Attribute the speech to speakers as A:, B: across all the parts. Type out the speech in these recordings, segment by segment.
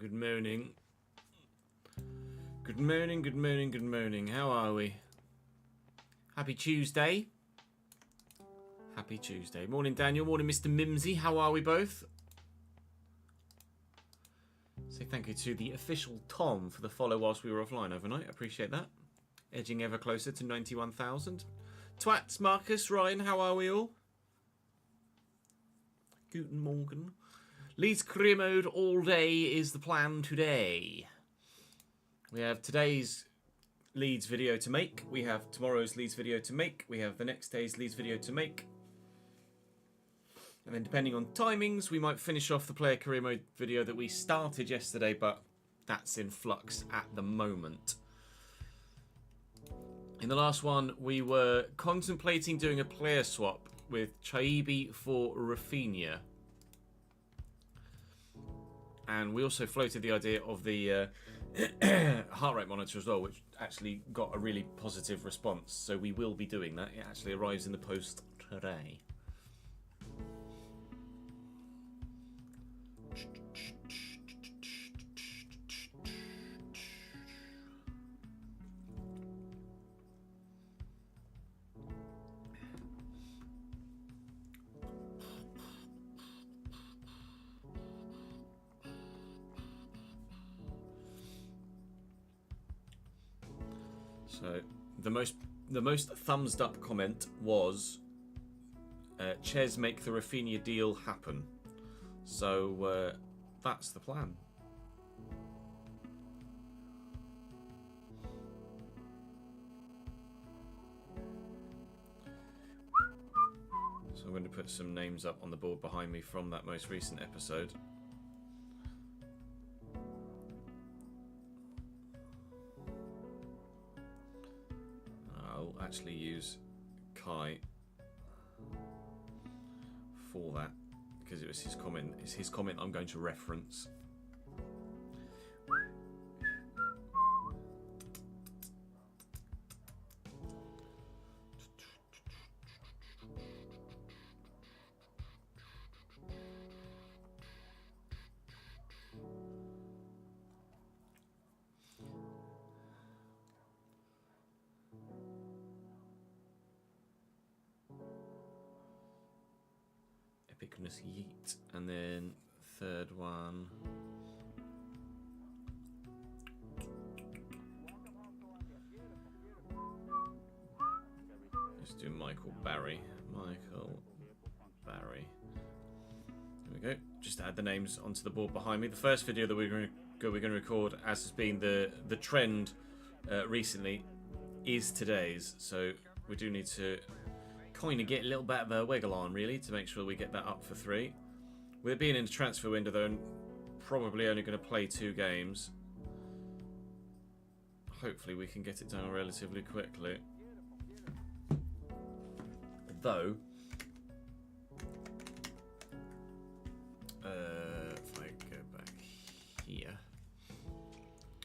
A: Good morning. Good morning, good morning, good morning. How are we? Happy Tuesday. Happy Tuesday. Morning, Daniel. Morning, Mr. Mimsy. How are we both? Say thank you to the official Tom for the follow whilst we were offline overnight. Appreciate that. Edging ever closer to 91,000. Twats, Marcus, Ryan, how are we all? Guten Morgen. Leeds career mode all day is the plan today. We have today's Leeds video to make. We have tomorrow's Leeds video to make. We have the next day's Leeds video to make. And then depending on timings, we might finish off the player career mode video that we started yesterday, but that's in flux at the moment. In the last one, we were contemplating doing a player swap with Chaibi for Rafinha. And we also floated the idea of the heart rate monitor as well, which actually got a really positive response. So we will be doing that. It actually arrives in the post today. So the most thumbs up comment was Ches make the Rafinha deal happen. So that's the plan. So I'm going to put some names up on the board behind me from that most recent episode. I'll actually use Kai for that because it was his comment. It's his comment I'm going to reference. Epicness Yeet, and then third one. Let's do Michael Barry. Michael Barry. There we go. Just add the names onto the board behind me. The first video that we're going to record, as has been the trend recently, is today's. So we do need to kind of get a little bit of a wiggle on, really, to make sure we get that up for 3. With it being in the transfer window, though, probably only going to play 2 games. Hopefully we can get it done relatively quickly. Though, if I go back here,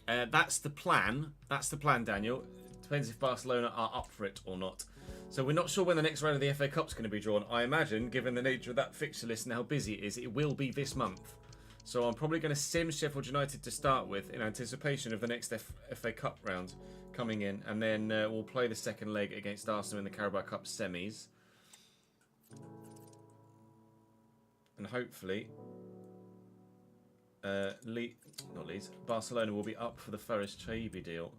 A: that's the plan. That's the plan, Daniel. Depends if Barcelona are up for it or not. So we're not sure when the next round of the FA Cup's going to be drawn. I imagine, given the nature of that fixture list and how busy it is, it will be this month. So I'm probably going to sim Sheffield United to start with in anticipation of the next FA Cup round coming in. And then we'll play the second leg against Arsenal in the Carabao Cup semis. And hopefully, Barcelona will be up for the Faris Chaibi deal.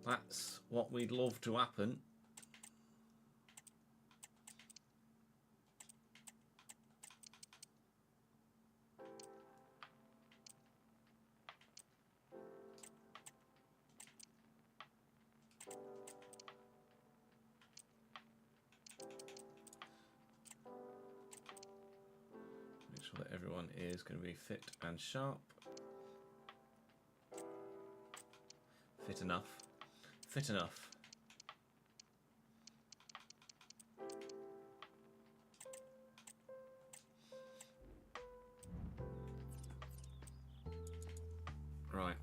A: That's what we'd love to happen. Make sure that everyone is going to be fit and sharp. Fit enough. Fit enough. Right.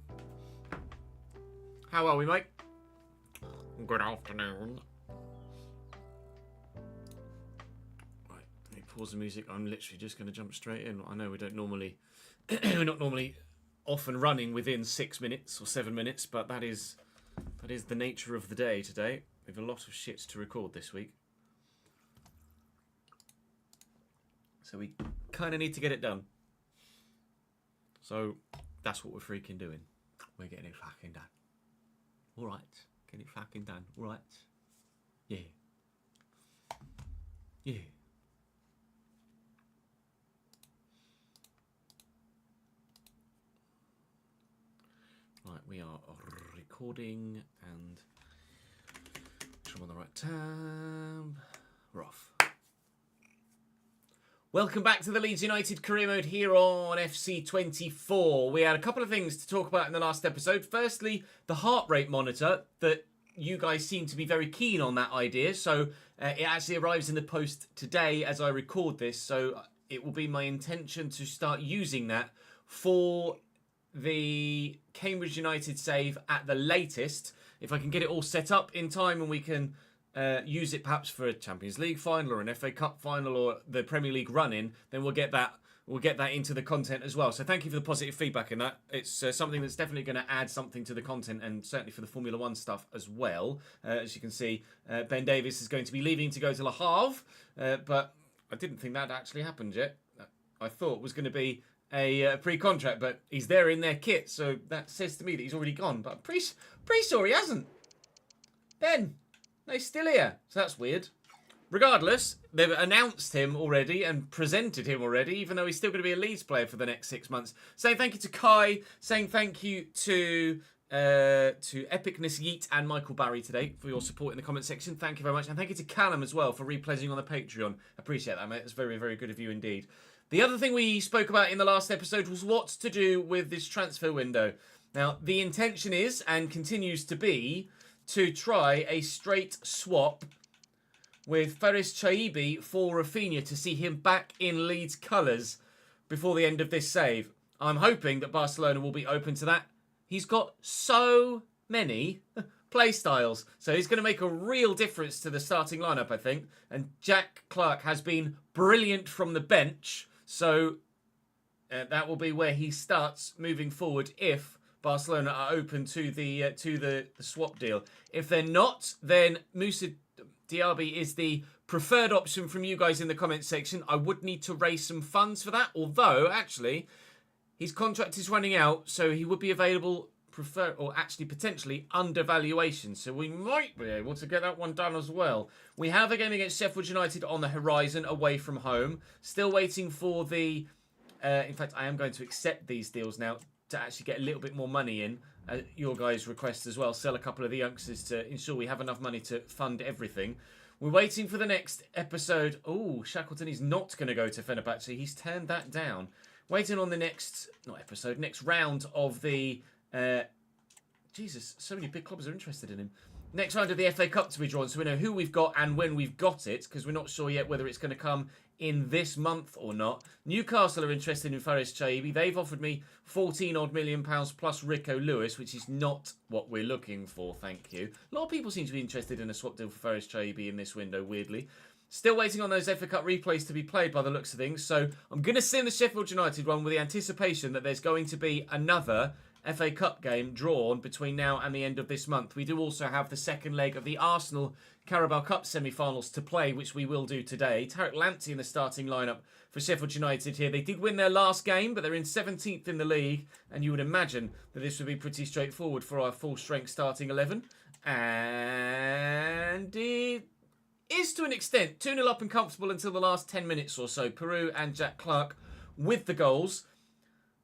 A: How are we, mate? Good afternoon. Right, let me pause the music. I'm literally just going to jump straight in. I know we don't normally, we're not normally off and running within 6 minutes or 7 minutes, but that is the nature of the day today. We have a lot of shit to record this week. So we kind of need to get it done. So that's what we're freaking doing. We're getting it fucking done. All right. Get it fucking done. All right. Yeah. Yeah. Right, we are recording and I'm on the right tab. We're off. Welcome back to the Leeds United career mode here on FC24. We had a couple of things to talk about in the last episode. Firstly, the heart rate monitor that you guys seem to be very keen on that idea. So it actually arrives in the post today as I record this. So it will be my intention to start using that for the Cambridge United save at the latest. If I can get it all set up in time and we can use it perhaps for a Champions League final or an FA Cup final or the Premier League run-in, then we'll get that into the content as well. So thank you for the positive feedback in that. It's something that's definitely going to add something to the content and certainly for the Formula 1 stuff as well. As you can see, Ben Davies is going to be leaving to go to Le Havre, but I didn't think that actually happened yet. I thought it was going to be a pre-contract, but he's there in their kit, so that says to me that he's already gone. But I'm pretty sure he hasn't. Ben, no, he's still here, so that's weird. Regardless, they've announced him already and presented him already, even though he's still going to be a Leeds player for the next 6 months. Saying thank you to Kai, saying thank you to Epicness Yeet and Michael Barry today for your support in the comment section. Thank you very much. And thank you to Callum as well for repledging on the Patreon. Appreciate that, mate. It's very, very good of you indeed. The other thing we spoke about in the last episode was what to do with this transfer window. Now, the intention is, and continues to be, to try a straight swap with Faris Chaibi for Rafinha to see him back in Leeds colours before the end of this save. I'm hoping that Barcelona will be open to that. He's got so many play styles, so he's going to make a real difference to the starting lineup, I think. And Jack Clark has been brilliant from the bench. So that will be where he starts moving forward if Barcelona are open to the swap deal. If they're not, then Moussa Diaby is the preferred option from you guys in the comments section. I would need to raise some funds for that, although actually his contract is running out, so he would be available potentially under valuation. So we might be able to get that one done as well. We have a game against Sheffield United on the horizon away from home. Still waiting for the... in fact, I am going to accept these deals now to actually get a little bit more money in. Your guys' request as well. Sell a couple of the youngsters to ensure we have enough money to fund everything. We're waiting for the next episode. Oh, Shackleton is not going to go to Fenerbahce. He's turned that down. Waiting on the next round of the... Jesus, so many big clubs are interested in him. Next round of the FA Cup to be drawn, so we know who we've got and when we've got it, because we're not sure yet whether it's going to come in this month or not. Newcastle are interested in Faris Chaibi. They've offered me £14 million plus Rico Lewis, which is not what we're looking for, thank you. A lot of people seem to be interested in a swap deal for Faris Chaibi in this window, weirdly. Still waiting on those FA Cup replays to be played by the looks of things, so I'm going to send the Sheffield United one with the anticipation that there's going to be another FA Cup game drawn between now and the end of this month. We do also have the second leg of the Arsenal Carabao Cup semi-finals to play, which we will do today. Tarek Lamptey in the starting lineup for Sheffield United here. They did win their last game, but they're in 17th in the league, and you would imagine that this would be pretty straightforward for our full-strength starting 11. And it is to an extent 2-0 up and comfortable until the last 10 minutes or so. Peru and Jack Clark with the goals.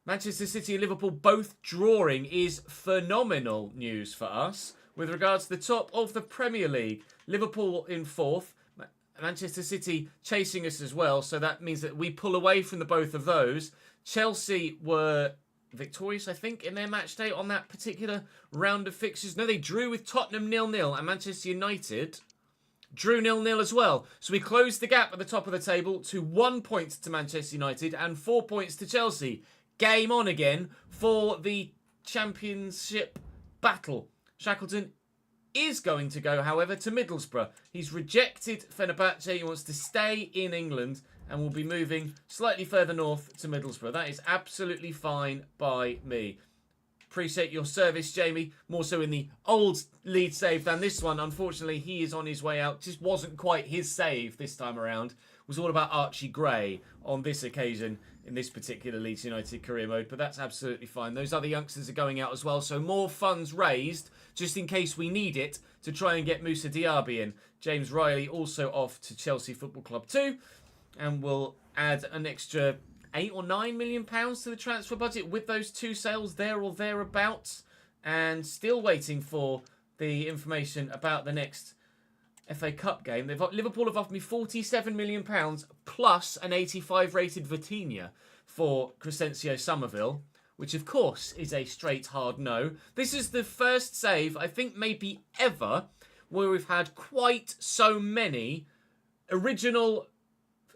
A: Manchester City and Liverpool both drawing is phenomenal news for us. With regards to the top of the Premier League, Liverpool in 4th, Manchester City chasing us as well, so that means that we pull away from the both of those. Chelsea were victorious, I think, in their match day on that particular round of fixtures. No, they drew with Tottenham 0-0, and Manchester United drew 0-0 as well. So we closed the gap at the top of the table to 1 point to Manchester United and 4 points to Chelsea. Game on again for the championship battle. Shackleton is going to go, however, to Middlesbrough. He's rejected Fenerbahce. He wants to stay in England and will be moving slightly further north to Middlesbrough. That is absolutely fine by me. Appreciate your service, Jamie. More so in the old Leeds save than this one. Unfortunately, he is on his way out. Just wasn't quite his save this time around. It was all about Archie Gray on this occasion in this particular Leeds United career mode. But that's absolutely fine. Those other youngsters are going out as well. So more funds raised just in case we need it to try and get Moussa Diaby in. James Riley also off to Chelsea Football Club too. And we'll add an extra £8 or £9 million to the transfer budget with those two sales there or thereabouts. And still waiting for the information about the next FA Cup game. Liverpool have offered me £47 million plus an 85 rated Vitinha for Crescencio Somerville, which of course is a straight hard no. This is the first save, I think maybe ever, where we've had quite so many original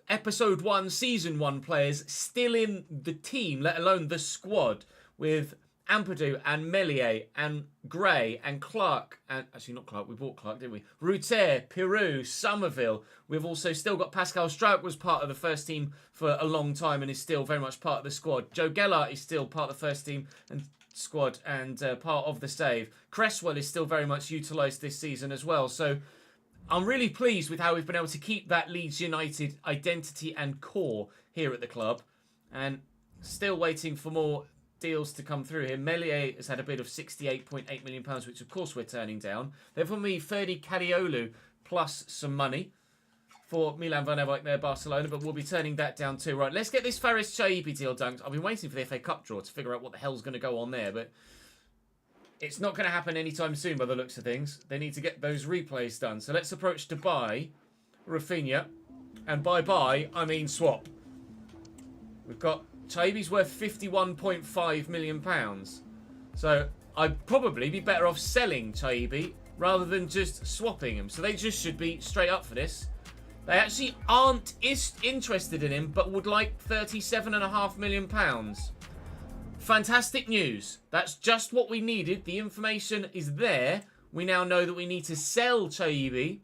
A: Episode 1, Season 1 players still in the team, let alone the squad, with Ampadu and Meslier and Gray and Clark, and actually not Clark, we bought Clark, didn't we? Ruter, Pirou, Somerville. We've also still got Pascal Struijk, was part of the first team for a long time and is still very much part of the squad. Joe Gellart is still part of the first team and squad and part of the save. Cresswell is still very much utilised this season as well. So I'm really pleased with how we've been able to keep that Leeds United identity and core here at the club. And still waiting for more deals to come through here. Meslier has had a bid of £68.8 million, which of course we're turning down. They've offered me Ferdi Kadiolu plus some money for Milan Van Eyck there, Barcelona, but we'll be turning that down too. Right, let's get this Faris Chaibi deal done. I've been waiting for the FA Cup draw to figure out what the hell's going to go on there, but it's not going to happen anytime soon by the looks of things. They need to get those replays done. So let's approach to buy Rafinha. And by buy, I mean swap. We've got Chaibi's worth £51.5 million. So I'd probably be better off selling Chaibi rather than just swapping him. So they just should be straight up for this. They actually aren't interested in him, but would like £37.5 million. Fantastic news. That's just what we needed. The information is there. We now know that we need to sell Chaibi.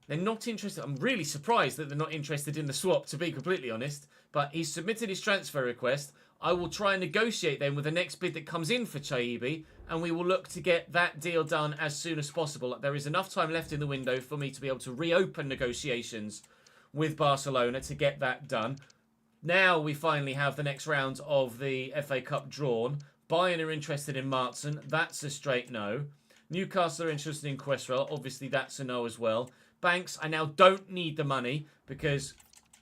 A: They're not interested. I'm really surprised that they're not interested in the swap, to be completely honest. But he's submitted his transfer request. I will try and negotiate then with the next bid that comes in for Chaibi, and we will look to get that deal done as soon as possible. There is enough time left in the window for me to be able to reopen negotiations with Barcelona to get that done. Now we finally have the next round of the FA Cup drawn. Bayern are interested in Martson. That's a straight no. Newcastle are interested in Cresswell. Obviously, that's a no as well. Banks, I now don't need the money because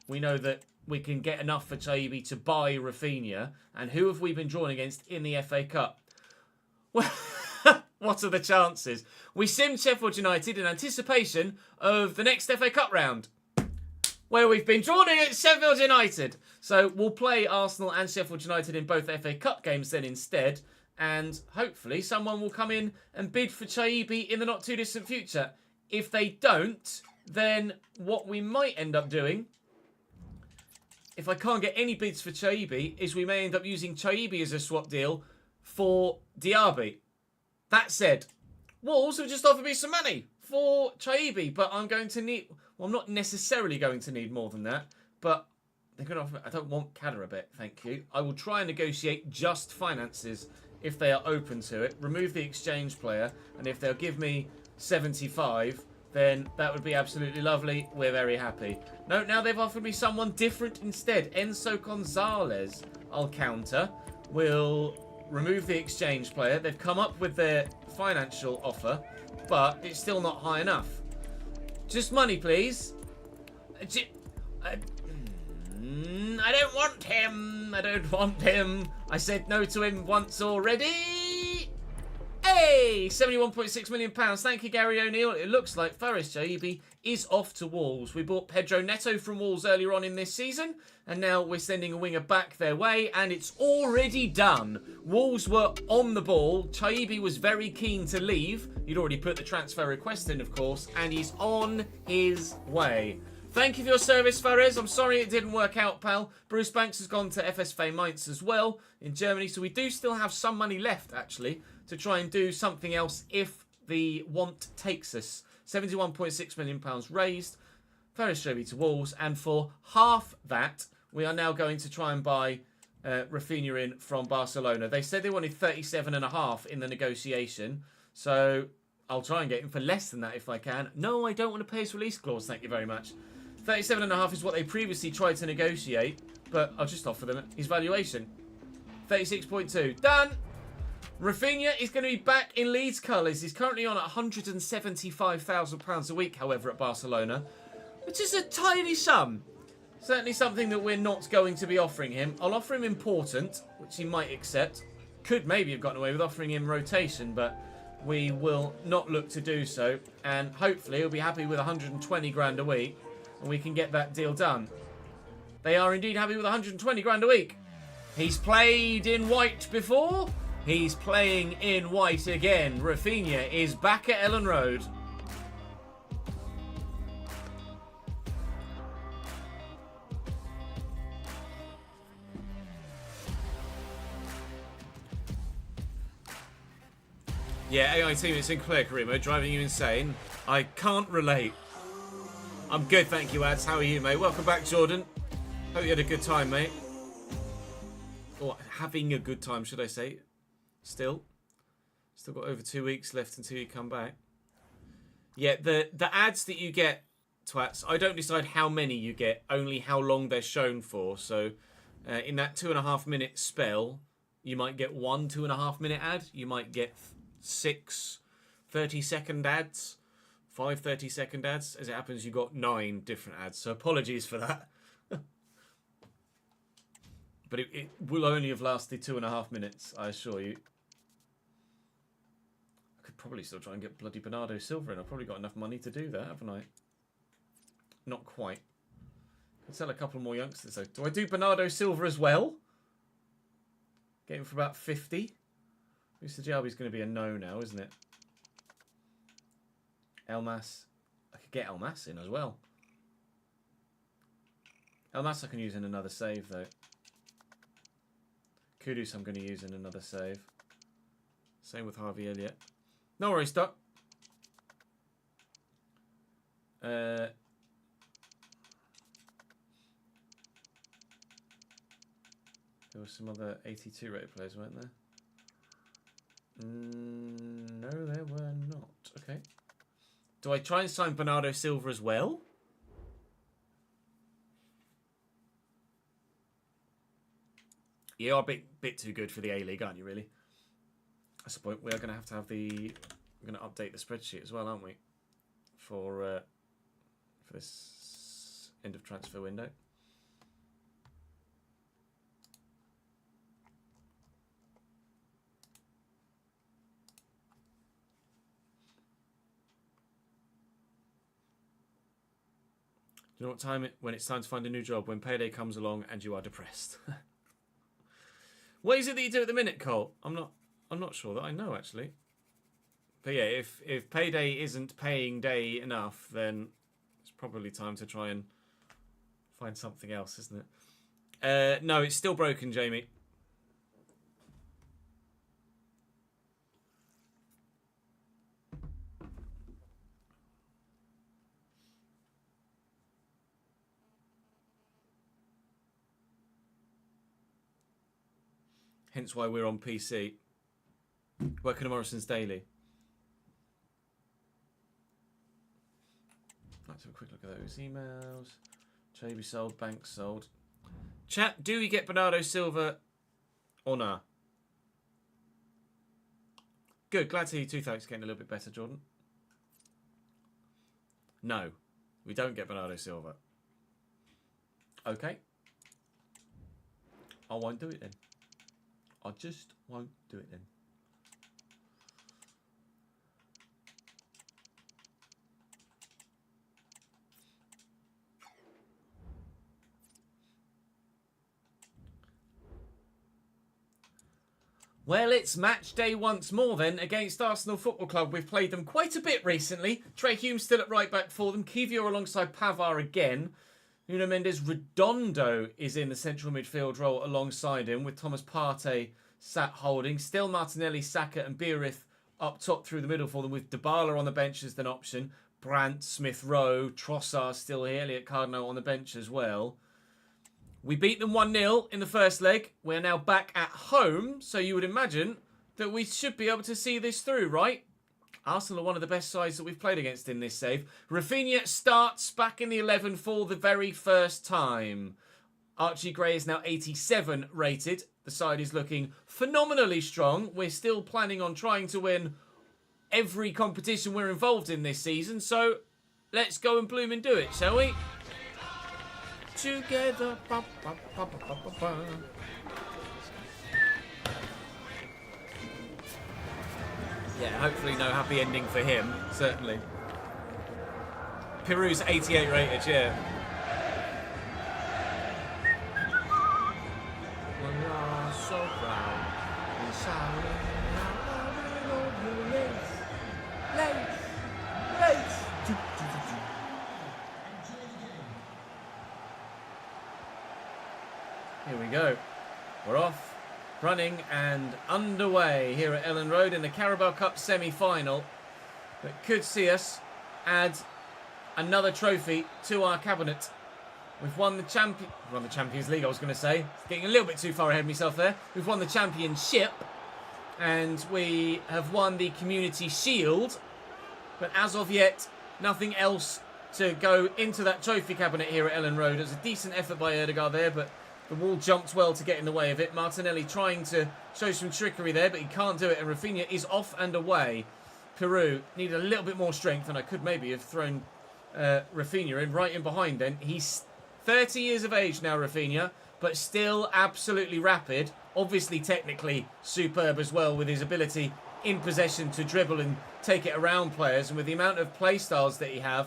A: we know that we can get enough for Chaibi to buy Rafinha. And who have we been drawn against in the FA Cup? Well, what are the chances? We simmed Sheffield United in anticipation of the next FA Cup round, where we've been drawn against Sheffield United. So we'll play Arsenal and Sheffield United in both FA Cup games then instead. And hopefully someone will come in and bid for Chaibi in the not too distant future. If they don't, then what we might end up doing, if I can't get any bids for Chaibi, is we may end up using Chaibi as a swap deal for Diaby. That said, Wolves have just offered me some money for Chaibi, but I'm going to need... Well, I'm not necessarily going to need more than that, but they're going to offer... I don't want Kaderabek, thank you. I will try and negotiate just finances if they are open to it. Remove the exchange player, and if they'll give me 75, then that would be absolutely lovely. We're very happy. No, now they've offered me someone different instead. Enzo Gonzalez, I'll counter. We'll remove the exchange player. They've come up with their financial offer, but it's still not high enough. Just money, please. I don't want him. I don't want him. I said no to him once already. Hey, £71.6 million. Thank you, Gary O'Neill. It looks like Faris Chaibi is off to Wolves. We bought Pedro Neto from Wolves earlier on in this season, and now we're sending a winger back their way, and it's already done. Wolves were on the ball. Chaibi was very keen to leave. He'd already put the transfer request in, of course, and he's on his way. Thank you for your service, Fares. I'm sorry it didn't work out, pal. Bruce Banks has gone to FSV Mainz as well in Germany, so we do still have some money left, actually, to try and do something else if the want takes us. £71.6 million raised. Farashobi to Wolves. And for half that, we are now going to try and buy Rafinha in from Barcelona. They said they wanted 37.5 in the negotiation. So I'll try and get him for less than that if I can. No, I don't want to pay his release clause. Thank you very much. 37.5 is what they previously tried to negotiate. But I'll just offer them his valuation. 36.2. Done. Rafinha is going to be back in Leeds colours. He's currently on at £175,000 a week, however, at Barcelona. Which is a tiny sum. Certainly something that we're not going to be offering him. I'll offer him important, which he might accept. Could maybe have gotten away with offering him rotation, but we will not look to do so. And hopefully he'll be happy with 120 grand a week. And we can get that deal done. They are indeed happy with 120 grand a week. He's played in white before. He's playing in white again. Rafinha is back at Ellen Road. Yeah, AI team at Sinclair, Karimo, driving you insane. I can't relate. I'm good, thank you, Ads. How are you, mate? Welcome back, Jordan. Hope you had a good time, mate. Or having a good time, should I say. Still got over 2 weeks left until you come back. Yeah, the ads that you get, twats, I don't decide how many you get, only how long they're shown for. So in that 2.5 minute spell, you might get 1 2.5 minute ad. You might get 6 30-second ads, 5 30-second ads. As it happens, you got 9 different ads. So apologies for that. But it will only have lasted 2.5 minutes, I assure you. I could probably still try and get bloody Bernardo Silva in. I've probably got enough money to do that, haven't I? Not quite. Could sell a couple more youngsters, though. Do I do Bernardo Silva as well? Get him for about 50. Mr. Diaby's going to be a no now, isn't it? Elmas. I could get Elmas in as well. Elmas I can use in another save, though. Kudus I'm going to use in another save. Same with Harvey Elliott. No worries, Doc. There were some other 82 rated players, weren't there? No, there were not. Okay. Do I try and sign Bernardo Silva as well? You are a bit too good for the A-League, aren't you, really? That's the point. We are going to have the... We're going to update the spreadsheet as well, aren't we? For this end of transfer window. Do you know what time when it's time to find a new job? When payday comes along and you are depressed. What is it that you do at the minute, Cole? I'm not sure that I know, actually. But yeah, if payday isn't paying day enough, then it's probably time to try and find something else, isn't it? No, it's still broken, Jamie. Hence why we're on PC. Working at Morrison's daily. Let's have a quick look at those emails. Chaby sold, Banks sold. Chat, do we get Bernardo Silva or nah? Good, glad to hear your toothache's getting a little bit better, Jordan. No, we don't get Bernardo Silva. Okay. I won't do it then. I just won't do it then. Well, it's match day once more then against Arsenal Football Club. We've played them quite a bit recently. Trey Hume's still at right back for them. Kivior alongside Pavar again. Nuno Mendes Redondo is in the central midfield role alongside him with Thomas Partey sat holding. Still Martinelli, Saka and Beerith up top through the middle for them with Dybala on the bench as an option. Brandt, Smith-Rowe, Trossard still here, Elliot Cardinal on the bench as well. We beat them 1-0 in the first leg. We're now back at home, so you would imagine that we should be able to see this through, right? Arsenal are one of the best sides that we've played against in this save. Rafinha starts back in the 11 for the very first time. Archie Gray is now 87 rated. The side is looking phenomenally strong. We're still planning on trying to win every competition we're involved in this season, so let's go and bloom and do it, shall we? Together. Yeah, hopefully no happy ending for him, certainly. Peru's 88 rated, yeah. We are so proud. We shout Leeds. Here we go. We're off. Running and underway here at Ellen Road in the Carabao Cup semi-final that could see us add another trophy to our cabinet. We've won the Champions League, I was going to say. Getting a little bit too far ahead of myself there. We've won the Championship and we have won the Community Shield. But as of yet, nothing else to go into that trophy cabinet here at Ellen Road. It was a decent effort by Erdegaard there, but the wall jumped well to get in the way of it. Martinelli trying to show some trickery there, but he can't do it. And Rafinha is off and away. Peru needed a little bit more strength, and I could maybe have thrown Rafinha in right in behind then. He's 30 years of age now, Rafinha, but still absolutely rapid. Obviously, technically superb as well with his ability in possession to dribble and take it around players. And with the amount of play styles that he has,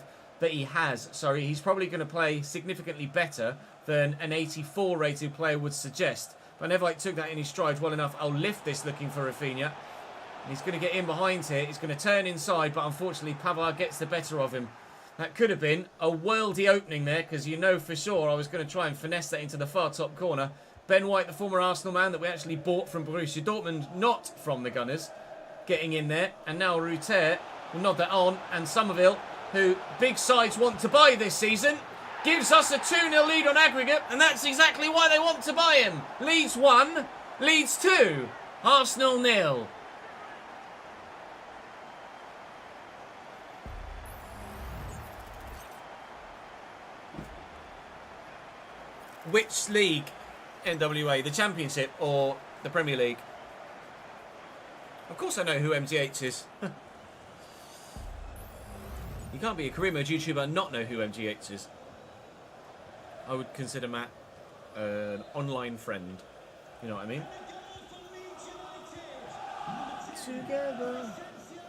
A: he's probably going to play significantly better than an 84 rated player would suggest. Van Everijk took that in his stride well enough. I'll lift this looking for Rafinha. And he's going to get in behind here. He's going to turn inside, but unfortunately Pavard gets the better of him. That could have been a worldy opening there, because you know for sure I was going to try and finesse that into the far top corner. Ben White, the former Arsenal man that we actually bought from Borussia Dortmund, not from the Gunners, getting in there. And now Ruter will nod that on. And Somerville, who big sides want to buy this season, gives us a 2-0 lead on aggregate, and that's exactly why they want to buy him. Leeds 1, Leeds 2, Arsenal 0. Which league, NWA, the Championship or the Premier League? Of course I know who MGH is. You can't be a career mode YouTuber and not know who MGH is. I would consider Matt an online friend. You know what I mean? Together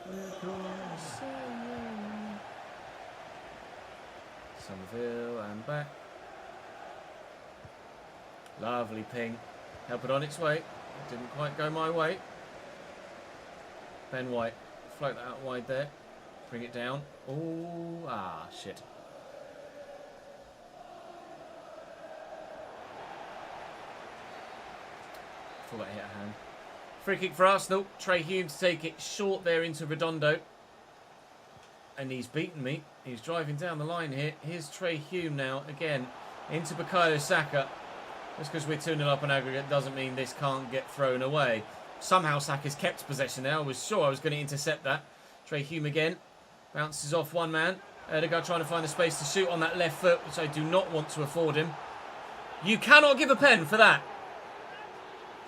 A: we're gonna sail. Somerville and back. Lovely ping. Help it on its way. It didn't quite go my way. Ben White. Float that out wide there. Bring it down. Oh, shit. Thought that hit a hand. Free kick for Arsenal. Trey Hume to take it short there into Redondo. And he's beaten me. He's driving down the line here. Here's Trey Hume now. Again, into Bukayo Saka. Just because we're 2-0 up on aggregate doesn't mean this can't get thrown away. Somehow Saka's kept possession there. I was sure I was going to intercept that. Trey Hume again. Bounces off one man. Erdegaard trying to find the space to shoot on that left foot, which I do not want to afford him. You cannot give a pen for that.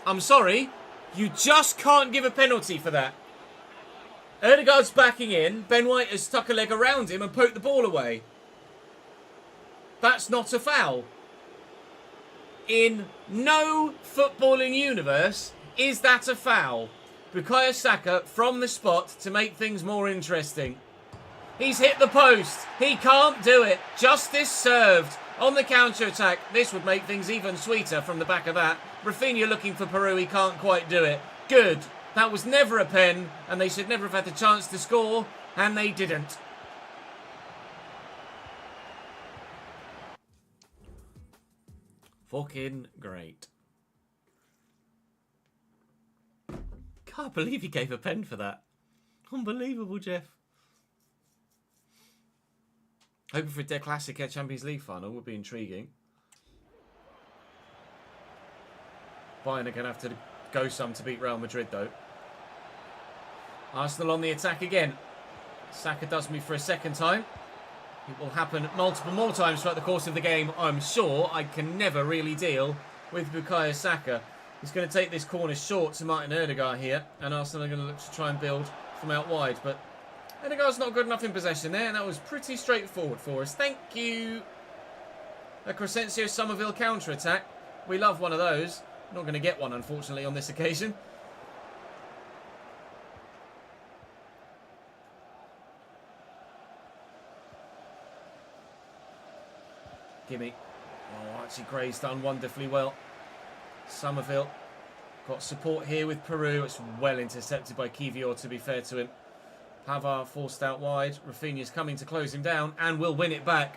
A: I'm sorry. You just can't give a penalty for that. Erdegaard's backing in. Ben White has stuck a leg around him and poked the ball away. That's not a foul. In no footballing universe is that a foul. Bukayo Saka from the spot to make things more interesting. He's hit the post. He can't do it. Justice served on the counter-attack. This would make things even sweeter from the back of that. Rafinha looking for Peru. He can't quite do it. Good. That was never a pen, and they should never have had the chance to score, and they didn't. Fucking great. Can't believe he gave a pen for that. Unbelievable, Jeff. Hoping for their classic Champions League final would be intriguing. Bayern are going to have to go some to beat Real Madrid, though. Arsenal on the attack again. Saka does me for a second time. It will happen multiple more times throughout the course of the game, I'm sure. I can never really deal with Bukayo Saka. He's going to take this corner short to Martin Ødegaard here. And Arsenal are going to look to try and build from out wide. But Ødegaard's not good enough in possession there. And that was pretty straightforward for us. Thank you. A Crescencio Somerville counter-attack. We love one of those. Not going to get one, unfortunately, on this occasion. Gimme. Oh, actually, Gray's done wonderfully well. Somerville got support here with Peru. It's well intercepted by Kivior, to be fair to him. Pavard forced out wide. Rafinha's coming to close him down and will win it back.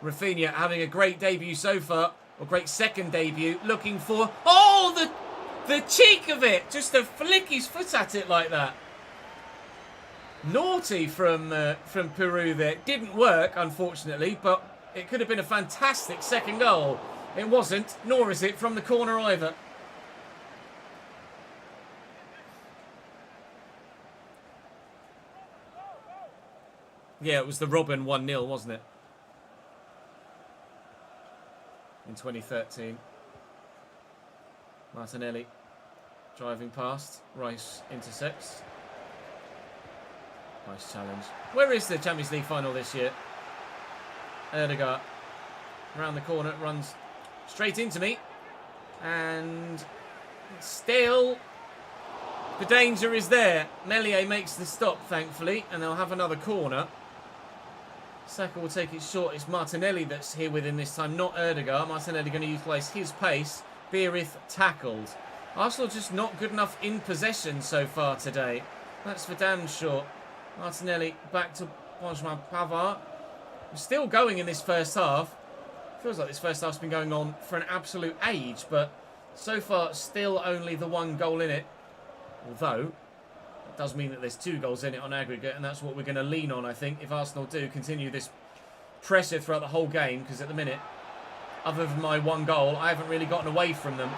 A: Rafinha having a great debut so far. Or great second debut. Looking for... Oh, the cheek of it! Just to flick his foot at it like that. Naughty from Peru there. Didn't work, unfortunately, but it could have been a fantastic second goal. It wasn't, nor is it from the corner either. Yeah, it was the Robin 1-0, wasn't it? In 2013. Martinelli driving past. Rice intercepts. Nice challenge. Where is the Champions League final this year? Ødegaard around the corner, runs straight into me, and still the danger is there. Meslier makes the stop, thankfully, and they'll have another corner. Saka will take it short. It's Martinelli that's here with him this time, not Ødegaard. Martinelli going to utilise his pace. Beerith tackled. Arsenal just not good enough in possession so far today. That's for damn sure. Martinelli back to Benjamin Pavard. We're still going in this first half. Feels like this first half's been going on for an absolute age, but so far still only the one goal in it. Although, it does mean that there's 2 goals in it on aggregate, and that's what we're going to lean on, I think, if Arsenal do continue this pressure throughout the whole game, because at the minute, other than my 1 goal, I haven't really gotten away from them.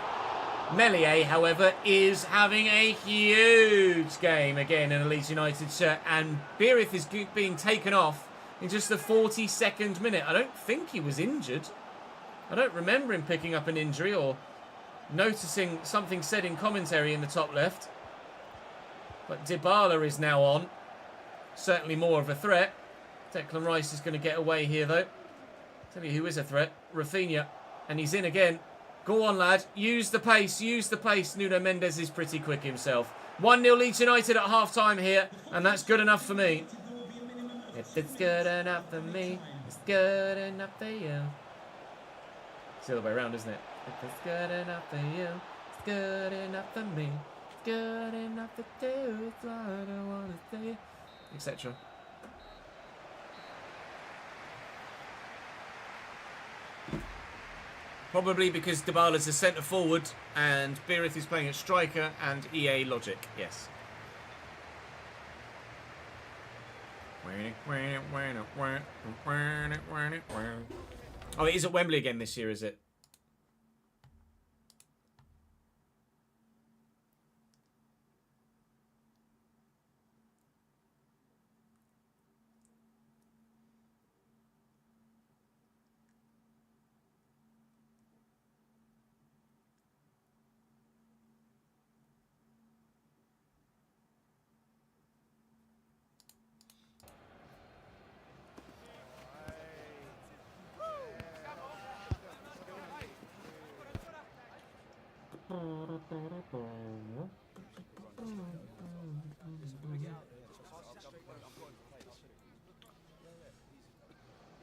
A: Meslier, however, is having a huge game again in a Leeds United shirt, and Beerith is being taken off in just the 42nd minute. I don't think he was injured. I don't remember him picking up an injury or noticing something said in commentary in the top left. But Dybala is now on. Certainly more of a threat. Declan Rice is going to get away here, though. Tell you who is a threat. Rafinha. And he's in again. Go on, lad. Use the pace. Use the pace. Nuno Mendes is pretty quick himself. 1-0 Leeds United at half-time here. And that's good enough for me. If it's good enough for me, it's good enough for you. It's the other way around, isn't it? If it's good enough for you, it's good enough for me. It's good enough to do, it's what I want to say, etc. Probably because Dybala's a centre forward and Beerith is playing at striker and EA logic, yes. Oh, it is at Wembley again this year, is it?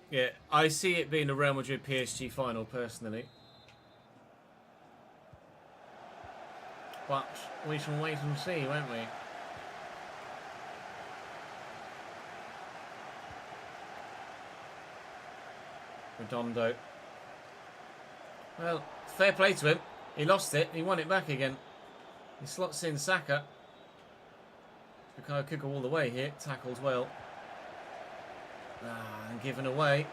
A: Yeah, I see it being a Real Madrid PSG final personally. But we shall wait and see, won't we? Redondo. Well, fair play to him. He lost it, he won it back again. He slots in Saka. Bukayo could go all the way here, tackled well. And given away.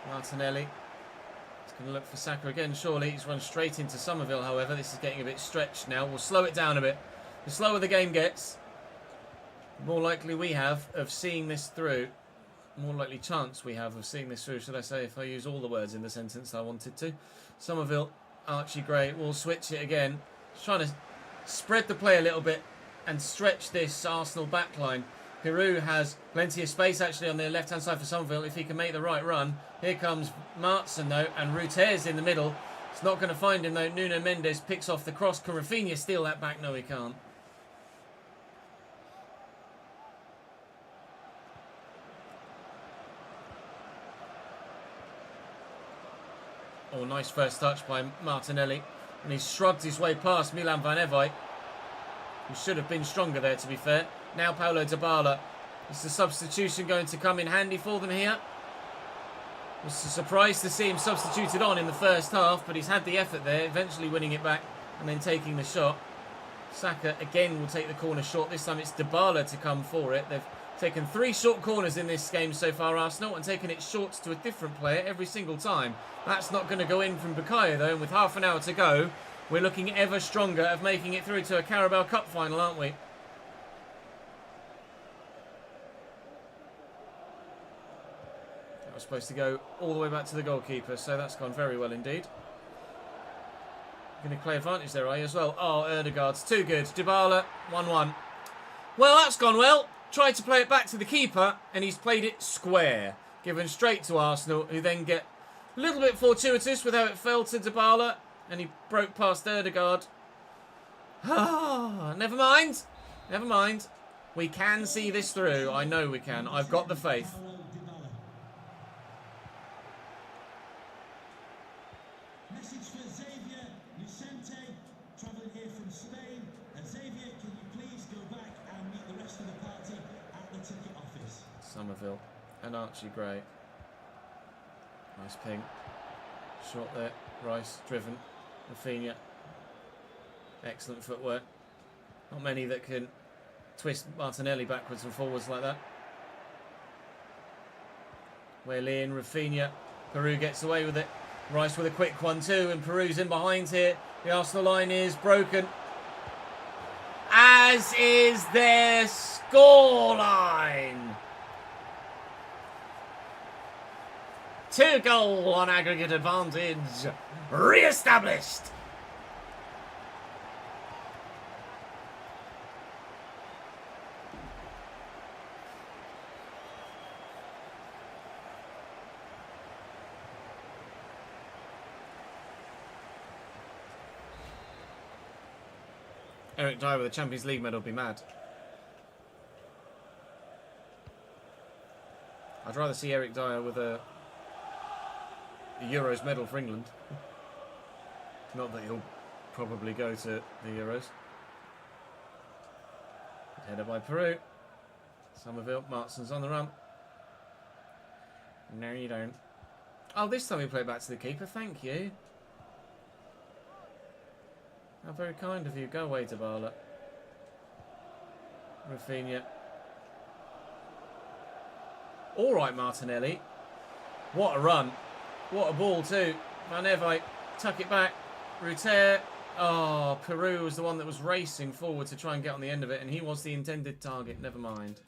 A: Martinelli. He's going to look for Saka again, surely. He's run straight into Somerville, however. This is getting a bit stretched now. We'll slow it down a bit. The slower the game gets, the more likely we have of seeing this through. More likely chance we have of seeing this through, should I say, if I use all the words in the sentence I wanted to. Somerville, Archie Gray, will switch it again. Just trying to spread the play a little bit and stretch this Arsenal backline. Peru has plenty of space actually on the left-hand side for Somerville if he can make the right run. Here comes Martson though, and Ruter's in the middle. It's not going to find him though. Nuno Mendes picks off the cross. Can Rafinha steal that back? No, he can't. Oh, nice first touch by Martinelli. And he shrugged his way past Milan Van Evijk, who should have been stronger there, to be fair. Now Paulo Dybala. Is the substitution going to come in handy for them here? Was surprised to see him substituted on in the first half, but he's had the effort there, eventually winning it back and then taking the shot. Saka again will take the corner short. This time it's Dybala to come for it. They've taken 3 short corners in this game so far, Arsenal, and taken it short to a different player every single time. That's not going to go in from Bukayo, though, and with half an hour to go, we're looking ever stronger of making it through to a Carabao Cup final, aren't we? That was supposed to go all the way back to the goalkeeper, so that's gone very well indeed. Going to play advantage there, are you, as well? Oh, Erdegaard's too good. Dybala, 1-1. Well, that's gone well. Tried to play it back to the keeper, and he's played it square. Given straight to Arsenal, who then get a little bit fortuitous with how it fell to Dybala, and he broke past Erdegaard. Ah, never mind. Never mind. We can see this through. I know we can. I've got the faith.
B: Message for Xavier Lucente, travelling here from Spain. Xavier, can you please go back and meet the rest of the party at the ticket office?
A: Somerville and Archie Gray. Nice ping. Short there. Rice driven. Rafinha. Excellent footwork. Not many that can twist Martinelli backwards and forwards like that. Well in, Rafinha. Peru gets away with it. Rice with a quick one too, and Peru's in behind here. The Arsenal line is broken, as is their scoreline. 2-goal on aggregate advantage re-established. Eric Dyer with a Champions League medal would be mad. I'd rather see Eric Dyer with a Euros medal for England. Not that he'll probably go to the Euros. Header by Peru. Somerville. Martson's on the run. No, you don't. Oh, this time we play it back to the keeper. Thank you. How very kind of you. Go away, Dybala. Rafinha. All right, Martinelli. What a run. What a ball too. Van Evijk. Tuck it back. Ruter. Oh, Peru was the one that was racing forward to try and get on the end of it, and he was the intended target. Never mind.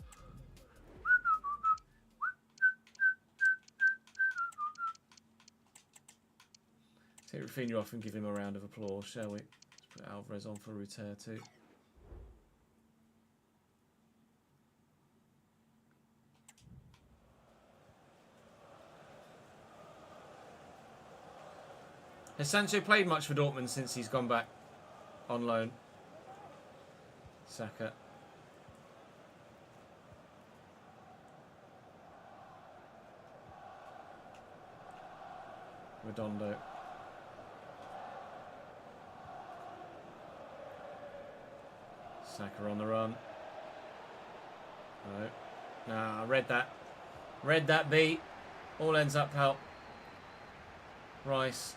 A: Take Rafinha off and give him a round of applause, shall we? Let's put Alvarez on for Ruter too. Has Sancho played much for Dortmund since he's gone back on loan? Saka. Redondo. Saka on the run. No. Nah, read that. Read that beat. All ends up help. Rice.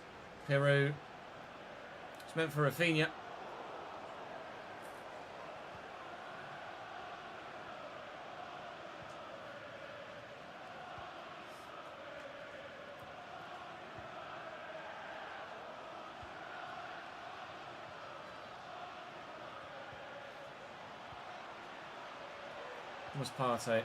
A: Peru. It's meant for Rafinha. Thomas Partey.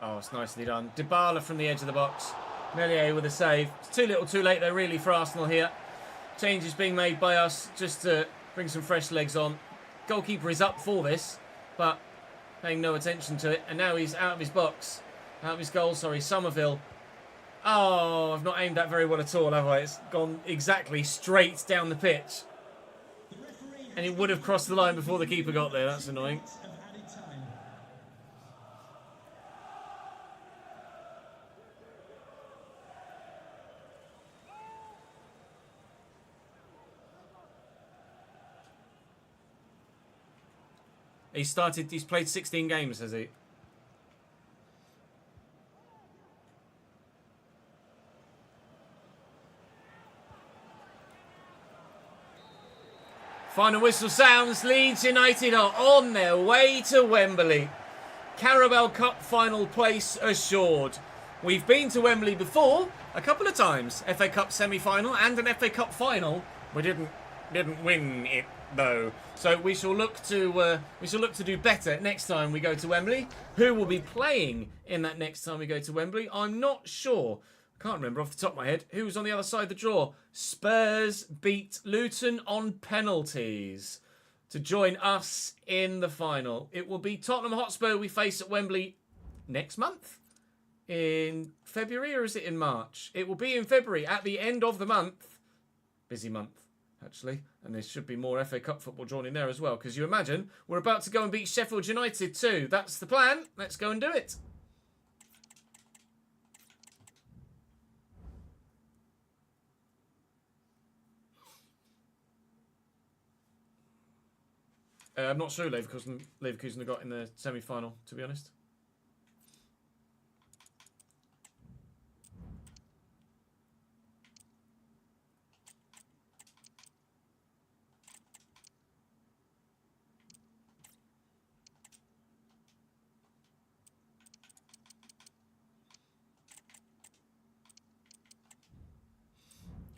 A: Oh, it's nicely done. Dybala from the edge of the box. Meslier with a save. It's too little too late though, really, for Arsenal here. Changes being made by us just to bring some fresh legs on. Goalkeeper is up for this, but paying no attention to it. And now he's out of his box. Out of his goal, sorry. Somerville. Oh, I've not aimed that very well at all, have I? It's gone exactly straight down the pitch. And it would have crossed the line before the keeper got there. That's annoying. He's played 16 games, has he? Final whistle sounds. Leeds United are on their way to Wembley. Carabao Cup final place assured. We've been to Wembley before, a couple of times. FA Cup semi-final and an FA Cup final. We didn't win it though. So we shall look to do better next time we go to Wembley. Who will be playing in that next time we go to Wembley? I'm not sure. I can't remember off the top of my head. Who was on the other side of the draw? Spurs beat Luton on penalties to join us in the final. It will be Tottenham Hotspur we face at Wembley next month. In February, or is it in March? It will be in February at the end of the month. Busy month, actually. And there should be more FA Cup football drawn in there as well. Because you imagine, we're about to go and beat Sheffield United too. That's the plan. Let's go and do it. I'm not sure Leverkusen have got in the semi-final, to be honest.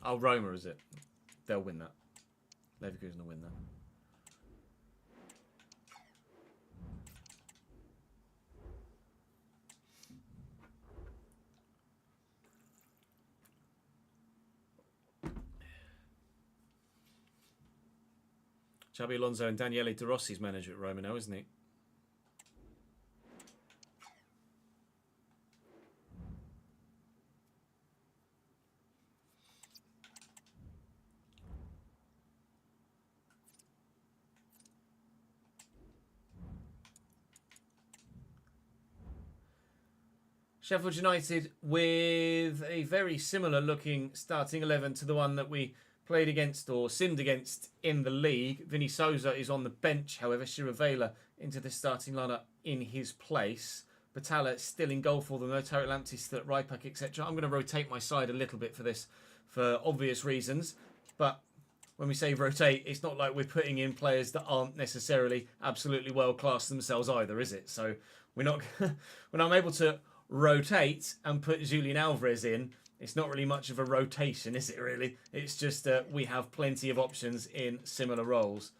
A: Oh, Roma, is it? They'll win that. Leverkusen will win that. Xabi Alonso and Daniele De Rossi's manager at Roma now, isn't he? Sheffield United with a very similar looking starting 11 to the one that we played against or sinned against in the league. Vinny Souza is on the bench, however. Chiravela into the starting lineup in his place. Batalla still in goal for them, though. Tariq Lamptey still at right back, etc. I'm going to rotate my side a little bit for this for obvious reasons. But when we say rotate, it's not like we're putting in players that aren't necessarily absolutely world-class themselves either, is it? So we're not... when I'm able to rotate and put Julian Alvarez in, it's not really much of a rotation, is it really? It's just we have plenty of options in similar roles.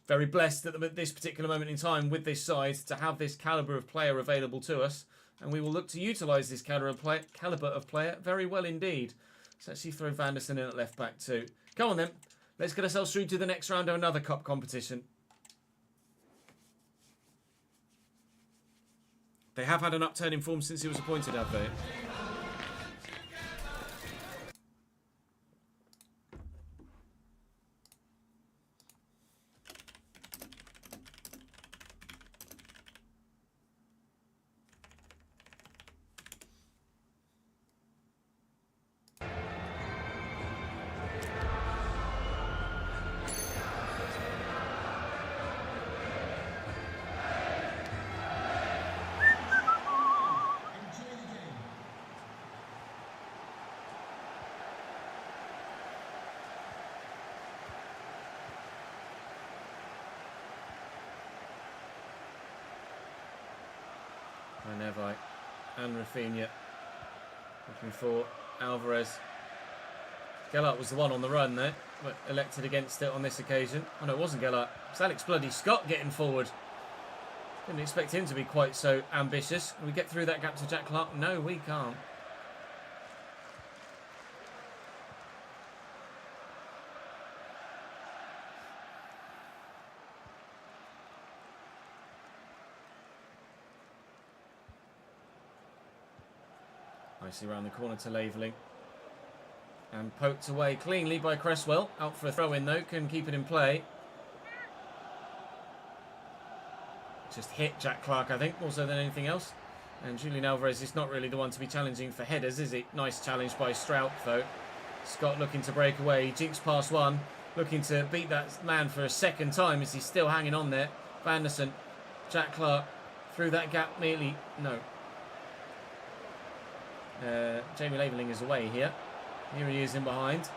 A: Very blessed at this particular moment in time with this side to have this calibre of player available to us. And we will look to utilise this calibre of player very well indeed. Let's actually throw Vanderson in at left back too. Come on then. Let's get ourselves through to the next round of another cup competition. They have had an upturn in form since he was appointed, have they? Van Nevite and Rafinha. Looking for Alvarez. Gellert was the one on the run there, but elected against it on this occasion. Oh no, it wasn't Gellert. It's Alex bloody Scott getting forward. Didn't expect him to be quite so ambitious. Can we get through that gap to Jack Clark? No, we can't. Nicely around the corner to Laveling. And poked away cleanly by Cresswell. Out for a throw-in though, can keep it in play. Just hit Jack Clark, I think, more so than anything else. And Julian Alvarez is not really the one to be challenging for headers, is he? Nice challenge by Strout, though. Scott looking to break away. He jinks past one. Looking to beat that man for a second time as he's still hanging on there. Vanderson, Jack Clark, through that gap immediately. No. Jamie Laveling is away here. Here he is in behind.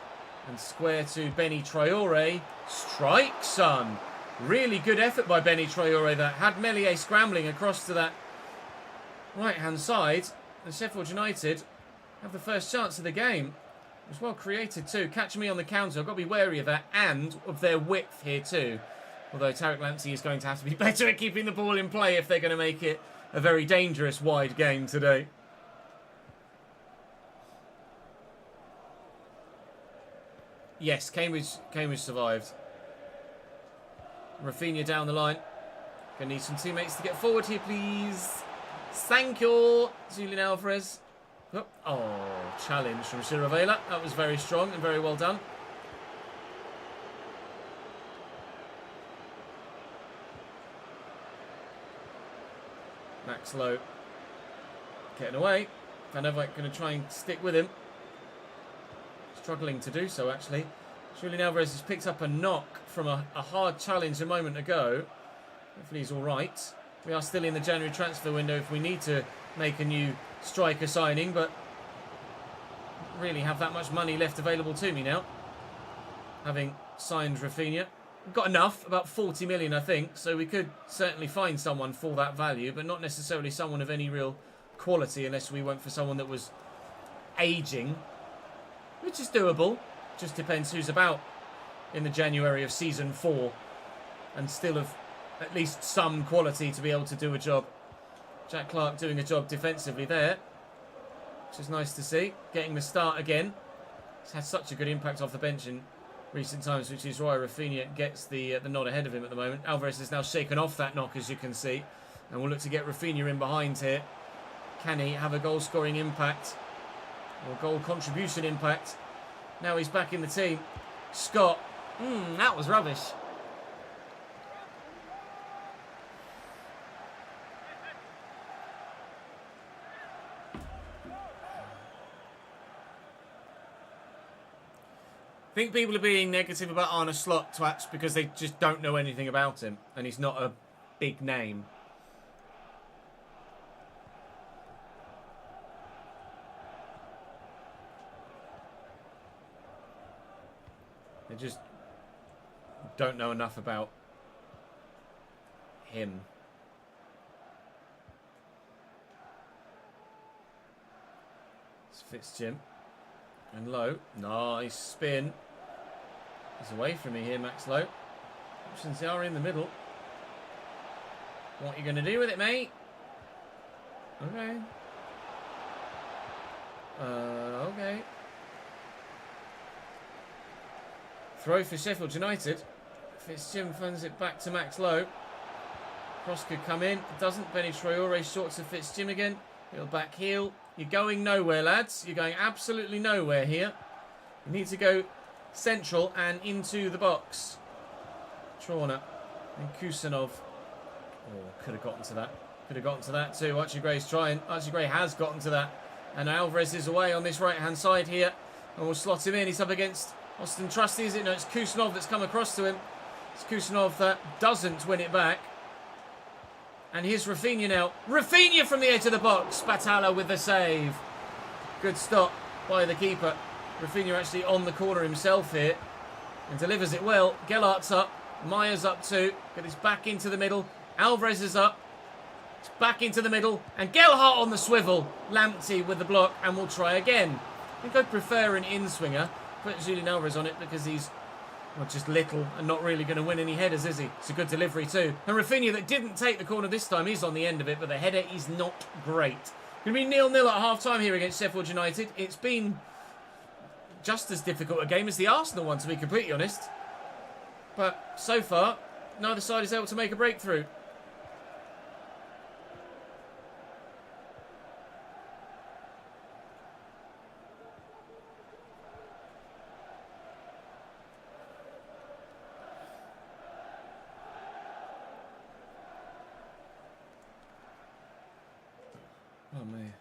A: And square to Benny Traore. Strike, son! Really good effort by Benny Traore that had Meslier scrambling across to that right-hand side. And Sheffield United have the first chance of the game. It was well created too. Catch me on the counter. I've got to be wary of that and of their width here too. Although Tariq Lamptey is going to have to be better at keeping the ball in play if they're going to make it a very dangerous wide game today. Yes, Cambridge survived. Rafinha down the line. Gonna need some teammates to get forward here, please. Thank you, Julian Alvarez. Oh, challenge from Chiravela. That was very strong and very well done. Max Lowe getting away. Van Nevite going to try and stick with him. Struggling to do so, actually. Julian Alvarez has picked up a knock from a hard challenge a moment ago. Hopefully he's all right. We are still in the January transfer window if we need to make a new striker signing, but don't really have that much money left available to me now. Having signed Rafinha. We've got enough, about 40 million I think, so we could certainly find someone for that value, but not necessarily someone of any real quality unless we went for someone that was ageing, which is doable. Just depends who's about in the January of season 4 and still of at least some quality to be able to do a job. Jack Clark doing a job defensively there, which is nice to see. Getting the start again. He's had such a good impact off the bench in recent times, which is why Rafinha gets the nod ahead of him at the moment. Alvarez has now shaken off that knock, as you can see, and we'll look to get Rafinha in behind here. Can he have a goal-scoring impact or goal contribution impact? Now he's back in the team. Scott. That was rubbish. I think people are being negative about Arne Slot, twats, because they just don't know anything about him. And he's not a big name. They just don't know enough about him. It's Fitzjim. And Lowe. Nice spin. He's away from me here, Max Lowe. Options are in the middle. What are you going to do with it, mate? Okay. Okay. Throw for Sheffield United. Fitzjim funds it back to Max Lowe. Cross could come in. Doesn't. Benny Traore short to Fitzjim again. Heel back heel. You're going nowhere, lads. You're going absolutely nowhere here. You need to go central and into the box. Trauner and Kusanov. Oh, could have gotten to that. Could have gotten to that too. Archie Gray's trying. Archie Gray has gotten to that. And Alvarez is away on this right-hand side here. And we'll slot him in. He's up against Austin Trusty, is it? No, it's Kusanov that's come across to him. It's Kusanov that doesn't win it back. And here's Rafinha now. Rafinha from the edge of the box. Batalla with the save. Good stop by the keeper. Rafinha actually on the corner himself here. And delivers it well. Gellart's up. Myers up too. Get his back into the middle. Alvarez is up. It's back into the middle. And Gelhardt on the swivel. Lamptey with the block. And we'll try again. I think I'd prefer an in-swinger. Put Julian Alvarez on it because he's just little and not really going to win any headers, is he? It's a good delivery too. And Rafinha, that didn't take the corner this time, is on the end of it, but the header is not great. Going to be 0-0 at half-time here against Sheffield United. It's been just as difficult a game as the Arsenal one, to be completely honest. But so far, neither side is able to make a breakthrough. Oh, man.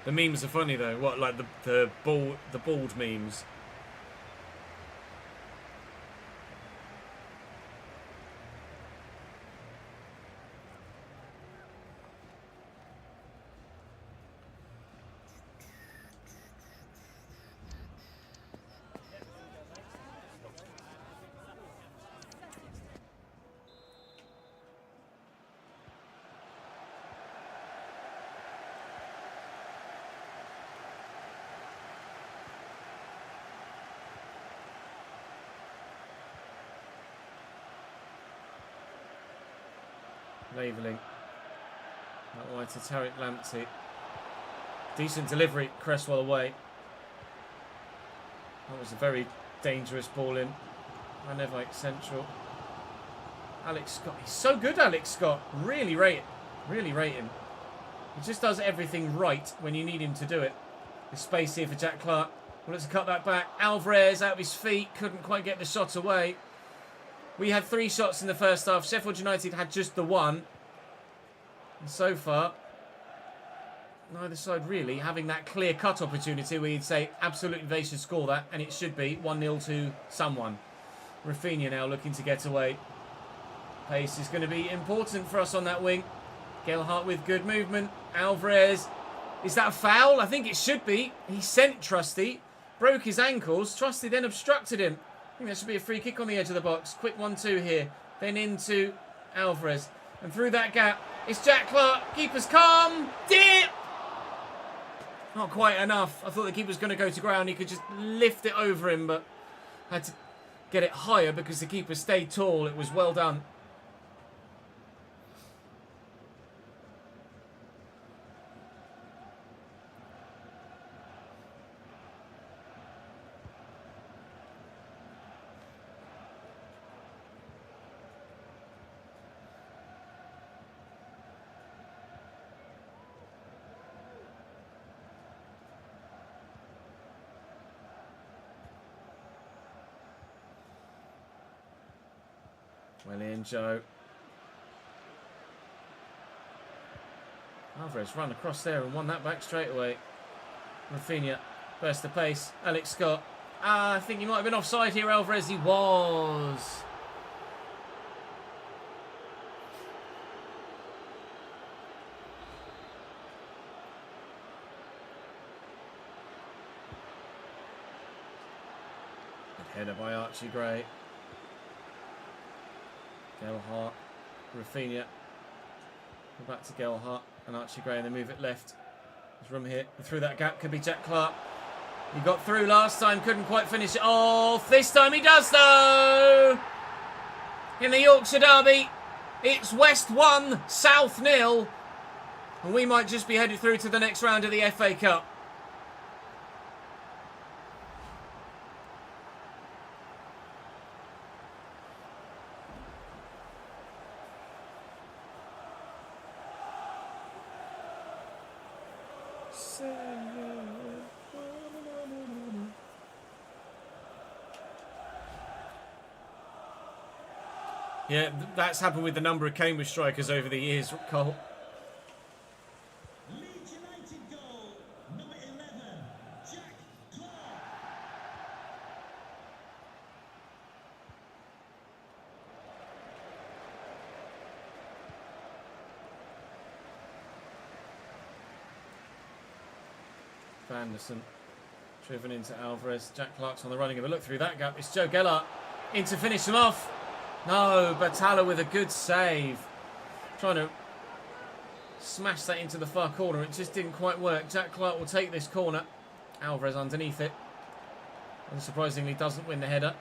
A: The memes are funny though. What, like the bald memes? Labeling. That wide to Tariq Lamptey. Decent delivery. Cresswell away. That was a very dangerous ball in. Van Nevijk central. Alex Scott. He's so good, Alex Scott. Really rate it. Really rate him. He just does everything right when you need him to do it. There's space here for Jack Clark. Well, let's cut that back. Alvarez out of his feet. Couldn't quite get the shot away. We had 3 shots in the first half. Sheffield United had just the 1. And so far, neither side really having that clear-cut opportunity where you'd say absolutely they should score that, and it should be 1-0 to someone. Rafinha now looking to get away. Pace is going to be important for us on that wing. Gelhardt with good movement. Alvarez. Is that a foul? I think it should be. He sent Trusty. Broke his ankles. Trusty then obstructed him. I think that should be a free kick on the edge of the box. Quick 1-2 here. Then into Alvarez. And through that gap, it's Jack Clark. Keeper's calm. Dip! Not quite enough. I thought the keeper was going to go to ground. He could just lift it over him, but had to get it higher because the keeper stayed tall. It was well done. Well in, Joe. Alvarez run across there and won that back straight away. Rafinha burst the pace. Alex Scott. I think he might have been offside here, Alvarez. He was. Good header by Archie Gray. Gelhardt, Rafinha, go back to Gelhardt and Archie Gray and they move it left. There's room here. And through that gap could be Jack Clark. He got through last time, couldn't quite finish it off. This time he does though! In the Yorkshire Derby, it's West 1, South 0. And we might just be headed through to the next round of the FA Cup. Yeah, that's happened with the number of Cambridge strikers over the years, Cole.
B: Leeds United goal, number 11, Jack Clark.
A: Vanderson. Driven into Alvarez. Jack Clark's on the running of a look through that gap. It's Joe Gelhardt in to finish him off. No, Batalla with a good save. Trying to smash that into the far corner. It just didn't quite work. Jack Clark will take this corner. Alvarez underneath it. Unsurprisingly doesn't win the header.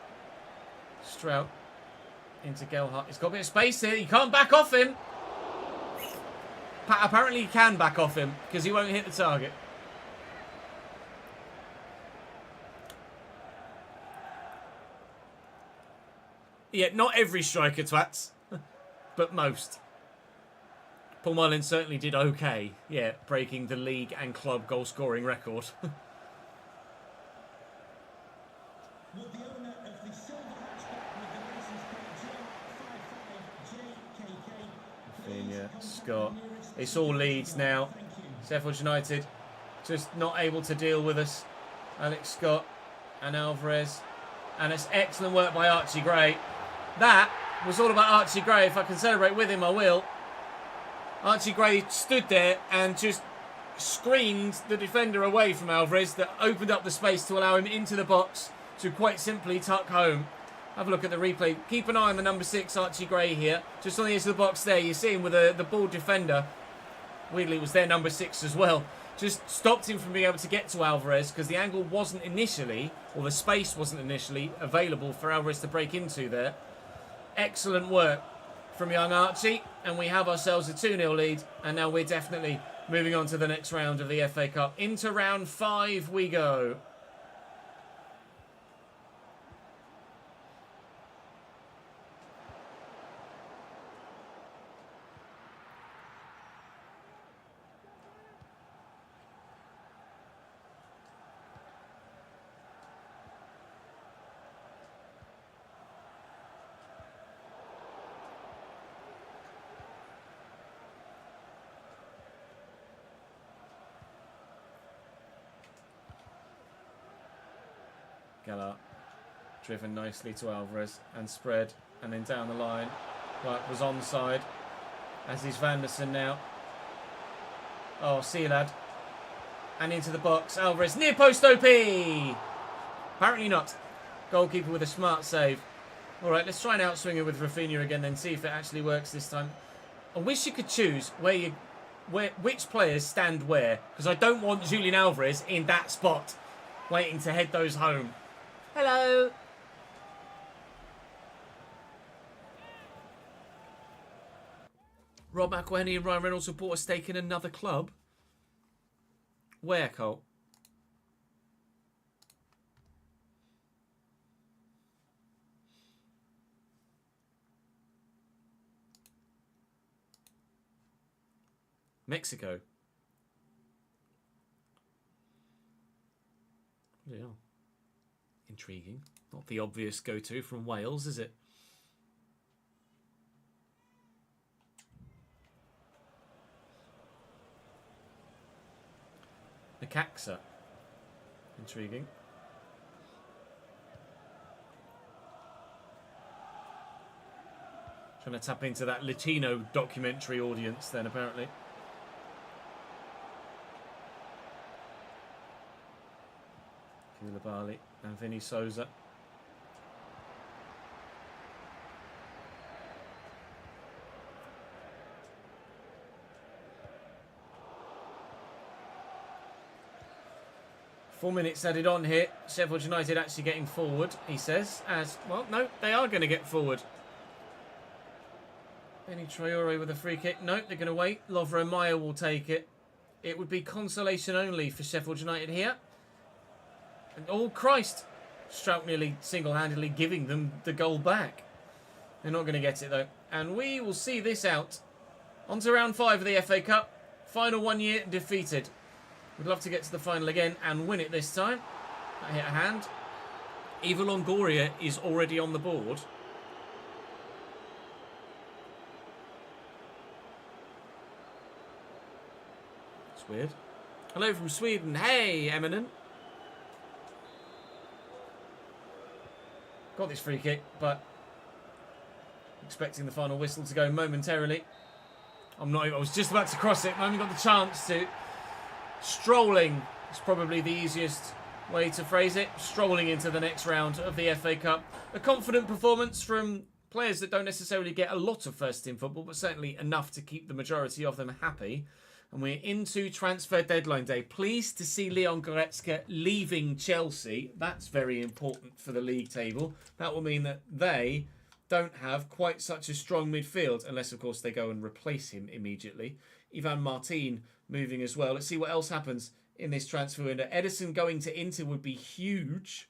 A: Strout into Gelhardt. He's got a bit of space here. You can't back off him. Apparently you can back off him because he won't hit the target. Yeah, not every striker, twats, but most. Paul Mullin certainly did okay, yeah, breaking the league and club goal-scoring record. Rafinha, Scott. It's all Leeds now. Sheffield United just not able to deal with us. Alex Scott and Alvarez. And it's excellent work by Archie Gray. That was all about Archie Gray. If I can celebrate with him, I will. Archie Gray stood there and just screened the defender away from Alvarez. That opened up the space to allow him into the box to quite simply tuck home. Have a look at the replay. Keep an eye on the number 6, Archie Gray here. Just on the edge of the box there. You see him with the ball defender. Weirdly, it was their number 6 as well. Just stopped him from being able to get to Alvarez because the angle wasn't initially, or the space wasn't initially available for Alvarez to break into there. Excellent work from young Archie, and we have ourselves a 2-0 lead, and now we're definitely moving on to the next round of the FA Cup. Into round 5 we go. Gelhardt driven nicely to Alvarez and spread and then down the line. Right, was onside. As is Vanderson now. Oh, see you, lad. And into the box. Alvarez near post OP. Apparently not. Goalkeeper with a smart save. All right, let's try and outswing it with Rafinha again, then see if it actually works this time. I wish you could choose which players stand where, because I don't want Julian Alvarez in that spot, waiting to head those home. Hello. Rob McElhenney and Ryan Reynolds report a stake in another club. Where, Cole? Mexico. Yeah. Intriguing. Not the obvious go-to from Wales, is it? Necaxa. Intriguing. Trying to tap into that Latino documentary audience then, apparently. Koulibaly and Vinny Souza. Four minutes added on here. Sheffield United actually getting forward, he says. As well, no, they are going to get forward. Benny Traore with a free kick. No, they're going to wait. Lovro Meyer will take it. It would be consolation only for Sheffield United here. And oh, Christ. Strout nearly single-handedly giving them the goal back. They're not going to get it, though. And we will see this out. On to round 5 of the FA Cup. Final 1 year defeated. We'd love to get to the final again and win it this time. That hit a hand. Eva Longoria is already on the board. It's weird. Hello from Sweden. Hey, Eminent. Got this free kick, but expecting the final whistle to go momentarily. I was just about to cross it. I haven't got the chance to. Strolling It's probably the easiest way to phrase it. Strolling into the next round of the FA Cup. A confident performance from players that don't necessarily get a lot of first-team football, but certainly enough to keep the majority of them happy. And we're into transfer deadline day. Pleased to see Leon Goretzka leaving Chelsea. That's very important for the league table. That will mean that they don't have quite such a strong midfield, unless, of course, they go and replace him immediately. Ivan Martin moving as well. Let's see what else happens in this transfer window. Ederson going to Inter would be huge.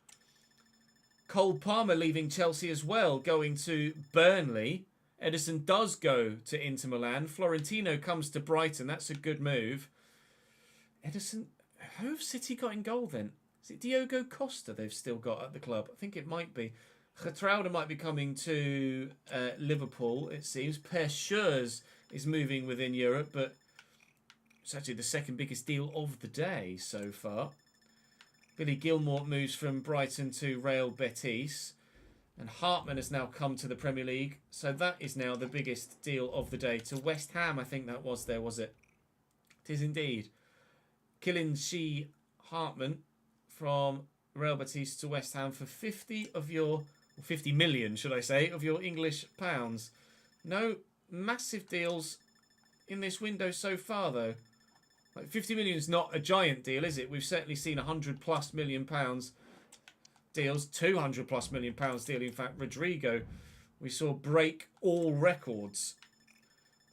A: Cole Palmer leaving Chelsea as well, going to Burnley. Ederson does go to Inter Milan. Florentino comes to Brighton. That's a good move. Ederson, who have City got in goal then? Is it Diogo Costa they've still got at the club? I think it might be. Getrauda might be coming to Liverpool, it seems. Per Schurz is moving within Europe, but it's actually the second biggest deal of the day so far. Billy Gilmour moves from Brighton to Real Betis. And Hartman has now come to the Premier League. So that is now the biggest deal of the day. To West Ham, I think that was there, was it? It is indeed. Kylian Hartman from Real Betis to West Ham for 50 million, should I say, of your English pounds. No massive deals in this window so far, though. Like 50 million is not a giant deal, is it? We've certainly seen 100+ million pounds deals, 200+ million pounds deal. In fact, Rodrigo, we saw break all records.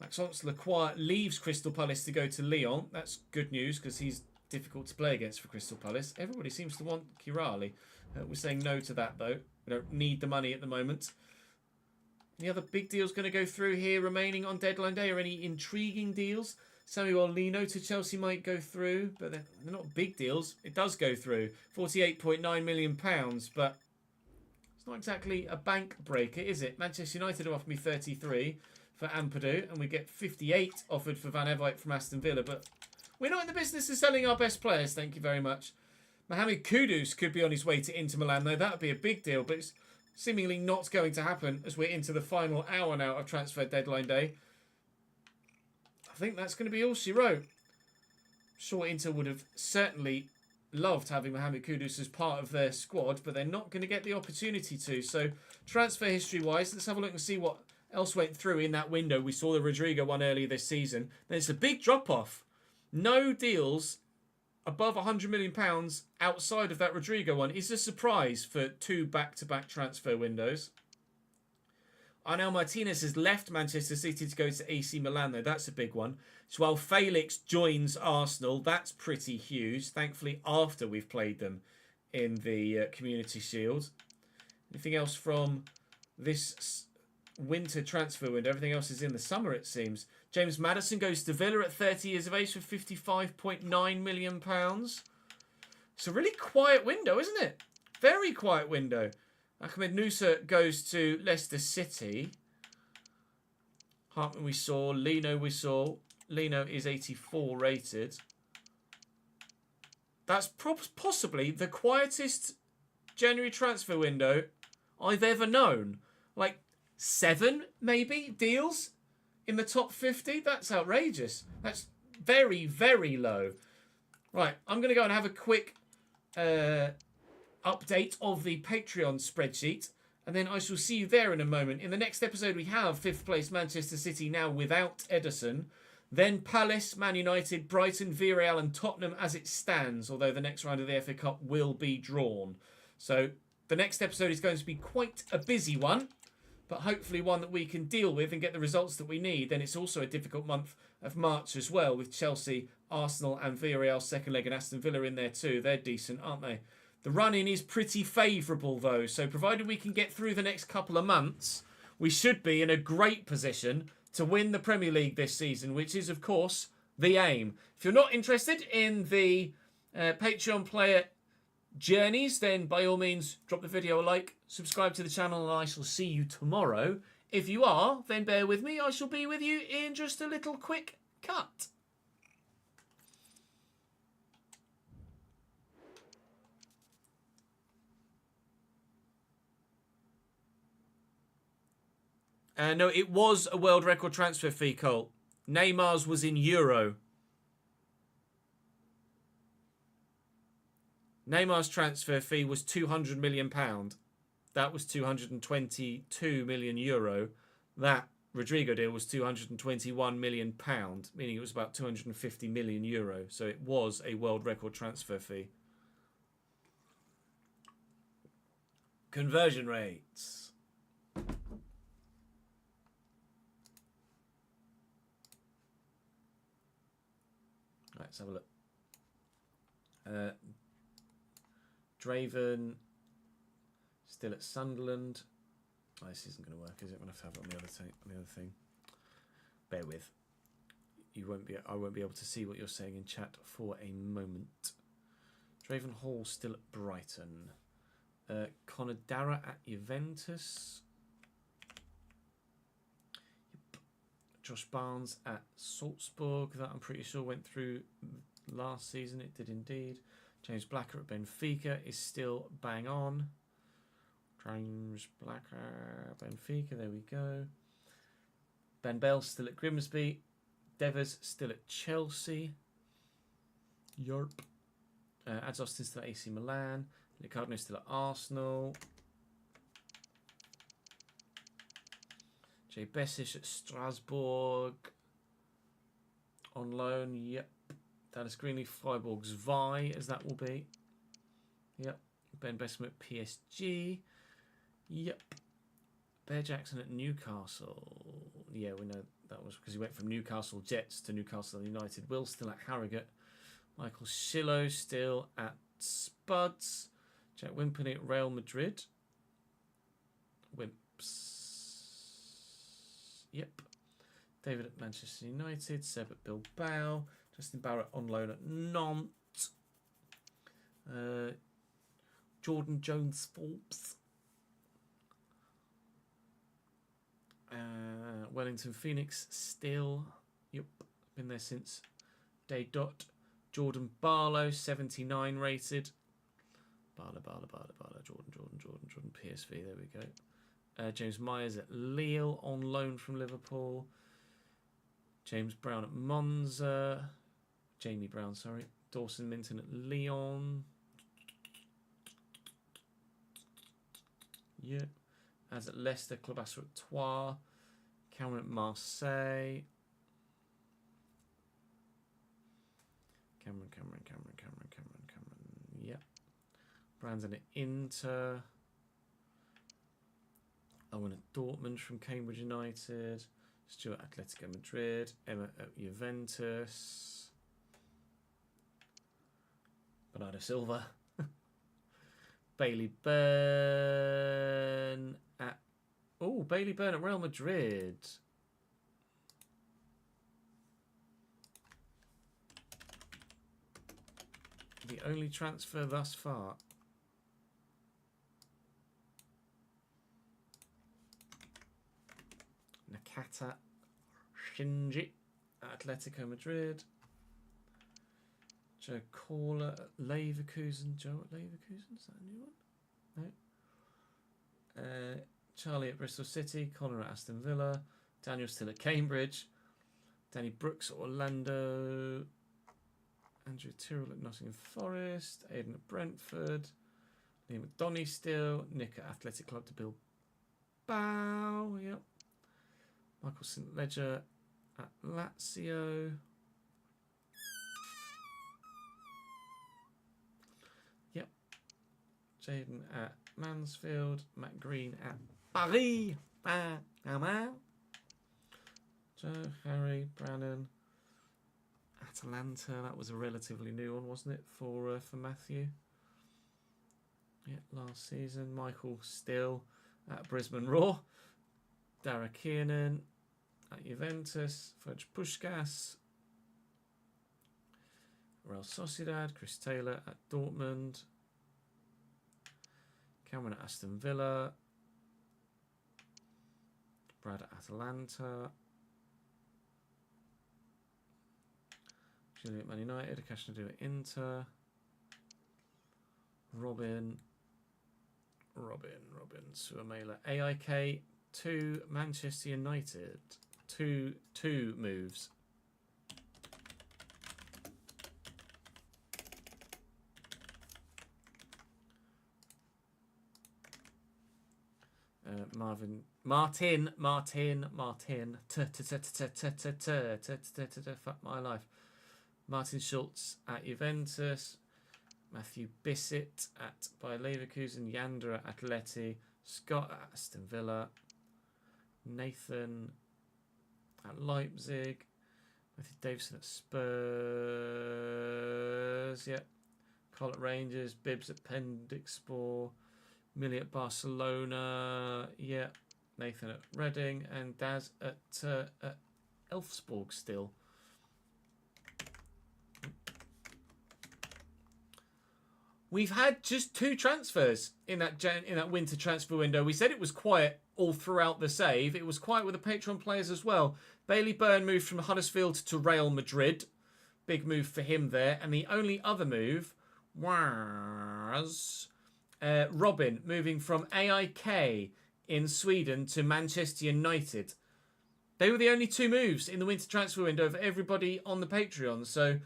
A: Maxence Lacroix leaves Crystal Palace to go to Lyon. That's good news because he's difficult to play against for Crystal Palace. Everybody seems to want Kirali. We're saying no to that, though. We don't need the money at the moment. Any other big deals going to go through here remaining on deadline day, or any intriguing deals? Samuel Lino to Chelsea might go through, but they're not big deals. It does go through. £48.9 million, but it's not exactly a bank breaker, is it? Manchester United have offered me 33 for Ampadu, and we get 58 offered for Van Everijk from Aston Villa, but we're not in the business of selling our best players, thank you very much. Mohamed Kudus could be on his way to Inter Milan, though. That would be a big deal, but it's seemingly not going to happen as we're into the final hour now of transfer deadline day. I think that's going to be all she wrote. I'm sure Inter would have certainly loved having Mohamed Kudus as part of their squad, but they're not going to get the opportunity to. So transfer history-wise, let's have a look and see what else went through in that window. We saw the Rodrigo one earlier this season. There's a big drop-off. No deals above £100 million outside of that Rodrigo one is a surprise for two back-to-back transfer windows. Arnel Martinez has left Manchester City to go to AC Milan, though. That's a big one. So while Felix joins Arsenal, that's pretty huge. Thankfully, after we've played them in the Community Shield. Anything else from this winter transfer window? Everything else is in the summer, it seems. James Maddison goes to Villa at 30 years of age for £55.9 million. It's a really quiet window, isn't it? Very quiet window. Ahmed Nusa goes to Leicester City. Hartman we saw. Lino we saw. Lino is 84 rated. That's possibly the quietest January transfer window I've ever known. Like 7, maybe, deals in the top 50. That's outrageous. That's very, very low. Right, I'm going to go and have a quick update of the Patreon spreadsheet, and then I shall see you there in a moment. In the next episode, we have 5th place Manchester City now without Ederson. Then Palace, Man United, Brighton, Villarreal and Tottenham as it stands, although the next round of the FA Cup will be drawn. So the next episode is going to be quite a busy one, but hopefully one that we can deal with and get the results that we need. Then it's also a difficult month of March as well, with Chelsea, Arsenal and Villarreal second leg, and Aston Villa in there too. They're decent, aren't they? The run-in is pretty favourable, though, so provided we can get through the next couple of months, we should be in a great position to win the Premier League this season, which is, of course, the aim. If you're not interested in the Patreon player journeys, then by all means, drop the video a like, subscribe to the channel, and I shall see you tomorrow. If you are, then bear with me. I shall be with you in just a little quick cut. No, it was a world record transfer fee, Cole. Neymar's was in euro. Neymar's transfer fee was £200 million. That was €222 million. That Rodrigo deal was £221 million, meaning it was about €250 million. So it was a world record transfer fee. Conversion rates. Right, let's have a look. Draven still at Sunderland. Oh, this isn't going to work, is it? I'm going to have it on the other thing. Bear with. I won't be able to see what you're saying in chat for a moment. Draven Hall still at Brighton. Conor Dara at Juventus. Yep. Josh Barnes at Salzburg. That I'm pretty sure went through last season. It did indeed. James Blacker at Benfica is still bang on. James Blacker, Benfica, there we go. Ben Bell still at Grimsby. Devers still at Chelsea. Yerp. Ads Austin still at AC Milan. Ricardo still at Arsenal. Jay Bessish at Strasbourg. On loan, yep. Dallas Greenleaf, Freiburg, Zwei, as that will be. Yep. Ben Bessemer at PSG. Yep. Bear Jackson at Newcastle. Yeah, we know that was because he went from Newcastle Jets to Newcastle United. Will still at Harrogate. Michael Shillo still at Spuds. Jack Wimperney at Real Madrid. Wimps. Yep. David at Manchester United. Seb at Bilbao. Justin Barrett on loan at Nantes. Jordan Jones-Forbes. Wellington Phoenix still. Yep. Been there since day dot. Jordan Barlow, 79 rated. Barlow. Jordan PSV. There we go. James Myers at Lille on loan from Liverpool. James Brown at Monza. Jamie Brown, sorry. Dawson Minton at Lyon. Yeah. As at Leicester, Clubasser at Troyes. Cameron at Marseille. Cameron. Yep. Brandon at Inter. Owen at Dortmund from Cambridge United. Stuart at Atletico Madrid. Emma at Juventus. Bernardo Silva. Bailey Byrne at... Oh, Bailey Byrne at Real Madrid. The only transfer thus far. Nakata Shinji at Atletico Madrid. Joe Caller at Leverkusen. Joe at Leverkusen? Is that a new one? No. Charlie at Bristol City. Connor at Aston Villa. Daniel still at Cambridge. Danny Brooks at Orlando. Andrew Tyrrell at Nottingham Forest. Aidan at Brentford. Liam McDonough still. Nick at Athletic Club de Bilbao. Yep. Michael St. Ledger at Lazio. Yep. Jaden at Mansfield. Matt Green at Paris. Joe, Harry, Brannan. Atalanta. That was a relatively new one, wasn't it, for Matthew? Yeah, last season. Michael Still at Brisbane Roar. Dara Kiernan at Juventus. Fudge Puskás. Real Sociedad. Chris Taylor at Dortmund. Cameron at Aston Villa. Brad at Atalanta. Julian at Man United. Akash Nadu at Inter. Robin Suamela. AIK to Manchester United. Two moves. Martin. Fuck my life. Martin Schulz at Juventus. Matthew Bissett at Bayer Leverkusen. Yander at Atleti. Scott at Aston Villa. Nathan at Leipzig. Matthew Davison at Spurs. Yep. Cole at Rangers. Bibbs at Pendixspor. Millie at Barcelona. Yeah. Nathan at Reading. And Daz at Elfsborg still. We've had just 2 transfers in that winter transfer window. We said it was quiet all throughout the save. It was quiet with the Patreon players as well. Bailey Byrne moved from Huddersfield to Real Madrid. Big move for him there. And the only other move was Robin moving from AIK in Sweden to Manchester United. They were the only 2 moves in the winter transfer window for everybody on the Patreon. So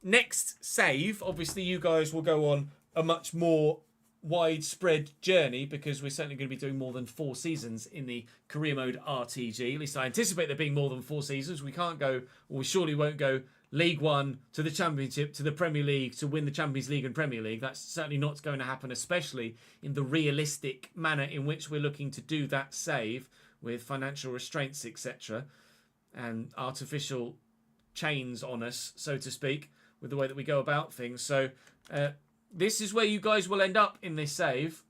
A: next save, obviously you guys will go on a much more widespread journey because we're certainly going to be doing more than 4 seasons in the career mode RTG. At least I anticipate there being more than 4 seasons. We can't go, or we surely won't go League One to the Championship to the Premier League to win the Champions League and Premier League. That's certainly not going to happen, especially in the realistic manner in which we're looking to do that save with financial restraints, etc. and artificial chains on us, so to speak, with the way that we go about things. So this is where you guys will end up in this save.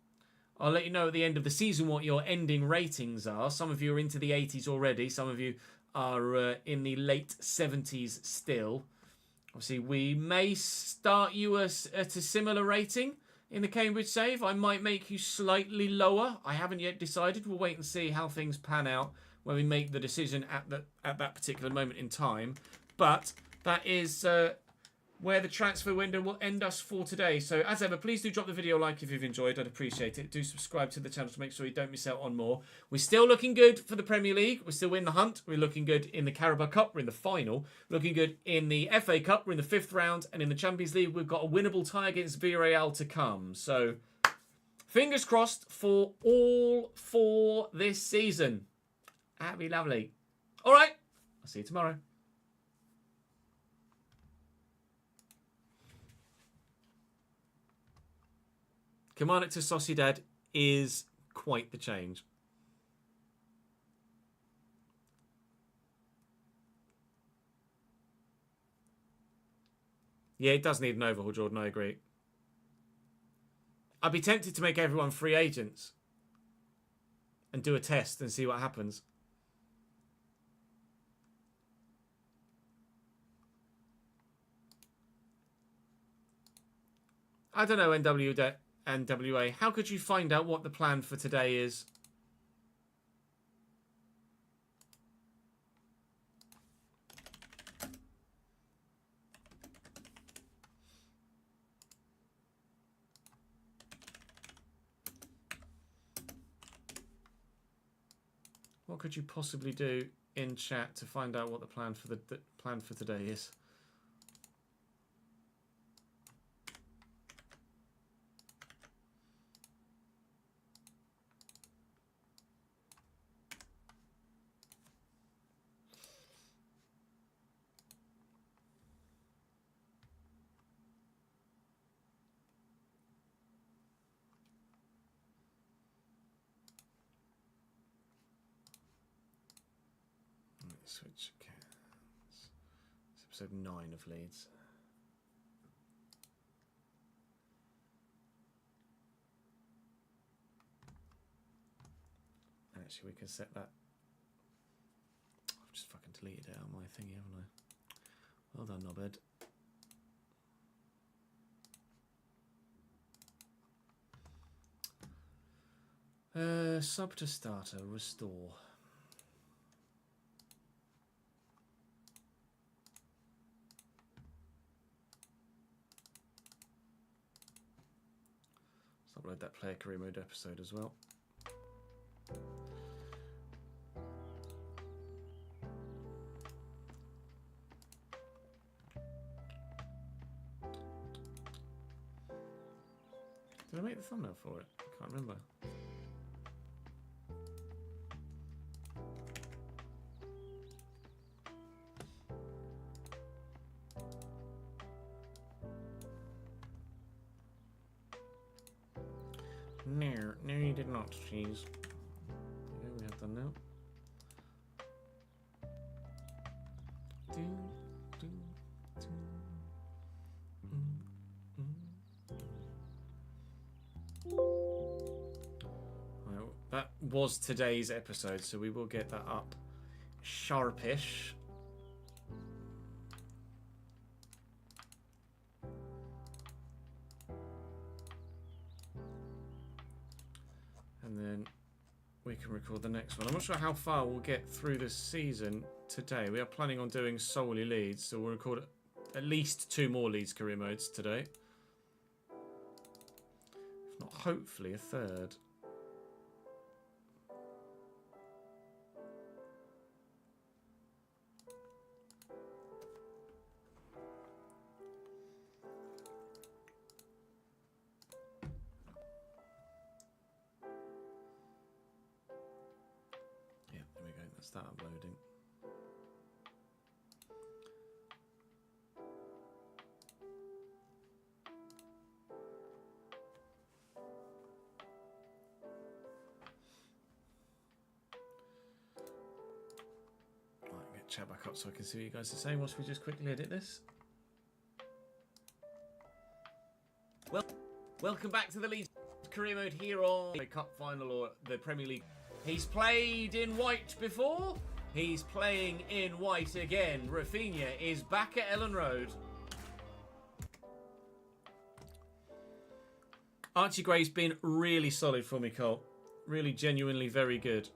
A: I'll let you know at the end of the season what your ending ratings are. Some of you are into the 80s already. Some of you are in the late 70s still. Obviously, we may start you at a similar rating in the Cambridge save. I might make you slightly lower. I haven't yet decided. We'll wait and see how things pan out when we make the decision at that particular moment in time. But that is where the transfer window will end us for today. So as ever, please do drop the video a like if you've enjoyed. I'd appreciate it. Do subscribe to the channel to make sure you don't miss out on more. We're still looking good for the Premier League. We're still in the hunt. We're looking good in the Carabao Cup. We're in the final. We're looking good in the FA Cup. We're in the 5th round. And in the Champions League, we've got a winnable tie against Villarreal to come. So fingers crossed for all 4 this season. That'd be lovely. All right. I'll see you tomorrow. Kilmarnock to Sociedad is quite the change. Yeah, it does need an overhaul, Jordan, I agree. I'd be tempted to make everyone free agents and do a test and see what happens. I don't know, NWA. How could you find out what the plan for today is? What could you possibly do in chat to find out what the plan for today is? Switch accounts. It's episode 9 of Leeds. Actually, we can set that. I've just fucking deleted it out of my thingy, haven't I? Well done, knobhead. Sub to starter, restore. Upload that player career mode episode as well. Did I make the thumbnail for it? I can't remember. No, you did not, cheese. Okay, we have done now. Well, that was today's episode, so we will get that up sharpish. And then we can record the next one. I'm not sure how far we'll get through this season today. We are planning on doing solely Leeds, so we'll record at least 2 more Leeds career modes today. If not, hopefully a third. Yeah, there we go. Let's start uploading. Chat back up so I can see what you guys are saying whilst we just quickly edit this. Well, welcome back to the Leeds career mode here on the Cup final or the Premier League. He's played in white before. He's playing in white again. Rafinha is back at Ellen Road. Archie Gray's been really solid for me, Cole. Really genuinely very good.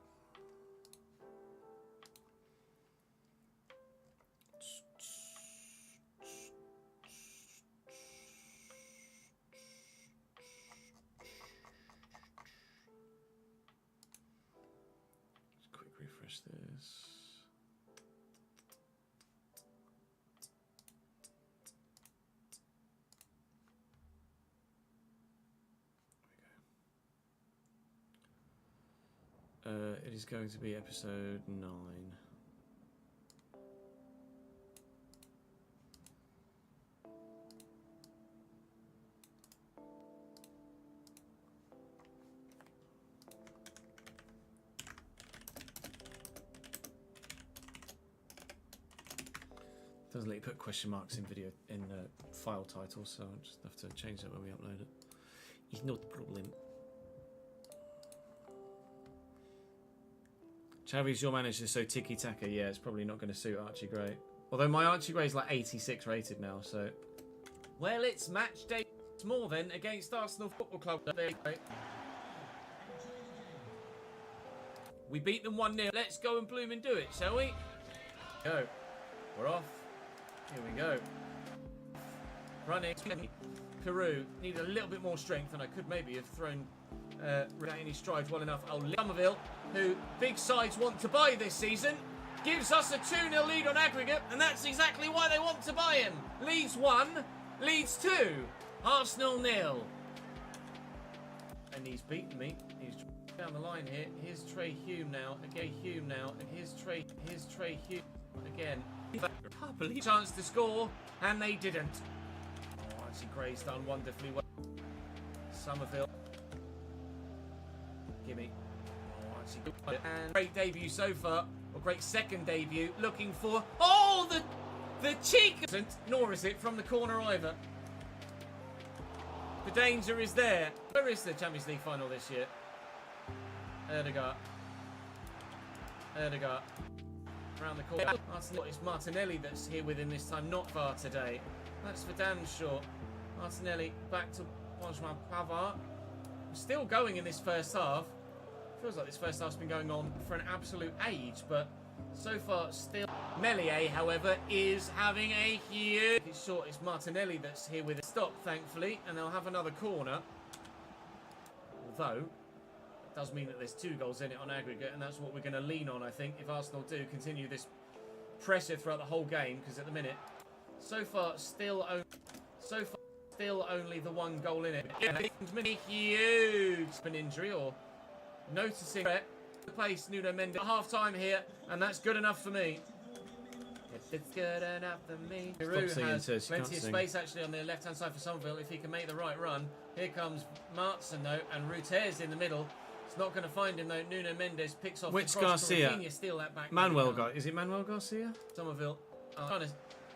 A: Refresh this. It is going to be episode 9. Doesn't let you put question marks in video in file title, so I'll just have to change that when we upload it. It's not a problem. Chavi's your manager, so tiki-taka. Yeah, it's probably not going to suit Archie Gray. Although my Archie Gray's like 86 rated now, so... Well, it's match day more then against Arsenal Football Club. We beat them 1-0. Let's go and bloom and do it, shall we? Go. We're off. Here we go. Running. Peru needed a little bit more strength, and I could maybe have thrown without any strides well enough. Oh, Somerville, who big sides want to buy this season, gives us a 2-0 lead on aggregate, and that's exactly why they want to buy him. Leeds 1, Leeds 2, Arsenal 0. And he's beaten me. He's down the line here. Here's Trey Hume now. Okay, Hume now. And here's Trey Hume again. Chance to score, and they didn't. Oh, Archie Gray's done wonderfully well. Somerville. Gimme. Oh, Archie. And great debut so far. Or great second debut. Looking for... Oh, the cheek! Nor is it from the corner either. The danger is there. Where is the Champions League final this year? Erdegaard. Around the corner. It's Martinelli that's here with him this time, not far today. That's for damn sure. Martinelli back to Benjamin Pavard. Still going in this first half. Feels like this first half's been going on for an absolute age, but so far still. Melier, however, is having a huge... It's short, it's Martinelli that's here with it. Stop, thankfully, and they'll have another corner. Although... does mean that there's 2 goals in it on aggregate, and that's what we're going to lean on, I think, if Arsenal do continue this pressure throughout the whole game, because at the minute, so far still only the 1 goal in it. Huge an injury or noticing the place Nuno Mendes at half time here, and that's good enough for me. Yeah, It's good enough for me.
C: Stop
A: Giroud
C: singing,
A: has
C: Tess, you
A: plenty
C: can't
A: of
C: sing.
A: space actually on the left-hand side for Somerville if he can make the right run. Here comes Martson though, and Ruter's in the middle. It's not going to find him though. Nuno Mendes picks off
C: Which
A: the cross.
C: Garcia?
A: Rafinha steal that back.
C: Manuel Is it Manuel Garcia?
A: Somerville trying to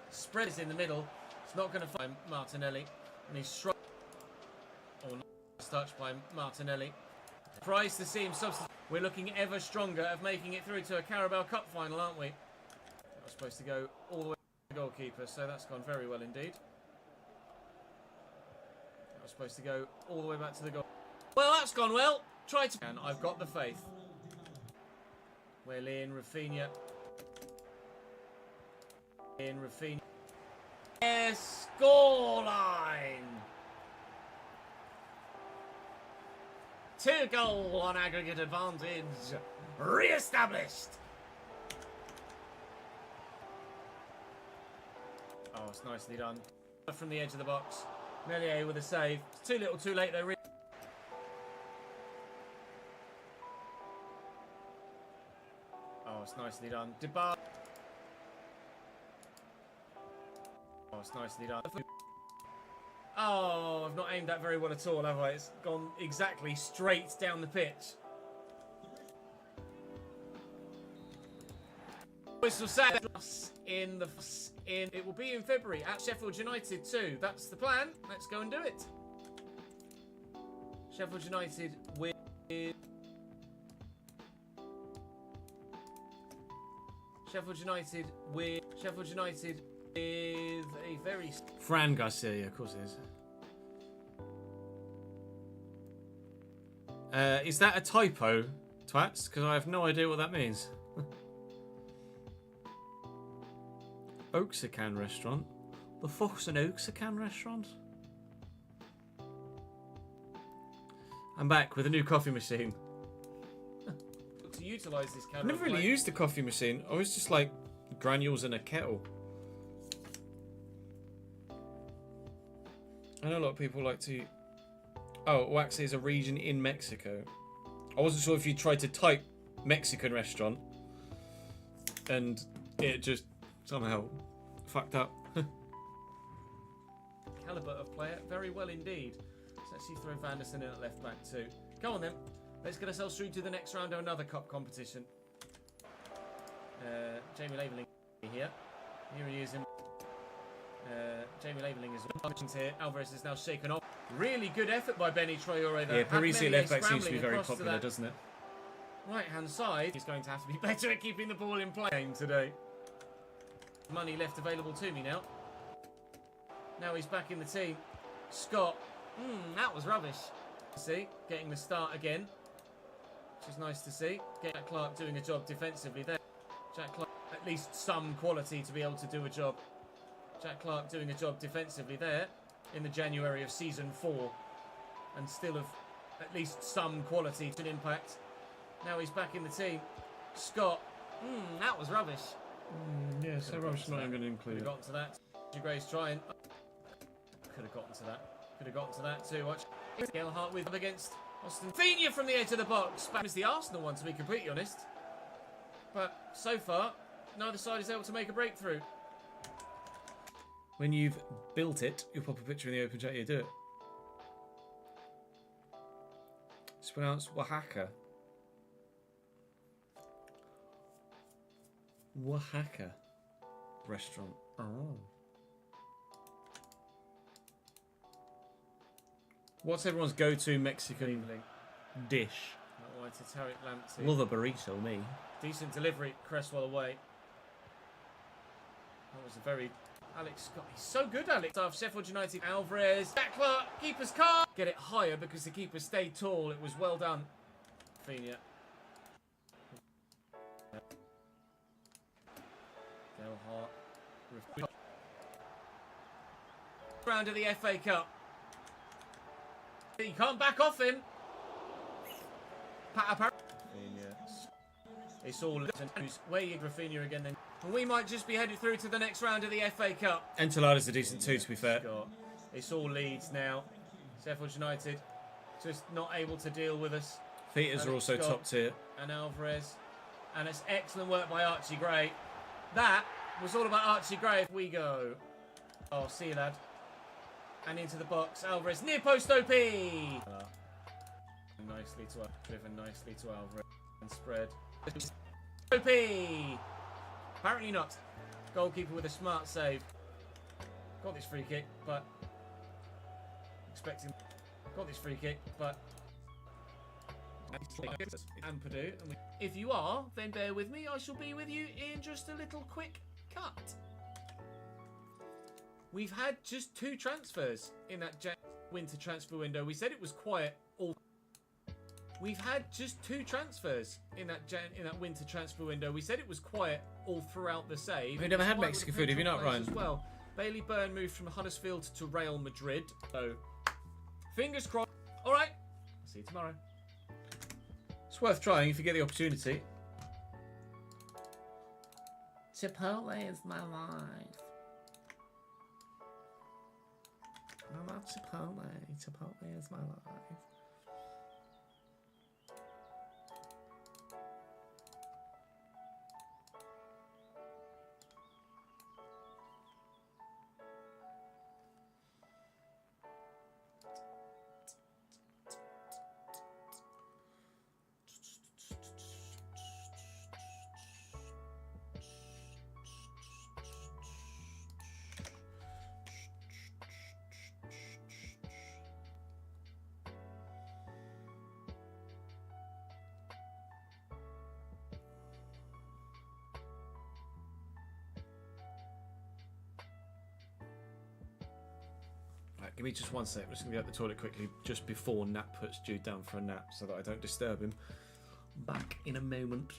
A: spread is in the middle. It's not going to find Martinelli, and he's struck. Oh, nice touch by Martinelli. Surprised to see him substitute. We're looking ever stronger of making it through to a Carabao Cup final, aren't we? That was supposed to go all the way to the goalkeeper, so that's gone very well indeed. That was supposed to go all the way back to the goal. Well, that's gone well. Try to. And I've got the faith. Well in Rafinha. In Rafinha. Yes, scoreline. 2-goal on aggregate advantage. Re-established. Oh, it's nicely done. From the edge of the box. Melier with a save. It's too little, too late though. Oh, it's nicely done. Debar. Oh, it's nicely done. Oh, I've not aimed that very well at all, have I? It's gone exactly straight down the pitch. Whistle sound in it will be in February at Sheffield United too. That's the plan. Let's go and do it. Sheffield United with Sheffield United with a very
C: Fran Garcia, yeah, of course it is. Is that a typo, twats? Because I have no idea what that means. Oaksacan restaurant? The fuck's an Oaksacan restaurant? I'm back with a new coffee machine.
A: to utilise this
C: I've never really used the coffee machine. I was just like granules in a kettle. I know a lot of people like to... Oh, Oaxaca is a region in Mexico. I wasn't sure if you tried to type Mexican restaurant and it just somehow fucked up.
A: Calibre of player, very well indeed. Let's actually throw Vanderson in at left back too. Go on then, let's get ourselves through to the next round of another cup competition. Jamie Labeling here. Here he is in... Jamie Labeling is here. Alvarez is now shaken off. Really good effort by Benny Traore there.
C: Yeah, Parisi left back seems to be very popular, doesn't it?
A: Right hand side. He's going to have to be better at keeping the ball in play today. Money left available to me now. Now he's back in the team. Scott. That was rubbish. See, getting the start again, which is nice to see. Jack Clark doing a job defensively there. Jack Clark, at least some quality to be able to do a job. Jack Clark doing a job defensively there in the January of season 4, and still of at least some quality to an impact. Now he's back in the team. Scott. That was rubbish.
C: Yeah, so rubbish not even going to include
A: it. Could have gotten to that. Gray's trying. Could have gotten to that. Could have gotten to that too. Watch. Gelhardt with up against Austin. Finalizing from the edge of the box. Back is the Arsenal one, to be completely honest. But so far, neither side is able to make a breakthrough.
C: When you've built it, you'll pop a picture in the open chat. You do it. It's pronounced Oaxaca. Oaxaca restaurant. Oh. What's everyone's go-to Mexican dish?
A: Not to Tarek Lamptey.
C: Love a burrito, me.
A: Decent delivery, Cresswell away. That was a very... Alex Scott, he's so good, Alex. Of Sheffield United, Alvarez, Jack Clark, keeper's car. Get it higher because the keeper stayed tall. It was well done. Rafinha. Gelhardt. Round of the FA Cup. You can't back off him. It's all where you Rafinha again then. And we might just be headed through to the next round of the FA Cup.
C: Entelada's a decent too, to be fair.
A: It's all Leeds now. Sheffield United just not able to deal with us.
C: Peters are also top tier.
A: And Alvarez. And it's excellent work by Archie Gray. That
C: was all about Archie Gray. We go. Oh, see you, lad. And into the box. Alvarez, near post OP. Nicely to driven nicely to Alvarez and spread. OP. Apparently not. Goalkeeper with a smart save. Got this free kick, but expecting. Got this free kick, but. And Purdue. If you are, then bear with me. I shall be with you in just a little quick cut. We've had just 2 transfers in that winter transfer window. We said it was quiet all. We've had just 2 transfers in that winter transfer window. We said it was quiet all throughout the save.
A: We've never had Mexican food, have you not, Ryan?
C: As well. Bailey Byrne moved from Huddersfield to Real Madrid. So, fingers crossed. All right. See you tomorrow. It's worth trying if you get the opportunity. Chipotle is my life. I love Chipotle. Chipotle is my life. Right, give me just 1 sec. I'm just going to go to the toilet quickly just before Nat puts Jude down for a nap so that I don't disturb him. Back in a moment.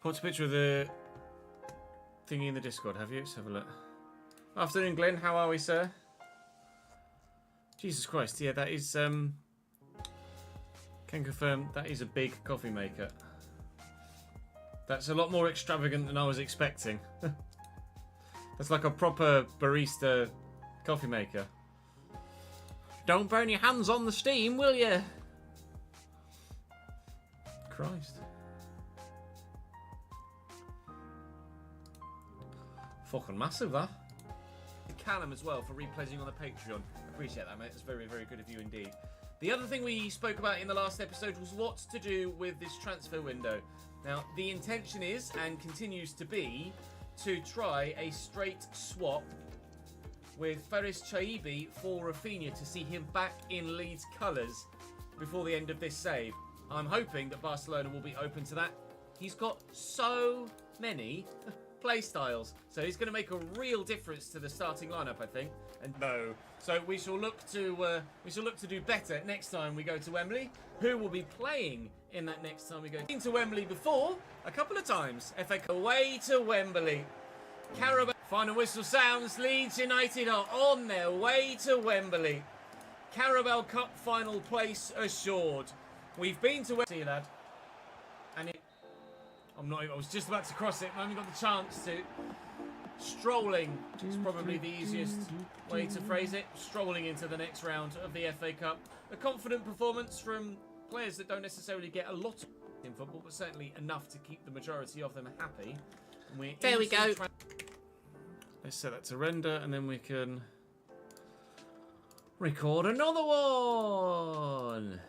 A: Put a picture of the thingy in the Discord, have you? Let's have a look. Afternoon, Glenn. How are we, sir? Jesus Christ. Yeah, that is... Can confirm that is a big coffee maker. That's a lot more extravagant than I was expecting. That's like a proper barista coffee maker. Don't burn your hands on the steam, will you? Christ. Fucking massive, that. Callum as well for repledging on the Patreon. Appreciate that, mate. It's very, very good of you indeed. The other thing we spoke about in the last episode was what to do with this transfer window. Now, the intention is, and continues to be, to try a straight swap with Faris Chaibi for Rafinha to see him back in Leeds colours before the end of this save. I'm hoping that Barcelona will be open to that. He's got so many play styles, so he's going to make a real difference to the starting lineup, I think. And no, so we shall look to do better next time we go to Wembley. Who will be playing in that next time we go? Been to Wembley before a couple of times. FA Cup away to Wembley. Carabao final whistle sounds. Leeds United are on their way to Wembley. Carabao Cup final place assured. We've been to Wembley, lad, and I was just about to cross it, I haven't got the chance to. Strolling is probably the easiest way to phrase it. Strolling into the next round of the FA Cup. A confident performance from players that don't necessarily get a lot in football, but certainly enough to keep the majority of them happy. And there we go. Let's set that to render, and then we can record another one.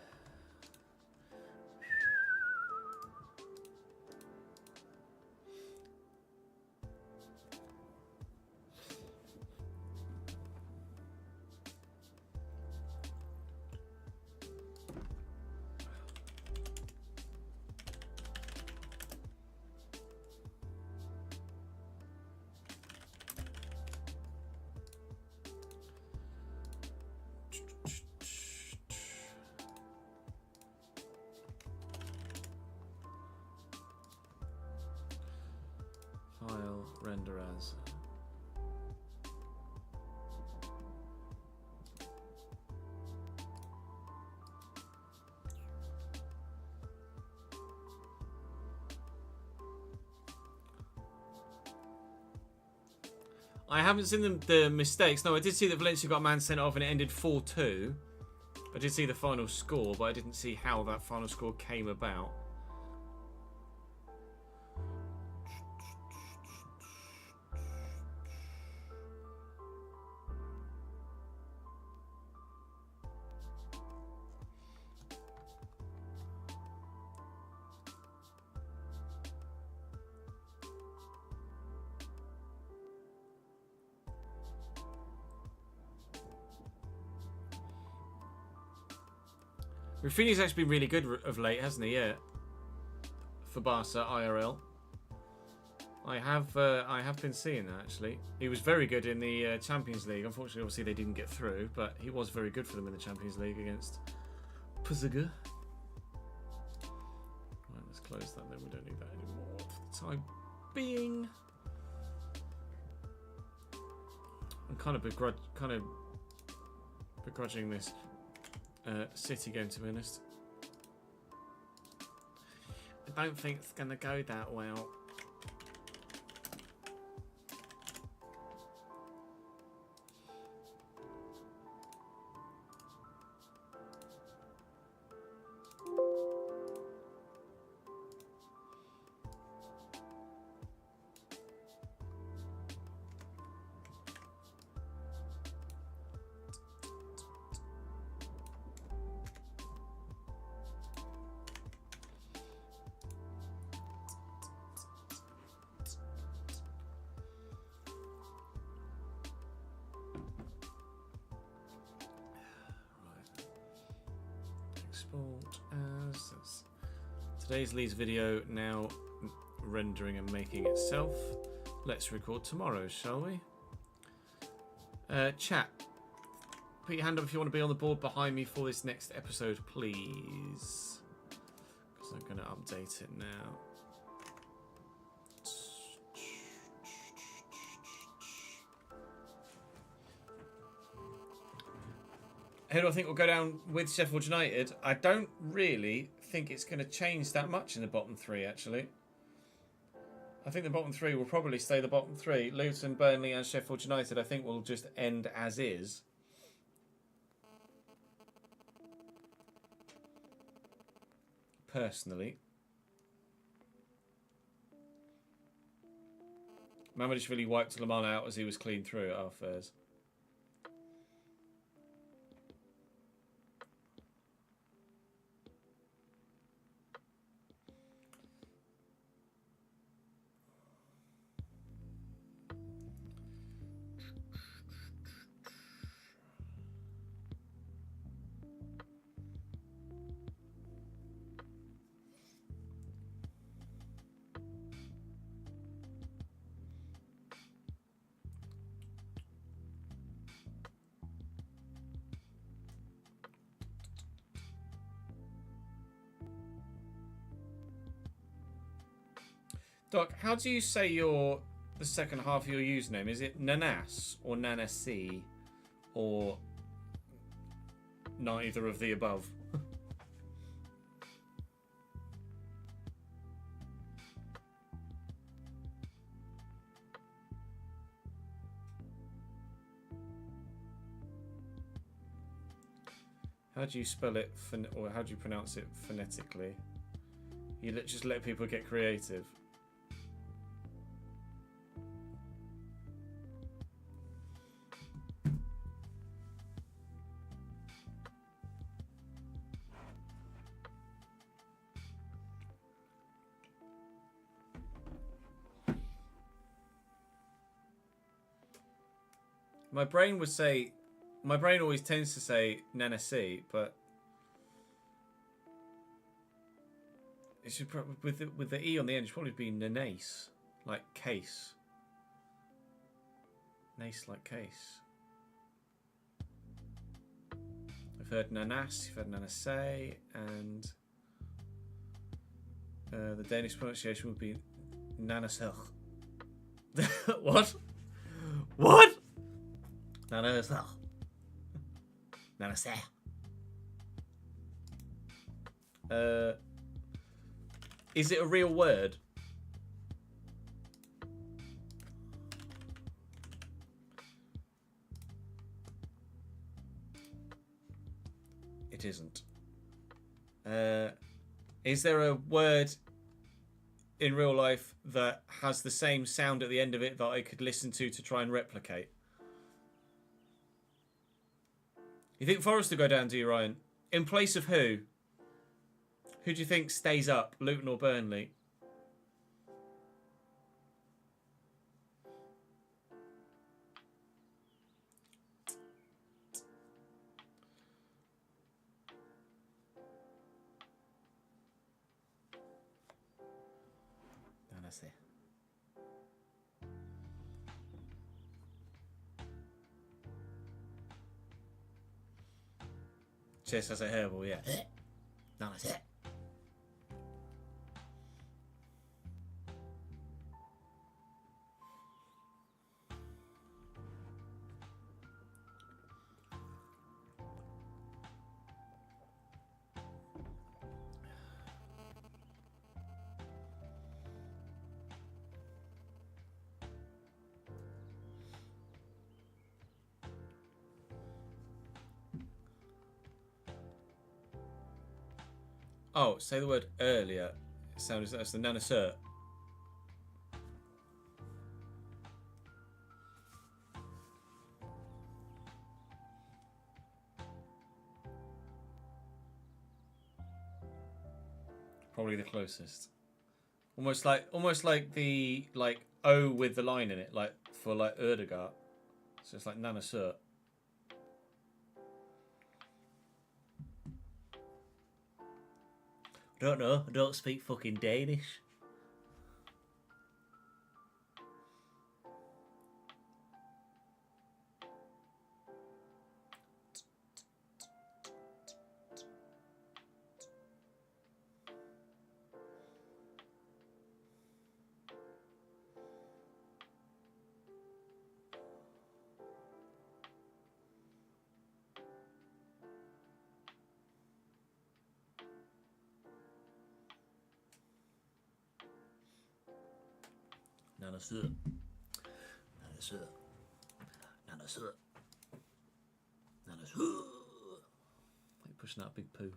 A: File, render as. I haven't seen the mistakes. No, I did see that Valencia got a man sent off and it ended 4-2. I did see the final score, but I didn't see how that final score came about. Rafinha's actually been really good of late, hasn't he? Yeah. For Barca IRL. I have been seeing that actually. He was very good in the Champions League. Unfortunately, obviously they didn't get through, but he was very good for them in the Champions League against Puzziga. Right, let's close that then. We don't need that anymore for the time being. I'm kind of begrudging this City game, to be honest. I don't think it's going to go that well. As today's Leeds video now rendering and making itself. Let's record tomorrow, shall we? Chat, put your hand up if you want to be on the board behind me for this next episode, please. So I'm going to update it now. Who do I think will go down with Sheffield United? I don't really think it's going to change that much in the bottom three, actually. I think the bottom three will probably stay the bottom three. Luton, Burnley and Sheffield United, I think, will just end as is. Personally. Mamadashvili wiped Le Mans out as he was clean through at our fairs. Doc, how do you say the second half of your username? Is it Nanas or Nanasi or neither of the above? How do you spell it, or how do you pronounce it phonetically? You just let people get creative. My brain would say, my brain always tends to say Nanasi, but it should probably, with the E on the end, it should probably be Nanase, like case. Nace like case. I've heard Nanas, you've heard Nanase, and the Danish pronunciation would be Nanasach. What? What? Nanasach. Nanasach. Is it a real word? It isn't. Is there a word in real life that has the same sound at the end of it that I could listen to try and replicate? You think Forest will go down, do you, Ryan? In place of who? Who do you think stays up, Luton or Burnley? Chess has a herbal, yeah. No, that's it. Oh, say the word earlier. It sounds that's the nanasert. Probably the closest. Almost like the O with the line in it, like for like Erdegaard. So it's like nanasert. I don't know. I don't speak fucking Danish.
D: Nanası. Nanası. Nanası. Nanası.
C: Like pushing out a big poo.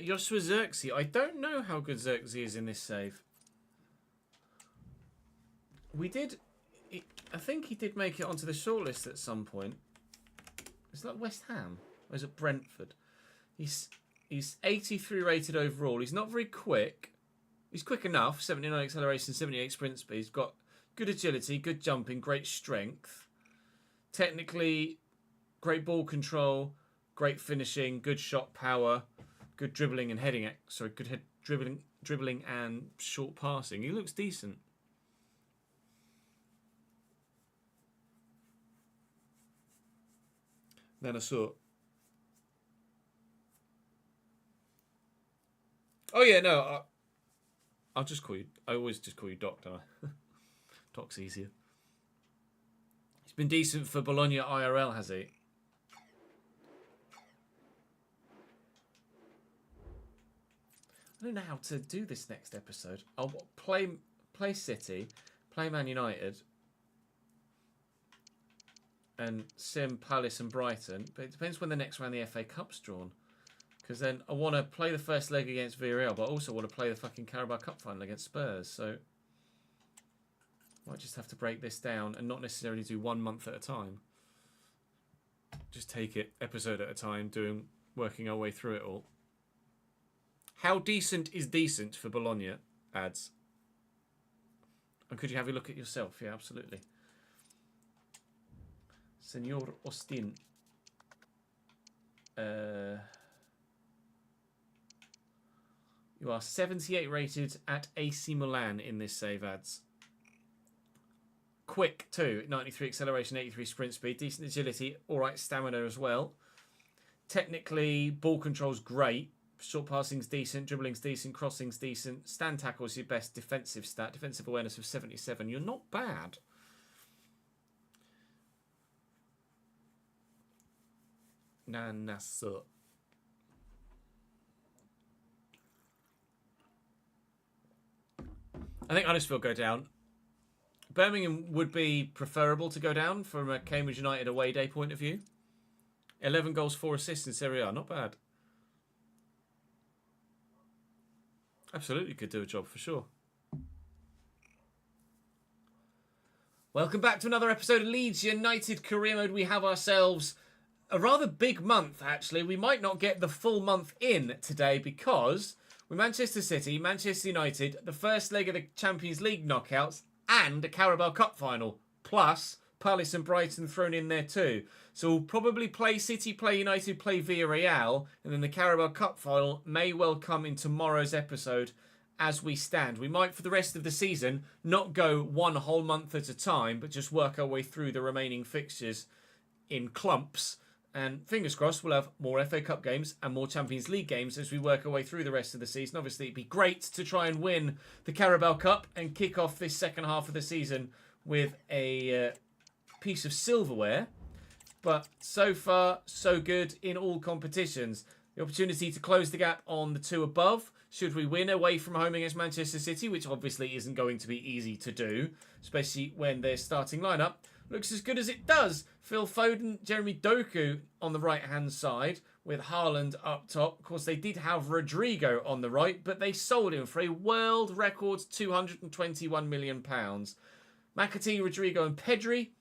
C: Joshua Xerxes. I don't know how good Xerxes is in this save. We did... I think he did make it onto the shortlist at some point. Is that West Ham? Or is it Brentford? He's 83 rated overall. He's not very quick. He's quick enough. 79 acceleration, 78 sprint speed. He's got good agility, good jumping, great strength. Technically, great ball control, great finishing, good shot power, good dribbling and heading. Sorry, good dribbling and short passing. He looks decent. Then I saw. Oh yeah, no. I'll just call you. I always just call you Doc, don't I? Doc's easier. He's been decent for Bologna IRL, has he? I don't know how to do this next episode. I'll play City, play Man United, and sim Palace and Brighton. But it depends when the next round of the FA Cup's drawn. Because then I want to play the first leg against Villarreal, but I also want to play the fucking Carabao Cup final against Spurs. So I might just have to break this down and not necessarily do 1 month at a time. Just take it episode at a time, working our way through it all. How decent is decent for Bologna, ads? And could you have a look at yourself? Yeah, absolutely. Senor Austin. You are 78 rated at AC Milan in this save, ads. Quick too, 93 acceleration, 83 sprint speed, decent agility, alright stamina as well. Technically, ball control's great. Short passing's decent, dribbling's decent, crossing's decent. Stand tackle's your best defensive stat. Defensive awareness of 77. You're not bad. Nanaso. I think Huddersfield go down. Birmingham would be preferable to go down from a Cambridge United away day point of view. 11 goals, 4 assists in Serie A. Not bad. Absolutely could do a job for sure. Welcome back to another episode of Leeds United Career Mode. We have ourselves a rather big month, actually. We might not get the full month in today because with Manchester City, Manchester United, the first leg of the Champions League knockouts and a Carabao Cup final, plus Palace and Brighton thrown in there too. So we'll probably play City, play United, play Villarreal, and then the Carabao Cup final may well come in tomorrow's episode as we stand. We might, for the rest of the season, not go one whole month at a time, but just work our way through the remaining fixtures in clumps. And fingers crossed, we'll have more FA Cup games and more Champions League games as we work our way through the rest of the season. Obviously, it'd be great to try and win the Carabao Cup and kick off this second half of the season with a piece of silverware. But so far, so good in all competitions. The opportunity to close the gap on the two above. Should we win away from home against Manchester City, which obviously isn't going to be easy to do, especially when their starting lineup looks as good as it does. Phil Foden, Jeremy Doku on the right-hand side with Haaland up top. Of course, they did have Rodrigo on the right, but they sold him for a world record £221 million. McAtee, Rodrigo and Pedri.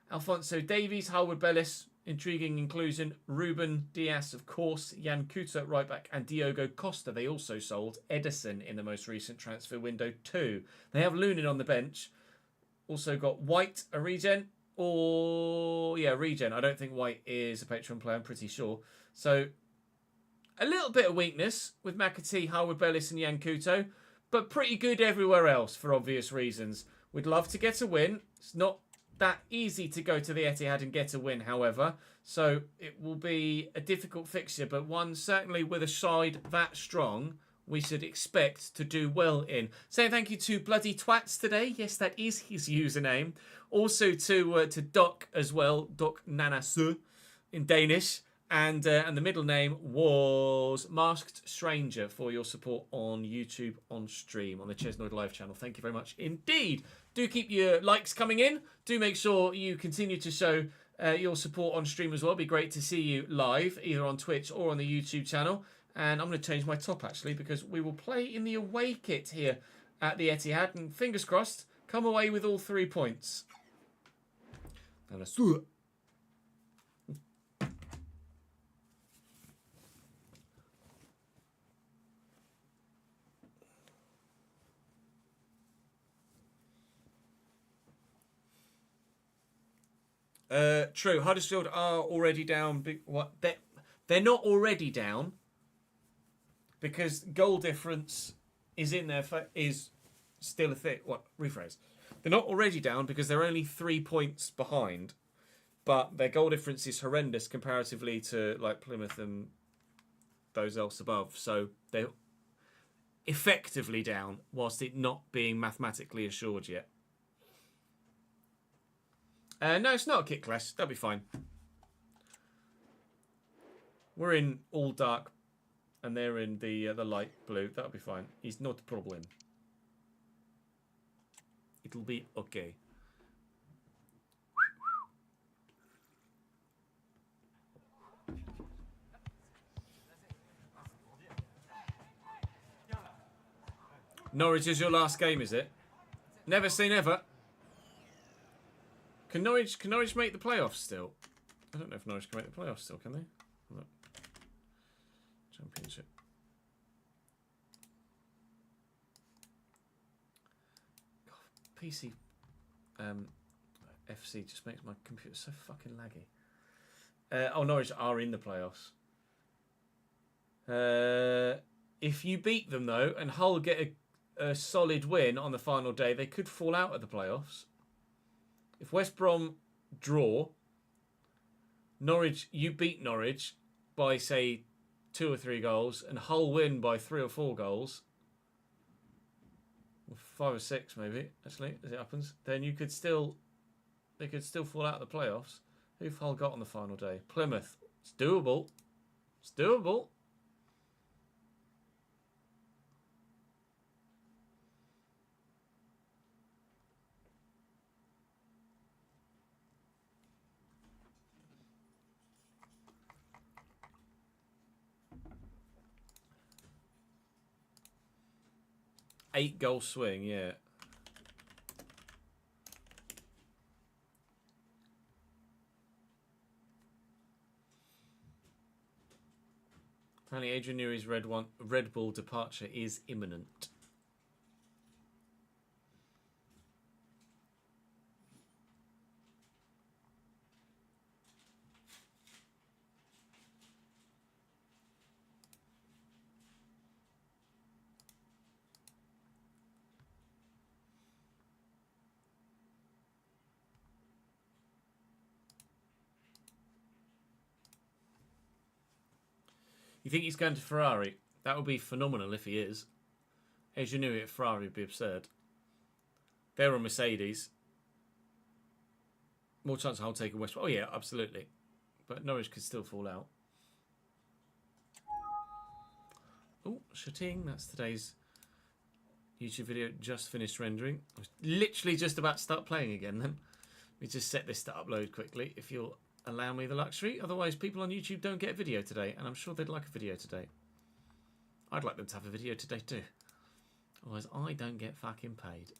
C: Alphonso Davies, Harwood Bellis, Intriguing inclusion. Ruben Diaz, of course. Jan Kuta at right back. And Diogo Costa. They also sold Edison in the most recent transfer window too. They have Lunin on the bench. Also got White, a regen. Or, yeah, regen. I don't think White is a Patreon player, I'm pretty sure. So, a little bit of weakness with McAtee, Harwood Bellis and Jan Kuto. But pretty good everywhere else for obvious reasons. We'd love to get a win. It's not that easy to go to the Etihad and get a win, however. So it will be a difficult fixture, but one certainly with a side that strong, we should expect to do well in. Saying thank you to Bloody Twats today. Yes, that is his username. Also to Doc as well, Doc Nanasu in Danish. And the middle name was Masked Stranger for your support on YouTube on stream on the Chesnoid Live channel. Thank you very much indeed. Do keep your likes coming in. Do make sure you continue to show your support on stream as well. It'd be great to see you live, either on Twitch or on the YouTube channel. And I'm going to change my top actually because we will play in the away kit here at the Etihad. And fingers crossed, come away with all 3 points. True. Huddersfield are already down. What? They're not already down because goal difference is in there. Is still a thing. What? Rephrase. They're not already down because they're only 3 points behind, but their goal difference is horrendous comparatively to like Plymouth and those else above. So they're effectively down, whilst it not being mathematically assured yet. No, it's not a kit clash. That'll be fine. We're in all dark, and they're in the light blue. That'll be fine. It's not a problem. It'll be okay. Norwich is your last game, is it? Never say never. Can Norwich make the playoffs still? I don't know if Norwich can make the playoffs still, can they? Look. Championship. God, PC FC just makes my computer so fucking laggy. Oh, Norwich are in the playoffs. If you beat them, though, and Hull get a solid win on the final day, they could fall out of the playoffs. If West Brom draw, Norwich, you beat Norwich by, say, 2 or 3 goals, and Hull win by 3 or 4 goals, 5 or 6 maybe, actually, as it happens, then they could still fall out of the playoffs. Who've Hull got on the final day? Plymouth. It's doable. It's doable. Eight-goal swing, yeah. Apparently Adrian Newey's Red Bull departure is imminent. You think he's going to Ferrari? That would be phenomenal if he is. As you knew it, Ferrari would be absurd. They're a Mercedes. More chance I'll take a West. Oh yeah, absolutely. But Norwich could still fall out. Oh, shitting. That's today's YouTube video. Just finished rendering. I was literally just about to start playing again then. Let me just set this to upload quickly if you'll allow me the luxury. Otherwise, people on YouTube don't get a video today, and I'm sure they'd like a video today. I'd like them to have a video today too. Otherwise, I don't get fucking paid.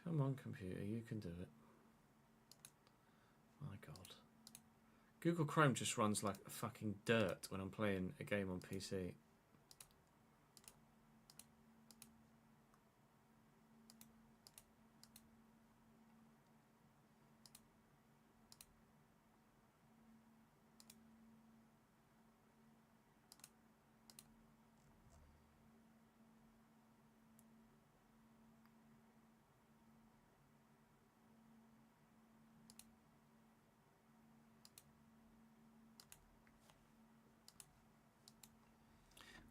C: Come on, computer, you can do it. My God. Google Chrome just runs like fucking dirt when I'm playing a game on PC.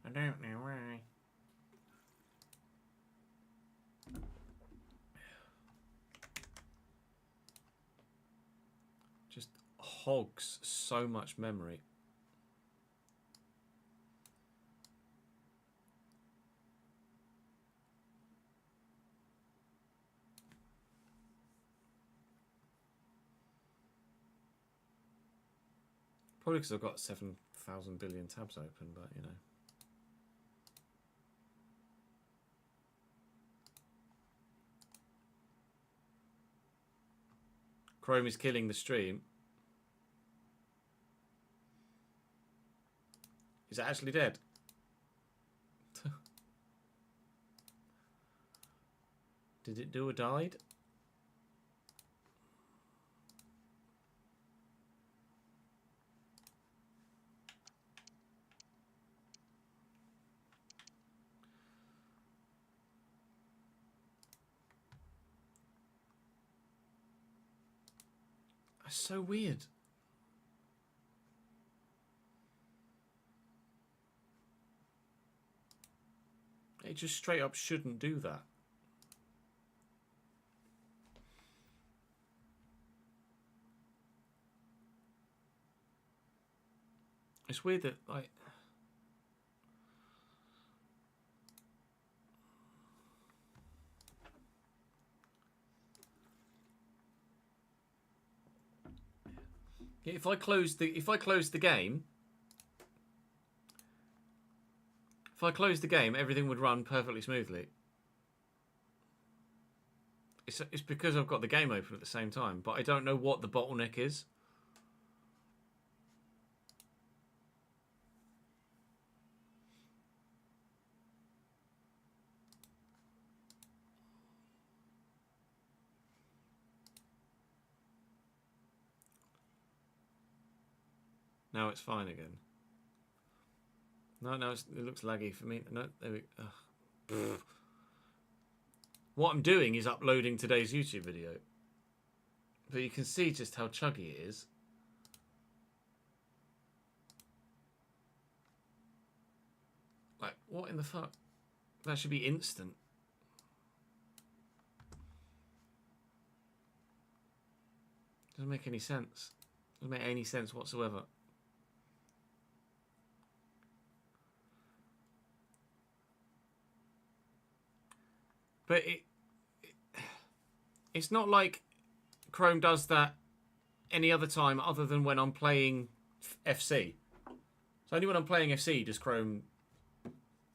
C: I don't know why. Just hogs so much memory. Probably because I've got 7,000 billion tabs open, but you know. Chrome is killing the stream. Is it actually dead? Did it do or died? That's so weird. It just straight up shouldn't do that. It's weird that, like... If I close the game, everything would run perfectly smoothly. It's because I've got the game open at the same time, but I don't know what the bottleneck is. Now it's fine again. No, it looks laggy for me. No, there we go. What I'm doing is uploading today's YouTube video. But you can see just how chuggy it is. Like, what in the fuck? That should be instant. Doesn't make any sense. Doesn't make any sense whatsoever. But it's not like Chrome does that any other time other than when I'm playing FC. So only when I'm playing FC does Chrome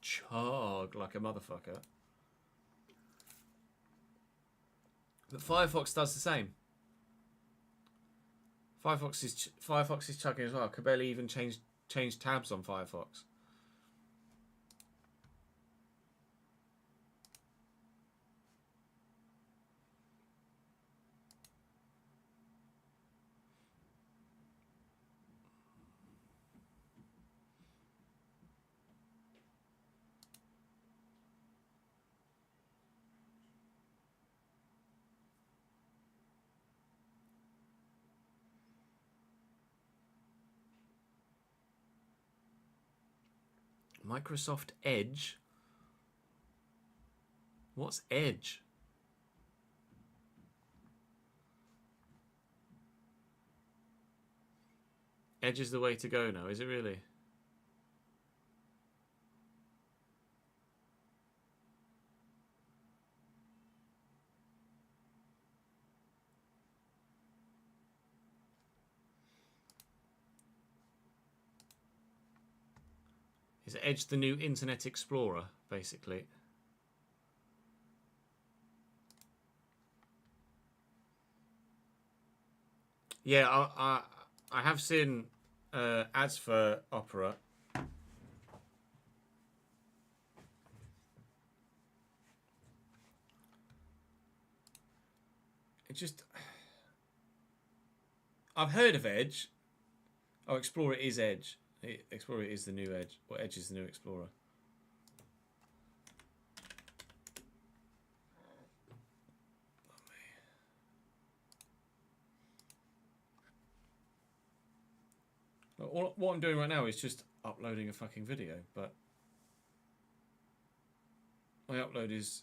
C: chug like a motherfucker. But Firefox does the same. Firefox is chugging as well. I could barely even change tabs on Firefox. Microsoft Edge.
A: What's Edge? Edge is the way to go now, is it really? Is Edge the new Internet Explorer, basically? Yeah, I have seen ads for Opera. It just... I've heard of Edge. Oh, Explorer is Edge. Explorer is the new Edge. Or Edge is the new Explorer. What I'm doing right now is just uploading a fucking video, but my upload is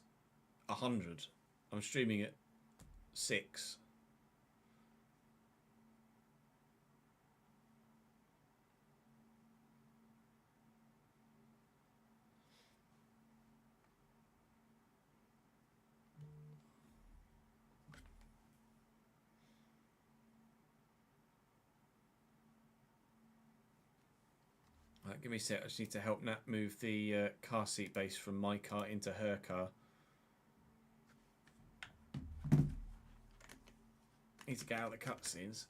A: 100. I'm streaming at 6. Right, give me a sec. I just need to help Nat move the car seat base from my car into her car. Need to get out the cutscenes.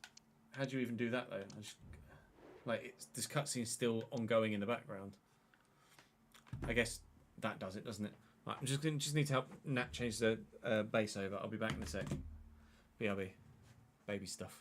A: How do you even do that though? This cutscene's still ongoing in the background. I guess that does it, doesn't it? Right, I'm just need to help Nat change the base over. I'll be back in a sec. BRB. Baby stuff.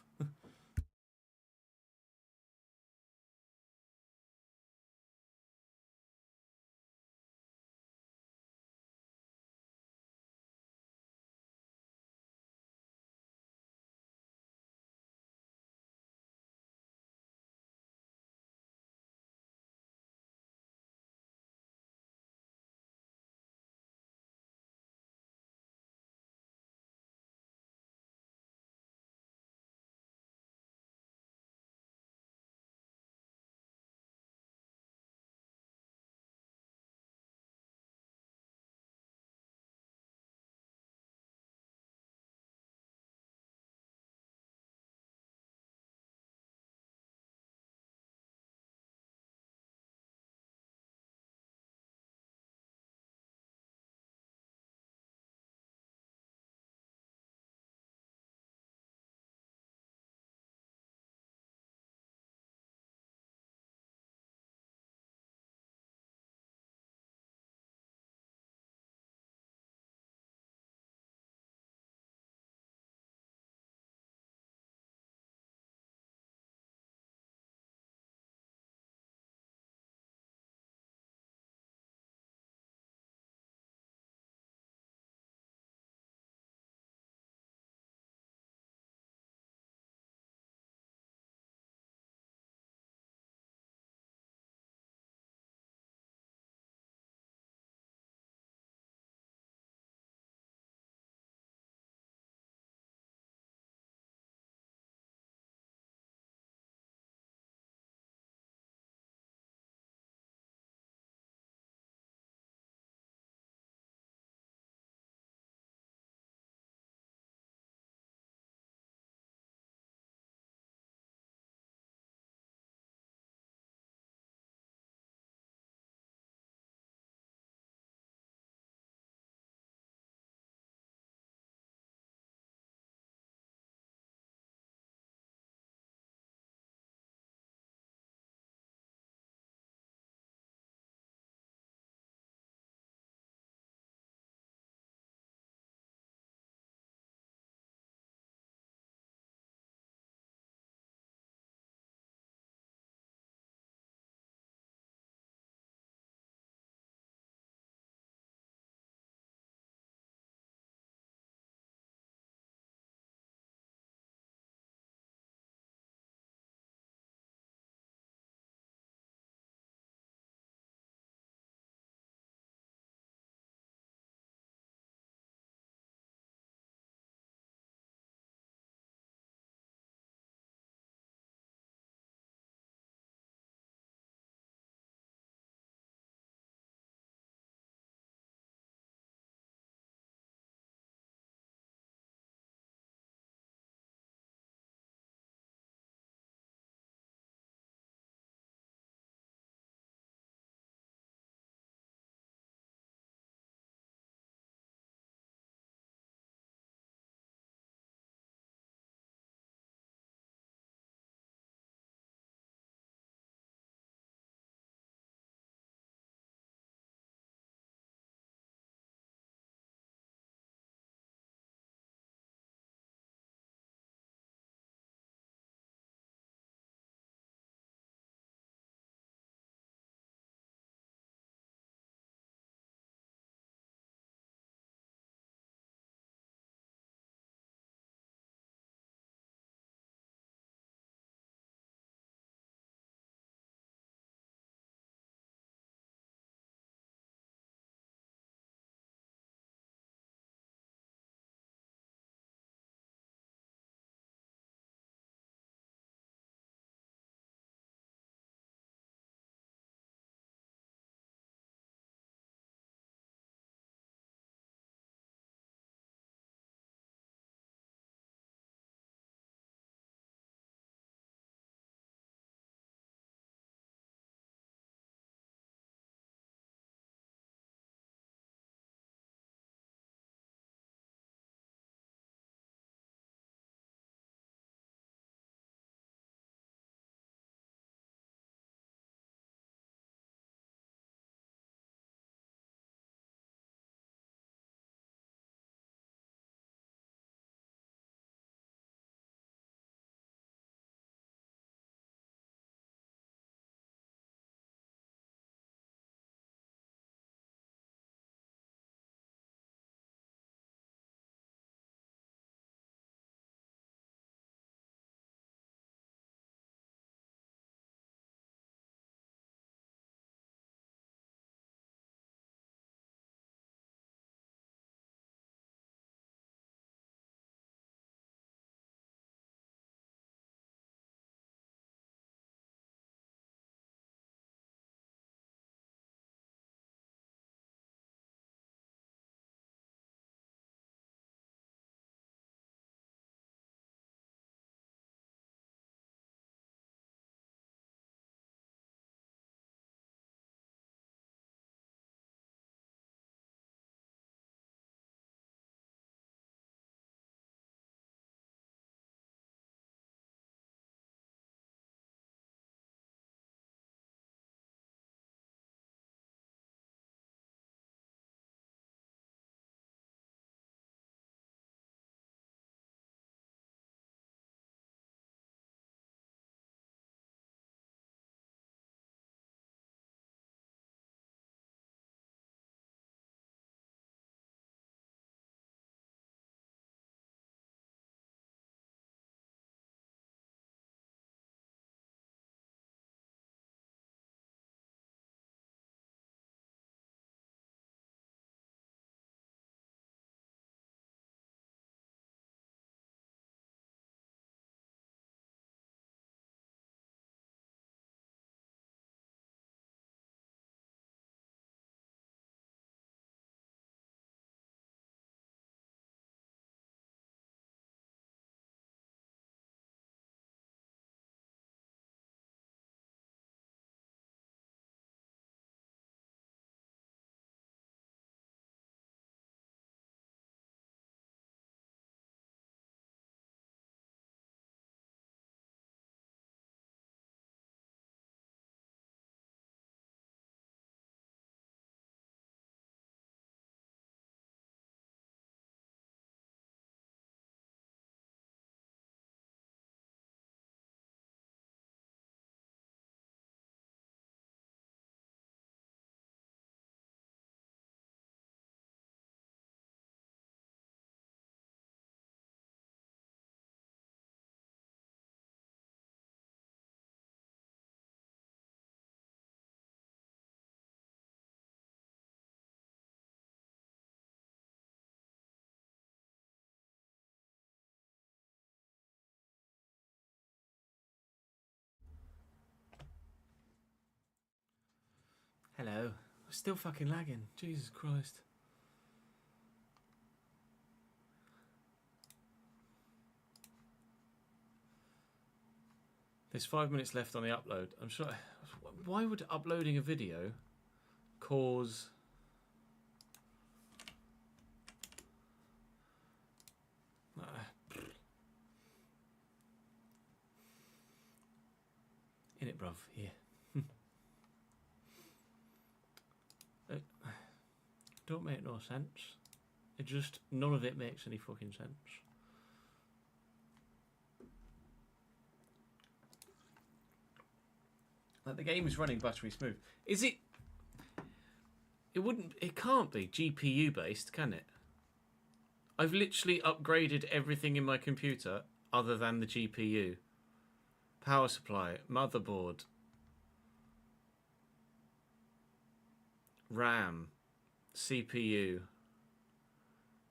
C: Hello. Still fucking lagging. Jesus Christ. There's 5 minutes left on the upload. I'm sure. Why would uploading a video cause? In it, bruv. Here. It don't make no sense. It just none of it makes any fucking sense. Like the game is running buttery smooth. Is it? It wouldn't. It can't be GPU based, can it? I've literally upgraded everything in my computer other than the GPU. Power supply, motherboard, RAM, CPU.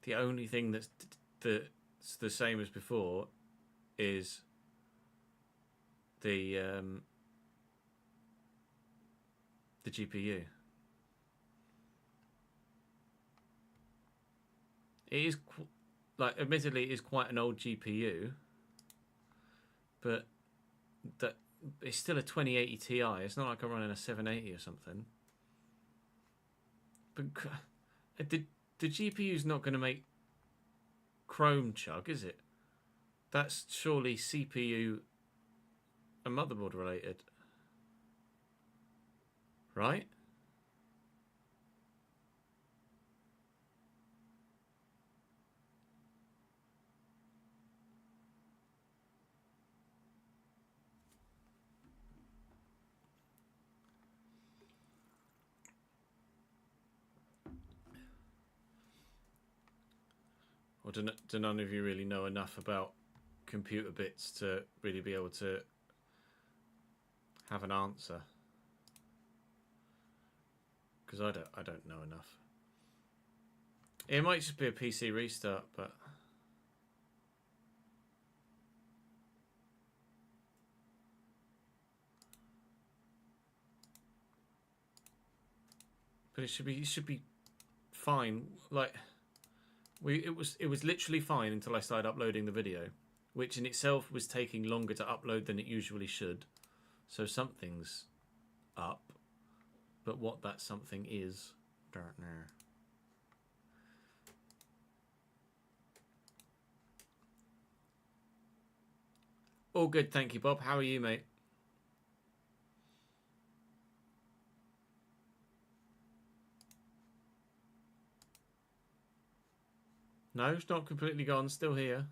C: The only thing that's the same as before is the GPU. It is like, admittedly, it is quite an old GPU, but that it's still a 2080 Ti. It's not like I'm running a 780 or something. But the GPU's not going to make Chrome chug, is it? That's surely CPU and motherboard related, right? Or do none of you really know enough about computer bits to really be able to have an answer? Because I don't know enough. It might just be a PC restart, but it should be fine. Like it was literally fine until I started uploading the video, which in itself was taking longer to upload than it usually should. So something's up, but what that something is, don't know. All good, thank you, Bob. How are you, mate? No, it's not completely gone. Still here.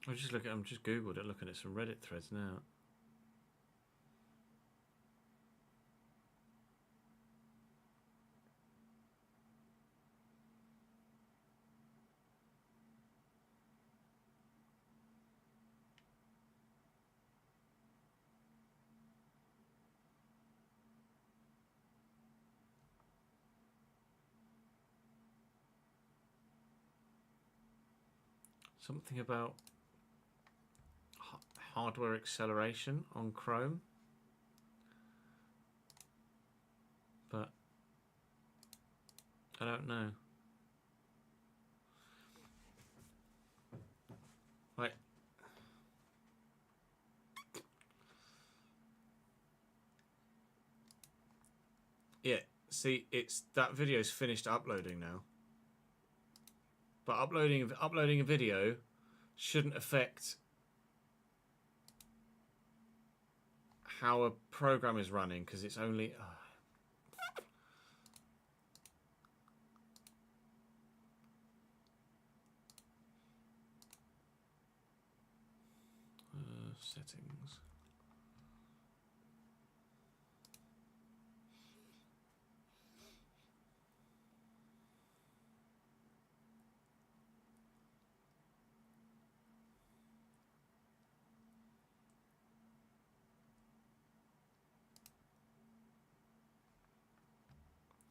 C: I'm just googled it, looking at some Reddit threads now.
A: Something about hardware acceleration on Chrome. But I don't know. Like, yeah, see, it's that video's finished uploading now. But uploading a video shouldn't affect how a program is running, because it's only settings.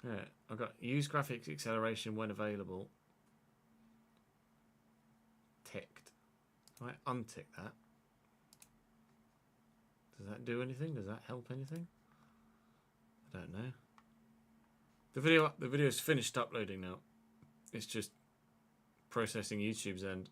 A: Yeah, I've got use graphics acceleration when available. Ticked. So I untick that. Does that do anything? Does that help anything? I don't know. The video's finished uploading now. It's just processing YouTube's end.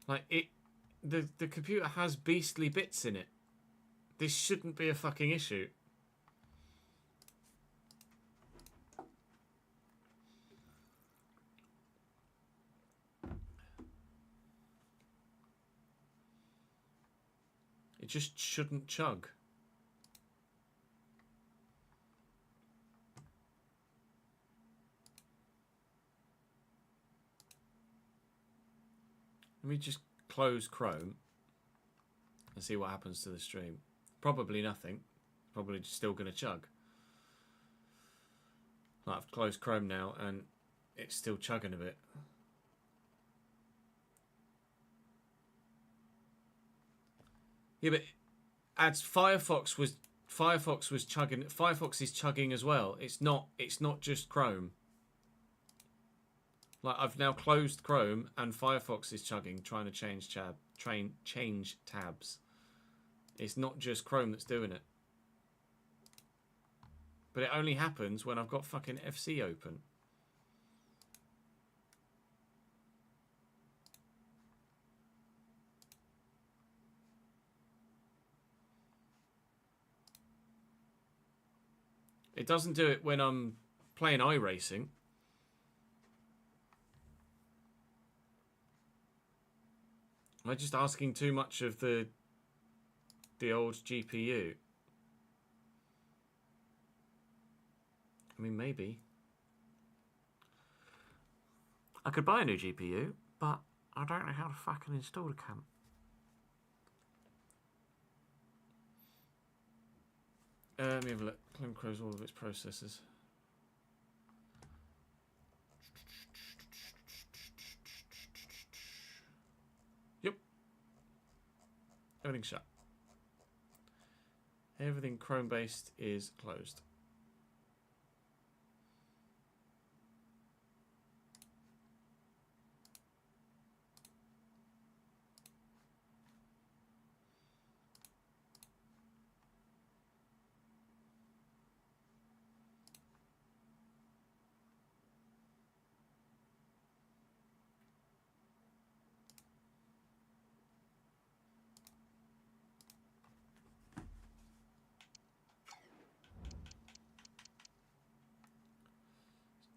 A: Like the computer has beastly bits in it. This shouldn't be a fucking issue. It just shouldn't chug. Let me just close Chrome and see what happens to the stream. Probably nothing. Probably still going to chug. I've closed Chrome now and it's still chugging a bit. Yeah, but as Firefox was chugging. Firefox is chugging as well. It's not just Chrome. Like, I've now closed Chrome and Firefox is chugging, trying to change tabs. It's not just Chrome that's doing it. But it only happens when I've got fucking FC open. It doesn't do it when I'm playing iRacing. Am I just asking too much of the old GPU? I mean, maybe. I could buy a new GPU, but I don't know how to fucking install the camp. Let me have a look. Clone close all of its processors. Yep. Everything's shut. Everything Chrome based is closed.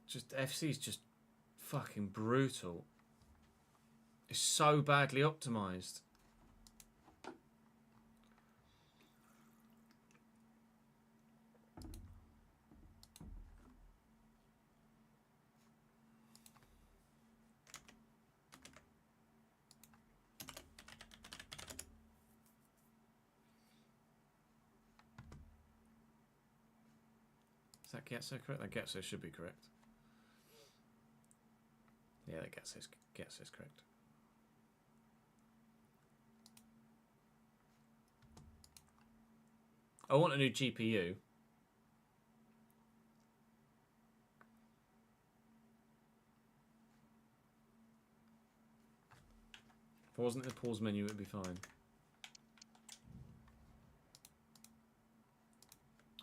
A: Just FC's just fucking brutal. It's so badly optimized. Is that Getso correct? That Getso should be correct. Yeah, that Getso's correct. I want a new GPU. If it wasn't the pause menu, it would be fine.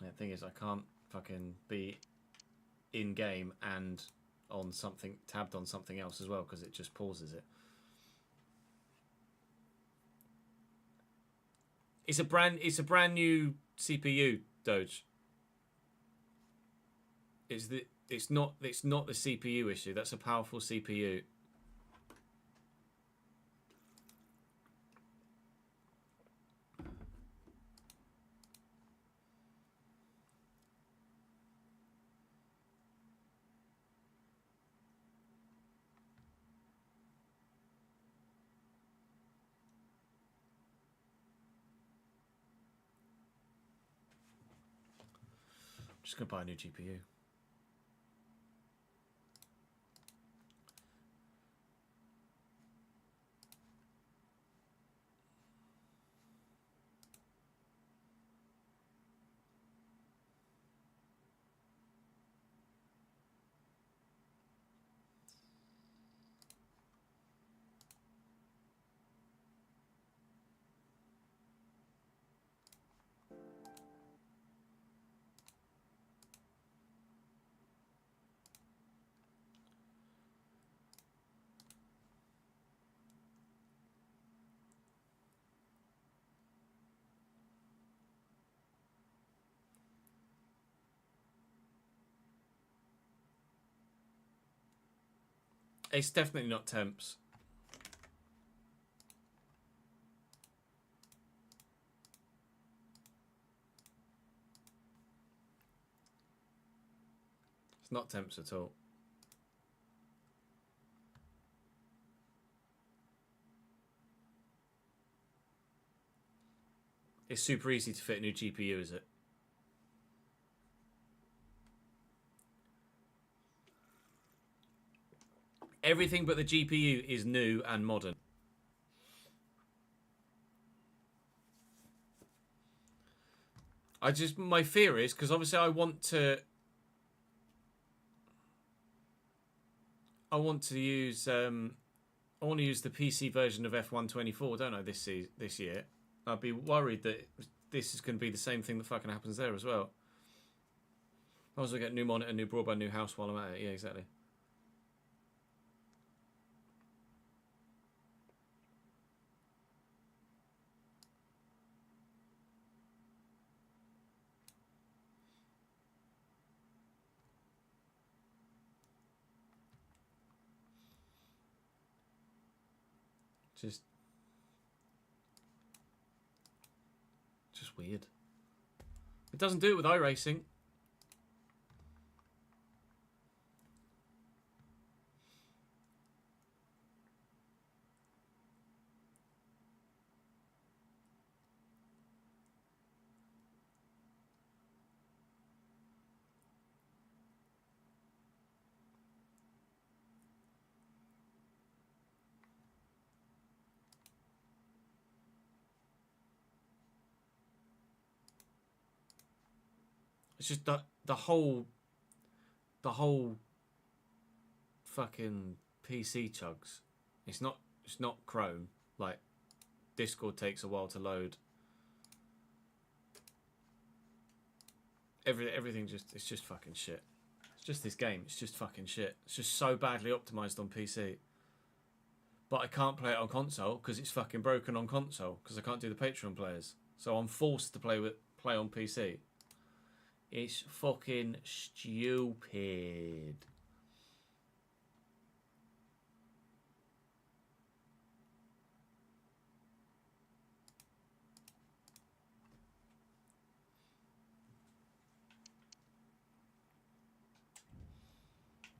A: Yeah, the thing is, I can't fucking be in game and on something, tabbed on something else as well, because it just pauses it. It's a brand new CPU, Doge. It's not the CPU issue. That's a powerful CPU. Just gonna buy a new GPU. It's definitely not temps. It's not temps at all. It's super easy to fit a new GPU, is it? Everything but the GPU is new and modern. My fear is, because obviously I want to use the PC version of F124, don't I, this year. I'd be worried that this is going to be the same thing that fucking happens there as well. I also get new monitor, new broadband, new house while I'm at it. Yeah, exactly. Just weird. It doesn't do it with iRacing. It's just the whole fucking PC chugs. It's not Chrome. Like, Discord takes a while to load. Everything it's just fucking shit. It's just this game. It's just fucking shit. It's just so badly optimized on PC. But I can't play it on console because it's fucking broken on console because I can't do the Patreon players. So I'm forced to play on PC. It's fucking stupid.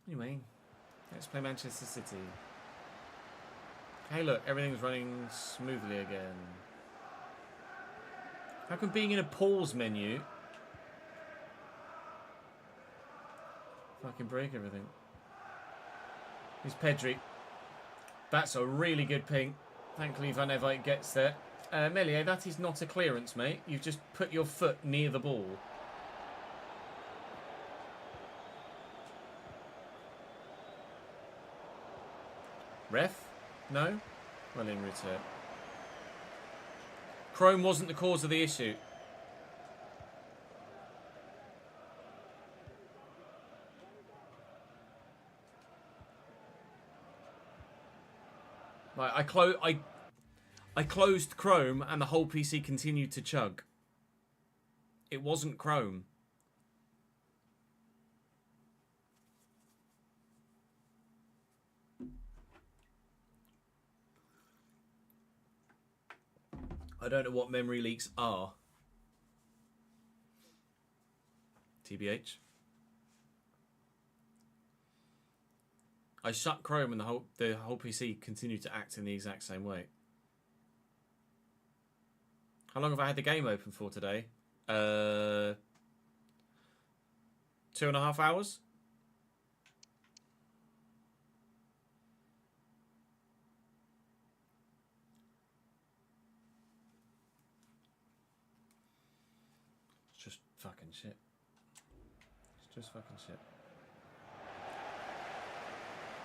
A: Anyway, let's play Manchester City. Hey look, everything's running smoothly again. How come being in a pause menu fucking break everything. Here's Pedri. That's a really good ping. Thankfully Van Eyck gets there. Meslier, that is not a clearance, mate. You've just put your foot near the ball. Ref? No? Well in return. Chrome wasn't the cause of the issue. Like, I closed Chrome and the whole PC continued to chug. It wasn't Chrome. I don't know what memory leaks are. TBH. I shut Chrome and the whole PC continued to act in the exact same way. How long have I had the game open for today? 2.5 hours? It's just fucking shit. It's just fucking shit.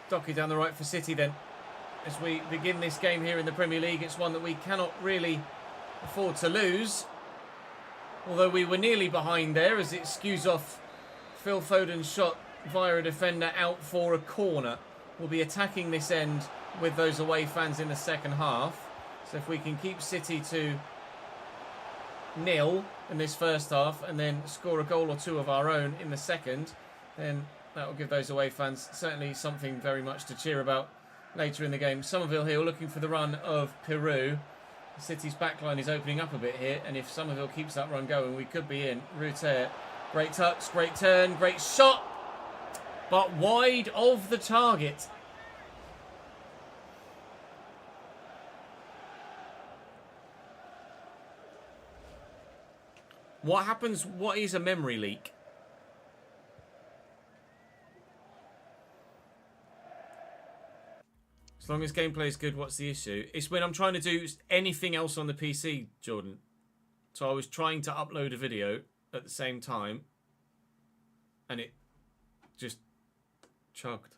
A: Docky down the right for City then. As we begin this game here in the Premier League, it's one that we cannot really afford to lose. Although we were nearly behind there as it skews off Phil Foden's shot via a defender out for a corner. We'll be attacking this end with those away fans in the second half. So if we can keep City to 0 in this first half and then score a goal or two of our own in the second, then that will give those away fans certainly something very much to cheer about later in the game. Somerville here looking for the run of Peru. City's backline is opening up a bit here, and if Somerville keeps that run going, we could be in. Ruter, great touch, great turn, great shot, but wide of the target. What happens? What is a memory leak? As long as gameplay is good, what's the issue? It's when I'm trying to do anything else on the PC, Jordan. So I was trying to upload a video at the same time, and it just chugged.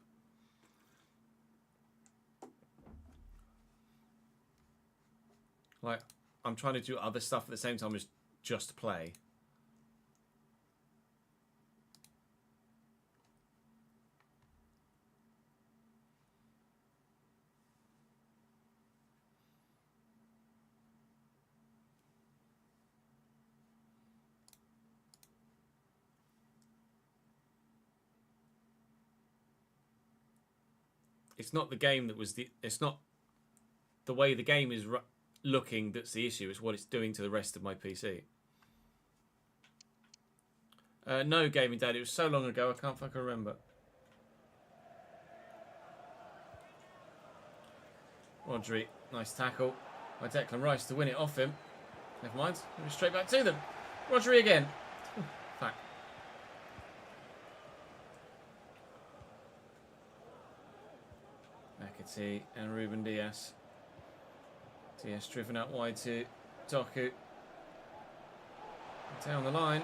A: Like, I'm trying to do other stuff at the same time as just play. It's not the game that was the... It's not the way the game is looking that's the issue. It's what it's doing to the rest of my PC. No, Gaming Dad. It was so long ago, I can't fucking remember. Rodri, nice tackle by Declan Rice to win it off him. Never mind. We're straight back to them. Rodri again. Fuck. McAtee and Ruben Diaz. Diaz driven out wide to Doku. Down the line.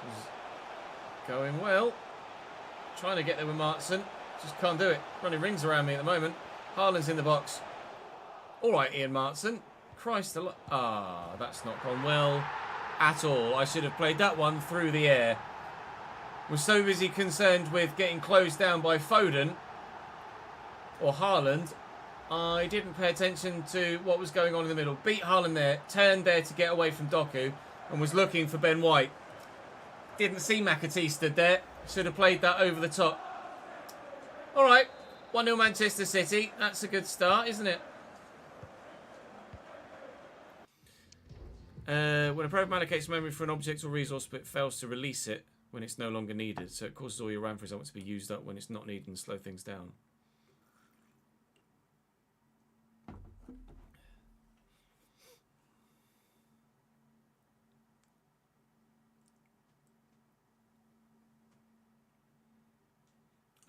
A: This is going well. Trying to get there with Martson. Just can't do it. Running rings around me at the moment. Haaland's in the box. All right, Ian Martson. Christ alive. Ah, that's not gone well at all. I should have played that one through the air. Was so busy concerned with getting closed down by Foden or Haaland, I didn't pay attention to what was going on in the middle. Beat Haaland there, turned there to get away from Doku, and was looking for Ben White. Didn't see McAtee stood there. Should have played that over the top. All right, 1-0 Manchester City. That's a good start, isn't it? When a program allocates memory for an object or resource but fails to release it when it's no longer needed, so it causes all your RAM, for example, to be used up when it's not needed and slow things down.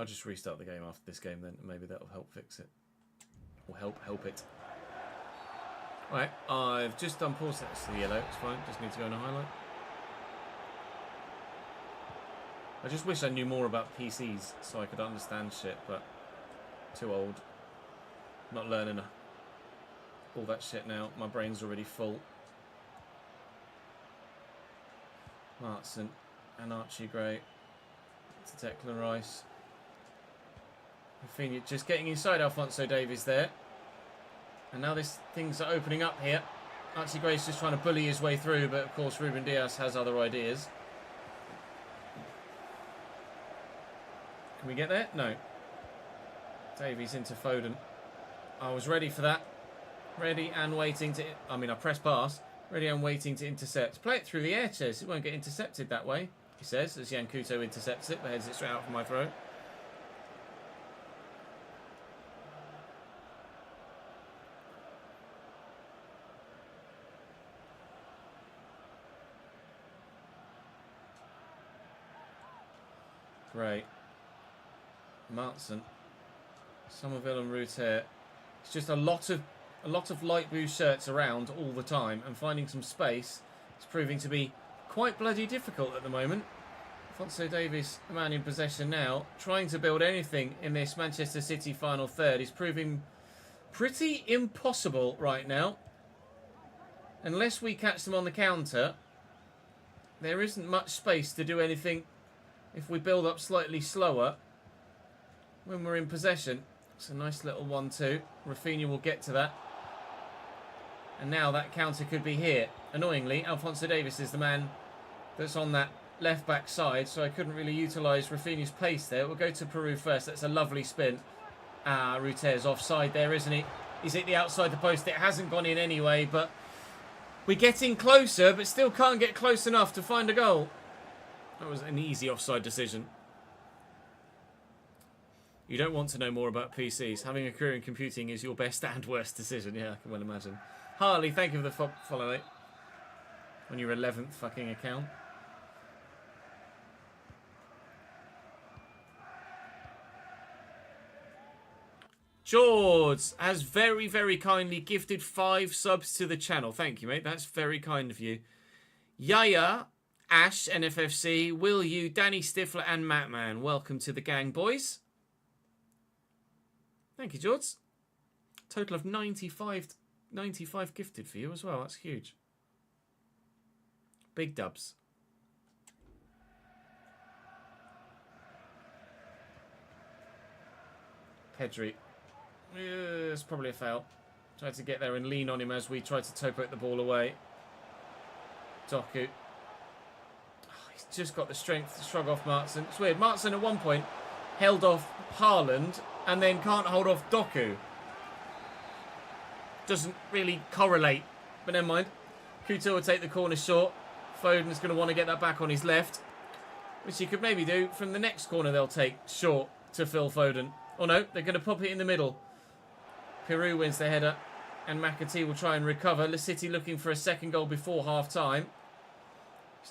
A: I'll just restart the game after this game then. Maybe that'll help fix it. Or help it. Alright, I've just done pause. That's the yellow. It's fine. Just need to go in a highlight. I just wish I knew more about PCs so I could understand shit, but too old. Not learning all that shit now. My brain's already full. Martson and Archie Gray to Declan Rice. Rafinha just getting inside Alphonso Davies there. And now things are opening up here. Archie Gray's just trying to bully his way through, but of course Ruben Dias has other ideas. Can we get there? No. Davies into Foden. I was ready for that. Ready and waiting to... I mean, I pressed pass. Ready and waiting to intercept. Play it through the air, Ches. It won't get intercepted that way, he says, as Jan Couto intercepts it, but heads it straight out for my throw. Great. Martson. Somerville and Ruter. It's just a lot of light blue shirts around all the time, and finding some space is proving to be quite bloody difficult at the moment. Alphonso Davies, the man in possession now, trying to build anything in this Manchester City final third is proving pretty impossible right now. Unless we catch them on the counter, there isn't much space to do anything if we build up slightly slower when we're in possession. It's a nice little 1-2. Rafinha will get to that. And now that counter could be here. Annoyingly, Alphonso Davies is the man that's on that left-back side, so I couldn't really utilise Rafinha's pace there. We'll go to Peru first. That's a lovely spin. Ah, Ruter's offside there, isn't he? He's hit the outside the post. It hasn't gone in anyway, but we're getting closer, but still can't get close enough to find a goal. That was an easy offside decision. You don't want to know more about PCs. Having a career in computing is your best and worst decision. Yeah, I can well imagine. Harley, thank you for the follow, mate. On your 11th fucking account. George has very, very kindly gifted 5 subs to the channel. Thank you, mate. That's very kind of you. Yaya, Ash, NFFC, Will You, Danny Stifler, and Mattman. Welcome to the gang, boys. Thank you, George. Total of 95 gifted for you as well. That's huge. Big dubs. Pedri. It's probably a foul. Tried to get there and lean on him as we tried to topo the ball away. Doku. Oh, he's just got the strength to shrug off Martson. It's weird. Martson at one point held off Haaland and then can't hold off Doku. Doesn't really correlate, but never mind. Couto will take the corner short. Foden's going to want to get that back on his left, which he could maybe do from the next corner they'll take short to Phil Foden. Oh no, they're going to pop it in the middle. Peru wins the header, and McAtee will try and recover. Le City looking for a second goal before half-time.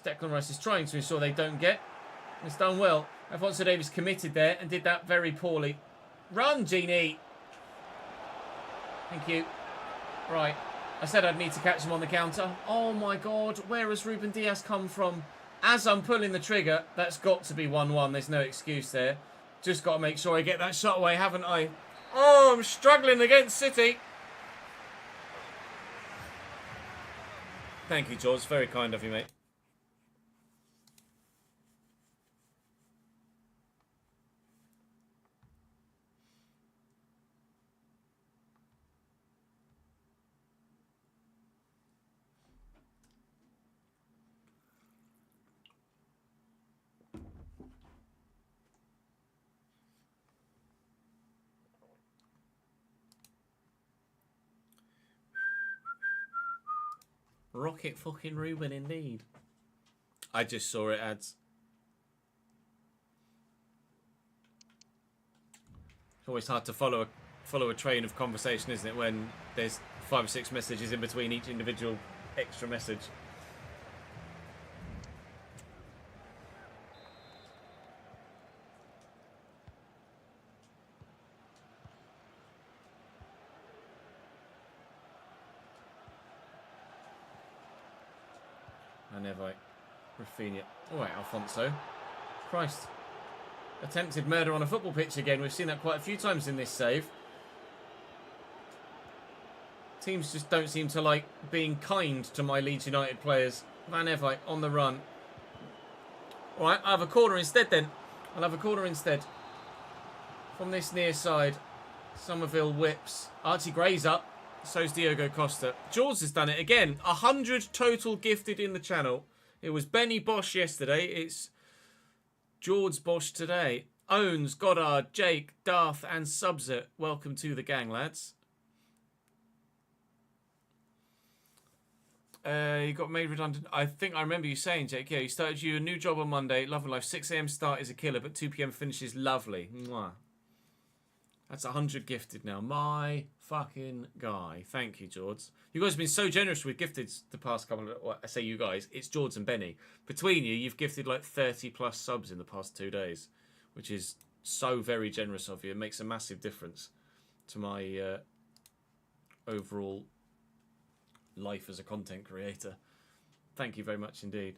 A: Declan Rice is trying to ensure they don't get. It's done well. Alphonso Davies committed there and did that very poorly. Run, Genie! Thank you. Right. I said I'd need to catch him on the counter. Oh my god, where has Ruben Dias come from? As I'm pulling the trigger, that's got to be 1-1. There's no excuse there. Just got to make sure I get that shot away, haven't I? Oh, I'm struggling against City. Thank you, George. Very kind of you, mate. Rocket fucking Ruben indeed. I just saw it, ads. It's always hard to follow a train of conversation, isn't it, when there's 5 or 6 messages in between each individual extra message. Van Nevite. Rafinha. Oh, wait, Alfonso. Christ. Attempted murder on a football pitch again. We've seen that quite a few times in this save. Teams just don't seem to like being kind to my Leeds United players. Van Nevite on the run. Alright, I'll have a corner instead then. I'll have a corner instead. From this near side. Somerville whips. Archie Gray's up. So's Diogo Costa. George has done it again. 100 total gifted in the channel. It was Benny Bosch yesterday. It's George Bosch today. Owns, Goddard, Jake, Darth and Subset. Welcome to the gang, lads. You got made redundant. I think I remember you saying, Jake, yeah, you started a new job on Monday. Love and life. 6 a.m. start is a killer, but 2 p.m. finish is lovely. Mwah. That's 100 gifted now. My fucking guy. Thank you, George. You guys have been so generous with gifted the past couple of... Well, I say you guys. It's George and Benny. Between you, you've gifted like 30 plus subs in the past 2 days, which is so very generous of you. It makes a massive difference to my overall life as a content creator. Thank you very much indeed.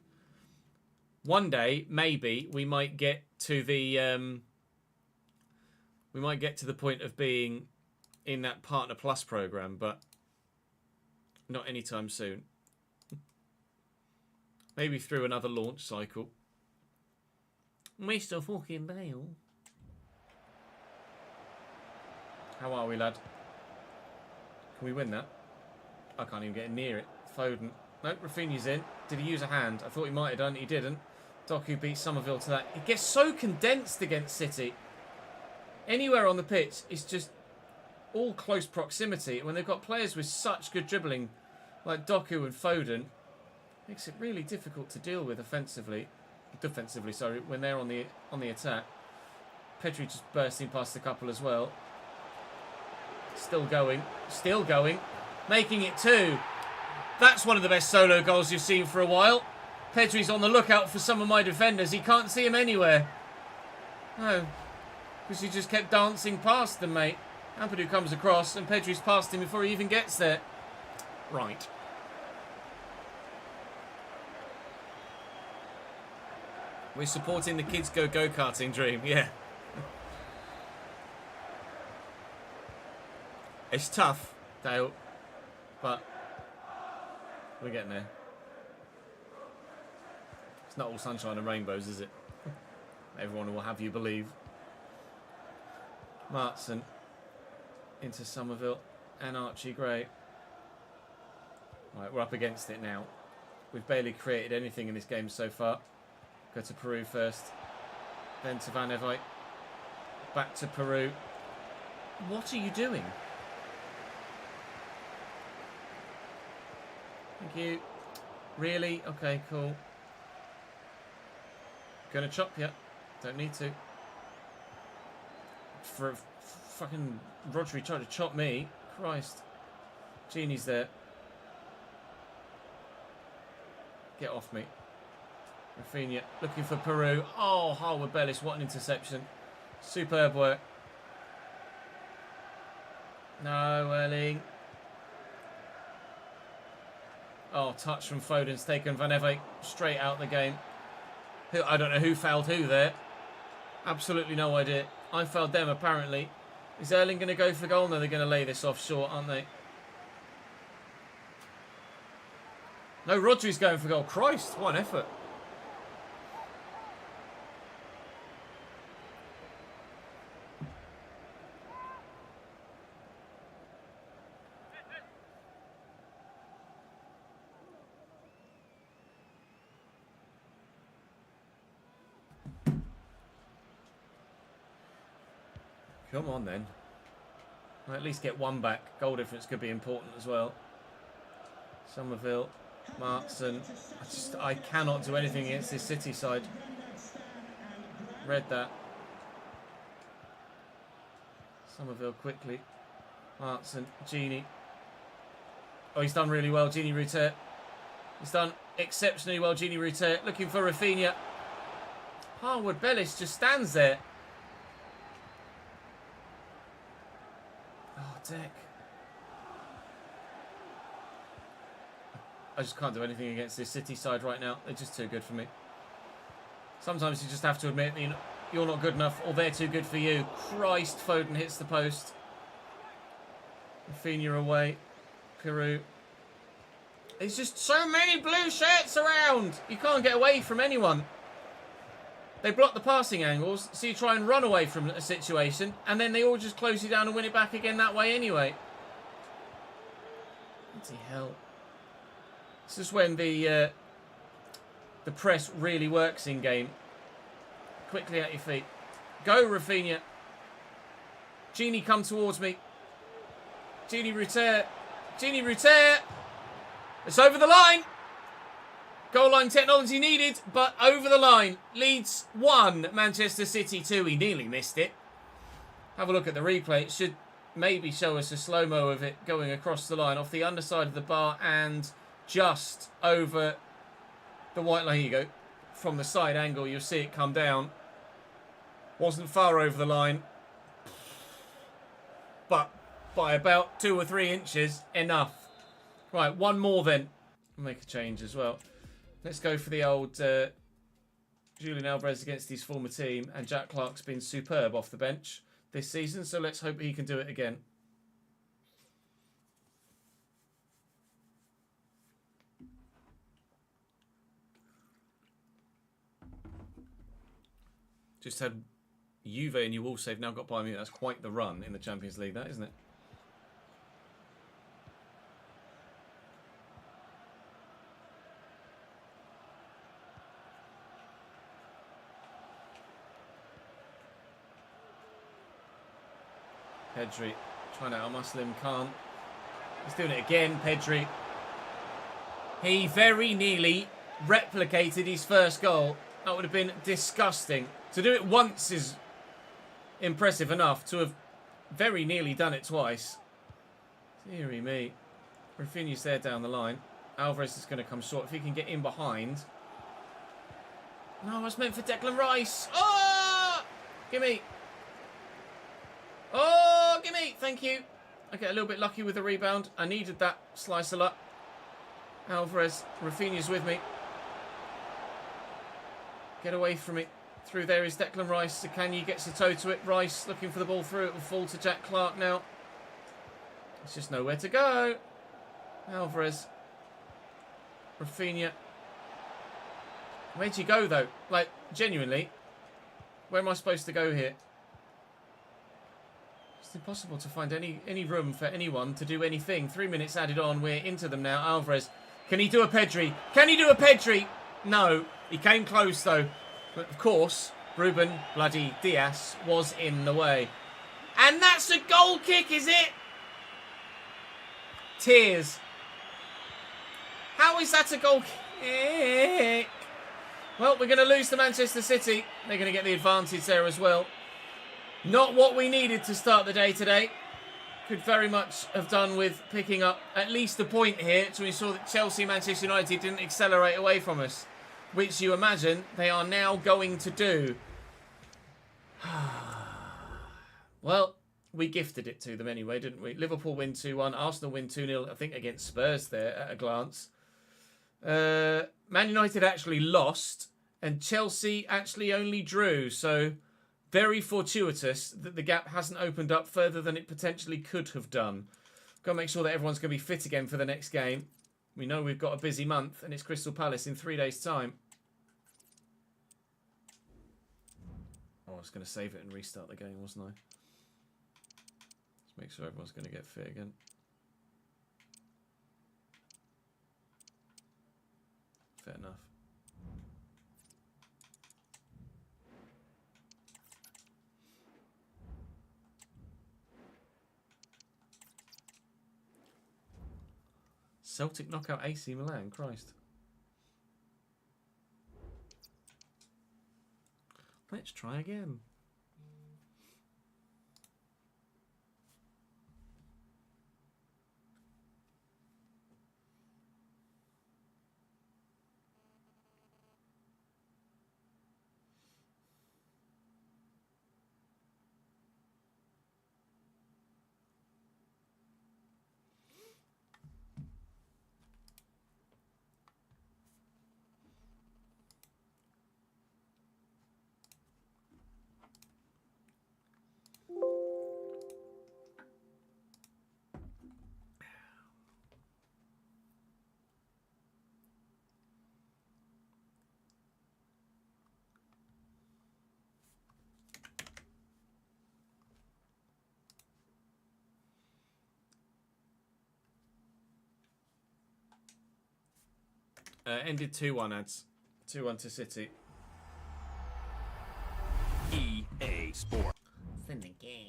A: One day, maybe, we might get to the... we might get to the point of being in that Partner Plus program, but not anytime soon. Maybe through another launch cycle. Mr. fucking Bale. How are we, lad? Can we win that? I can't even get near it. Foden. Nope, Rafinha's in. Did he use a hand? I thought he might have done. He didn't. Doku beats Somerville to that. It gets so condensed against City. Anywhere on the pitch, it's just all close proximity. When they've got players with such good dribbling, like Doku and Foden, makes it really difficult to deal with defensively, sorry, when they're on the attack. Pedri just bursting past a couple as well. Still going, making it 2. That's one of the best solo goals you've seen for a while. Pedri's on the lookout for some of my defenders. He can't see him anywhere. No. Because he just kept dancing past them, mate. Ampadu comes across and Pedri's past him before he even gets there. Right. We're supporting the kids go-karting dream, yeah. It's tough, Dale, but we're getting there. It's not all sunshine and rainbows, is it? Everyone will have you believe. Martson into Somerville and Archie Gray. Right, we're up against it now. We've barely created anything in this game so far. Go to Peru first. Then to Van Nevite. Back to Peru. What are you doing? Thank you. Really? Okay, cool. Gonna chop you. Don't need to. For fucking Rodri tried to chop me. Christ. Genie's there. Get off me. Rafinha looking for Peru. Oh, Harwood Bellis, what an interception. Superb work. No, Erling. Oh, touch from Foden's taken Van Nevite straight out the game. I don't know who fouled who there. Absolutely no idea. I fouled them, apparently. Is Erling going to go for goal? No, they're going to lay this off short, aren't they? No, Rodri's going for goal. Christ, what an effort. Come on then. I'll at least get one back. Goal difference could be important as well. Somerville, Martson. I cannot do anything against this City side. Read that. Somerville quickly. Martson, Genie. Oh, he's done really well, Genie Ruter. He's done exceptionally well, Genie Ruter. Looking for Rafinha. Harwood Bellis just stands there. Oh, Deck. I just can't do anything against this City side right now. They're just too good for me. Sometimes you just have to admit that you're not good enough, or they're too good for you. Christ, Foden hits the post. Rafinha away. Peru. There's just so many blue shirts around. You can't get away from anyone. They block the passing angles, so you try and run away from a situation, and then they all just close you down and win it back again that way anyway. Bloody hell. This is when the press really works in game. Quickly at your feet. Go, Rafinha. Genie, come towards me. Genie Ruter. Genie Ruter. It's over the line. Goal line technology needed, but over the line. Leeds 1, Manchester City 2. He nearly missed it. Have a look at the replay. It should maybe show us a slow-mo of it going across the line, off the underside of the bar and just over the white line. Here you go. From the side angle, you'll see it come down. Wasn't far over the line, but by about 2 or 3 inches, enough. Right, one more then. I'll make a change as well. Let's go for the old Julian Alvarez against his former team, and Jack Clark's been superb off the bench this season, so let's hope he can do it again. Just had Juve and you also have now got by me. That's quite the run in the Champions League, that, isn't it? Pedri trying to outmuscle him, can't. He's doing it again, Pedri. He very nearly replicated his first goal. That would have been disgusting. To do it once is impressive enough. To have very nearly done it twice. Deary me. Rafinha's there down the line. Alvarez is going to come short. If he can get in behind. No, it's meant for Declan Rice. Oh! Gimme. Oh, gimme. Thank you. I get a little bit lucky with the rebound. I needed that slice of luck. Alvarez. Rafinha's with me. Get away from it. Through there is Declan Rice. Zakanyi gets the toe to it. Rice looking for the ball through. It will fall to Jack Clark now. It's just nowhere to go. Alvarez. Rafinha. Where'd you go, though? Like, genuinely. Where am I supposed to go here? It's impossible to find any room for anyone to do anything. 3 minutes added on. We're into them now. Alvarez. Can he do a Pedri? Can he do a Pedri? No. He came close, though. But, of course, Ruben bloody Diaz was in the way. And that's a goal kick, is it? Tears. How is that a goal kick? Well, we're going to lose to Manchester City. They're going to get the advantage there as well. Not what we needed to start the day today. Could very much have done with picking up at least a point here to ensure that Chelsea, Manchester United didn't accelerate away from us. Which you imagine they are now going to do. Well, we gifted it to them anyway, didn't we? Liverpool win 2-1. Arsenal win 2-0, I think, against Spurs there at a glance. Man United actually lost. And Chelsea actually only drew. So, very fortuitous that the gap hasn't opened up further than it potentially could have done. Got to make sure that everyone's going to be fit again for the next game. We know we've got a busy month, and it's Crystal Palace in 3 days' time. Oh, I was going to save it and restart the game, wasn't I? Let's make sure everyone's going to get fit again. Fair enough. Celtic knockout AC Milan, Christ. Let's try again. Ended 2-1, ads. 2-1 to City.
E: EA Sport.
D: It's in the game.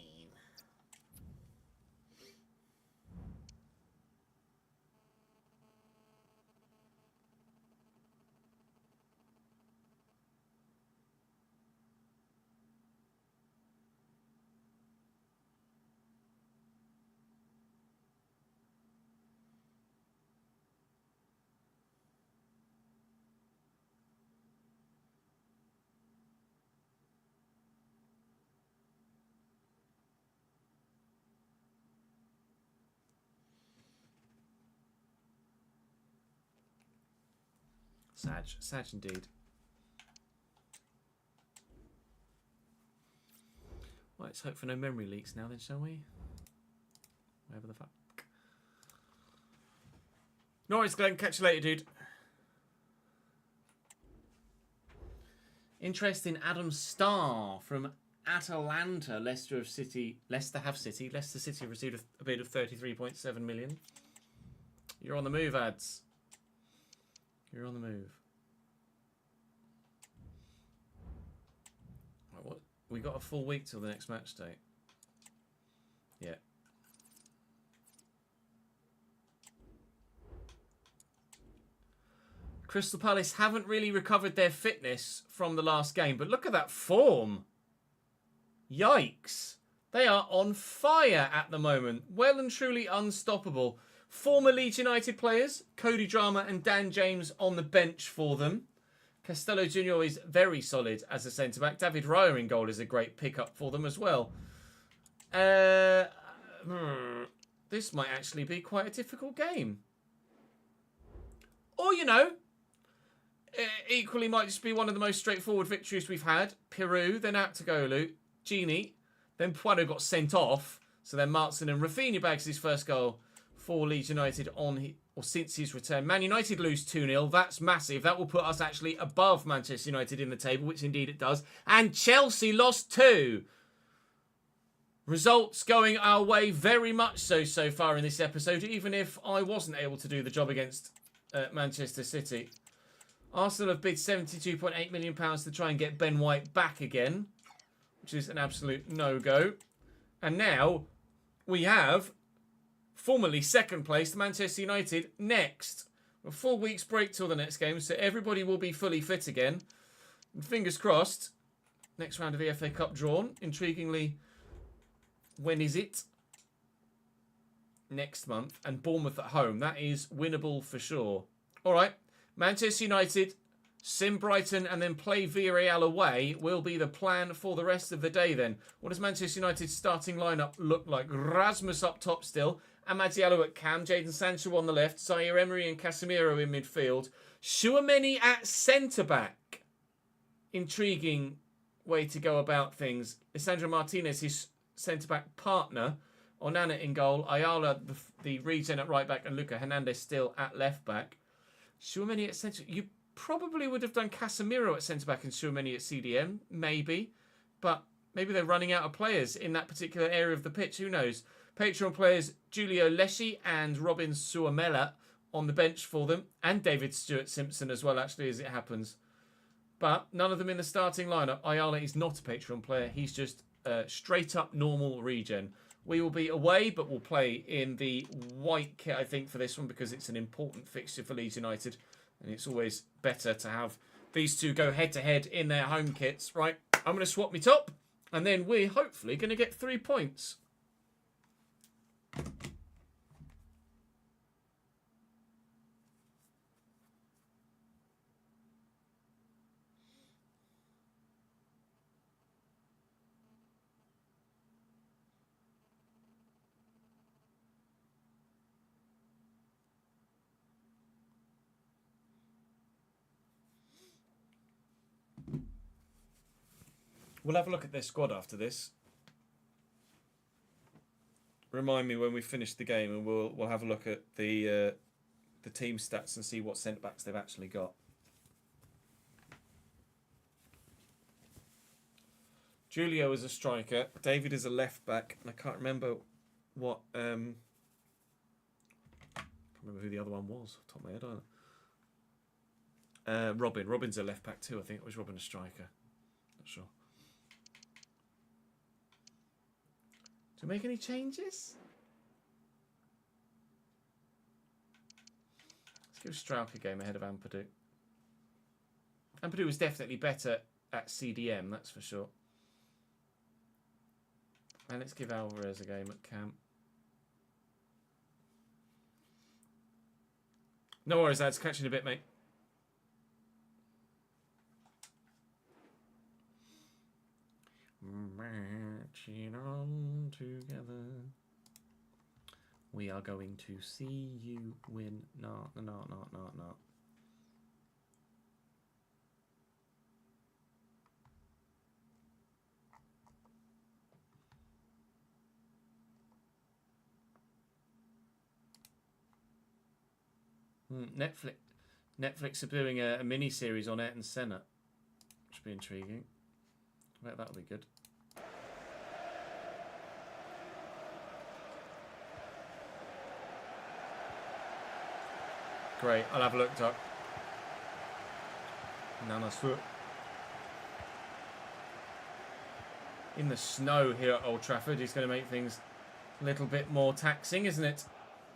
A: Sad indeed. Well, let's hope for no memory leaks now then, shall we? Whatever the fuck. No worries, Glenn. Catch you later, dude. Interest in Adam Starr from Atalanta. Leicester City have received a bid of 33.7 million. You're on the move, ads. You're on the move. Right, what? We got a full week till the next match day. Yeah. Crystal Palace haven't really recovered their fitness from the last game, but look at that form. Yikes. They are on fire at the moment. Well and truly unstoppable. Former Leeds United players, Cody Drama and Dan James on the bench for them. Castello Jr. is very solid as a centre-back. David Raya in goal is a great pickup for them as well. This might actually be quite a difficult game. Or, you know, equally might just be one of the most straightforward victories we've had. Peru, then Actagolu, Gini, then Puado got sent off. So then Martin and Rafinha bags his first goal for Leeds United since his return. Man United lose 2-0. That's massive. That will put us actually above Manchester United in the table, which indeed it does. And Chelsea lost 2. Results going our way very much so far in this episode, even if I wasn't able to do the job against Manchester City. Arsenal have bid £72.8 million to try and get Ben White back again, which is an absolute no-go. And now we have formerly second place, Manchester United, next. A 4 weeks break till the next game, so everybody will be fully fit again. And fingers crossed, next round of the FA Cup drawn. Intriguingly, when is it? Next month. And Bournemouth at home. That is winnable for sure. All right. Manchester United, sim Brighton, and then play Villarreal away will be the plan for the rest of the day then. What does Manchester United's starting lineup look like? Rasmus up top still. Amad Diallo at cam, Jadon Sancho on the left, Zaire Emery and Casemiro in midfield. Chouameni at centre-back. Intriguing way to go about things. Lisandro Martinez, his centre-back partner. Onana in goal. Ayala, the regen at right-back, and Luca Hernandez still at left-back. Chouameni at centre. You probably would have done Casemiro at centre-back and Chouameni at CDM, maybe. But maybe they're running out of players in that particular area of the pitch. Who knows? Patreon players Giulio Leschi and Robin Suomela on the bench for them. And David Stewart-Simpson as well, actually, as it happens. But none of them in the starting lineup. Ayala is not a Patreon player. He's just straight-up normal regen. We will be away, but we'll play in the white kit, I think, for this one because it's an important fixture for Leeds United. And it's always better to have these two go head-to-head in their home kits. Right, I'm going to swap my top. And then we're hopefully going to get 3 points. We'll have a look at their squad after this. Remind me when we finish the game, and we'll have a look at the team stats and see what centre backs they've actually got. Julio is a striker. David is a left back, and I can't remember what. I can't remember who the other one was. Off the top of my head, either. Robin. Robin's a left back too, I think. Or was Robin a striker? Not sure. Do we make any changes? Let's give Strauch a game ahead of Ampadu. Ampadu was definitely better at CDM, that's for sure. And let's give Alvarez a game at camp. No worries, lads. Catching a bit, mate. Marching on together. We are going to see you win. No. Netflix are doing a mini series on Ayrton Senna. Should be intriguing. I bet that'll be good. Great, I'll have a look up. Nanasu. In the snow here at Old Trafford, he's going to make things a little bit more taxing, isn't it?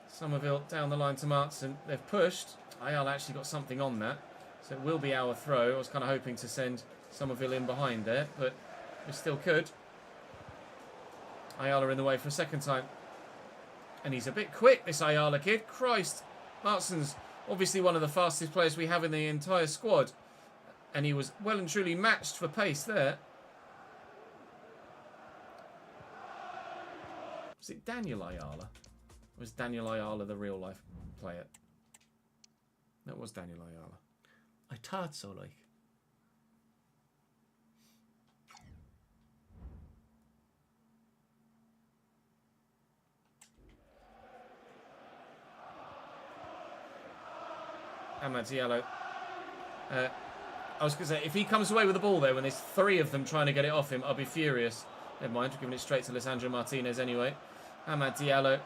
A: Somerville down the line to Martson. They've pushed. Ayala actually got something on that. So it will be our throw. I was kind of hoping to send Somerville in behind there, but we still could. Ayala in the way for a second time. And he's a bit quick, this Ayala kid. Christ. Martson's obviously one of the fastest players we have in the entire squad. And he was well and truly matched for pace there. Was it Daniel Ayala? Or was Daniel Ayala the real life player? That was Daniel Ayala. I thought so, like. Ahmad Diallo. I was going to say, if he comes away with the ball there when there's three of them trying to get it off him, I'll be furious. Never mind, we're giving it straight to Lisandro Martinez anyway. Ahmad Diallo.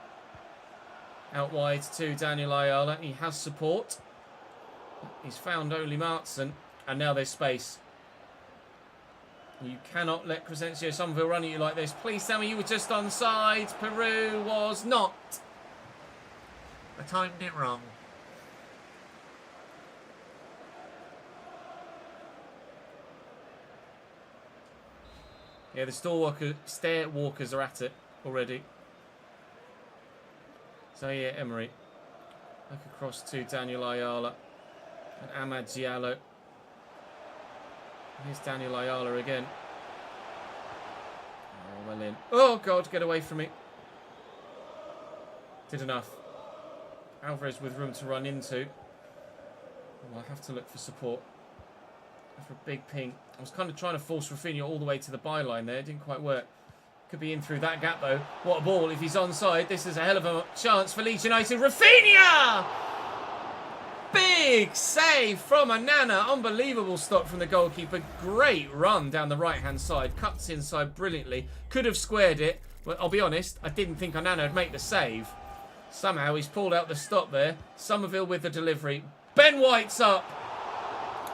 A: Out wide to Daniel Ayala. He has support. He's found only Martson. And now there's space. You cannot let Crescencio Somerville run at you like this. Please tell me you were just onside. Peru was not.
D: I timed it wrong.
A: Yeah, the stair walkers are at it already. So yeah, Emery. Back across to Daniel Ayala. And Ahmad Diallo. Here's Daniel Ayala again. Oh, well in. Oh, God, get away from me. Did enough. Alvarez with room to run into. Oh, I have to look for support. For a big ping. I was kind of trying to force Rafinha all the way to the byline there. It didn't quite work. Could be in through that gap, though. What a ball. If he's onside, this is a hell of a chance for Leeds United. Rafinha! Big save from Onana. Unbelievable stop from the goalkeeper. Great run down the right-hand side. Cuts inside brilliantly. Could have squared it. But I'll be honest, I didn't think Onana would make the save. Somehow he's pulled out the stop there. Somerville with the delivery. Ben White's up.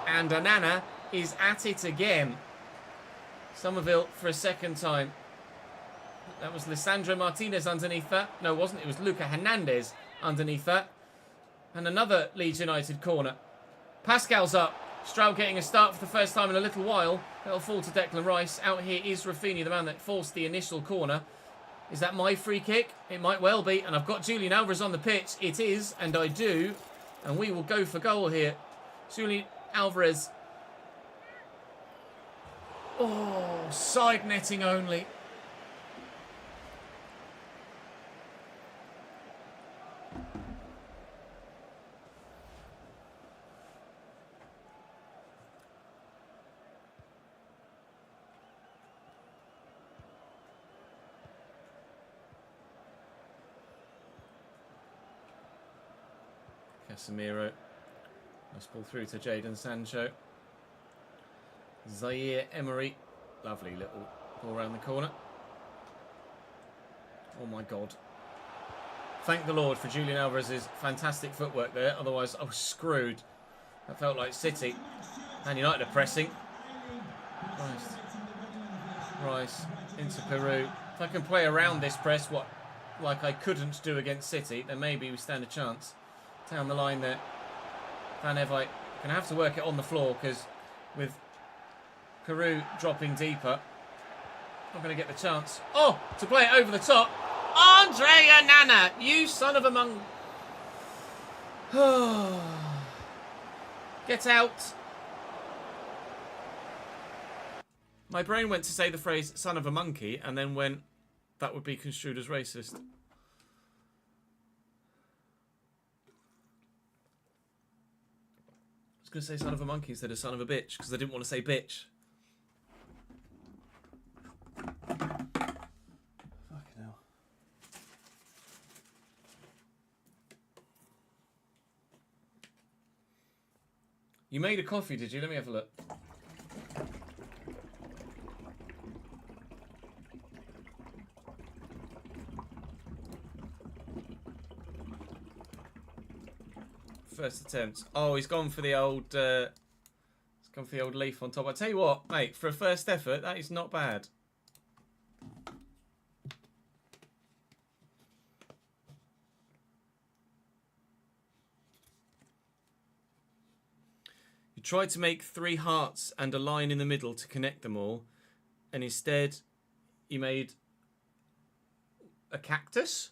A: And Onana is at it again. Somerville for a second time. That was Lisandro Martinez underneath that. No, it wasn't. It was Luca Hernandez underneath that. And another Leeds United corner. Pascal's up. Stroud getting a start for the first time in a little while. That'll fall to Declan Rice. Out here is Rafinha, the man that forced the initial corner. Is that my free kick? It might well be. And I've got Julian Alvarez on the pitch. It is, and I do. And we will go for goal here. Julian Alvarez. Oh, side netting only. Casemiro. Nice ball through to Jadon Sancho. Zaire Emery. Lovely little ball around the corner. Oh my God. Thank the Lord for Julian Alvarez's fantastic footwork there. Otherwise, I was screwed.
C: That felt like City. Man United are pressing. Rice into Peru. If I can play around this press, like I couldn't do against City, then maybe we stand a chance. Down the line there. Van Evite going to have to work it on the floor because with Peru dropping deeper, not going to get the chance. Oh, to play it over the top. Andrea Nana, you son of a monk. Get out. My brain went to say the phrase son of a monkey and then went, that would be construed as racist. I was going to say son of a monkey instead of son of a bitch because I didn't want to say bitch. Fucking hell. You made a coffee, did you? Let me have a look. First attempt. Oh, he's gone for the old. He's gone for the old leaf on top. I tell you what, mate. For a first effort, that is not bad. You tried to make 3 hearts and a line in the middle to connect them all, and instead, you made a cactus.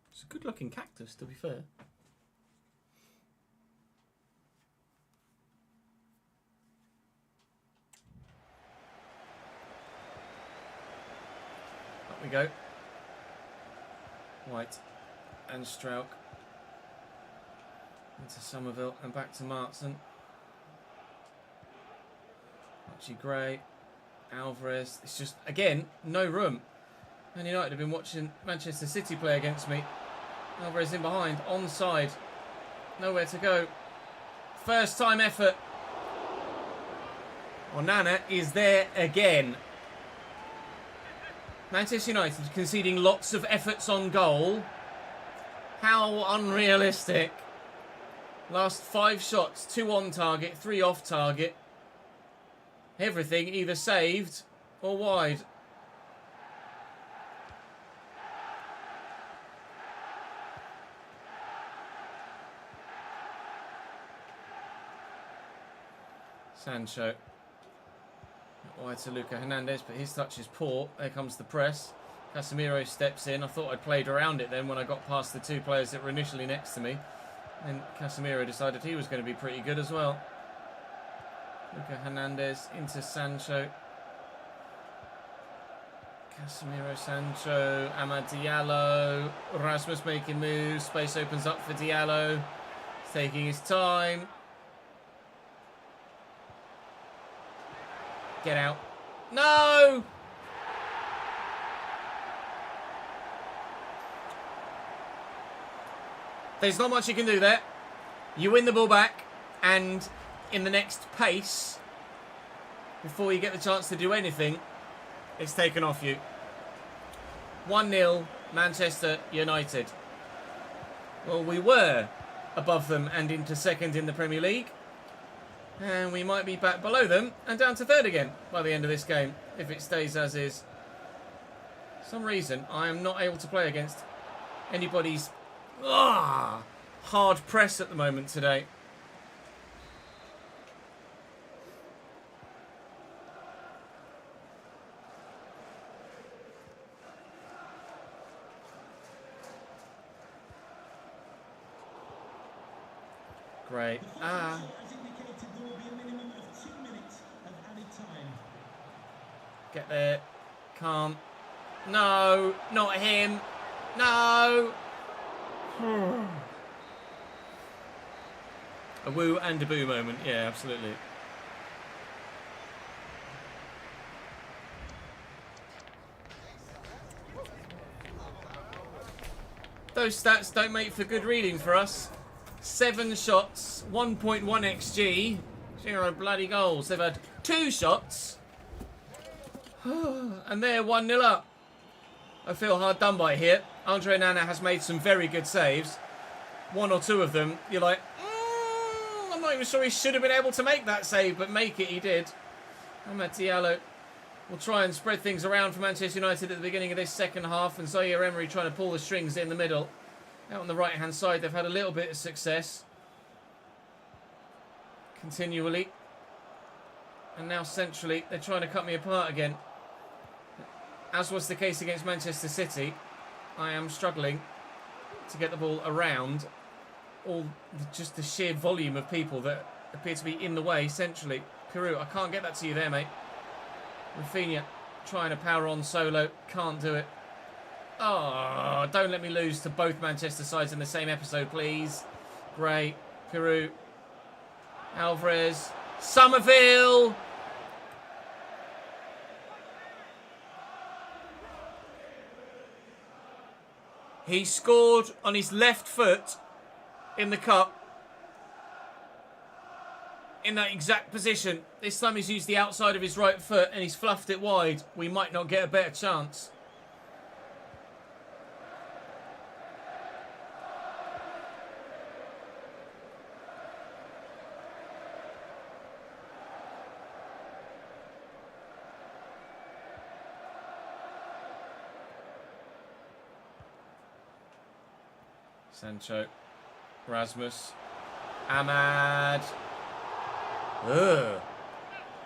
C: It's a good looking cactus, to be fair. Up we go. White and Strauch. Into Somerville and back to Martson. Archie Gray. Alvarez. It's just, again, no room. Man United have been watching Manchester City play against me. Alvarez in behind, onside, nowhere to go. First time effort. Onana is there again. Manchester United conceding lots of efforts on goal. How unrealistic. Last 5 shots, 2 on target, 3 off target. Everything either saved or wide. Sancho. Wide to Luca Hernandez, but his touch is poor. There comes the press. Casemiro steps in. I thought I'd played around it then when I got past the 2 players that were initially next to me. And Casemiro decided he was going to be pretty good as well. Luca Hernandez into Sancho. Casemiro, Sancho, Amad Diallo. Rasmus making moves. Space opens up for Diallo. He's taking his time. Get out. No! There's not much you can do there. You win the ball back, and in the next pace, before you get the chance to do anything, it's taken off you. 1-0, Manchester United. Well, we were above them and into second in the Premier League. And we might be back below them and down to third again by the end of this game, if it stays as is. For some reason, I am not able to play against anybody's hard press at the moment today. Great. Get there. Calm. No, not him. No. A woo and a boo moment. Yeah, absolutely.
A: Those stats don't make for good reading for us. 7 shots, 1.1 XG, 0 bloody goals. They've had 2 shots, and they're 1-0 up. I feel hard done by here. Andre Nana has made some very good saves. 1 or 2 of them, you're like, I'm not even sure he should have been able to make that save, but make it he did. Amad Diallo will try and spread things around for Manchester United at the beginning of this second half, and Zaire Emery trying to pull the strings in the middle. Out on the right-hand side, they've had a little bit of success. Continually. And now centrally, they're trying to cut me apart again. As was the case against Manchester City, I am struggling to get the ball around just the sheer volume of people that appear to be in the way centrally. Peru, I can't get that to you there, mate. Rafinha trying to power on solo. Can't do it. Oh, don't let me lose to both Manchester sides in the same episode, please. Great. Peru. Alvarez. Somerville. He scored on his left foot in the cup. In that exact position. This time he's used the outside of his right foot and he's fluffed it wide. We might not get a better chance. Sancho, Rasmus, Ahmad. Ugh.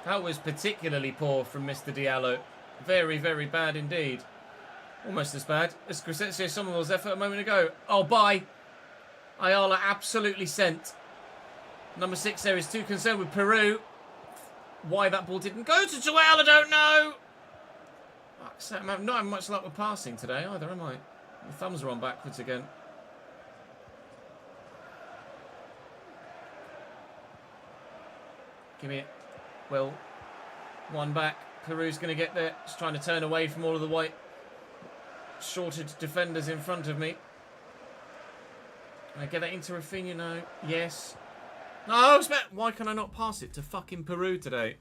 A: That was particularly poor from Mr. Diallo. Very, very bad indeed. Almost as bad as Crescencio Somerville's effort a moment ago. Oh, bye. Ayala absolutely sent. Number 6 there is too concerned with Peru. Why that ball didn't go to Joel, I don't know. I'm not having much luck with passing today either, am I? The thumbs are on backwards again. Give me it. Well, one back. Peru's going to get there. Just trying to turn away from all of the white shorted defenders in front of me. Can I get that into Rafinha now? Yes. No, why can I not pass it to fucking Peru today?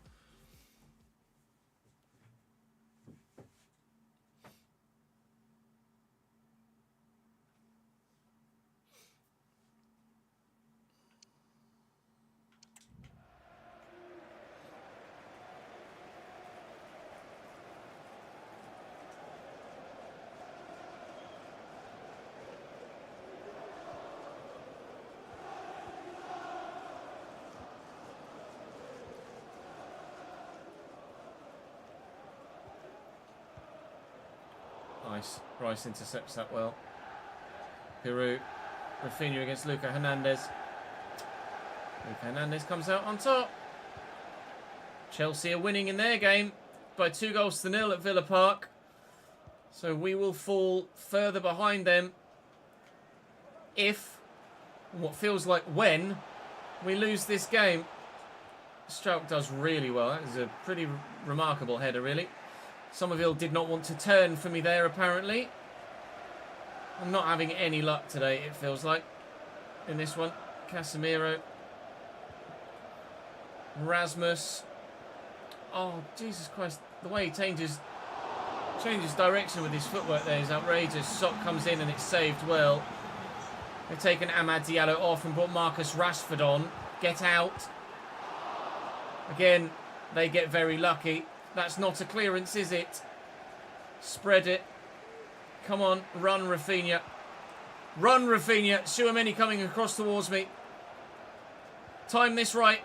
A: Nice. Rice intercepts that well. Peru. Rafinha against Luca Hernandez. Luca Hernandez comes out on top. Chelsea are winning in their game by 2-0 at Villa Park. So we will fall further behind them if, what feels like when, we lose this game. Strouk does really well. That is a pretty remarkable header, really. Somerville did not want to turn for me there, apparently. I'm not having any luck today, it feels like, in this one. Casemiro. Rasmus. Oh, Jesus Christ. The way he changes direction with his footwork there is outrageous. Sock comes in and it's saved well. They've taken Amad Diallo off and brought Marcus Rashford on. Get out. Again, they get very lucky. That's not a clearance, is it? Spread it. Come on, run, Rafinha. Run, Rafinha. Tchouaméni coming across towards me. Time this right.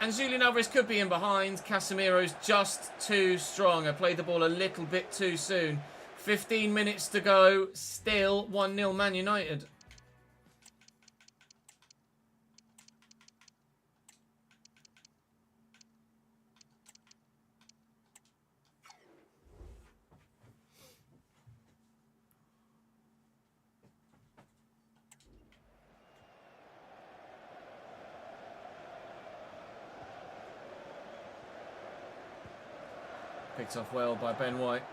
A: And Julian Alvarez could be in behind. Casemiro's just too strong. I played the ball a little bit too soon. 15 minutes to go. Still 1-0 Man United. Picked off well by Ben White.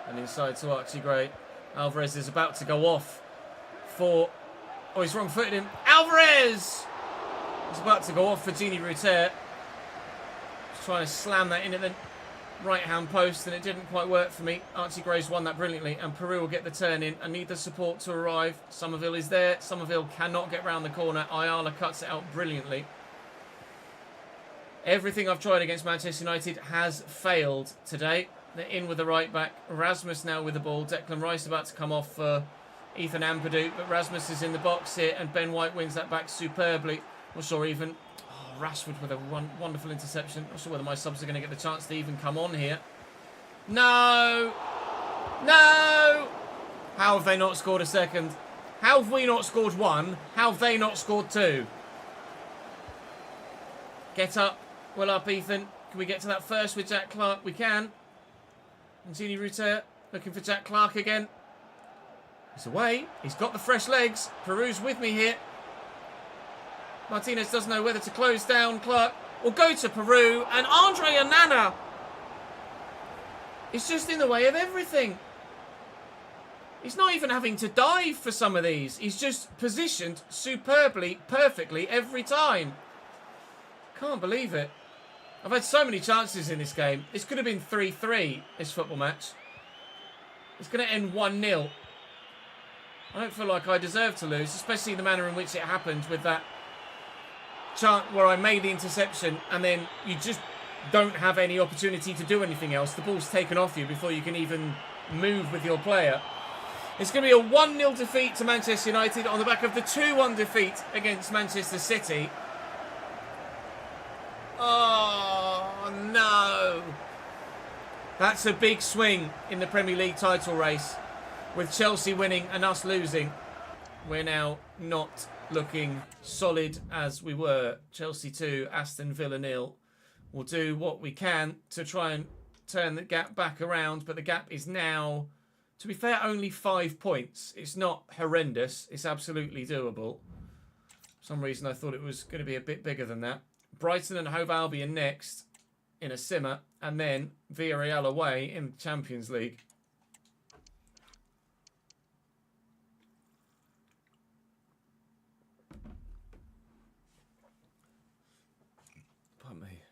A: And inside to Archie Gray. Alvarez is about to go off
C: for... Oh, he's wrong-footed him. Alvarez! He's about to go off for Gini Ruter. Just trying to slam that in at the right-hand post, and it didn't quite work for me. Archie Graves won that brilliantly, and Peru will get the turn in. I need the support to arrive. Somerville is there. Somerville cannot get round the corner. Ayala cuts it out brilliantly. Everything I've tried against Manchester United has failed today. They're in with the right back. Rasmus now with the ball. Declan Rice about to come off for Ethan Ampadu, but Rasmus is in the box here, and Ben White wins that back superbly. Not sure even... Oh, Rashford with a wonderful interception. Not sure whether my subs are going to get the chance to even come on here. No! No! How have they not scored a second? How have we not scored one? How have they not scored two? Get up. Well up, Ethan. Can we get to that first with Jack Clark? We can. Gini Ruter looking for Jack Clark again. He's away. He's got the fresh legs. Peru's with me here. Martinez doesn't know whether to close down Clark or go to Peru. And Andre Onana is just in the way of everything. He's not even having to dive for some of these. He's just positioned superbly, perfectly every time. Can't believe it. I've had so many chances in this game. This could have been 3-3, this football match. It's going to end 1-0. I don't feel like I deserve to lose, especially the manner in which it happened with that chance where I made the interception and then you just don't have any opportunity to do anything else. The ball's taken off you before you can even move with your player. It's going to be a 1-0 defeat to Manchester United on the back of the 2-1 defeat against Manchester City. Oh, no. That's a big swing in the Premier League title race. With Chelsea winning and us losing, we're now not looking solid as we were. Chelsea 2, Aston Villa 0. We'll do what we can to try and turn the gap back around, but the gap is now, to be fair, only 5 points. It's not horrendous. It's absolutely doable. For some reason, I thought it was going to be a bit bigger than that. Brighton and Hove Albion next in a simmer, and then Villarreal away in the Champions League. Pardon me.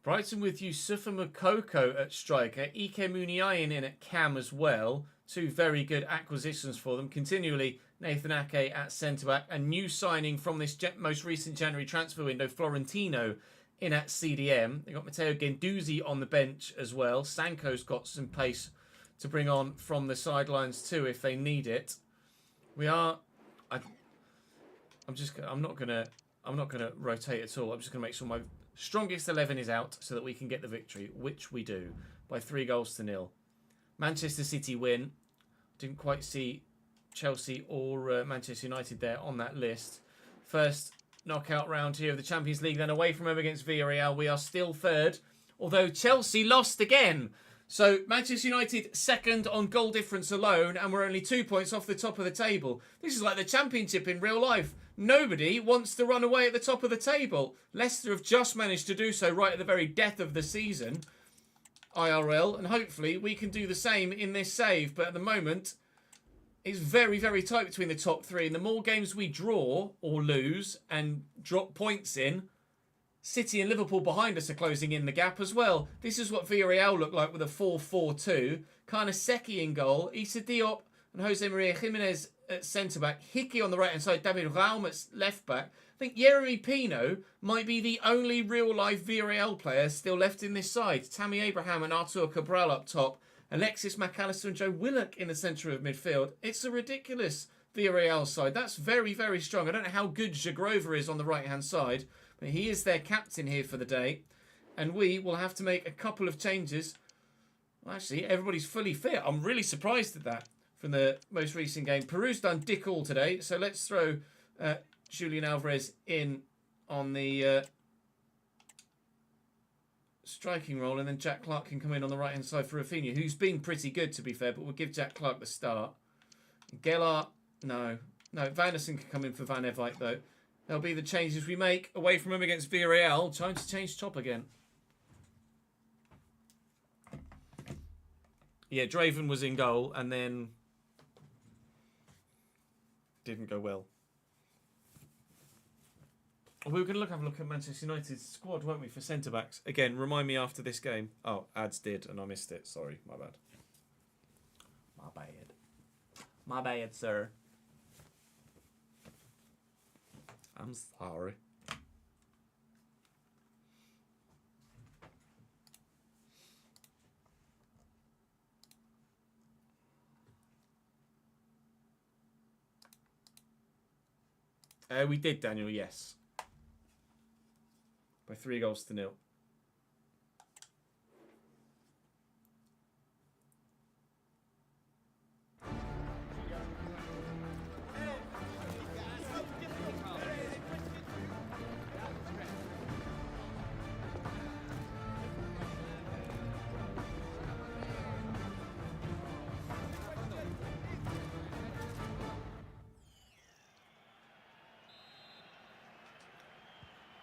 C: Brighton with Yusufa Moukoko at striker, Ike Muniain in at cam as well. Two very good acquisitions for them. Continually, Nathan Ake at centre-back. A new signing from this most recent January transfer window, Florentino in at CDM. They've got Matteo Guendouzi on the bench as well. Sanko's got some pace to bring on from the sidelines too if they need it. We are... I'm not gonna rotate at all. I'm just gonna make sure my strongest 11 is out so that we can get the victory, which we do by 3-0. Manchester City win. Didn't quite see Chelsea or Manchester United there on that list. First knockout round here of the Champions League, then away from home against Villarreal. We are still third, although Chelsea lost again. So Manchester United second on goal difference alone, and we're only 2 points off the top of the table. This is like the Championship in real life. Nobody wants to run away at the top of the table. Leicester have just managed to do so right at the very death of the season, IRL, and hopefully we can do the same in this save. But at the moment, it's very, very tight between the top three. And the more games we draw or lose and drop points in, City and Liverpool behind us are closing in the gap as well. This is what Villarreal look like with a 4-4-2. Carnesecchi in goal, Issa Diop and Jose Maria Jimenez at centre-back, Hickey on the right-hand side, David Raum at left-back. I think Yeremy Pino might be the only real-life Villarreal player still left in this side. Tammy Abraham and Artur Cabral up top. Alexis McAllister and Joe Willock in the centre of midfield. It's a ridiculous Villarreal side. That's very, very strong. I don't know how good Jagrova is on the right-hand side, but he is their captain here for the day. And we will have to make a couple of changes. Well, actually, everybody's fully fit. I'm really surprised at that from the most recent game. Peru's done dick all today, so let's throw Julian Alvarez in on the striking role, and then Jack Clark can come in on the right-hand side for Rafinha, who's been pretty good, to be fair, but we'll give Jack Clark the start. Gellar, no. Vanderson can come in for Van Evite, though. There'll be the changes we make away from him against Villarreal. Time to change top again. Yeah, Draven was in goal and then didn't go well. We were going to have a look at Manchester United's squad, weren't we, for centre-backs? Again, remind me after this game. Oh, ads did, and I missed it. Sorry, my bad.
D: My bad. My bad, sir.
C: I'm sorry. We did, Daniel, yes. By 3-0.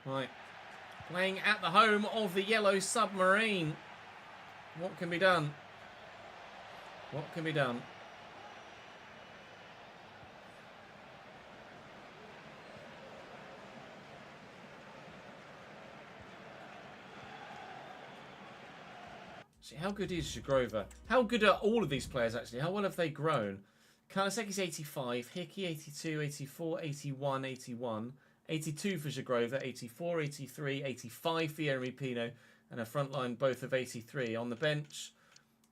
C: Right. Playing at the home of the Yellow Submarine. What can be done? What can be done? See, how good is Shagrova? How good are all of these players, actually? How well have they grown? Kanaseki's 85, Hickey 82, 84, 81, 81. 82 for Shagrova, 84, 83, 85 for Yeremy Pino, and a front line both of 83. On the bench,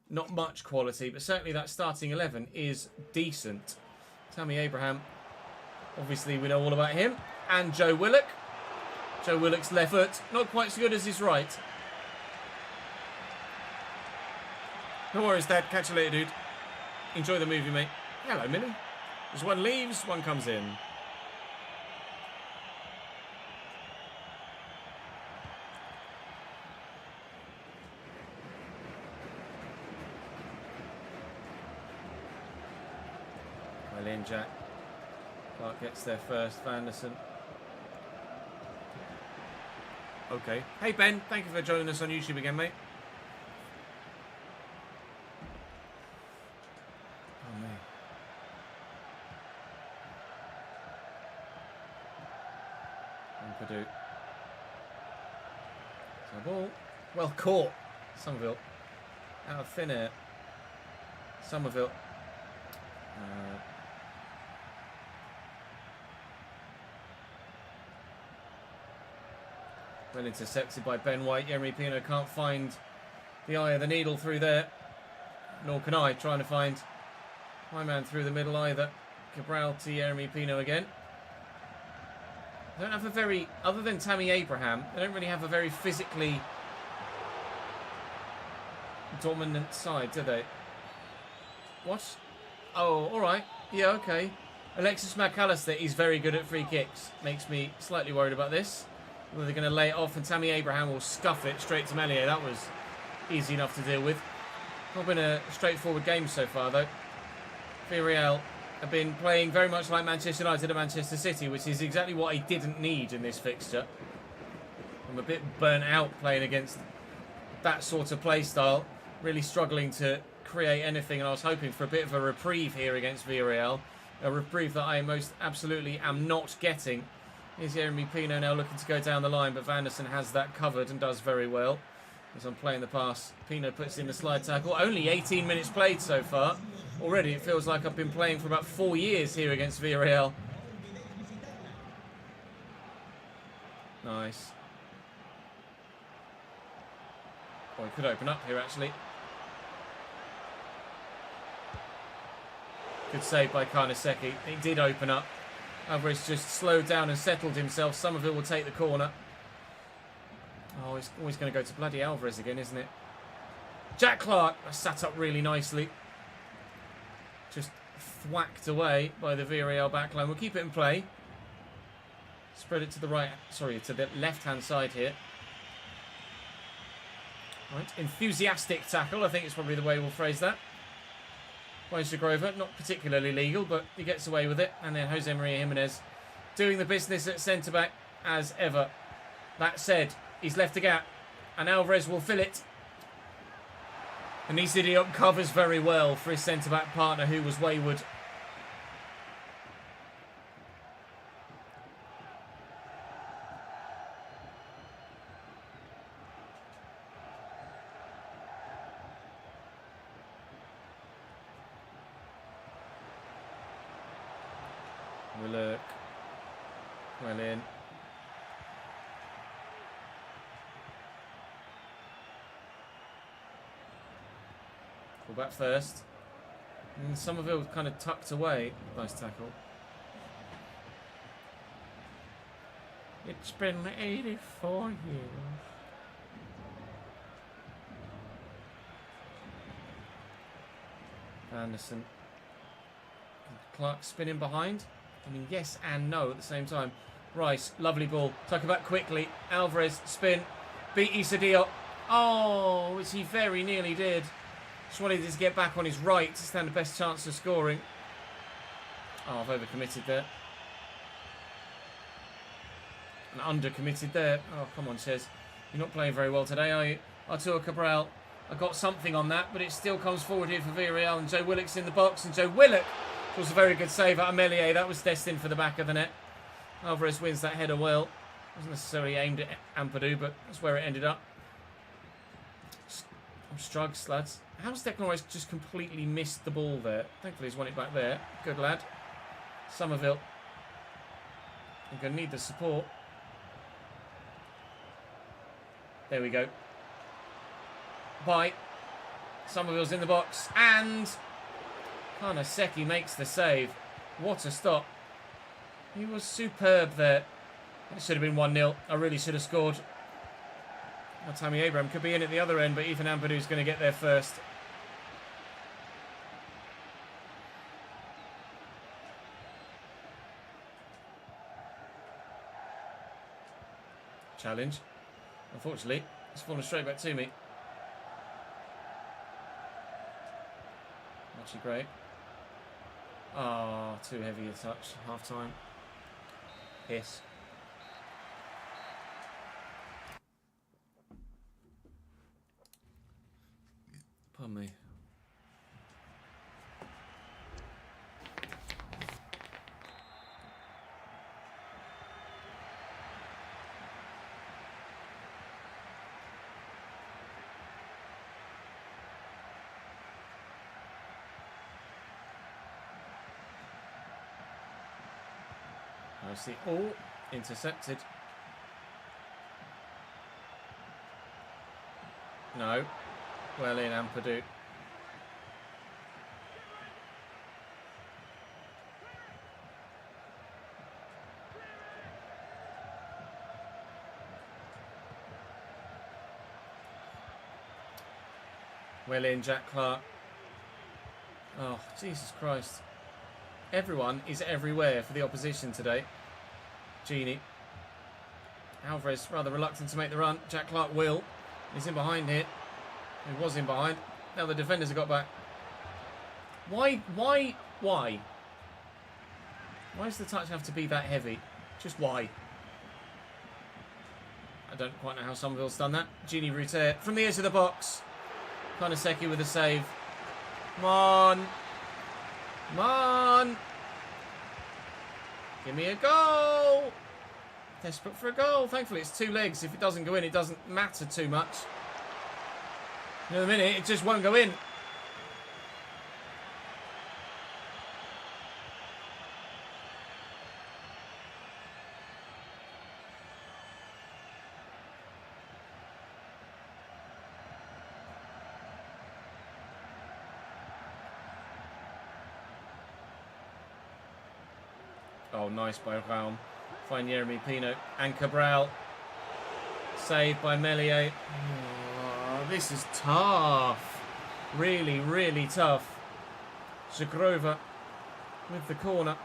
C: not much quality, but certainly that starting 11 is decent. Tammy Abraham, obviously we know all about him, and Joe Willock. Joe Willock's left foot, not quite so good as his right. No worries, Dad. Catch you later, dude. Enjoy the movie, mate. Hello, Millie. As one leaves, one comes in. Well in, Jack. Clark gets there first. Vanderson. Okay. Hey, Ben. Thank you for joining us on YouTube again, mate. Oh, man. Purdue. So ball. Well caught. Somerville. Out of thin air. Somerville. Well intercepted by Ben White. Yeremy Pino can't find the eye of the needle through there. Nor can I, trying to find my man through the middle either. Cabral to Yeremy Pino again. They don't have a very, other than Tammy Abraham, they don't really have a very physically dominant side, do they? What? Oh, alright. Yeah, okay. Alexis McAllister is very good at free kicks. Makes me slightly worried about this. Whether they're going to lay it off and Tammy Abraham will scuff it straight to Meslier. That was easy enough to deal with. Not been a straightforward game so far, though. Villarreal have been playing very much like Manchester United and Manchester City, which is exactly what I didn't need in this fixture. I'm a bit burnt out playing against that sort of play style. Really struggling to create anything, and I was hoping for a bit of a reprieve here against Villarreal. A reprieve that I most absolutely am not getting. Here's Yeremy Pino now looking to go down the line, but Vanderson has that covered and does very well. As I'm playing the pass, Pino puts in the slide tackle. Only 18 minutes played so far. Already it feels like I've been playing for about 4 years here against Villarreal. Nice. Oh, it could open up here actually. Good save by Karnaseki. It did open up. Alvarez just slowed down and settled himself. Somerville will take the corner. Oh, it's always going to go to bloody Alvarez again, isn't it? Jack Clark sat up really nicely. Just thwacked away by the Villarreal backline. We'll keep it in play. Spread it to the right, sorry, to the left-hand side here. Right, enthusiastic tackle, I think is probably the way we'll phrase that. By Shagrova, not particularly legal, but he gets away with it. And then Jose Maria Jimenez doing the business at centre-back as ever. That said, he's left a gap, and Alvarez will fill it. And Diop covers very well for his centre-back partner, who was wayward. Willock. Well in. Full back first. And Somerville kind of tucked away. Nice tackle. It's been 84 years. Anderson. Clark spinning behind. I mean, yes and no at the same time. Rice, lovely ball. Tuck it back quickly. Alvarez, spin. Beat Diop. Oh, which he very nearly did. Just wanted to get back on his right to stand the best chance of scoring. Oh, I've overcommitted there. And undercommitted there. Oh, come on, Chez. You're not playing very well today, are you? Artur Cabral. I got something on that, but it still comes forward here for Villarreal. And Joe Willock's in the box. And Joe Willock was a very good save out of Meslier. That was destined for the back of the net. Alvarez wins that header well. Wasn't necessarily aimed at Ampadu, but that's where it ended up. I'm struggling, lads. How's Declan Rice just completely missed the ball there? Thankfully, he's won it back there. Good lad. Somerville. You're going to need the support. There we go. Bye. Somerville's in the box. And Karnaseki makes the save. What a stop. He was superb there. It should have been 1-0. I really should have scored. Now, Tammy Abraham could be in at the other end, but Ethan Ampadu's going to get there first. Challenge. Unfortunately, it's fallen straight back to me. Actually great. Ah, too heavy a touch. Half time. Piss. Pardon me. I see all intercepted. No. Well in, Ampadu. Well in, Jack Clark. Oh, Jesus Christ. Everyone is everywhere for the opposition today. Genie. Alvarez rather reluctant to make the run. Jack Clark will. He's in behind here. He was in behind. Now the defenders have got back. Why? Why does the touch have to be that heavy? Just why? I don't quite know how Somerville's done that. Genie Ruter from the edge of the box. Karnaseki with a save. Come on. Come on. Give me a goal. Desperate for a goal. Thankfully, it's two legs. If it doesn't go in, it doesn't matter too much. In a minute, it just won't go in. Oh, nice by Raum. Find Jeremy Pino and Cabral. Saved by Meslier. Oh, this is tough. Really, really tough. Zagrova with the corner.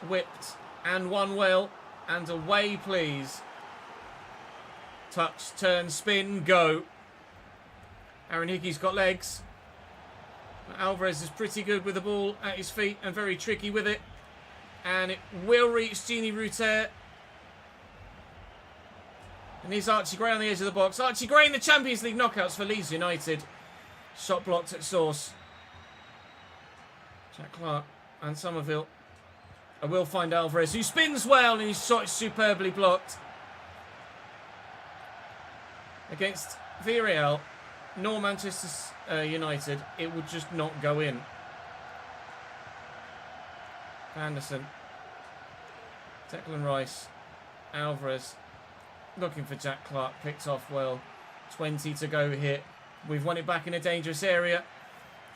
C: Whipped and won well. And away, please. Touch, turn, spin, go. Aaron Hickey's got legs. Alvarez is pretty good with the ball at his feet and very tricky with it.
A: And it will reach Genie Ruter. And here's Archie Gray on the edge of the box. Archie Gray in the Champions League knockouts for Leeds United. Shot blocked at source. Jack Clark and Somerville. I will find Alvarez, who spins well, and his shot is superbly blocked. Against Villarreal, nor Manchester United, it would just not go in. Anderson. Declan Rice. Alvarez. Looking for Jack Clark. Picked off well. 20 to go here. We've won it back in a dangerous area.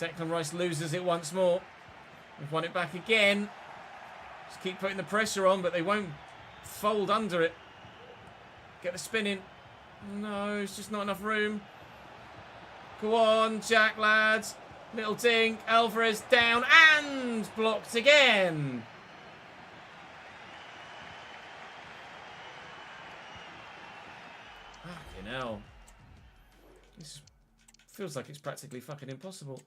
A: Declan Rice loses it once more. We've won it back again. Just keep putting the pressure on, but they won't fold under it. Get the spin in. No, it's just not enough room. Go on, Jack, lads. Little dink. Alvarez down and blocked again. Fucking hell. This feels like it's practically fucking impossible.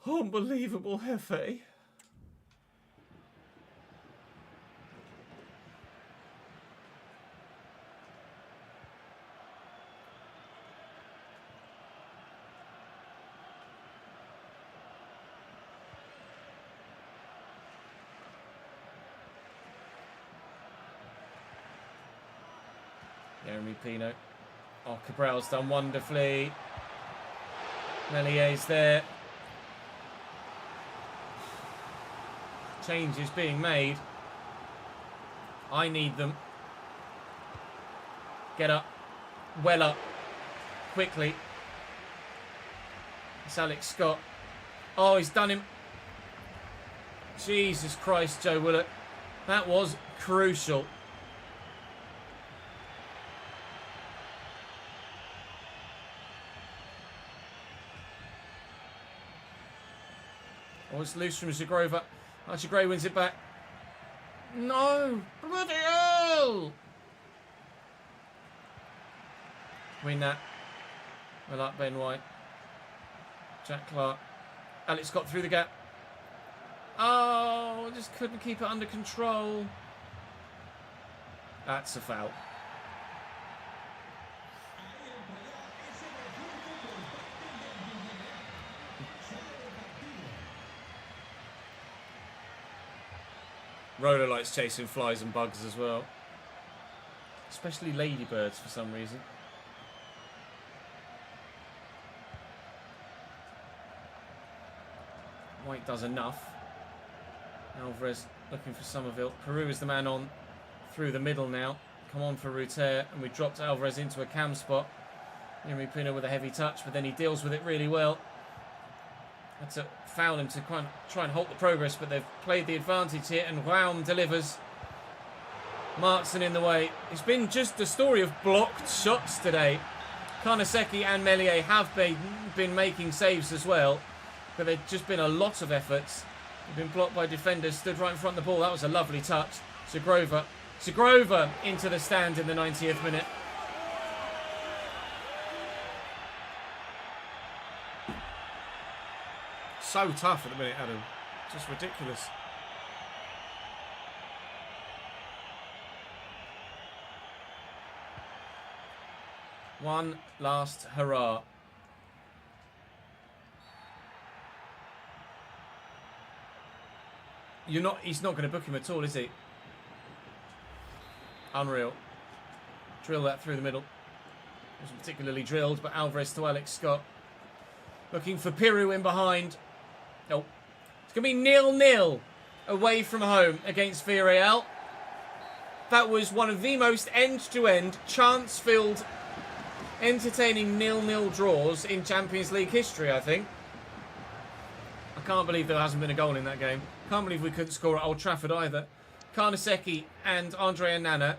A: Unbelievable, Hefe. Jeremy Pino. Oh, Cabral's done wonderfully. Mellier's there. Changes being made. I need them. Get up. Well up. Quickly. It's Alex Scott. Oh, he's done him. Jesus Christ, Joe Willett. That was crucial. Oh, it's loose from Zagrova. Archie Gray wins it back. No! Bloody hell! Win that. Well up, Ben White. Jack Clark. Alex got through the gap. Oh, just couldn't keep it under control. That's a foul. Rolo likes chasing flies and bugs as well. Especially ladybirds for some reason. White does enough. Alvarez looking for Somerville. Peru is the man on through the middle now. Come on for Ruter. And we dropped Alvarez into a cam spot. Yuri Pino with a heavy touch, but then he deals with it really well. Had to foul him to try and halt the progress, but they've played the advantage here, and Raum delivers. Markson in the way. It's been just a story of blocked shots today. Karnaseki and Meslier have been making saves as well, but there's just been a lot of efforts. They've been blocked by defenders, stood right in front of the ball. That was a lovely touch. Zagrova into the stand in the 90th minute. So tough at the minute, Adam. Just ridiculous. One last hurrah. He's not going to book him at all, is he? Unreal. Drill that through the middle. Wasn't particularly drilled, but Alvarez to Alex Scott. Looking for Piru in behind. Oh, it's going to be 0-0 away from home against Villarreal. That was one of the most end-to-end, chance-filled, entertaining 0-0 draws in Champions League history, I think. I can't believe there hasn't been a goal in that game. Can't believe we couldn't score at Old Trafford either. Karnaseki and Andrea Nana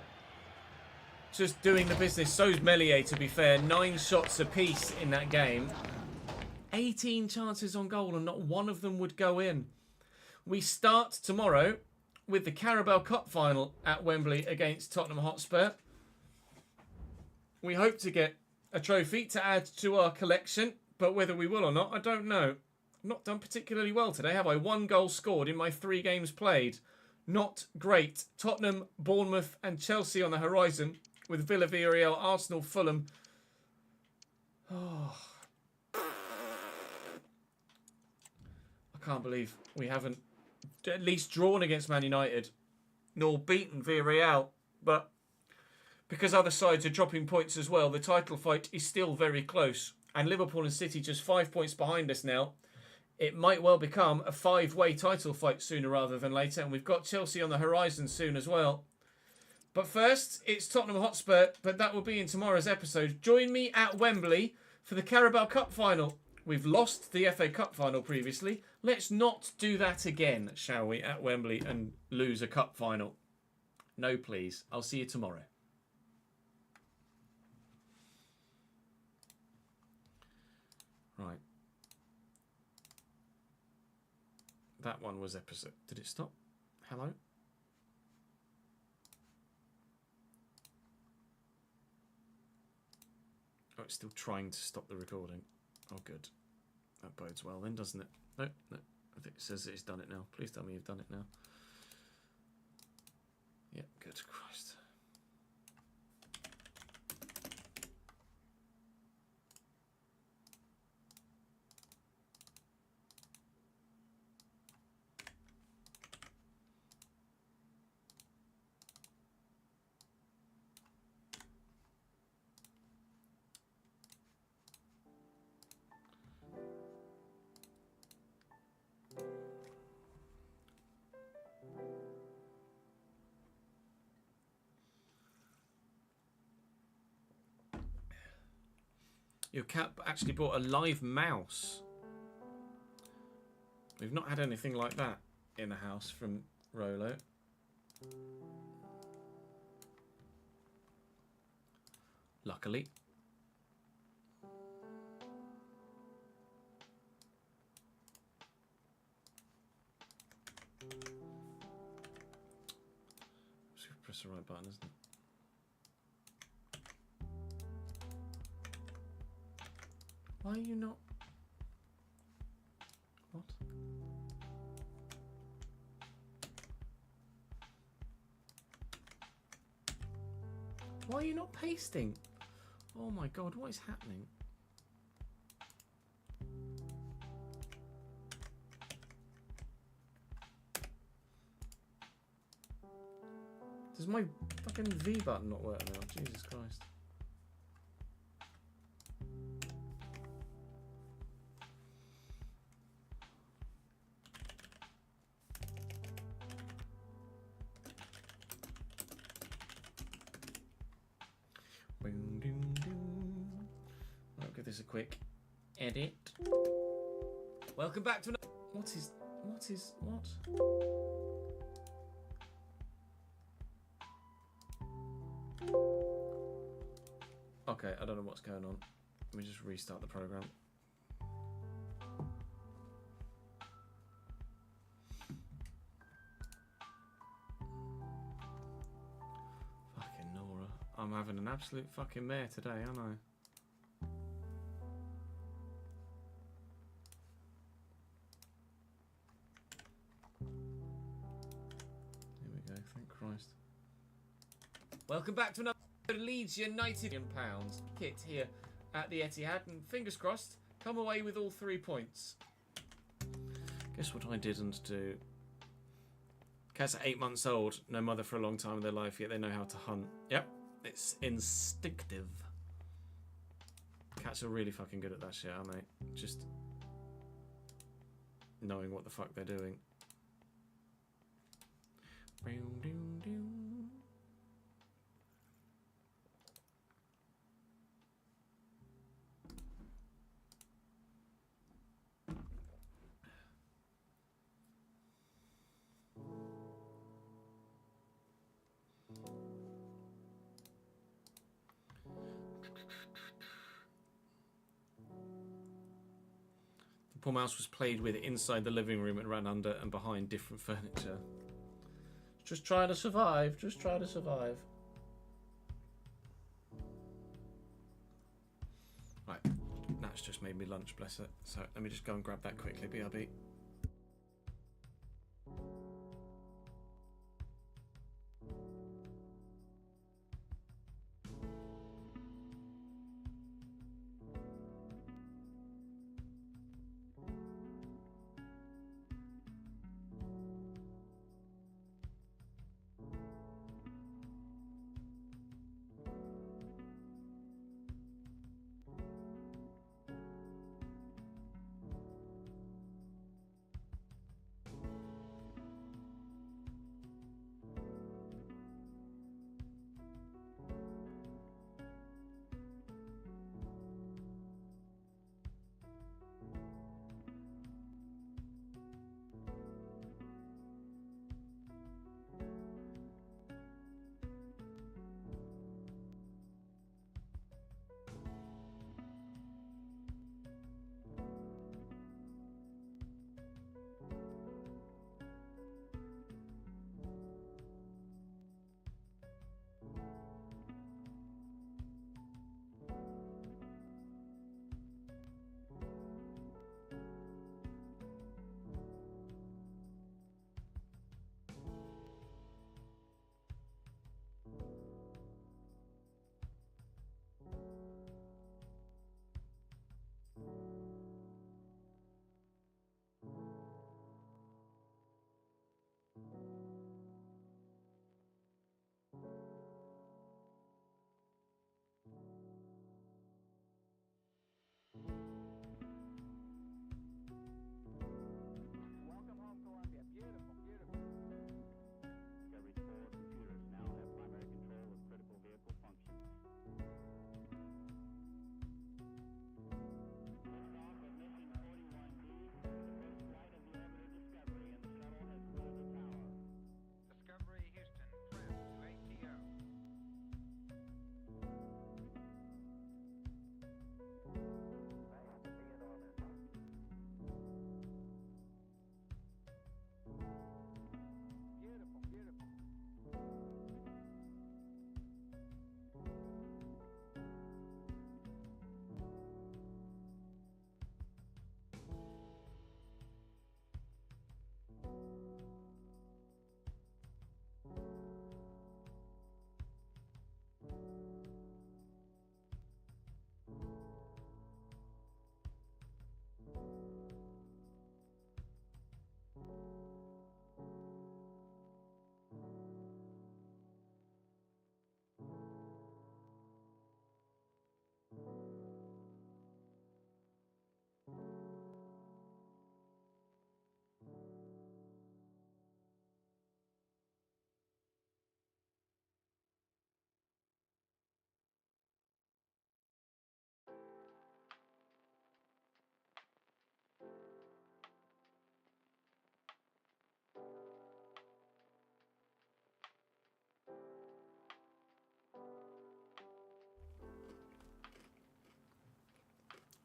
A: just doing the business. So's Meslier, to be fair. 9 shots apiece in that game. 18 chances on goal and not one of them would go in. We start tomorrow with the Carabao Cup final at Wembley against Tottenham Hotspur. We hope to get a trophy to add to our collection,
C: but whether we will or not, I don't know. Not done particularly well today, have I? 1 goal scored in my 3 games played. Not great. Tottenham, Bournemouth and Chelsea on the horizon with Villa, Villarreal, Arsenal, Fulham. Oh. I can't believe we haven't at least drawn against Man United nor beaten Villarreal. But because other sides are dropping points as well, the title fight is still very close. And Liverpool and City just 5 points behind us now. It might well become a 5-way title fight sooner rather than later. And we've got Chelsea on the horizon soon as well. But first, it's Tottenham Hotspur, but that will be in tomorrow's episode. Join me at Wembley for the Carabao Cup final. We've lost the FA Cup final previously. Let's not do that again, shall we, at Wembley and lose a cup final. No, please. I'll see you tomorrow. Right. That one was episode. Did it stop? Hello? Oh, it's still trying to stop the recording. Oh, good. That bodes well then, doesn't it? No. I think it says it's done it now. Please tell me you've done it now. Yeah, good. Christ. Your cat actually brought a live mouse. We've not had anything like that in the house from Rolo. Luckily. Just press the right button, isn't it? Why are you not? What? Why are you not pasting? Oh my god, what is happening? Does my fucking V button not work now? Jesus Christ. I'll give this a quick edit. Welcome back to another. What? Okay, I don't know what's going on. Let me just restart the program. Fucking Nora. I'm having an absolute fucking mare today, aren't I? Here we go, thank Christ. Welcome back to another Leeds United £1 kit here at the Etihad, and fingers crossed, come away with all 3 points. Guess what I didn't do? Cats are 8 months old, no mother for a long time in their life, yet they know how to hunt. Yep, it's instinctive. Cats are really fucking good at that shit, aren't they? Just knowing what the fuck they're doing. Poor mouse was played with inside the living room and ran under and behind different furniture. Just trying to survive. Just trying to survive. Right. Now That's just made me lunch, bless it. So let me just go and grab that quickly, BRB.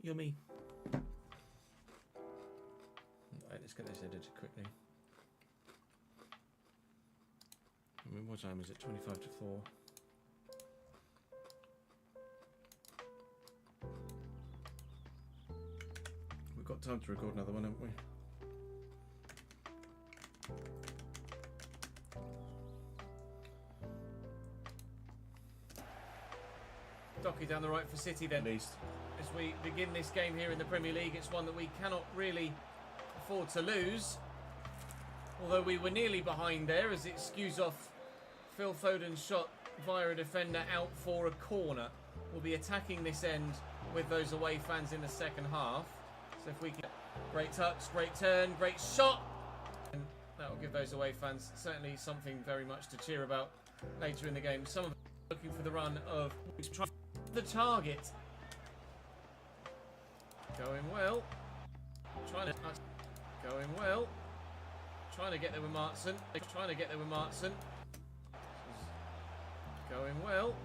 A: Yummy. Right, let's get this edited quickly. I mean, what time is it? 25 to 4. We've got time to record another one, haven't we?
C: Docky down the right for City then.
A: At least.
C: As we begin this game here in the Premier League, it's one that we cannot really afford to lose. Although we were nearly behind there as it skews off Phil Foden's shot via a defender out for a corner. We'll be attacking this end with those away fans in the second half. So if we can... Great touch, great turn, great shot! And that will give those away fans certainly something very much to cheer about later in the game. Some of them looking for the run of the target. Going well. Going well. Trying to get there with Martson. Going well.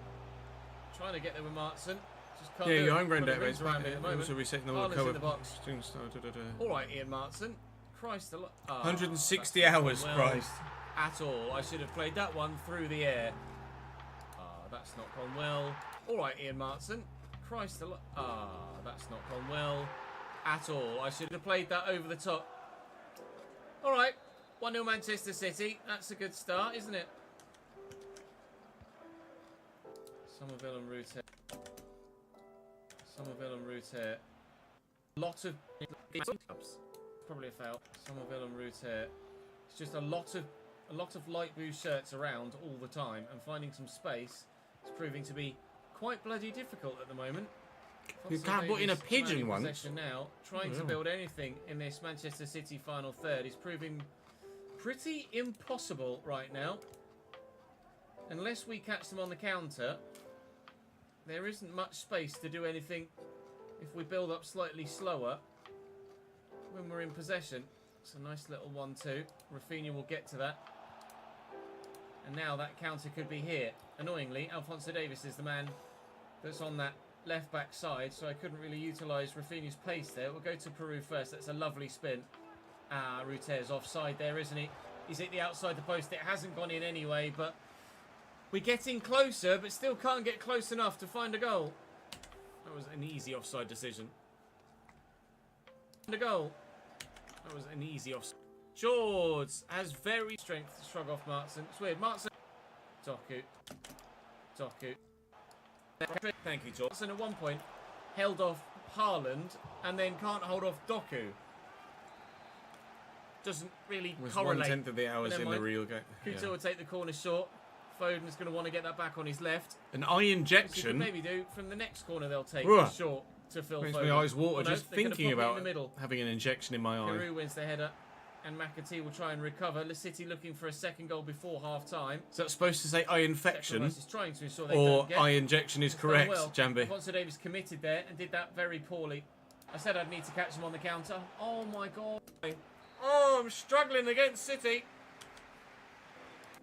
C: Trying to get there with Martson. Just can't
A: Yeah,
C: do
A: your
C: it.
A: home ground
C: Got the
A: database.
C: rings around it at the moment.
A: Also resetting the
C: Haaland's
A: cover.
C: in the box. All right, Ian Martson. Christ,
A: 160
C: that's not
A: hours,
C: well
A: Christ.
C: At all. I should have played that one through the air. That's not gone well. All right, Ian Martson.
A: Christ, that's not gone well at all. I should have played that over the top. All right, 1-0 Manchester City. That's a good start, isn't it? Somerville and Route. Somerville and Route. Lot of probably a foul. Somerville and Route. It's just a lot of light blue shirts around all the time, and finding some space is proving to be quite bloody difficult at the moment.
C: You can't put in a pigeon once.
A: Possession now, trying to build anything in this Manchester City final third is proving pretty impossible right now. Unless we catch them on the counter, there isn't much space to do anything if we build up slightly slower when we're in possession. It's a nice little 1-2. Rafinha will get to that. And now that counter could be here. Annoyingly, Alphonso Davies is the man that's on that left-back side, so I couldn't really utilise Rafinha's pace there. We'll go to Peru first. That's a lovely spin. Ruter's offside there, isn't he? He's at the outside the post. It hasn't gone in anyway, but we're getting closer, but still can't get close enough to find a goal. That was an easy offside decision. A goal. That was an easy offside. George has very strength to shrug off Martson. It's weird. Martson. Doku. Thank you, George. And at one point, held off Haaland and then can't hold off Doku. Doesn't really correlate.
C: 1/10 of the hours in the real game.
A: Couto will take the corner short. Foden's going to want to get that back on his left.
C: An eye injection.
A: Which he could maybe do from the next corner. They'll take
C: Ugh.
A: short to Phil
C: Makes
A: Foden.
C: my eyes water
A: Well, no,
C: just
A: they're gonna
C: thinking
A: pop it in
C: about
A: the middle.
C: having an injection in my eye.
A: Peru wins the header, and McAtee will try and recover. Le City looking for a second goal before half-time.
C: Is that supposed to say eye infection?
A: Is trying to ensure they
C: Or
A: don't get.
C: eye injection is
A: It's done
C: correct,
A: well.
C: Jambi?
A: Alphonso Davies committed there and did that very poorly. I said I'd need to catch him on the counter. Oh my god. Oh, I'm struggling against City.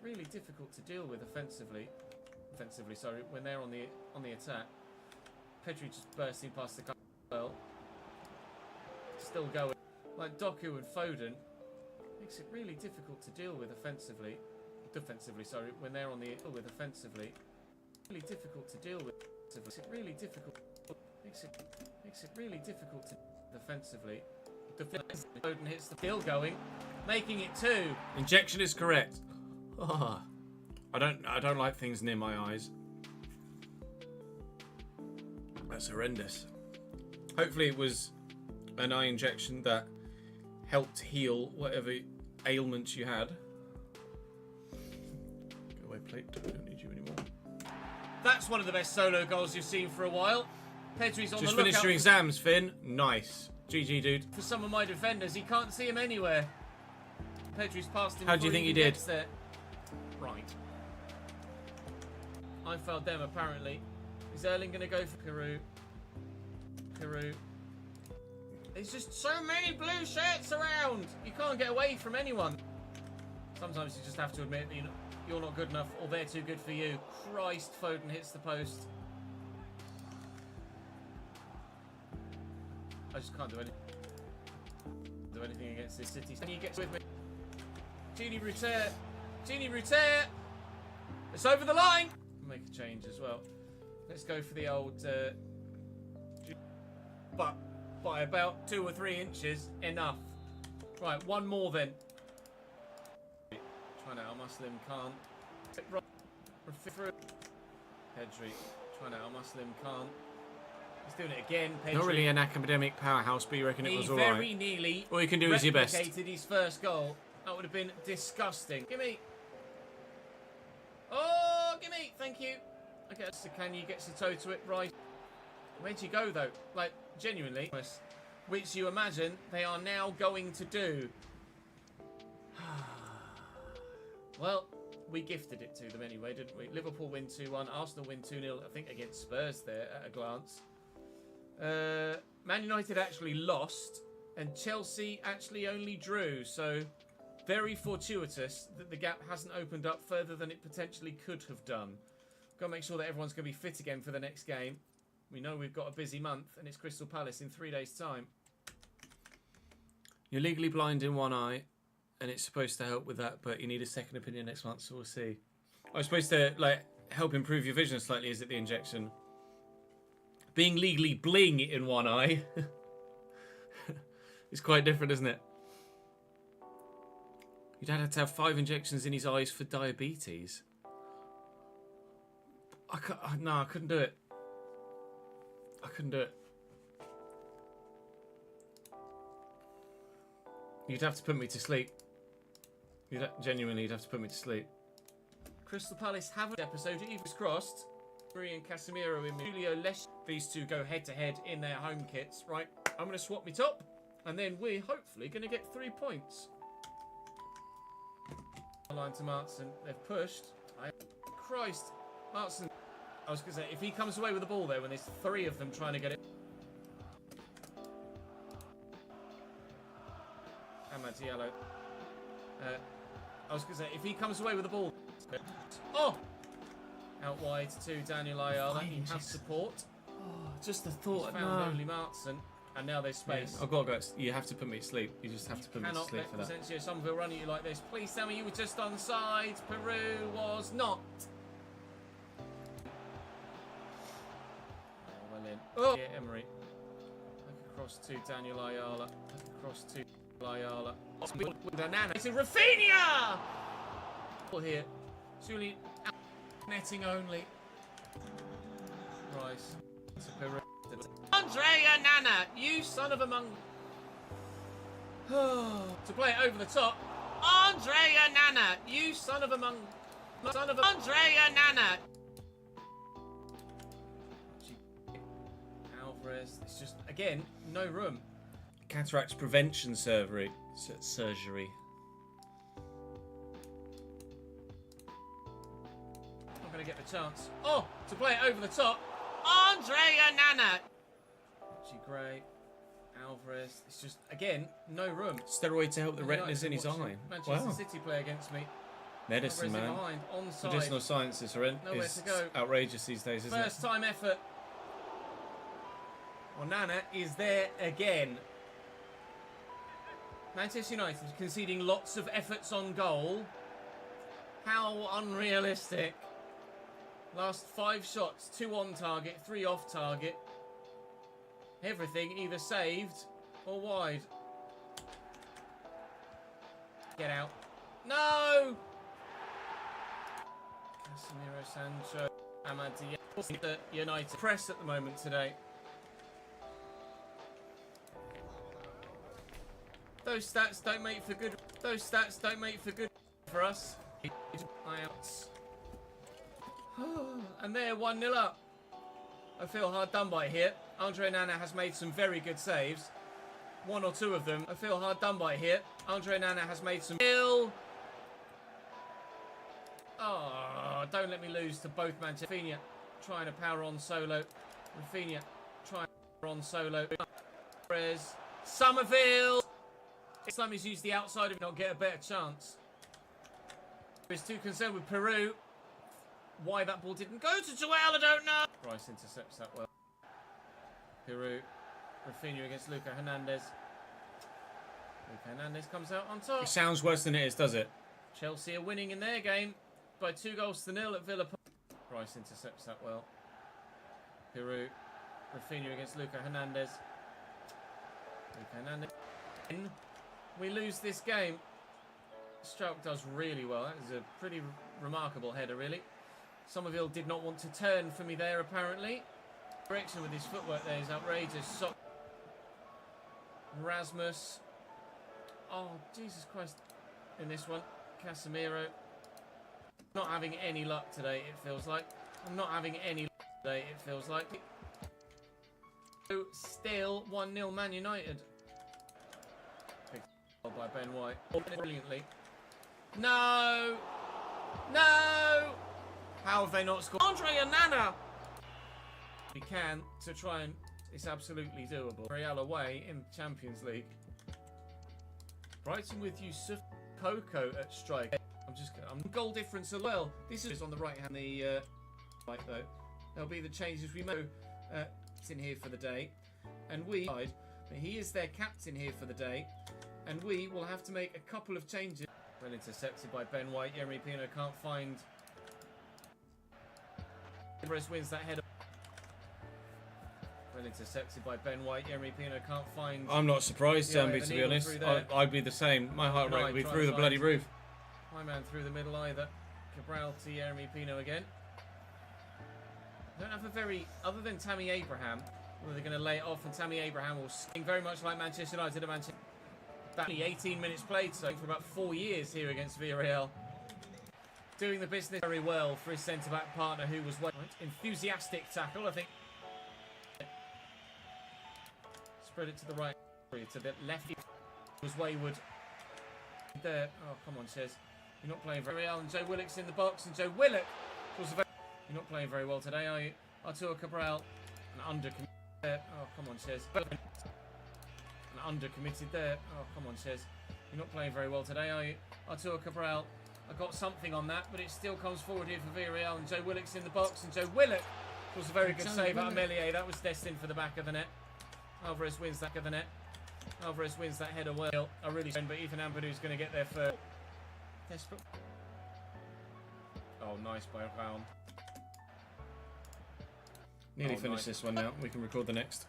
A: Really difficult to deal with offensively. Sorry, when they're on the attack. Pedri just bursting past the well. Still going. Like Doku and Foden. Makes it really difficult to deal with offensively. Defensively, sorry, when they're on the offensively. Really difficult to deal with. Makes it really difficult. Makes it really difficult to defensively. Foden hits the field going, making it 2.
C: Injection is correct. Oh, I don't like things near my eyes. That's horrendous. Hopefully it was an eye injection that helped heal whatever ailments you had. Go away, plate. I don't need you anymore.
A: That's one of the best solo goals you've seen for a while. Pedri's on
C: Just
A: the
C: finished
A: lookout
C: your exams, Finn. Nice. GG, dude.
A: for some of my defenders. He can't see him anywhere. Pedri's passed him.
C: How do you
A: before
C: think he
A: even
C: did?
A: gets there. Right. I failed them apparently. Is Erling going to go for Peru? There's just so many blue shirts around. You can't get away from anyone. Sometimes you just have to admit that you're not good enough or they're too good for you. Christ, Foden hits the post. I just can't do anything against this City. Can you get with me? Gini Ruter. It's over the line. Make a change as well. Let's go for the old. But by about 2 or 3 inches, enough. Right, one more then. Trying out Muslim can't. Pedri. Trying out Muslim can't. He's doing it again. Pedri.
C: Not really an academic powerhouse, but you reckon it was
A: He
C: alright?
A: very nearly
C: All you can do is your best.
A: replicated his first goal. That would have been disgusting. Gimme. Oh, gimme. Thank you. Okay, so can you get the toe to it? Right. Where'd you go, though? Like, genuinely. Which you imagine they are now going to do. Well, we gifted it to them anyway, didn't we? Liverpool win 2-1. Arsenal win 2-0, I think, against Spurs there at a glance. Man United actually lost, and Chelsea actually only drew. So, very fortuitous that the gap hasn't opened up further than it potentially could have done. Got to make sure that everyone's going to be fit again for the next game. We know we've got a busy month, and it's Crystal Palace in 3 days' time.
C: You're legally blind in one eye, and it's supposed to help with that, but you need a second opinion next month, so we'll see. I was supposed to help improve your vision slightly, is it, the injection? Being legally bling in one eye is quite different, isn't it? Your dad had to have 5 injections in his eyes for diabetes. No, I couldn't do it. I couldn't do it. You'd have to put me to sleep. Genuinely, you'd have to put me to sleep. Crystal Palace have an episode. Eva's crossed. Marie and Casemiro in Julio Lesh. These two go head to head in their home kits. Right, I'm going to swap me top, and then we're hopefully going to get 3 points. Line to Martson. They've pushed. Christ, Martson. I was going to say, if he comes away with the ball there when there's 3 of them trying to get it. Ahmad Diallo. I was going to say, if he comes away with the ball. Oh! Out wide to Daniel Ayala. He has support. Oh, just the thought.
A: He's found only Martson. And now there's space.
C: Yeah, I've got to go. You have to put me to sleep. You just have to put me to sleep for that.
A: Cannot let Somerville run at you like this. Please tell me you were just onside. Peru was not. Oh, well in. Oh! Yeah, Emery. Back across to Daniel Ayala. Back across to Ayala. It's in Rafinha! Here. Julie netting only. Rice. To Peru. Andrea Nana, you son of a monk. To play it over the top. Andrea Nana, you son of a monk. Son of a Andrea Nana. Alvarez, it's just, again, no room. Cataracts prevention surgery. Not going to get the chance. Oh, to play it over the top. Andrea Nana. Gray, Alvarez. It's just, again, no room.
C: Steroid to help the retinas in his eye.
A: Manchester City play against me.
C: Medicine, man.
A: Behind, onside.
C: Medicinal science is outrageous these days, isn't it?
A: First time effort. Onana is there again. Manchester United conceding lots of efforts on goal. How unrealistic. Last 5 shots, 2 on target, 3 off target. Everything either saved or wide. Get out. No! Casemiro, Sancho, Ahmad Diallo. United press at the moment today. Those stats don't make for good. Those stats don't make for good for us. Outs. And they're 1-0 up. I feel hard done by here. Andre Nana has made some very good saves. 1 or 2 of them. I feel hard done by here. Andre Nana has made some... Oh, don't let me lose to both Manchester. Rafinha trying to power on solo. Rafinha trying to power on solo. Perez. Somerville. Islam has used the outside of not get a better chance. He's too concerned with Peru. Why that ball didn't go to Joel, I don't know. Rice intercepts that well. Peru. Rafinha against Luca Hernandez. Luca Hernandez comes out on top.
C: It sounds worse than it is, does it?
A: Chelsea are winning in their game by 2-0 at Villa. Rice intercepts that well. Peru. Rafinha against Luca Hernandez. Luca Hernandez. We lose this game. Strouk does really well. That is a pretty remarkable header, really. Somerville did not want to turn for me there, apparently. Direction with his footwork there is outrageous. Rasmus. Oh, Jesus Christ. In this one. Casemiro. Not having any luck today, it feels like. I'm not having any luck today, it feels like. Still 1-0 Man United. Big by Ben White. Brilliantly. No! No! How have they not scored? Andre Onana! We can to try and... It's absolutely doable. Villarreal away in the Champions League. Brighton with Yusuf Coco at strike. I'm goal difference as well. This is on the right hand. The right though. There'll be the changes we make. In here for the day, and but he is their captain here for the day, and we will have to make a couple of changes. Well intercepted by Ben White. Yeremy Pino can't find. Alvarez wins that header. Well intercepted by Ben White. Jeremy Pino can't find...
C: I'm not surprised,
A: Yeah,
C: Zambi,
A: the
C: to be
A: needle
C: honest.
A: through there.
C: I'd be the same. My heart rate would be
A: Try
C: through the
A: to
C: bloody
A: find-
C: roof.
A: My man through the middle either. Cabral to Jeremy Pino again. Don't have a very... Other than Tammy Abraham, where they're going to lay it off, and Tammy Abraham will sing very much like Manchester United and Manchester... About 18 minutes played, so for about 4 years here against Villarreal. Doing the business very well for his centre-back partner, who was enthusiastic tackle, I think. Spread it to the right, to the left. Was wayward. There. Oh, come on, Chez. You're not playing very well. And Joe Willock's in the box, and Joe Willock was very... You're not playing very well today, are you? Arturo Cabral, an undercommitted there. Oh, come on, Chez. An undercommitted there. Oh, come on, Chez. You're not playing very well today, are you? Arturo Cabral. I got something on that, but it still comes forward here for Villarreal, and Joe Willock's in the box, and Joe Willock was a very good save out of Melier. That was destined for the back of the net. Alvarez wins that back of the net. Alvarez wins that header well. I really don't, but Ethan Ampadu's going to get there first. Desperate. Oh, nice by Raul.
C: Nearly finished this one now. We can record the next.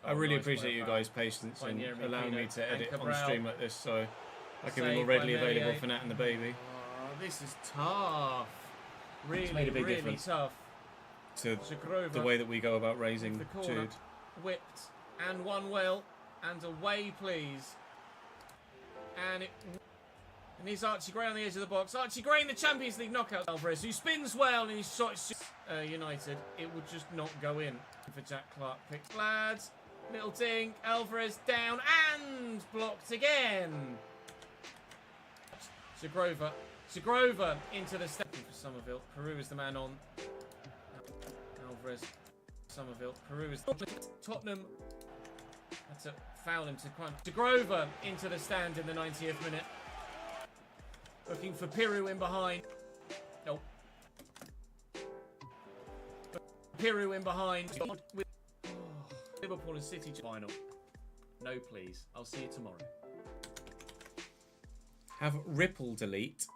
C: I really
A: nice
C: appreciate
A: by
C: you
A: Raul.
C: guys' patience
A: By
C: and
A: Jeremy
C: allowing
A: Pino
C: me to
A: and
C: edit on
A: Cabral.
C: stream like this, so I can be
A: Saved
C: more
A: by
C: readily available
A: Melier.
C: for Nat and the baby.
A: Oh, this is tough. Really,
C: made a big
A: really
C: difference
A: tough.
C: To
A: Zagrova
C: the way that we go about raising
A: the corner.
C: Jude.
A: Whipped and won well. And away, please. And here's Archie Gray on the edge of the box. Archie Gray in the Champions League knockout. Alvarez, who spins well, and he's shot United. It would just not go in for Jack Clark. Picked lads. Little dink. Alvarez down and blocked again. Zagrova. Zagrova into the step for Somerville. Peru is the man on. Alvarez. Somerville. Peru is Tottenham. Had to foul him to crunch. Zagrova into the stand in the 90th minute. Looking for Piru in behind. Nope. Piru in behind. With Liverpool and City final. No, please. I'll see you tomorrow.
C: Have Ripple delete.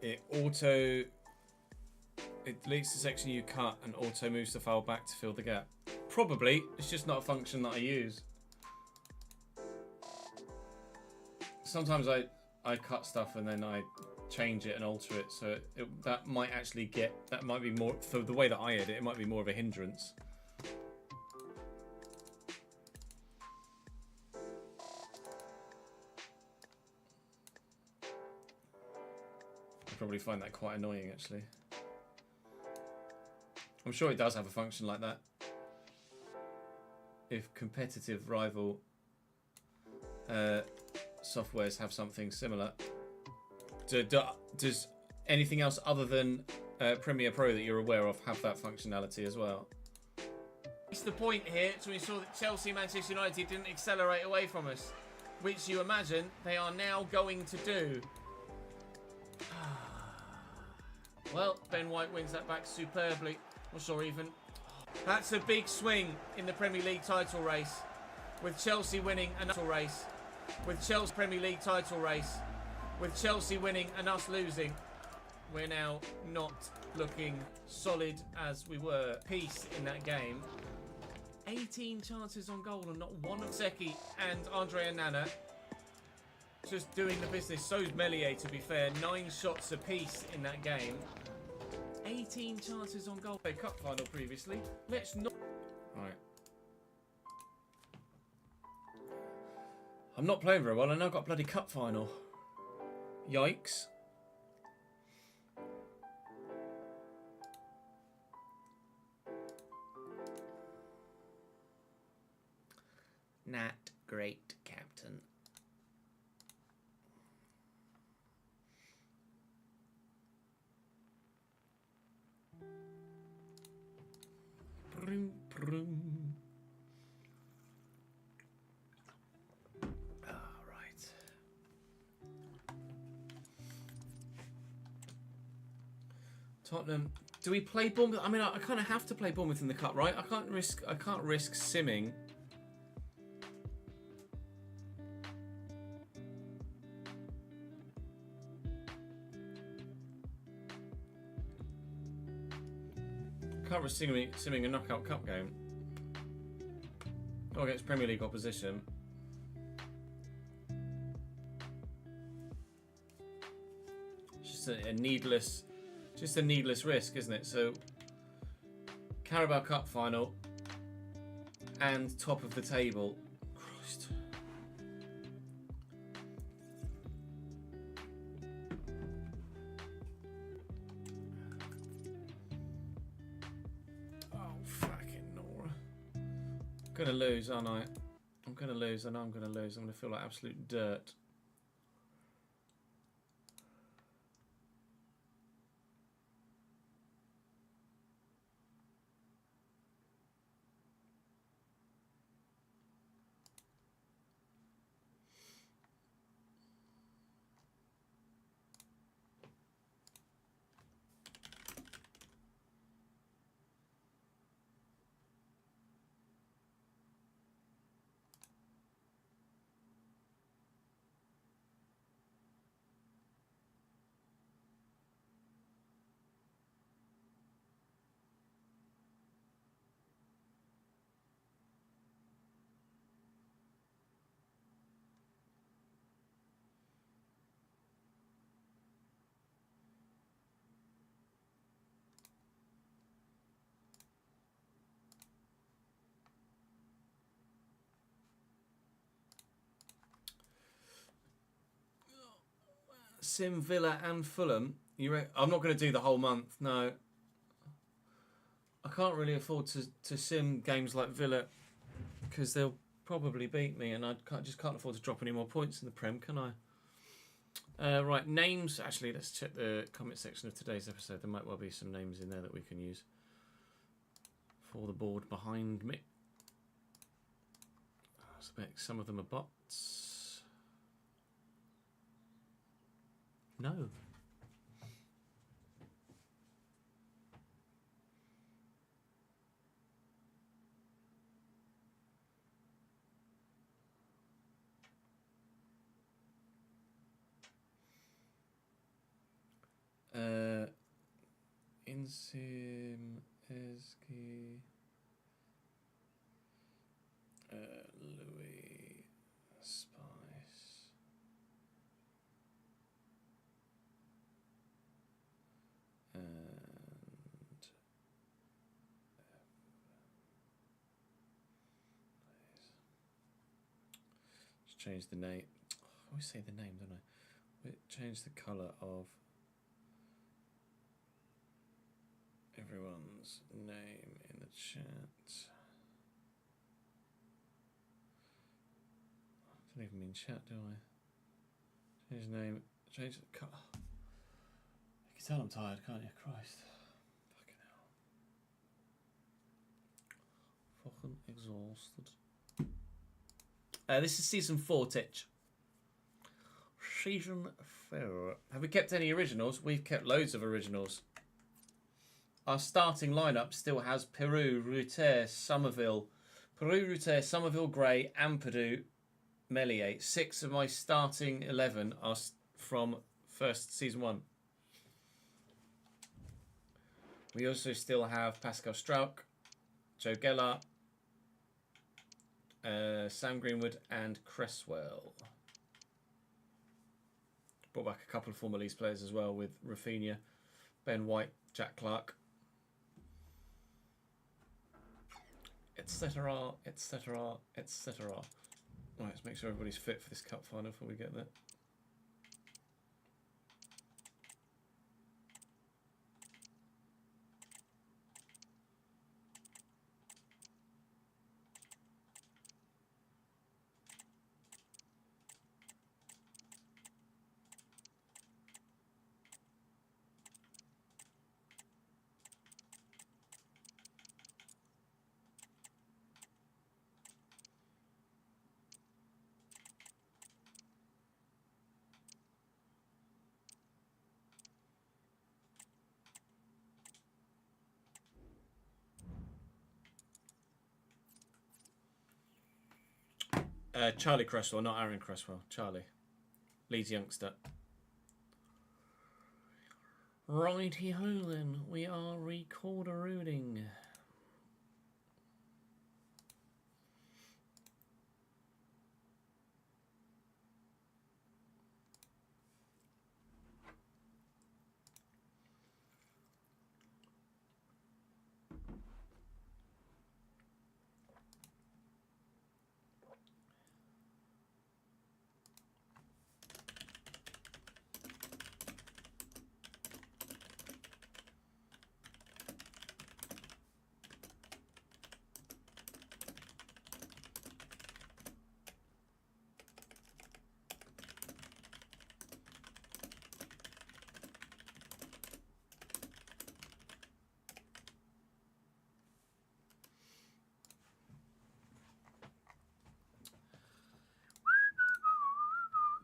C: It deletes the section you cut and auto moves the file back to fill the gap. Probably. It's just not a function that I use. Sometimes I cut stuff and then I change it and alter it, so that might be more, for the way that I edit, it might be more of a hindrance. I probably find that quite annoying, actually. I'm sure it does have a function like that. If competitive rival softwares have something similar. Does anything else other than Premiere Pro that you're aware of have that functionality as well?
A: It's the point here, so we saw that Chelsea and Manchester United didn't accelerate away from us, which you imagine they are now going to do. Well, Ben White wins that back superbly. Or sure, even. That's a big swing in the Premier League title race, with Chelsea winning another race, with Chelsea Premier League title race, with Chelsea winning and us losing. We're now not looking solid as we were. Peace in that game. 18 chances on goal and not one of Seki and Andrea Nana. Just doing the business. So's Melier, to be fair. 9 shots apiece in that game. 18 chances on goal. A cup final previously. Let's not.
C: Right. I'm not playing very well. I now got a bloody cup final. Yikes.
D: Not great, Captain.
C: Brum, brum. All right. Tottenham. Do we play Bournemouth? I mean, I kind of have to play Bournemouth in the cup, right? I can't risk simming.
A: Can't risk simming a knockout cup game. Or against Premier League opposition. It's just a needless risk, isn't it? So, Carabao Cup final and top of the table. Christ. Oh, fucking Nora. I'm gonna lose, aren't I? I'm gonna lose. I know I'm gonna lose. I'm gonna feel like absolute dirt. Sim, Villa and Fulham. I'm not going to do the whole month, no. I can't really afford to sim games like Villa because they'll probably beat me, and just can't afford to drop any more points in the Prem, can I? Right, names. Actually, let's check the comment section of today's episode. There might well be some names in there that we can use for the board behind me. I suspect some of them are bots. No. Insim Eski Louis Spice and let's change the name. I always say the name, don't I? Change the colour of everyone's name in the chat. I don't even mean chat, do I? Change name. Change the colour. You can tell I'm tired, can't you? Christ. Fucking hell. Fucking exhausted. This is season 4, Titch. Season 4. Have we kept any originals? We've kept loads of originals. Our starting lineup still has Peru, Ruter, Somerville, Gray, Ampadu, Meslier. 6 of my starting 11 are from first season 1. We also still have Pascal Strauch, Joe Geller, Sam Greenwood, and Cresswell. Brought back a couple of former Leeds players as well with Rafinha, Ben White, Jack Clark, etc., etc., etc. Right, let's make sure everybody's fit for this cup final before we get there. Charlie Cresswell, not Aaron Cresswell. Charlie. Leeds youngster.
C: Righty ho then, we are recorder-rooting.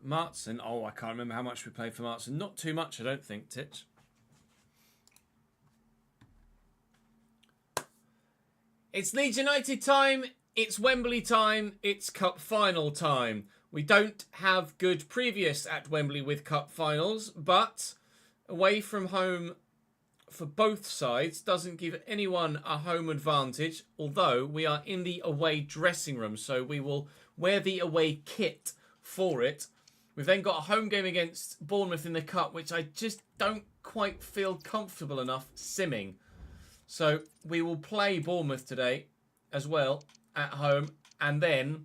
C: Martson. Oh, I can't remember how much we played for Martson. Not too much, I don't think, Titch. It's Leeds United time. It's Wembley time. It's Cup final time. We don't have good previous at Wembley with Cup finals, but away from home for both sides doesn't give anyone a home advantage, although we are in the away dressing room, so we will wear the away kit for it. We've then got a home game against Bournemouth in the Cup, which I just don't quite feel comfortable enough simming. So we will play Bournemouth today as well at home, and then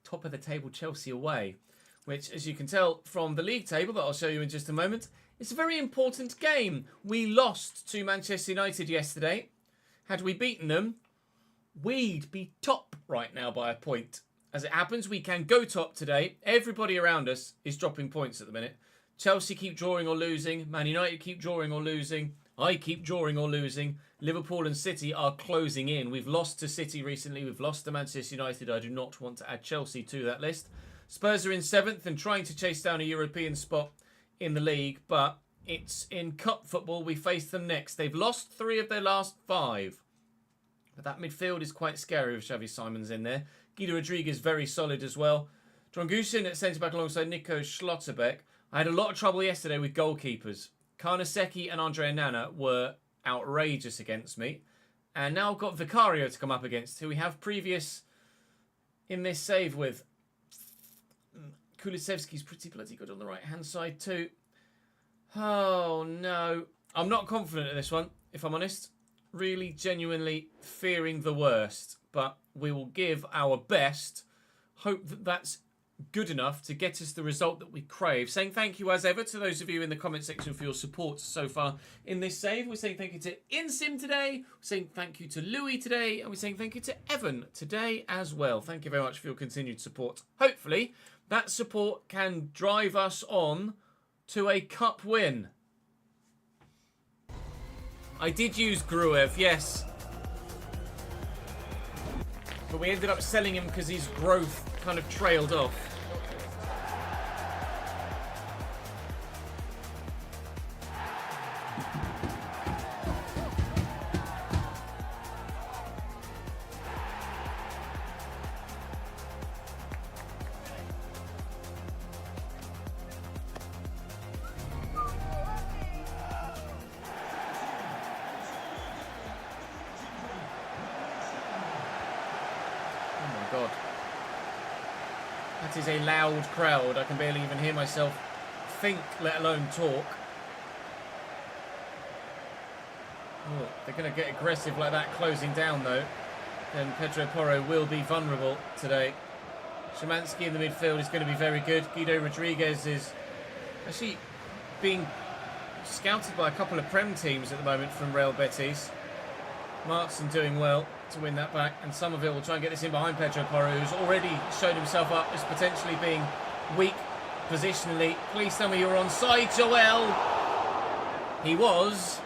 C: top of the table Chelsea away, which, as you can tell from the league table that I'll show you in just a moment, it's a very important game. We lost to Manchester United yesterday. Had we beaten them, we'd be top right now by a point. As it happens, we can go top today. Everybody around us is dropping points at the minute. Chelsea keep drawing or losing. Man United keep drawing or losing. I keep drawing or losing. Liverpool and City are closing in. We've lost to City recently. We've lost to Manchester United. I do not want to add Chelsea to that list. Spurs are in 7th and trying to chase down a European spot in the league. But it's in cup football. We face them next. They've lost 3 of their last 5. But that midfield is quite scary with Xavi Simons in there. Guido Rodriguez very solid as well. Drongusin at centre-back alongside Nico Schlotterbeck. I had a lot of trouble yesterday with goalkeepers. Karnaseki and Andrea Nana were outrageous against me. And now I've got Vicario to come up against, who we have previous in this save with. Kulusevski's pretty bloody good on the right-hand side too. Oh, no. I'm not confident at this one, if I'm honest. Really, genuinely fearing the worst. But we will give our best. Hope that that's good enough to get us the result that we crave. Saying thank you as ever to those of you in the comment section for your support so far in this save. We're saying thank you to Insim today. We're saying thank you to Louis today. And we're saying thank you to Evan today as well. Thank you very much for your continued support. Hopefully that support can drive us on to a cup win. I did use Gruev, yes. But we ended up selling him because his growth kind of trailed off. God. That is a loud crowd. I can barely even hear myself think, let alone talk. Oh, they're going to get aggressive like that, closing down though. Then Pedro Porro will be vulnerable today. Szymanski in the midfield is going to be very good. Guido Rodriguez is actually being scouted by a couple of Prem teams at the moment from Real Betis. Martson doing well to win that back, and Somerville will try and get this in behind Pedro Porro, who's already shown himself up as potentially being weak positionally. Please tell me you're onside, Joel. He was,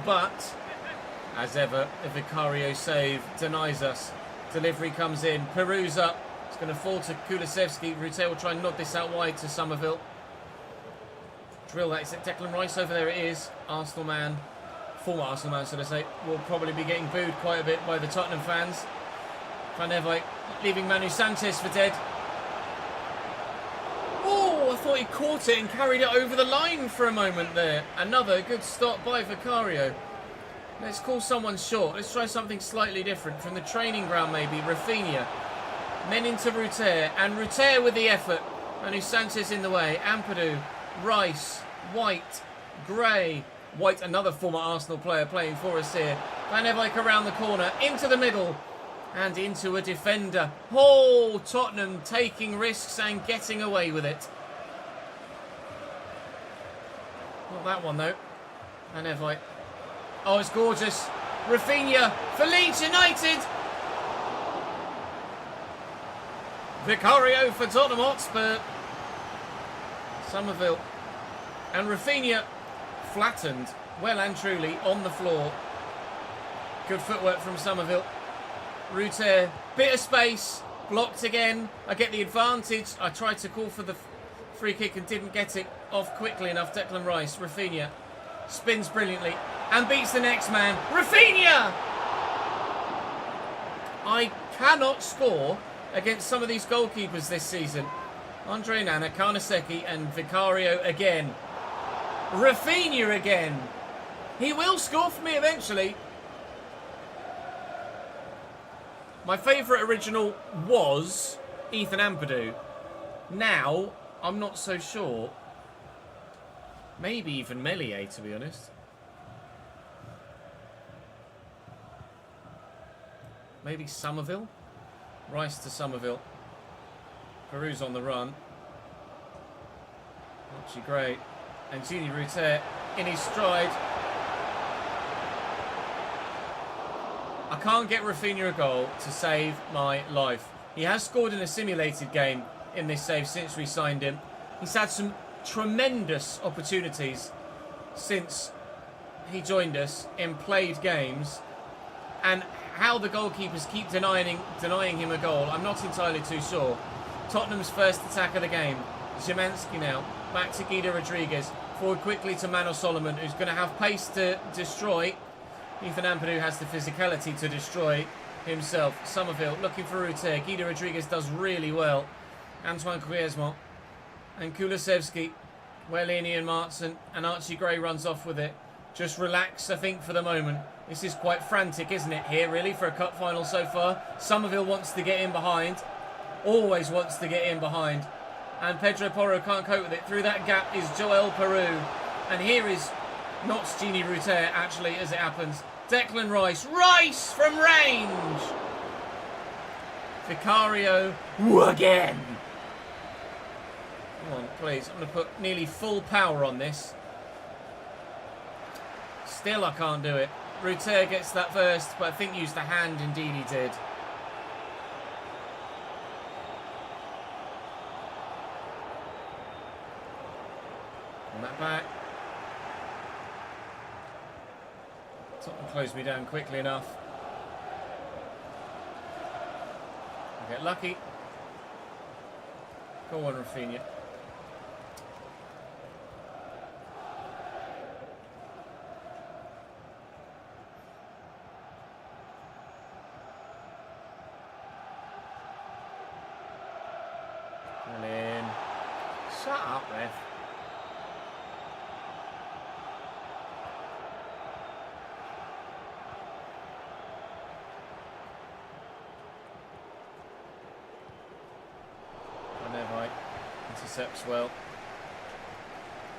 C: but as ever, the Vicario save denies us. Delivery comes in. Peru's up. It's going to fall to Kulusevski. Rute will try and nod this out wide to Somerville. Drill that. Is it Declan Rice over there? It is. Arsenal man. Former Arsenal man, should I say, will probably be getting booed quite a bit by the Tottenham fans. Van Evite leaving Manu Sanchez for dead. Oh, I thought he caught it and carried it over the line for a moment there. Another good stop by Vicario. Let's call someone short. Let's try something slightly different. From the training ground maybe. Rafinha. Men into Ruter. And Ruter with the effort. Manu Sanchez in the way. Ampadu. Rice. White. Gray. White, another former Arsenal player playing for us here. Van Eyck around the corner. Into the middle. And into a defender. Oh, Tottenham taking risks and getting away with it. Not that one though. Van Eyck. Oh, it's gorgeous. Rafinha for Leeds United. Vicario for Tottenham Hotspur. Somerville. And Rafinha flattened, well and truly, on the floor. Good footwork from Somerville. Ruter, bit of space, blocked again. I get the advantage. I tried to call for the free kick and didn't get it off quickly enough. Declan Rice, Rafinha, spins brilliantly and beats the next man. Rafinha! I cannot score against some of these goalkeepers this season. Andre Nana, Karnaseki and Vicario again. Rafinha again. He will score for me eventually. My favourite original was Ethan Ampadu. Now, I'm not so sure. Maybe even Meslier, to be honest. Maybe Somerville. Rice to Somerville. Peru's on the run. Archie Gray. And Gini Ruter in his stride. I can't get Rafinha a goal to save my life. He has scored in a simulated game in this save since we signed him. He's had some tremendous opportunities since he joined us in played games. And how the goalkeepers keep denying him a goal, I'm not entirely too sure. Tottenham's first attack of the game. Szymanski now. Back to Guido Rodriguez. Forward quickly to Manor Solomon, who's going to have pace to destroy. Ethan Ampadu has the physicality to destroy himself. Somerville looking for Ruter. Guido Rodriguez does really well. Antoine Griezmann and Kulusevski. Wellini and Martin. And Archie Gray runs off with it. Just relax, I think, for the moment. This is quite frantic, isn't it, here, really, for a cup final so far? Somerville wants to get in behind. Always wants to get in behind. And Pedro Porro can't cope with it. Through that gap is Joel Peru. And here is not Gini Ruter, actually, as it happens. Declan Rice. Rice from range! Vicario. Again! Come on, please. I'm going to put nearly full power on this. Still, I can't do it. Ruter gets that first, but I think used the hand. Indeed, he did. On that back. Tottenham closed me down quickly enough. I get lucky. Go on, Rafinha. Well in. Shut up, ref. Intercepts well.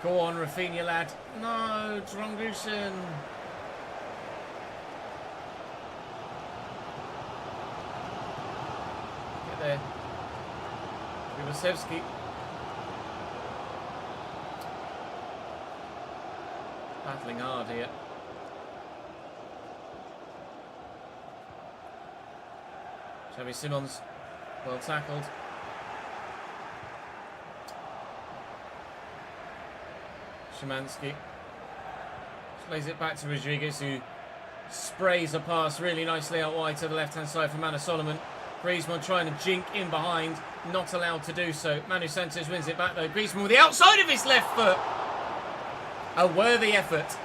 C: Go on, Rafinha, lad. No, Drongusen. Get there. Kulusevski. Battling hard here. Xavi Simons. Well tackled. Szymanski plays it back to Rodriguez, who sprays a pass really nicely out wide to the left-hand side for Manor Solomon. Griezmann trying to jink in behind, not allowed to do so. Manu Sanchez wins it back though. Griezmann with the outside of his left foot. A worthy effort.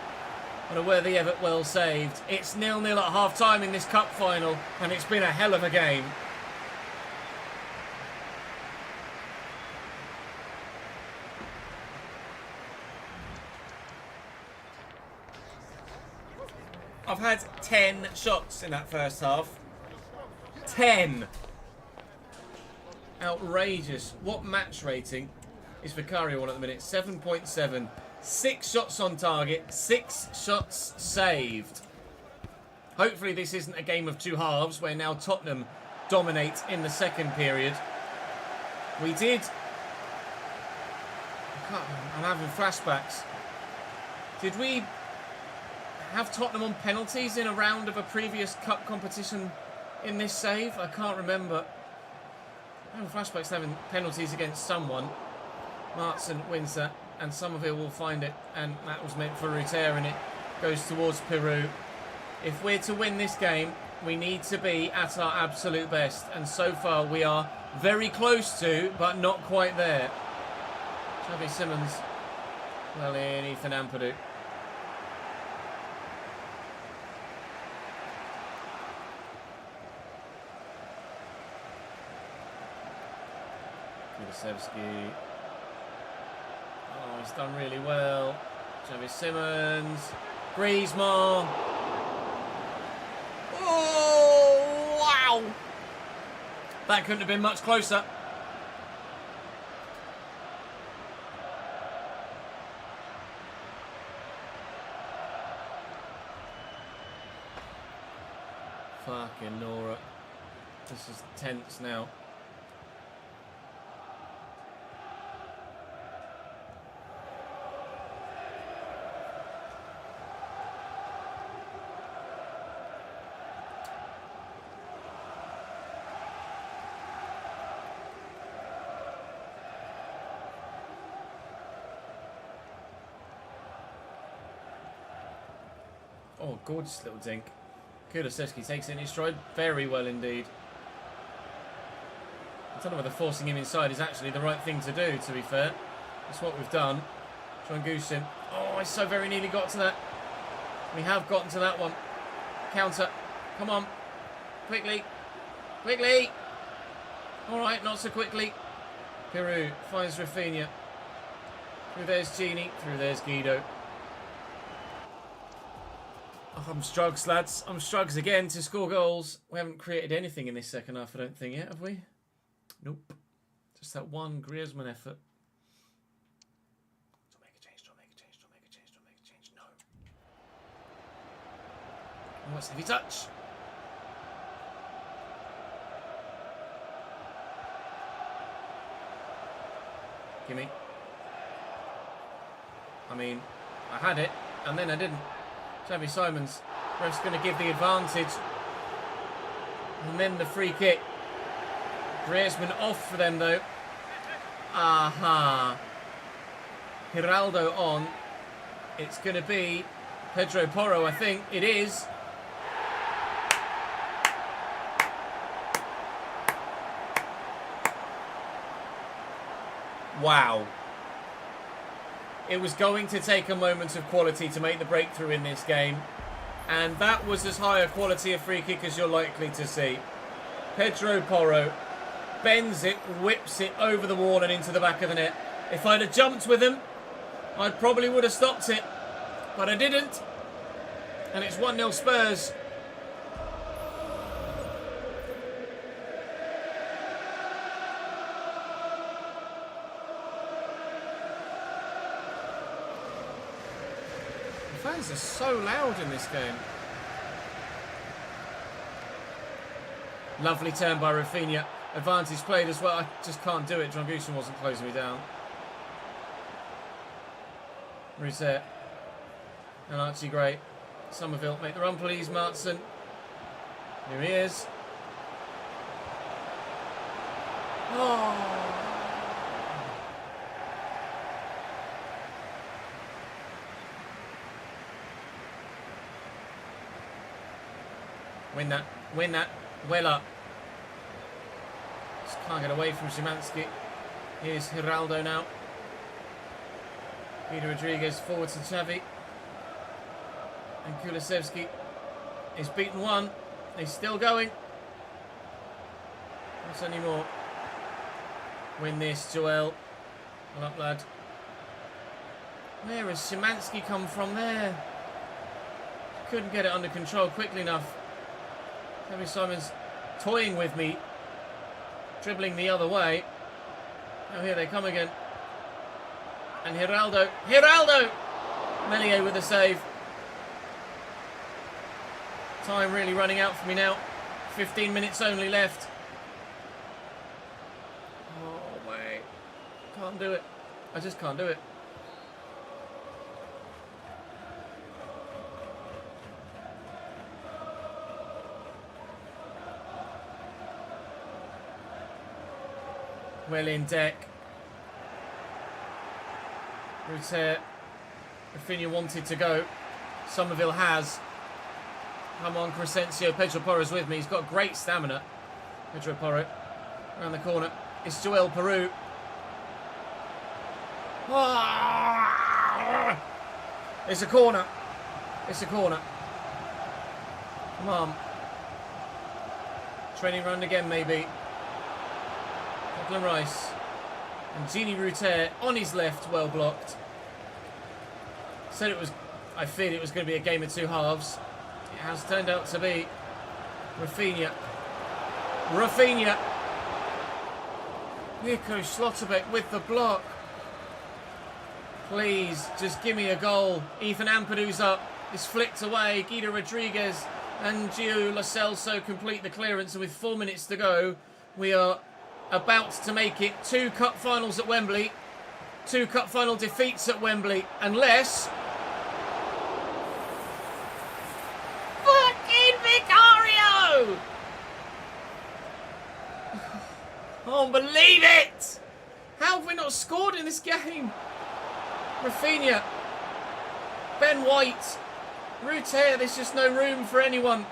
C: And a worthy effort, well saved. It's 0-0 at half-time in this cup final, and it's been a hell of a game. I've had 10 shots in that first half. 10! Outrageous. What match rating is Villarreal on at the minute? 7.7. 6 shots on target, 6 shots saved. Hopefully this isn't a game of two halves where now Tottenham dominate in the second period. We did... I'm having flashbacks. Did we have Tottenham on penalties in a round of a previous cup competition in this save? I can't remember. I'm having flashbacks having penalties against someone. Martson wins that, and Somerville will find it, and that was meant for Ruter, and it goes towards Peru. If we're to win this game, we need to be at our absolute best, and so far we are very close to, but not quite there. Xavi Simons, well in, Ethan Ampadu. Kulusevski. Oh, he's done really well. Xavi Simons. Griezmann. Oh, wow. That couldn't have been much closer. Fucking Nora. This is tense now. Oh, gorgeous little dink. Kulusevski takes it in his stride very well indeed. I don't know whether forcing him inside is actually the right thing to do, to be fair. That's what we've done. Gusin. Oh, I so very nearly got to that. We have gotten to that one. Counter. Come on. Quickly. Quickly. All right, not so quickly. Peru finds Rafinha. Through there's Genie. Through there's Guido. Oh, I'm struggles, lads. I'm struggles again to score goals. We haven't created anything in this second half, I don't think, yet, have we? Nope. Just that one Griezmann effort. Don't make a change, don't make a change, don't make a change, don't make a change. No. Oh, what's heavy touch? Gimme. I mean, I had it, and then I didn't. Xavi Simons, ref's going to give the advantage. And then the free kick. Griezmann off for them though. Aha. Giraldo on. It's going to be Pedro Porro, I think. It is. Wow. It was going to take a moment of quality to make the breakthrough in this game. And that was as high a quality of free kick as you're likely to see. Pedro Porro bends it, whips it over the wall and into the back of the net. If I'd have jumped with him, I probably would have stopped it. But I didn't. And it's 1-0 Spurs. Fans are so loud in this game. Lovely turn by Rafinha. Advantage played as well. I just can't do it. Gusin wasn't closing me down. Reset. And Archie Gray. Somerville, make the run please, Martson. Here he is. Oh. Win that. Win that. Well up. Just can't get away from Szymanski. Here's Giraldo now. Peter Rodriguez forward to Xavi. And Kulusevski is beaten one. He's still going. What's any more? Win this, Joel. Well up, lad. Where has Szymanski come from there? Couldn't get it under control quickly enough. Kevin Simon's toying with me. Dribbling the other way. Oh, here they come again. And Giraldo. Giraldo! Melier with a save. Time really running out for me now. 15 minutes only left. Oh, wait. Can't do it. I just can't do it. Well in deck. Ruter. Rafinha wanted to go. Somerville has. Come on, Crescencio. Pedro Porro's with me. He's got great stamina. Pedro Porro. Around the corner. It's Joel Peru. Ah! It's a corner. It's a corner. Come on. Training round again, maybe. Declan Rice. And Gini Ruter on his left, well blocked. Said it was... I feared it was going to be a game of two halves. It has turned out to be. Rafinha. Rafinha. Nico Schlotterbeck with the block. Please, just give me a goal. Ethan Ampadu's up. It's flicked away. Guido Rodriguez and Gio Lo Celso complete the clearance. And with 4 minutes to go, we are about to make it 2 cup finals at Wembley. 2 cup final defeats at Wembley. Unless... fucking Vicario! I don't believe it! How have we not scored in this game? Rafinha. Ben White. Ruter, there's just no room for anyone.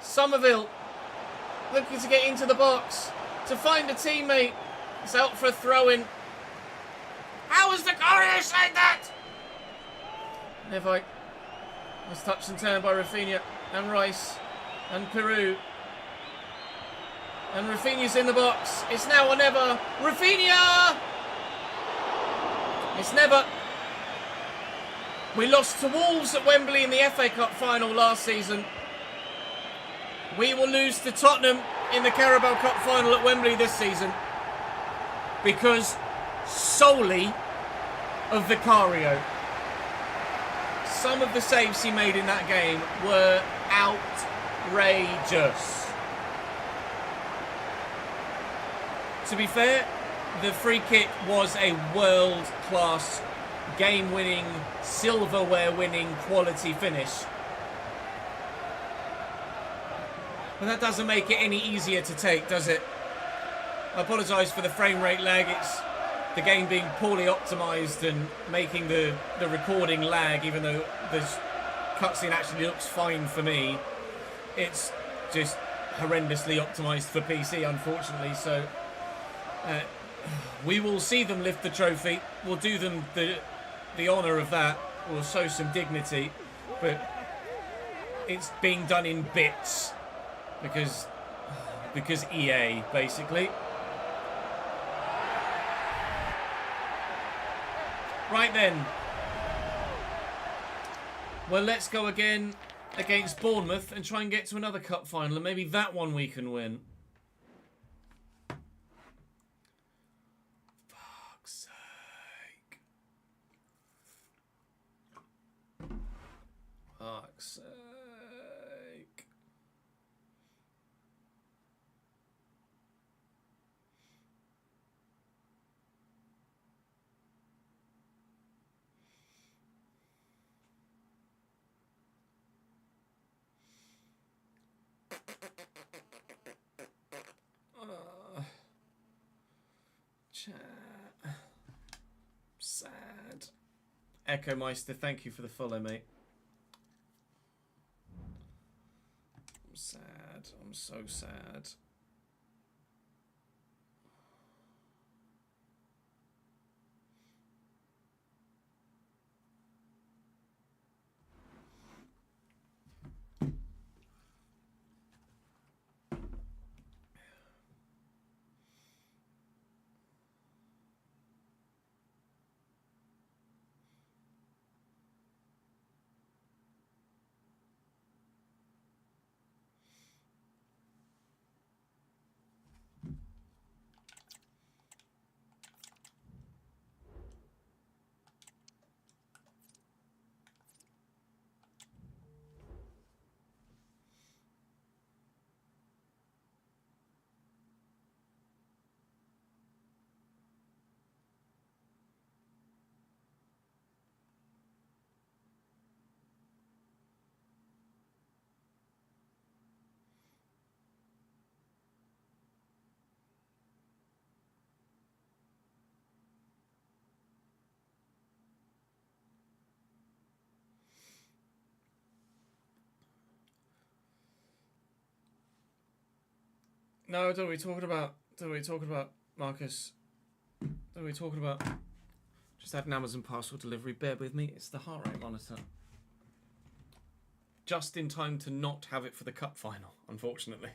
C: Somerville. Looking to get into the box. To find a teammate. It's out for a throw-in. How has Vicario said that? Never. Was touched and turned by Rafinha. And Rice. And Peru. And Rafinha's in the box. It's now or never. Rafinha! It's never. We lost to Wolves at Wembley in the FA Cup final last season. We will lose to Tottenham in the Carabao Cup final at Wembley this season. Because solely of Vicario. Some of the saves he made in that game were outrageous. To be fair, the free kick was a world-class, game-winning, silverware-winning quality finish. But that doesn't make it any easier to take, does it? I apologise for the frame rate lag. It's the game being poorly optimised and making the recording lag, even though the cutscene actually looks fine for me. It's just horrendously optimised for PC, unfortunately, so... we will see them lift the trophy. We'll do them the honour of that. We'll show some dignity. But it's being done in bits. Because EA, basically. Right then. Well, let's go again against Bournemouth and try and get to another cup final. And maybe that one we can win. Fuck's sake. Chat. Sad. Echo Meister, thank you for the follow, mate. I'm sad. I'm so sad. No, don't know what we're talking about. Don't know what we're talking about, Marcus. Don't know what we're talking about. Just had an Amazon parcel delivery. Bear with me. It's the heart rate monitor. Just in time to not have it for the cup final, unfortunately.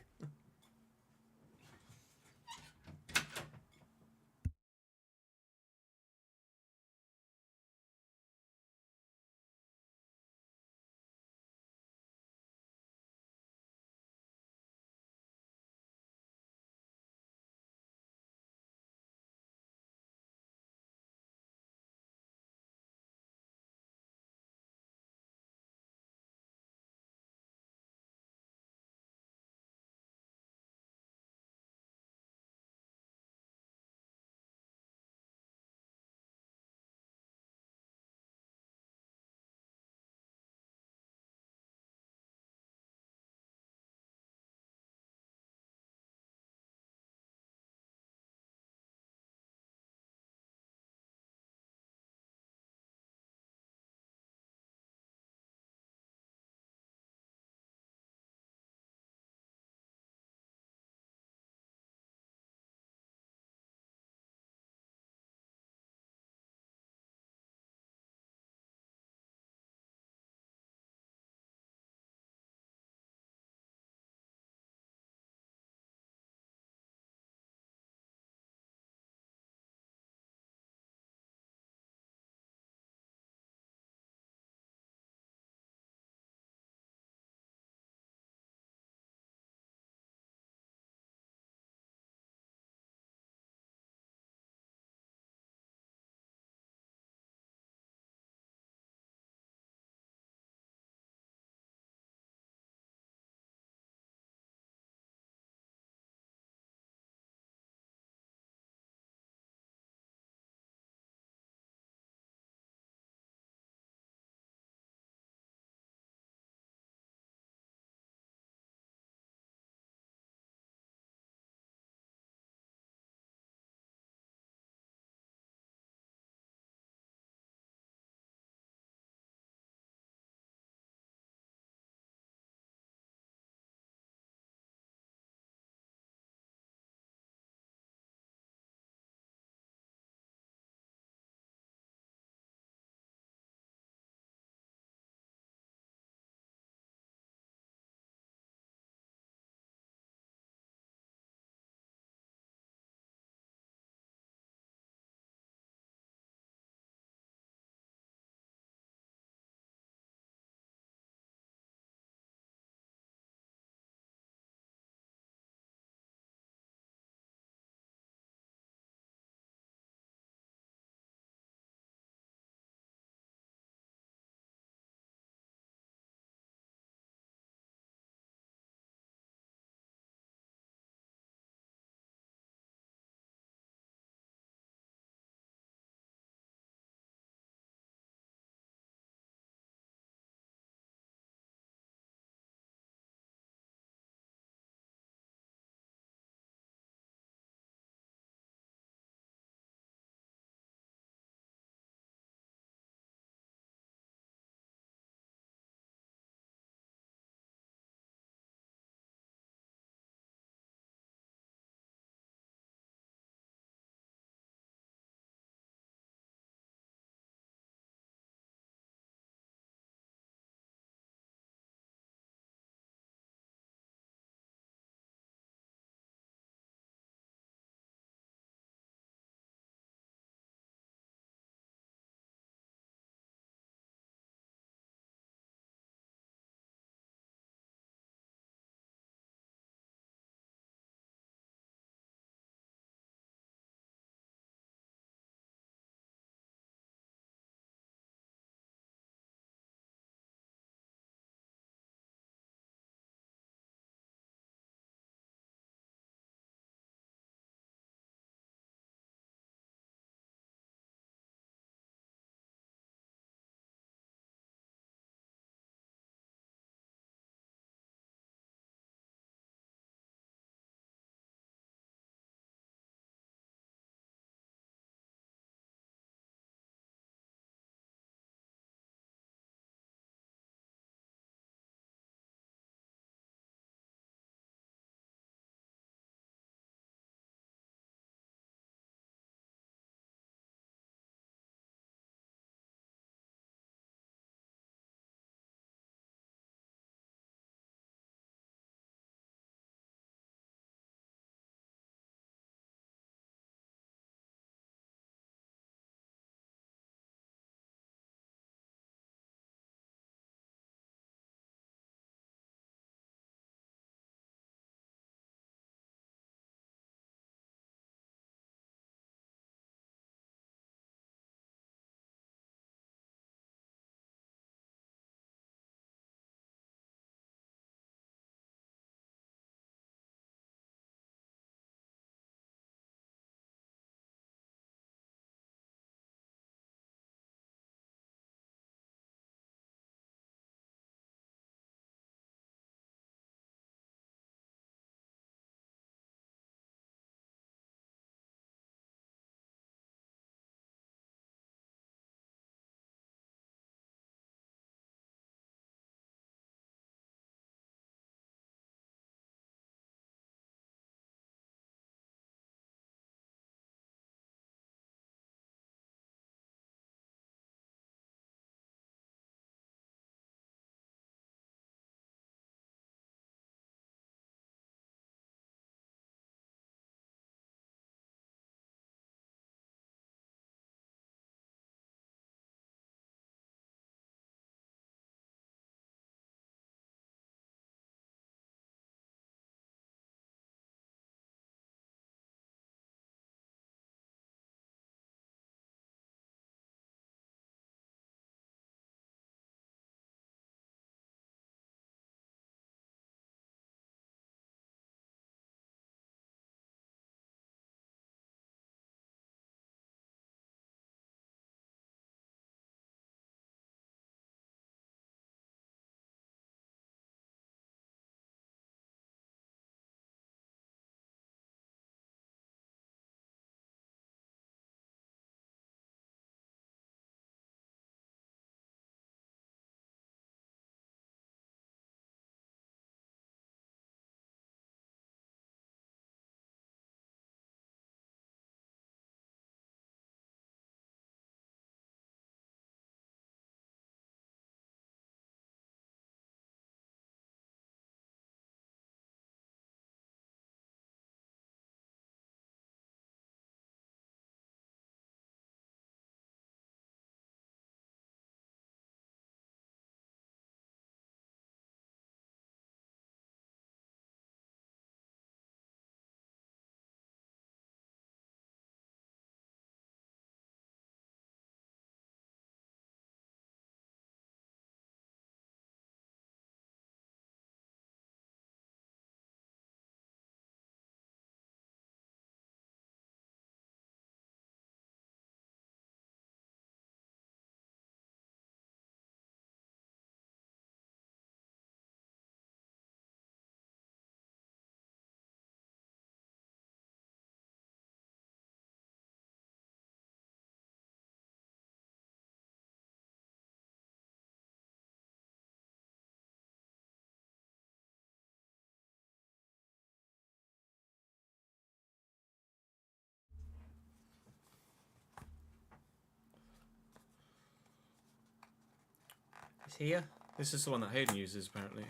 D: here.
A: This is the one that Hayden uses, apparently.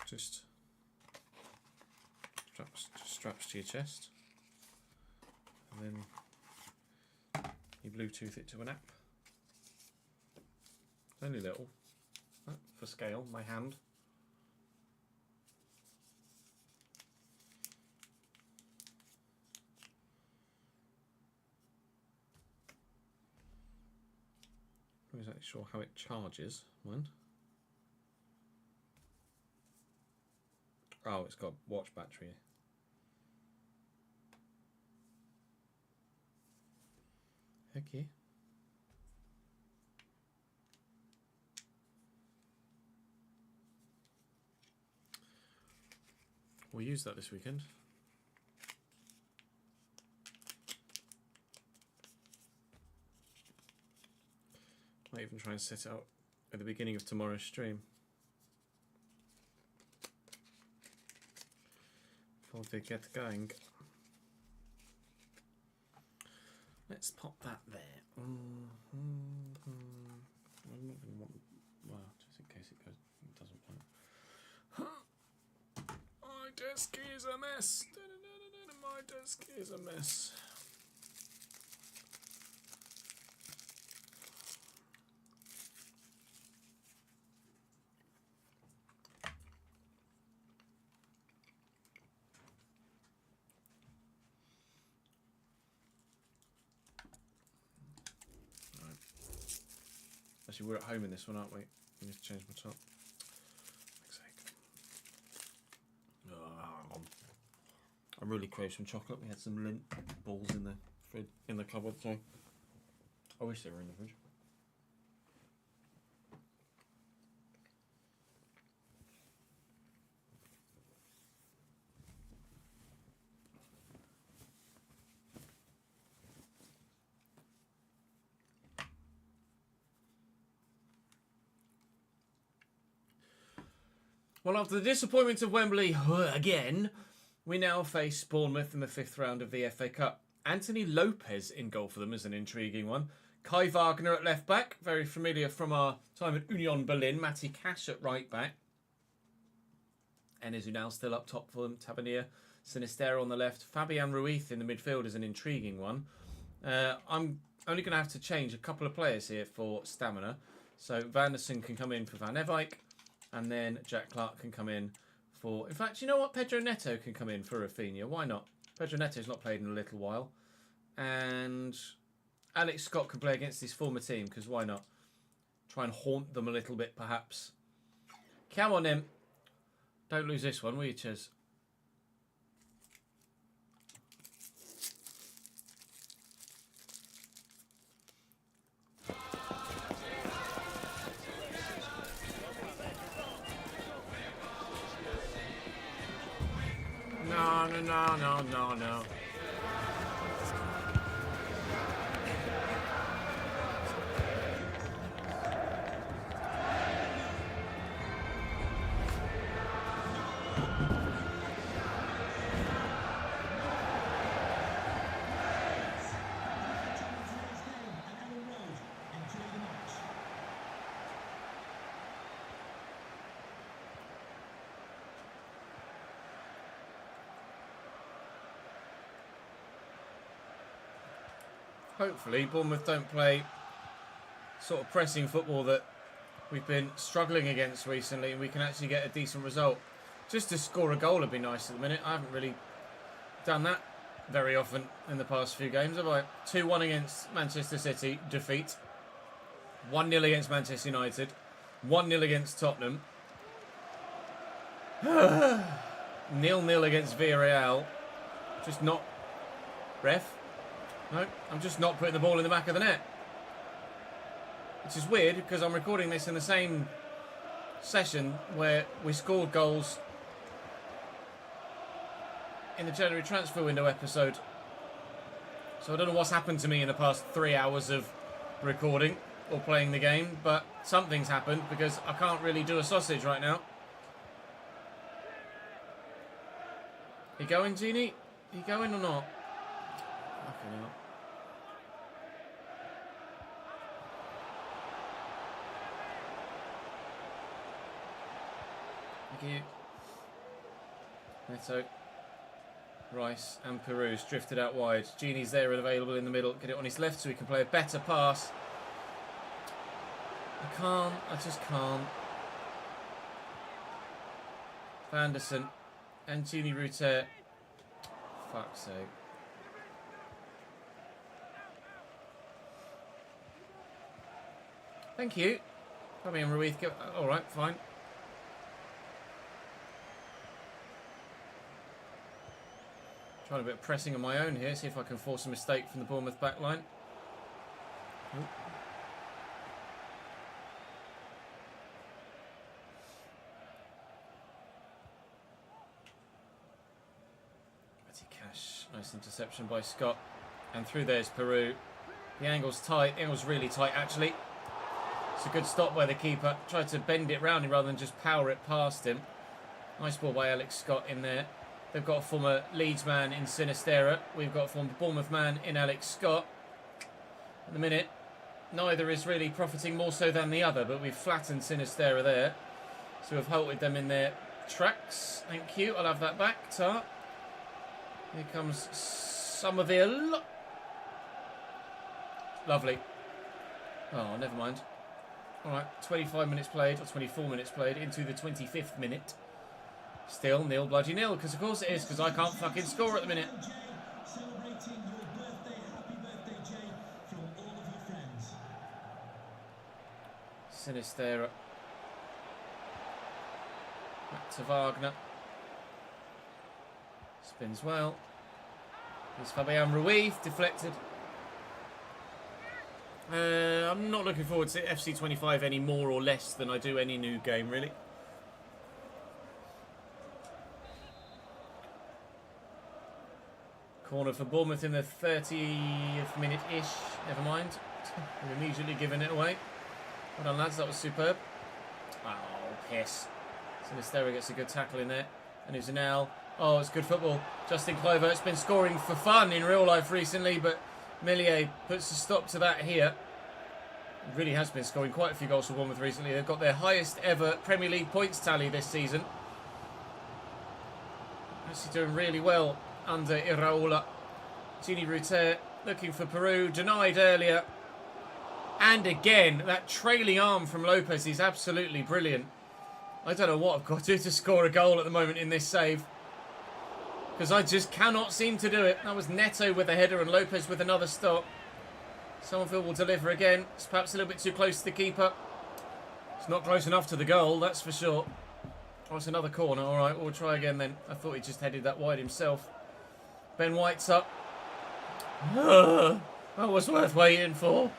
A: Just straps to your chest. And then you Bluetooth it to an app. It's only little. For scale, my hand. I'm not exactly sure how it charges, mind. Oh, it's got watch battery. Okay. We'll use that this weekend. Might even try and set it out at the beginning of tomorrow's stream. Before they get going. Let's pop that there. I'm not going to want, well, just in case it doesn't play. My desk is a mess. My desk is a mess. Actually, we're at home in this one, aren't we? I need to change my top. I really crave some chocolate. We had some lint balls in the fridge, in the cupboard, so I wish they were in the fridge. Well, after the disappointment of Wembley again, we now face Bournemouth in the 5th round of the FA Cup. Anthony Lopez in goal for them is an intriguing one. Kai Wagner at left back, very familiar from our time at Union Berlin. Matty Cash at right back. Enes Unal still up top for them. Tavernier, Sinistero on the left. Fabian Ruiz in the midfield is an intriguing one. I'm only going to have to change a couple of players here for stamina. So Vanderson can come in for Van Ewijk. And then Jack Clark can come in for... In fact, you know what? Pedro Neto can come in for Rafinha. Why not? Pedro Neto's not played in a little while. And Alex Scott can play against his former team, because why not? Try and haunt them a little bit, perhaps. Come on, then. Don't lose this one, will you, Ches? No. Hopefully, Bournemouth don't play sort of pressing football that we've been struggling against recently, and we can actually get a decent result. Just to score a goal would be nice at the minute. I haven't really done that very often in the past few games, have I? 2-1 against Manchester City, defeat. 1-0 against Manchester United. 1-0 against Tottenham. 0-0 against Villarreal. Just not... Ref? No, I'm just not putting the ball in the back of the net. Which is weird, because I'm recording this in the same session where we scored goals in the January transfer window episode. So I don't know what's happened to me in the past 3 hours of recording or playing the game, but something's happened, because I can't really do a sausage right now. You going, Genie? You going or not? Fucking hell.
C: you. Neto. Rice and Peru's drifted out wide. Genie's there and available in the middle. Get it on his left so he can play a better pass. I just can't. Vanderson and Genie Router. Fuck's sake. Thank you. Fabian Ruiz. Alright, fine. Trying a bit of pressing on my own here, see if I can force a mistake from the Bournemouth back line. Oop. Betty Cash, nice interception by Scott. And through there's Peru. The angle's tight, the angle's really tight actually. It's a good stop by the keeper. Tried to bend it round him rather than just power it past him. Nice ball by Alex Scott in there. They've got a former Leeds man in Sinistera. We've got a former Bournemouth man in Alex Scott. At the minute, neither is really profiting more so than the other, but we've flattened Sinistera there. So we've halted them in their tracks. Thank you. I'll have that back, Tar. Here comes Somerville. Lovely. Oh, never mind. All right, 25 minutes played, or 24 minutes played, into the 25th minute. Still nil bloody nil, because of course it is, because I can't fucking score at the minute.
B: Celebrating your birthday, happy birthday, Jay, from all of your friends.
C: Sinistera. Back to Wagner. Spins well. Here's Fabian Ruiz, deflected. I'm not looking forward to FC 25 any more or less than I do any new game, really. Corner for Bournemouth in the 30th minute-ish. Never mind. We've immediately given it away. Well done, lads. That was superb. Oh, piss. Sinistera gets a good tackle in there. And Uzanel. Oh, it's good football. Justin Kluivert's been scoring for fun in real life recently, but Millier puts a stop to that here. He really has been scoring quite a few goals for Bournemouth recently. They've got their highest ever Premier League points tally this season. Actually doing really well under Iraola. Gini Ruter looking for Peru, denied earlier. And again, that trailing arm from Lopez is absolutely brilliant. I don't know what I've got to do to score a goal at the moment in this save, because I just cannot seem to do it. That was Neto with a header and Lopez with another stop. Somerville will deliver again. It's perhaps a little bit too close to the keeper. It's not close enough to the goal, that's for sure. Oh, it's another corner. All right, we'll try again then. I thought he just headed that wide himself. Ben White's up. That was worth waiting for.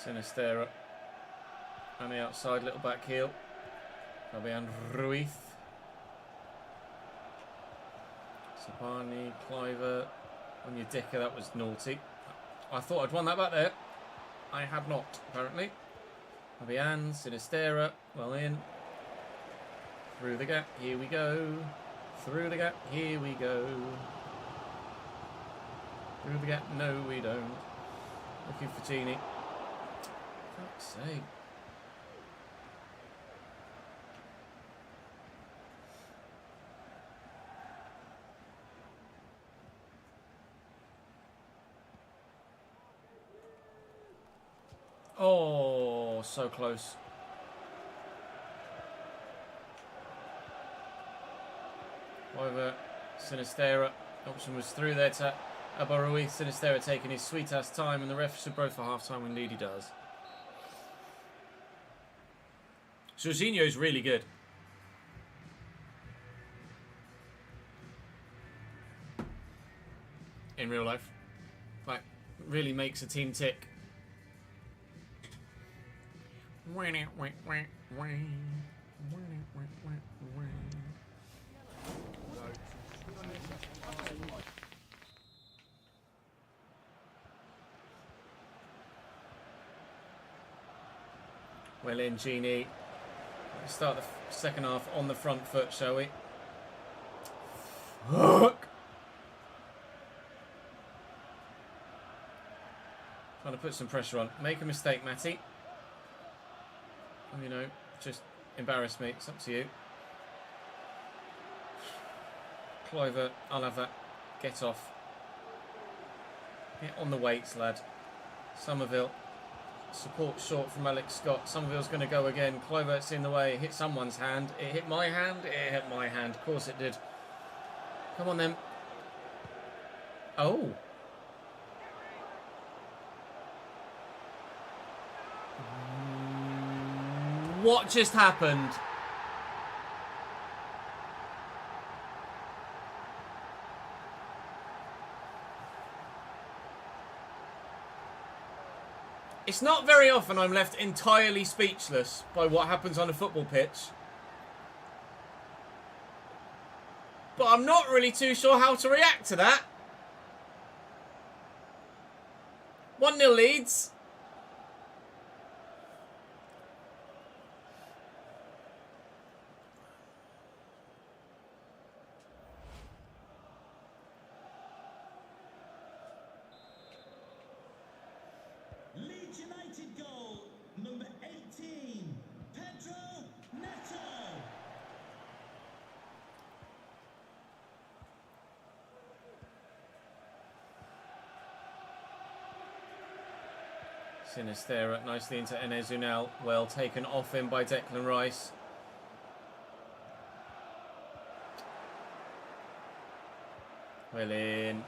C: Sinistera on the outside, little back heel. Fabian Ruiz. Sabani, Cliver, on your dicker, that was naughty. I thought I'd won that back there. I have not, apparently. Fabian, Sinistera, well in. Through the gap, here we go. Through the gap, here we go. Through the gap, no we don't. Looking for Genie. Fuck's sake. Oh, so close. However, Sinistera, option was through there to Abaroui. Sinistera taking his sweet ass time, and the ref should both for half time when Leedy does. Jorginho's really good. In real life. Like, really makes a team tick. Well in, Genie. Let's start the second half on the front foot, shall we? Fuck! Trying to put some pressure on. Make a mistake, Matty. You know, just embarrass me. It's up to you. Clover, I'll have that. Get off. Get on the weights, lad. Somerville. Support short from Alex Scott. Somerville's going to go again. Clovert's in the way. Hit someone's hand. It hit my hand. It hit my hand. Of course it did. Come on then. Oh. What just happened? It's not very often I'm left entirely speechless by what happens on a football pitch. But I'm not really too sure how to react to that. 1-0 Leeds.
B: Leeds United goal, number 18, Pedro Neto.
C: Sinistera nicely into Enes Unal. Well taken off him by Declan Rice. Well in.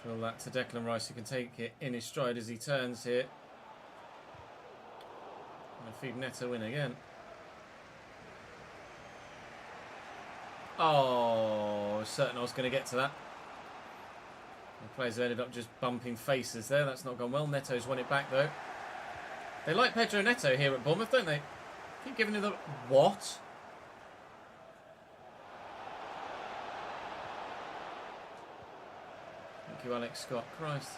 C: Drill that to Declan Rice, who can take it in his stride as he turns here. Gonna feed Neto in again. Oh, certain I was going to get to that. The players have ended up just bumping faces there. That's not gone well. Neto's won it back though. They like Pedro Neto here at Bournemouth, don't they? Keep giving him the... What? Thank you, Alex Scott. Christ.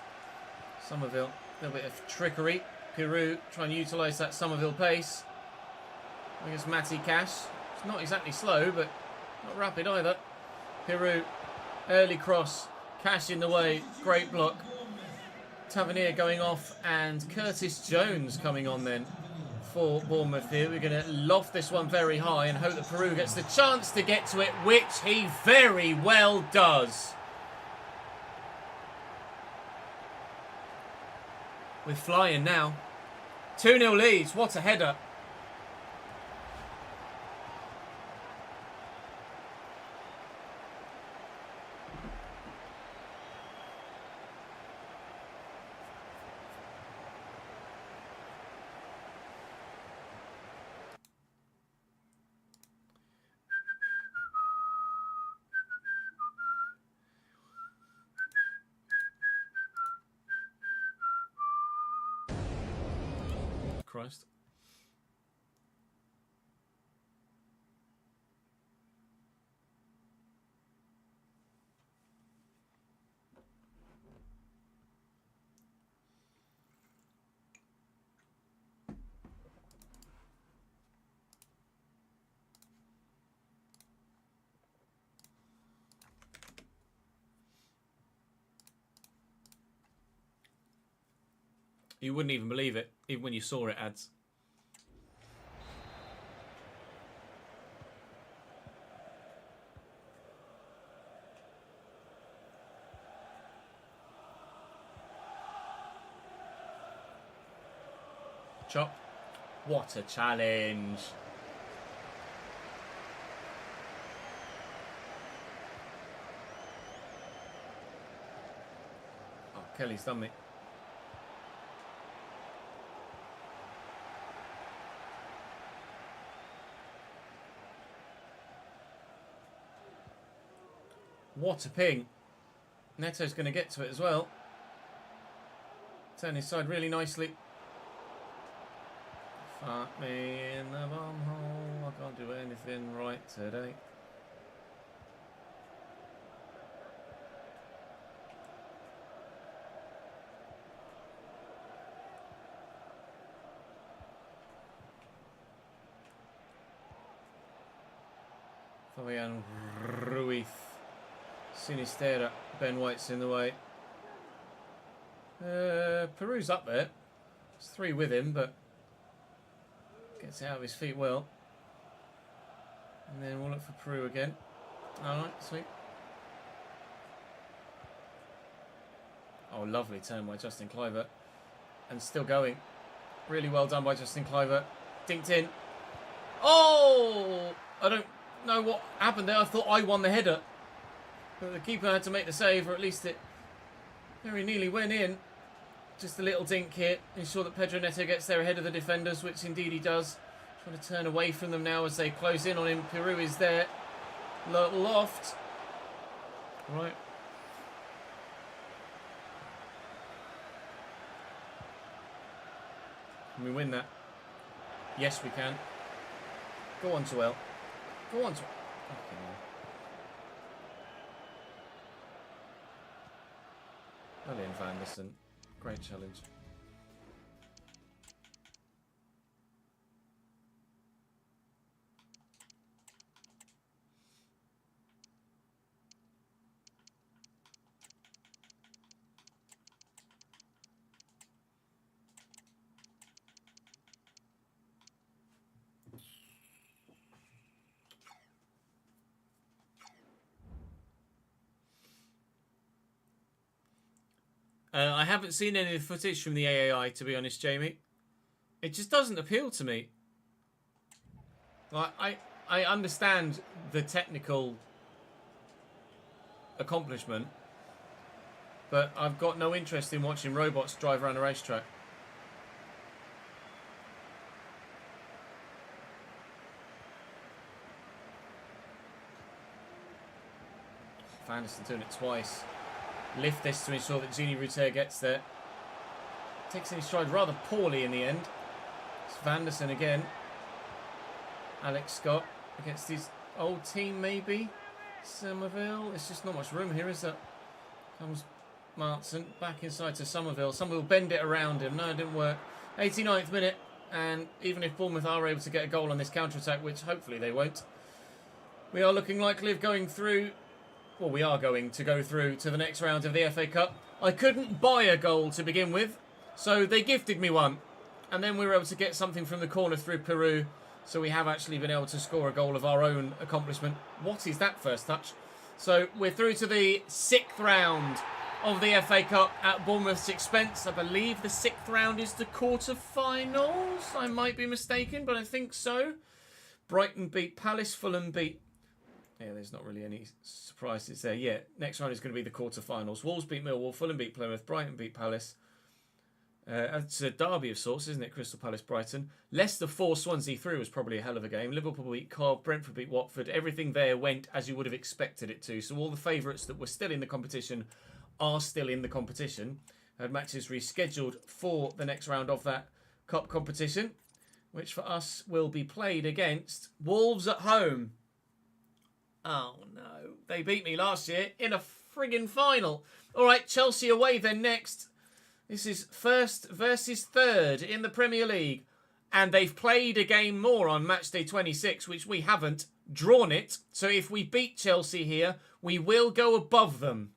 C: Somerville. A little bit of trickery. Peru trying to utilise that Somerville pace. I guess Matty Cash. It's not exactly slow, but not rapid either. Peru. Early cross. Cash in the way. Great block. Tavernier going off. And Curtis Jones coming on then for Bournemouth here. We're going to loft this one very high and hope that Peru gets the chance to get to it, which he very well does. We're flying now. 2-0 Leeds. What a header. Christ. You wouldn't even believe it, even when you saw it, ads. Chop. What a challenge. Oh, Kelly's done me. What a ping. Neto's going to get to it as well. Turn his side really nicely. Fuck me in the bum hole. I can't do anything right today. Fabian Ruiz. Sinistera. Ben White's in the way. Peru's up there. It's 3 with him, but gets out of his feet well. And then we'll look for Peru again. Alright, sweet. Oh, lovely turn by Justin Kluivert. And still going. Really well done by Justin Kluivert. Dinked in. Oh! I don't know what happened there. I thought I won the header. But the keeper had to make the save, or at least it very nearly went in. Just a little dink here. Ensure that Pedro Neto gets there ahead of the defenders, which indeed he does. Trying to turn away from them now as they close in on him. Peru is there. Loft. Right. Can we win that? Yes, we can. Go on, Joel. Go on, Joel. Okay. Brilliant, Van Anderson. Great challenge. I haven't seen any of the footage from the AAI, to be honest, Jamie. It just doesn't appeal to me. I understand the technical accomplishment, but I've got no interest in watching robots drive around a racetrack. Van Anderson doing it twice. Lift this to ensure that Gini Ruter gets there. Takes in his stride rather poorly in the end. It's Van Anderson again. Alex Scott against his old team, maybe. Somerville. There's just not much room here, is there? Comes Martson back inside to Somerville. Somerville bend it around him. No, it didn't work. 89th minute. And even if Bournemouth are able to get a goal on this counter-attack, which hopefully they won't, we are looking likely of going through. Well, we are going to go through to the next round of the FA Cup. I couldn't buy a goal to begin with, so they gifted me one. And then we were able to get something from the corner through Peru, so we have actually been able to score a goal of our own accomplishment. What is that first touch? So we're through to the 6th round of the FA Cup at Bournemouth's expense. I believe the 6th round is the quarter-finals. I might be mistaken, but I think so. Brighton beat Palace, Fulham beat... Yeah, there's not really any surprises there. Yeah, next round is going to be the quarter-finals. Wolves beat Millwall, Fulham beat Plymouth, Brighton beat Palace. It's a derby of sorts, isn't it? Crystal Palace, Brighton. Leicester 4, Swansea 3 was probably a hell of a game. Liverpool beat Cobb, Brentford beat Watford. Everything there went as you would have expected it to. So all the favourites that were still in the competition are still in the competition. Matches rescheduled for the next round of that cup competition, which for us will be played against Wolves at home. Oh, no. They beat me last year in a friggin' final. All right, Chelsea away then next. This is first versus third in the Premier League. And they've played a game more on match day 26, which we haven't. Drawn it. So if we beat Chelsea here, we will go above them.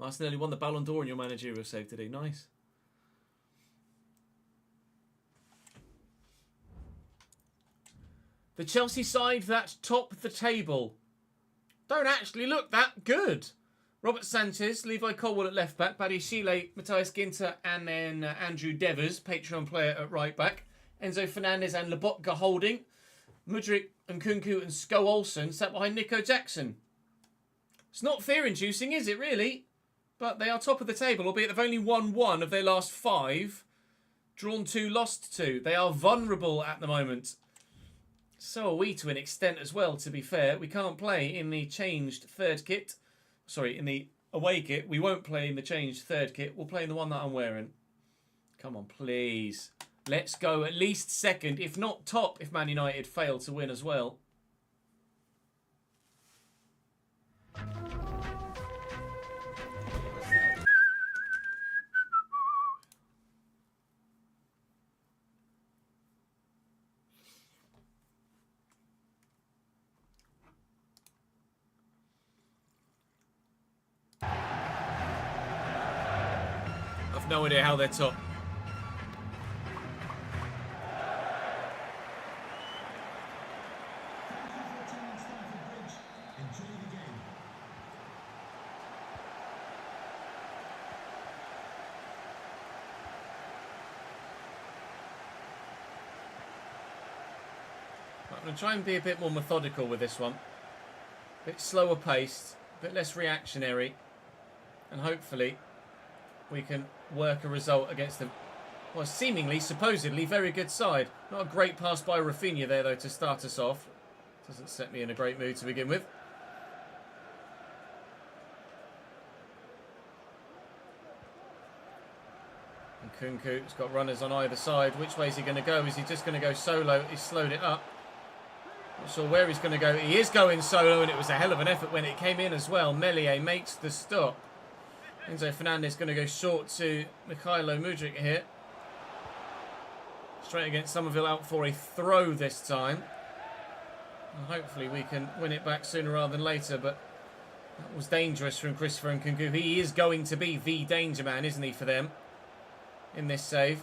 C: Martinelli won the Ballon d'Or in your managerial save today. Nice. The Chelsea side that top the table don't actually look that good. Robert Sanchez, Levi Colwell at left back, Paddy Shile, Matthias Ginter, and then Andrew Devers, Patreon player at right back. Enzo Fernandez and Lobotka holding. Mudryk and Kunku and Sko Olsen sat behind Nico Jackson. It's not fear-inducing, is it really? But they are top of the table, albeit they've only won 1 of their last 5. Drawn 2, lost 2. They are vulnerable at the moment. So are we to an extent as well, to be fair. We can't play in the changed third kit. Sorry, in the away kit. We won't play in the changed third kit. We'll play in the one that I'm wearing. Come on, please. Let's go at least second, if not top, if Man United fail to win as well. I've no idea how they're top. I'm going to try and be a bit more methodical with this one. A bit slower paced, a bit less reactionary. And hopefully we can work a result against the, well, seemingly, supposedly, very good side. Not a great pass by Rafinha there, though, to start us off. Doesn't set me in a great mood to begin with. And Kunku's got runners on either side. Which way is he going to go? Is he just going to go solo? He's slowed it up. Not sure where he's going to go. He is going solo, and it was a hell of an effort when it came in as well. Meslier makes the stop. Enzo Fernandez going to go short to Mikhailo Mudryk here. Straight against Somerville, out for a throw this time. And hopefully we can win it back sooner rather than later, but that was dangerous from Christopher Nkunku. He is going to be the danger man, isn't he, for them? In this save.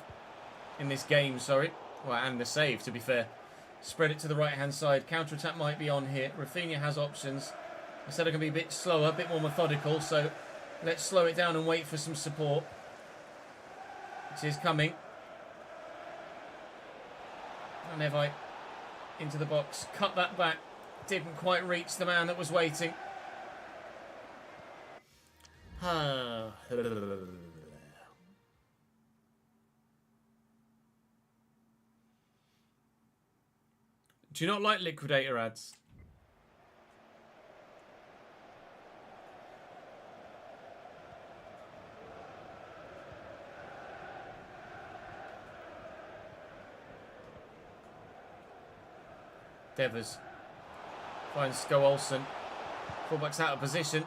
C: In this game, sorry. Well, and the save, to be fair. Spread it to the right-hand side. Counter-attack might be on here. Rafinha has options. I said I can be a bit slower, a bit more methodical, so let's slow it down and wait for some support. It is coming. And Evite into the box. Cut that back. Didn't quite reach the man that was waiting. Do you not like Liquidator ads? Devers finds Sko Olsen. Fullback's out of position.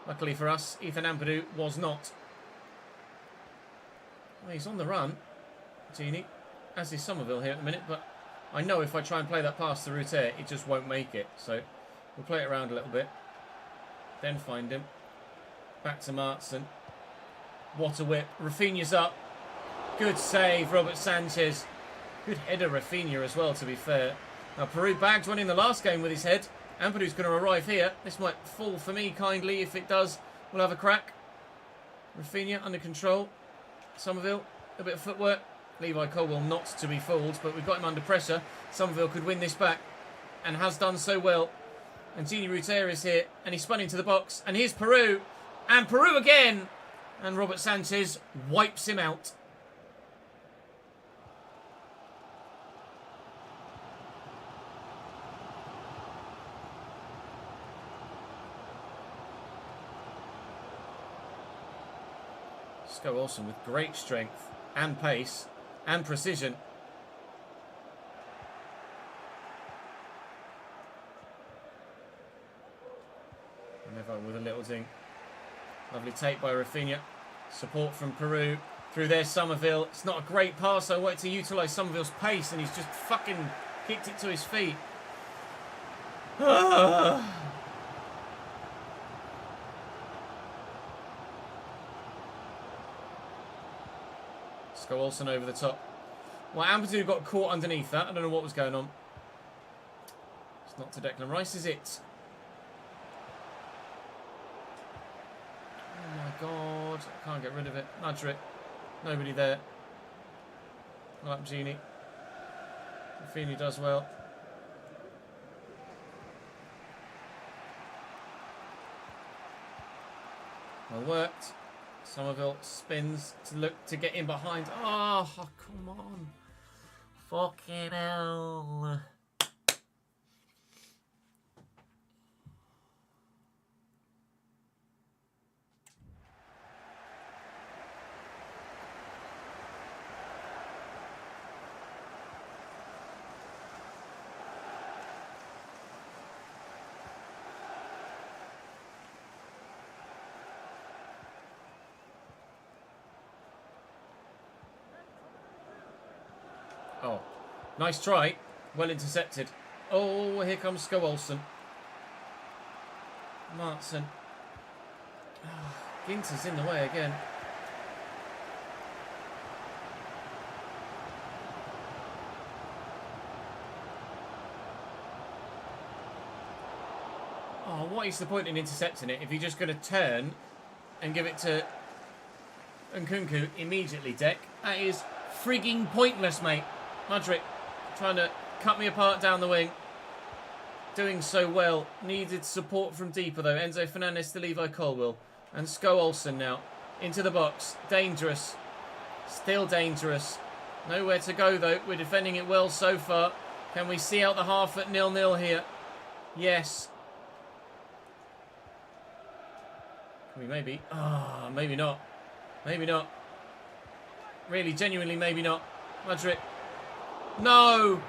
C: Luckily for us, Ethan Ampadu was not. Well, he's on the run, Genie, as is Somerville here at the minute, but I know if I try and play that pass to Ruter, it just won't make it. So we'll play it around a little bit. Then find him. Back to Martson. What a whip. Rafinha's up. Good save, Robert Sanchez. Good header, Rafinha, as well, to be fair. Now, Peru bagged one in the last game with his head. Ampadu's going to arrive here. This might fall for me kindly. If it does, we'll have a crack. Rafinha under control. Somerville, a bit of footwork. Levi Colwell not to be fooled, but we've got him under pressure. Somerville could win this back and has done so well. And Gini Ruter is here, and he's spun into the box. And here's Peru. And Peru again. And Robert Sanchez wipes him out. Sko Olsen with great strength and pace and precision. And everyone with a little ding. Lovely take by Rafinha. Support from Peru. Through there, Somerville. It's not a great pass. I wanted to utilise Somerville's pace, and he's just fucking kicked it to his feet. Sko Olsen over the top. Well, Ampadu got caught underneath that. I don't know what was going on. It's not to Declan Rice, is it? Oh my god. I can't get rid of it. Nudge it. Nobody there. Well, up Genie. Rafinha does well. Well worked. Somerville spins to look to get in behind. Oh, come on. Fucking hell. Oh, nice try. Well intercepted. Oh, here comes Sko Olsen. Martson. Oh, Ginter's in the way again. Oh, what is the point in intercepting it if you're just going to turn and give it to Nkunku immediately, Deck? That is frigging pointless, mate. Mudryk trying to cut me apart down the wing. Doing so well. Needed support from deeper, though. Enzo Fernandez to Levi Colwill. And Sko Olsen now. Into the box. Dangerous. Still dangerous. Nowhere to go, though. We're defending it well so far. Can we see out the half at 0-0 here? Yes. Can we maybe? Ah, maybe not. Maybe not. Really, genuinely, maybe not. Mudryk. No!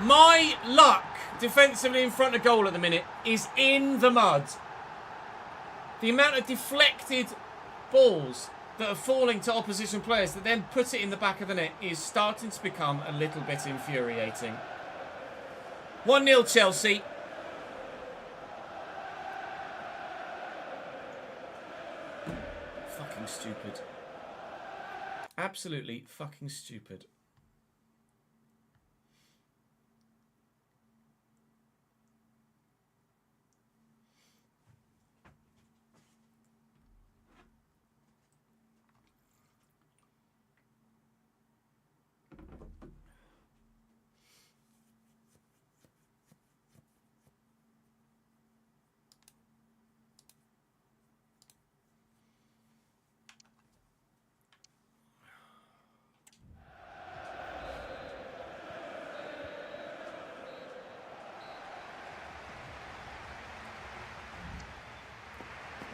C: My luck defensively in front of goal at the minute is in the mud. The amount of deflected balls that are falling to opposition players that then put it in the back of the net is starting to become a little bit infuriating. 1-0 Chelsea. Fucking stupid. Absolutely fucking stupid.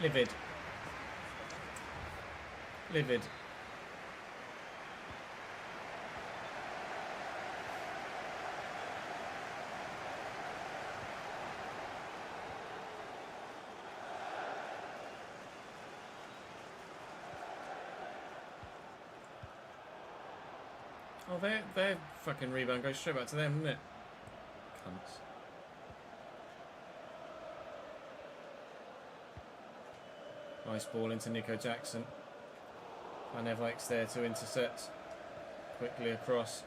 C: Livid. Livid. Oh, their fucking rebound goes straight back to them, doesn't it? Cunts. Nice ball into Nico Jackson. Van Everwijk's there to intercept. Quickly across.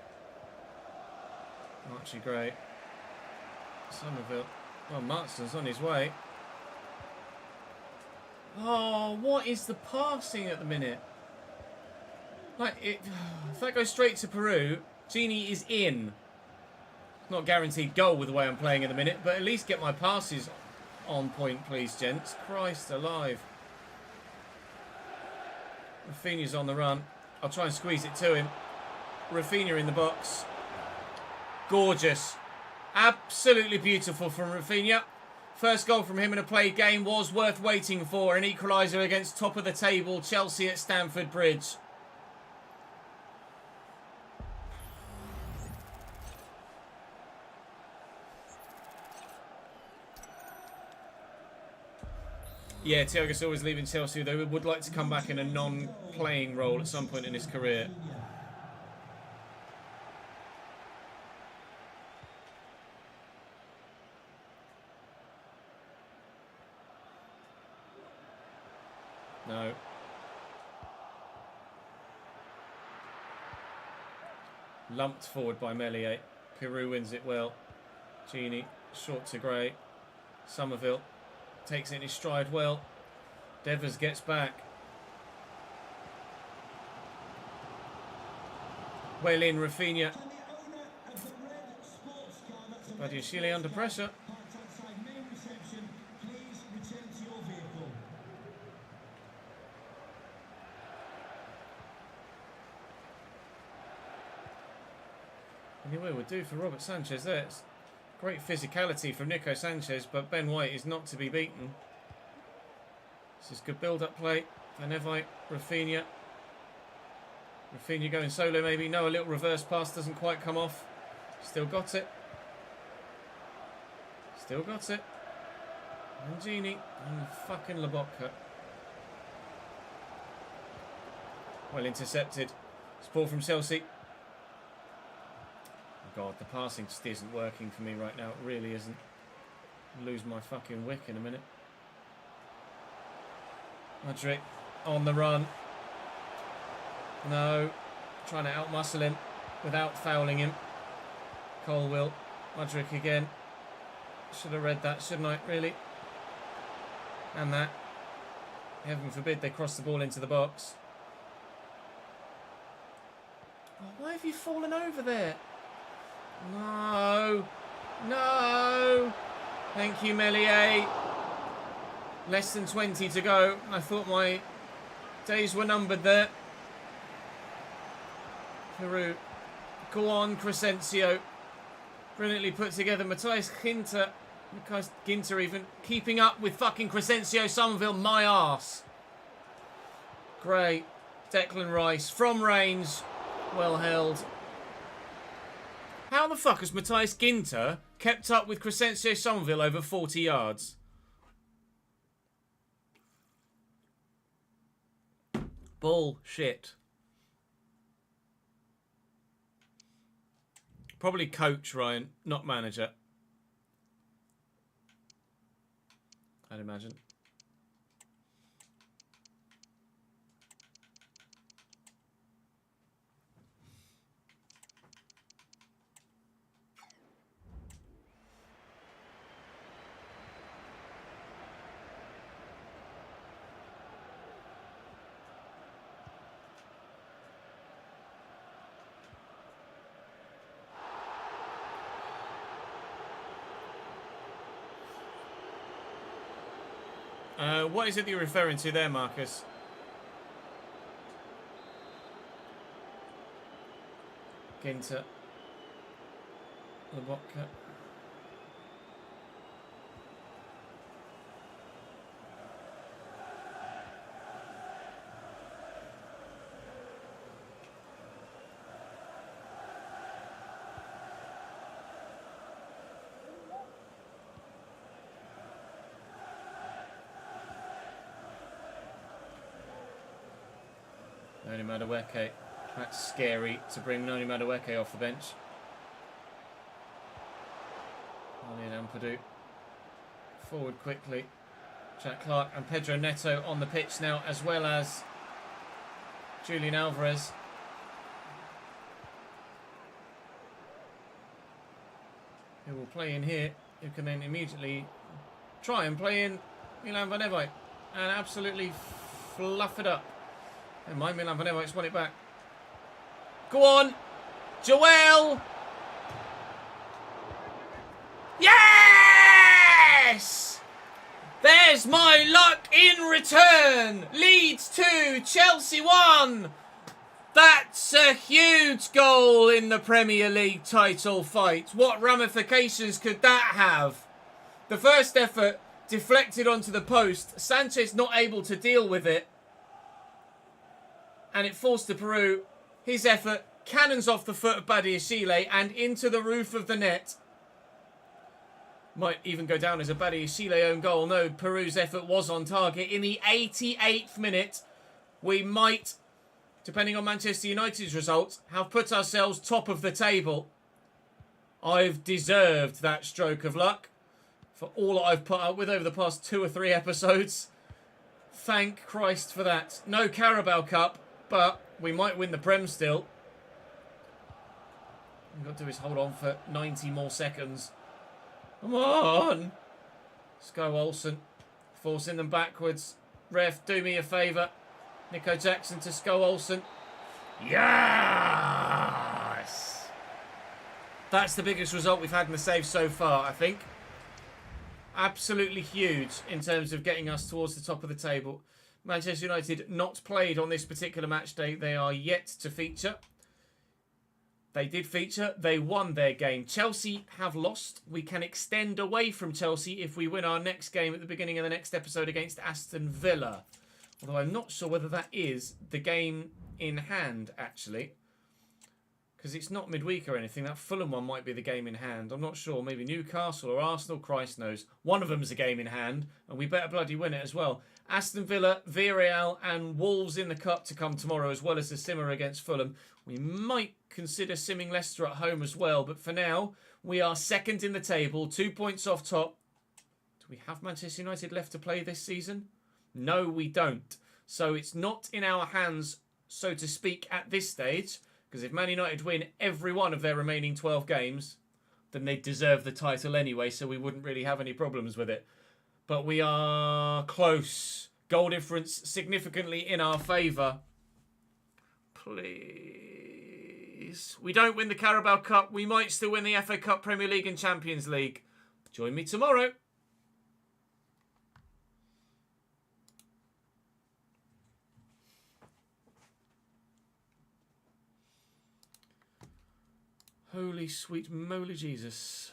C: Archie Gray. Somerville. Well, Martson's on his way. Oh, what is the passing at the minute? Like, if that goes straight to Peru, Genie is in. Not guaranteed goal with the way I'm playing at the minute, but at least get my passes on point, please, gents. Christ alive. Rafinha's on the run. I'll try and squeeze it to him. Rafinha in the box. Gorgeous. Absolutely beautiful from Rafinha. First goal from him in a played game was worth waiting for. An equaliser against top of the table Chelsea at Stamford Bridge. Yeah, Thiago Silva's leaving Chelsea, though he would like to come back in a non-playing role at some point in his career. No. Lumped forward by Meslier. Peru wins it well. Genie, short to Gray. Somerville takes it in his stride well. Devers gets back. Well in, Rafinha. Badiashile under pressure. Anyway, we'll do for Robert Sanchez there. It's great physicality from Nico Sanchez, but Ben White is not to be beaten. This is good build-up play. Van Evite, Rafinha. Rafinha going solo maybe. No, a little reverse pass doesn't quite come off. Still got it. Still got it. Mangini and fucking Lobotka. Well intercepted. It's ball from Chelsea. Oh God, the passing just isn't working for me right now. It really isn't. I'll lose my fucking wick in a minute. Madrid on the run. No. Trying to outmuscle him without fouling him. Colwill. Madrid again. Should have read that, shouldn't I? Really? And that. Heaven forbid they cross the ball into the box. Oh, why have you fallen over there? No. No. Thank you, Meslier. Less than 20 to go. I thought my days were numbered there. Peru. Go on, Crescencio. Brilliantly put together. Matthias Ginter. Matthias Ginter even keeping up with fucking Crescencio Somerville. My arse. Great. Declan Rice from range. Well held. How the fuck has Matthias Ginter kept up with Crescencio Somerville over 40 yards? Bullshit. Probably coach, Ryan, not manager. I'd imagine. What is it that you're referring to there, Marcus? Ginter. Lobotka. Noni Madueke. That's scary to bring Noni Madueke off the bench. Julian Ampadu. Forward quickly. Jack Clark and Pedro Neto on the pitch now, as well as Julian Alvarez. Who will play in here, who can then immediately try and play in Milan Van Evite and absolutely fluff it up. And my Milan Van Evite's won it back. Go on, Joel! Yes! There's my luck in return! Leeds 2, Chelsea 1! That's a huge goal in the Premier League title fight. What ramifications could that have? The first effort deflected onto the post. Sanchez not able to deal with it. And it falls to Peru. His effort cannons off the foot of Badiashile and into the roof of the net. Might even go down as a Badiashile own goal. No, Peru's effort was on target. In the 88th minute, we might, depending on Manchester United's results, have put ourselves top of the table. I've deserved that stroke of luck for all that I've put up with over the past 2 or 3 episodes. Thank Christ for that. No Carabao Cup, but we might win the Prem still. All we've got to do is hold on for 90 more seconds. Come on! Sco Olsen forcing them backwards. Ref, do me a favour. Nico Jackson to Sco Olsen. Yes! That's the biggest result we've had in the save so far, I think. Absolutely huge in terms of getting us towards the top of the table. Manchester United not played on this particular match day. They are yet to feature. They did feature. They won their game. Chelsea have lost. We can extend away from Chelsea if we win our next game at the beginning of the next episode against Aston Villa. Although I'm not sure whether that is the game in hand, actually. Because it's not midweek or anything. That Fulham one might be the game in hand. I'm not sure. Maybe Newcastle or Arsenal. Christ knows. One of them's a game in hand. And we better bloody win it as well. Aston Villa, Villarreal and Wolves in the Cup to come tomorrow, as well as the simmer against Fulham. We might consider simming Leicester at home as well. But for now, we are second in the table. 2 points off top. Do we have Manchester United left to play this season? No, we don't. So it's not in our hands, so to speak, at this stage. Because if Man United win every one of their remaining 12 games, then they deserve the title anyway, so we wouldn't really have any problems with it. But we are close. Goal difference significantly in our favour. Please. We don't win the Carabao Cup. We might still win the FA Cup, Premier League and Champions League. Join me tomorrow. Holy sweet moly Jesus.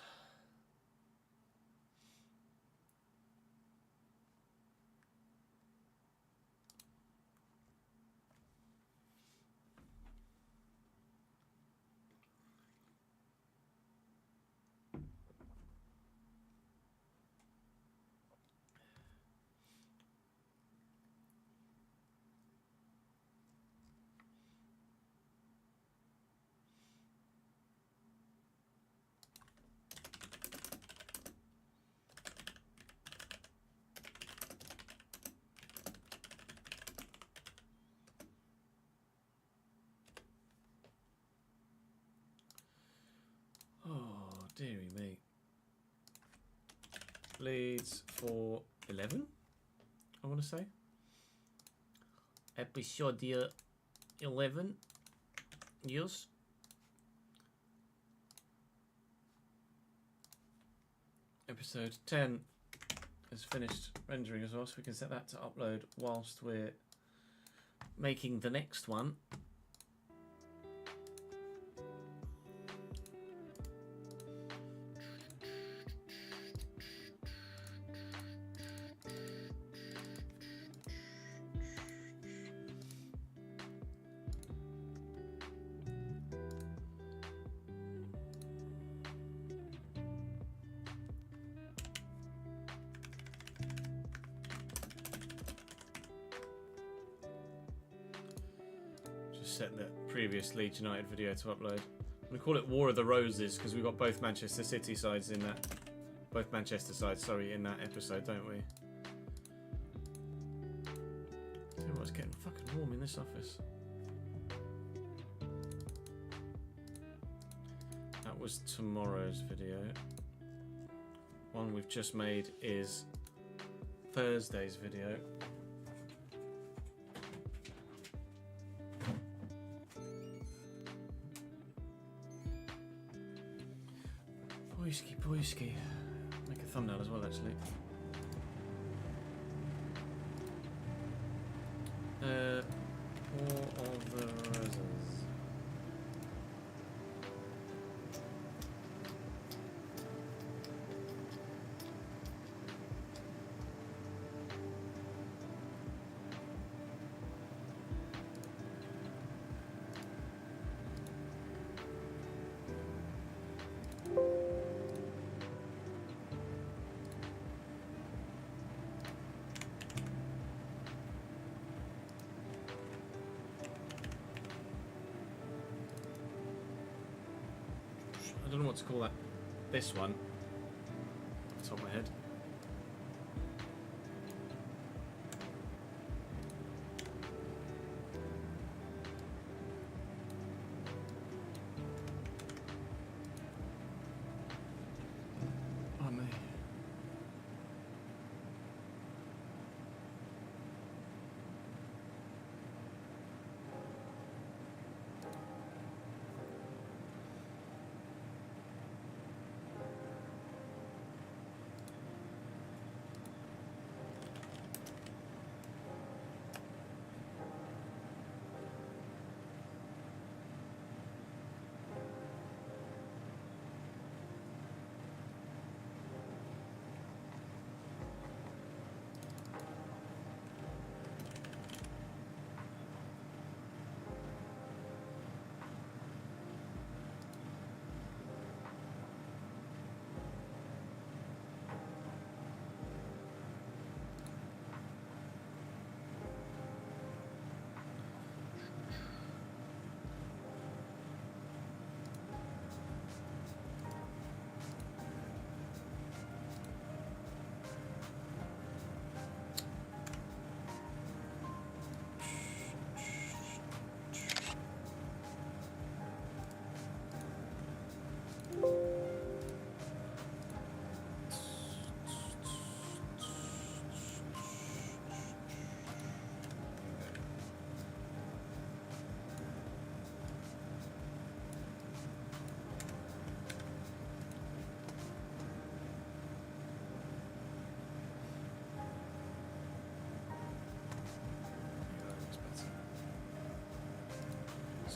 C: Deary me. Leeds for 11, I want to say. Episode 11. Yes. Episode 10 is finished rendering as well, so we can set that to upload whilst we're making the next one. Set the previous Leeds United video to upload. I'm going to call it War of the Roses because we've got both Manchester City sides in that. Both Manchester sides, sorry, in that episode, don't we? Tell you what, it's getting fucking warm in this office. That was tomorrow's video. One we've just made is Thursday's video. Boyski. Make a thumbnail as well, actually. War of the Roses. I don't know what to call that. This one. Off the top of my head. Oh me.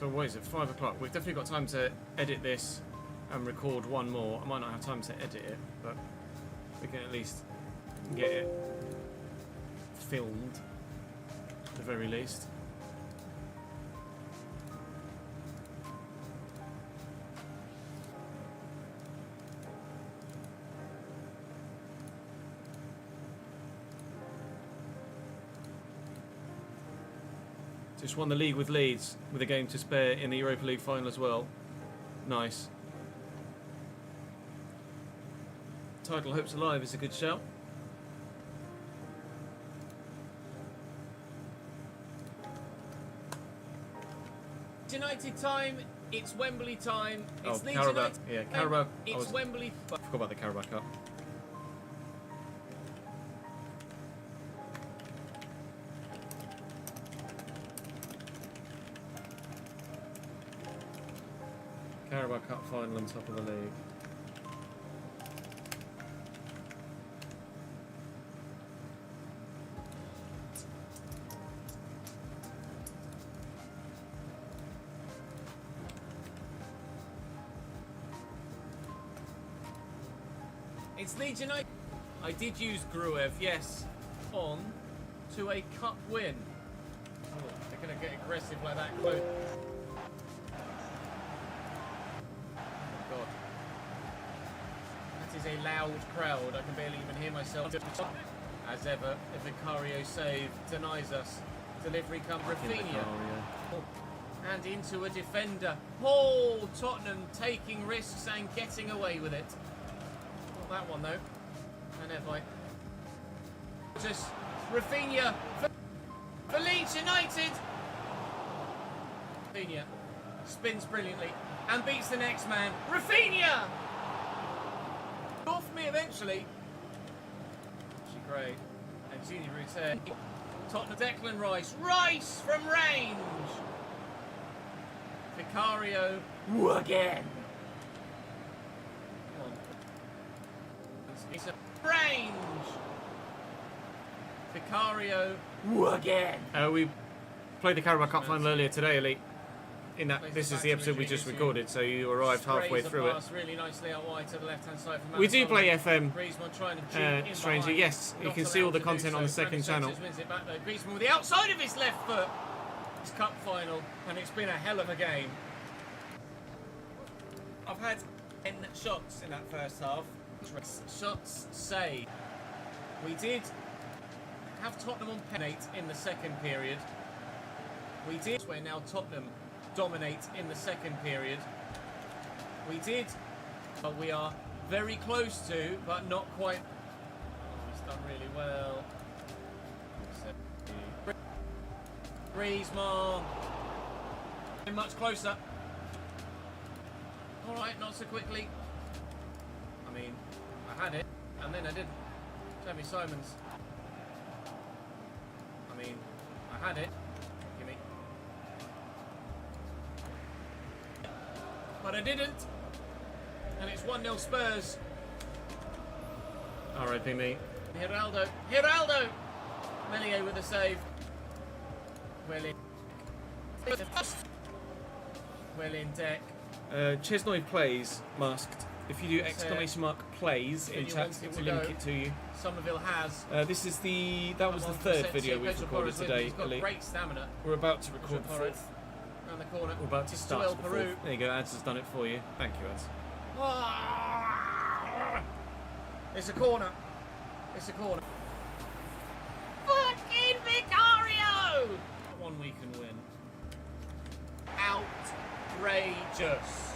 A: So what is it? 5 o'clock. We've definitely got time to edit this and record one more. I might not have time to edit it, but we can at least get it filmed at the very least. Just won the league with Leeds, with a game to spare in the Europa League final as well. Nice. Title hopes alive is a good shout.
C: United time. It's Wembley time. It's Leeds
A: Carabao.
C: United.
A: Yeah, Carabao.
C: It's Wembley.
A: I forgot about the Carabao Cup. Carabao Cup final on top of the league.
C: It's Leeds United. I did use Gruev, yes, on to a cup win. Oh, they're going to get aggressive like that close. Oh God. That is a loud crowd. I can barely even hear myself. As ever, a Vicario save denies us. Delivery comes Rafinha. And into a defender. Oh, Tottenham taking risks and getting away with it. Not that one though. And have I just Rafinha for Leeds United. Rafinha spins brilliantly and beats the next man. Rafinha off me eventually. Actually great. And Junior Rutter. Tottenham Declan Rice. Rice from range. Vicario again. It's a range. Vicario again.
A: We played the Carabao Cup final earlier today, Elite. In that,
C: Plays
A: this
C: it
A: is
C: back
A: the
C: to
A: episode we
C: Rodriguez,
A: just
C: who
A: recorded, so you arrived halfway
C: sprays the
A: through it.
C: pass really nicely out wide to the left-hand side from
A: We do
C: Matt
A: play
C: Sullivan.
A: FM,
C: Griezmann trying to juke in
A: strangely.
C: behind.
A: Yes, you
C: Not
A: can see all
C: allowed
A: the
C: to
A: content
C: do
A: on the
C: so.
A: second
C: Sanchez
A: channel.
C: wins it back though. Griezmann with the outside of his left foot. It's cup final, and it's been a hell of a game. I've had 10 shots in that first half. Shots saved. We did have Tottenham on penalty in the second period. We did, where now Tottenham dominate in the second period. We did, but we are very close to, but not quite. Oh, he's done really well. Griezmann. Much closer. Alright, not so quickly. I mean, I had it, and then I didn't. Jamie Simons. I mean, I had it. Gimme. But I didn't. And it's 1-0 Spurs.
A: R.I.P. me.
C: Giraldo. Giraldo! Melier with a save. Well in deck.
A: Chesnoy plays masked. If you do exclamation mark plays in
C: Video
A: chat,
C: wants it
A: it
C: to
A: will link
C: go.
A: it to you.
C: Somerville has.
A: This is that was the third video we've recorded today,
C: He's got
A: Elite.
C: great stamina.
A: We're about to record the
C: Porro.
A: fourth.
C: Around the corner.
A: We're about to
C: It's
A: start
C: Joel
A: the
C: Peru.
A: fourth. There you go, Ads has done it for you. Thank you, Ads.
C: It's a corner. It's a corner. Fucking Vicario! One we can win. Outrageous.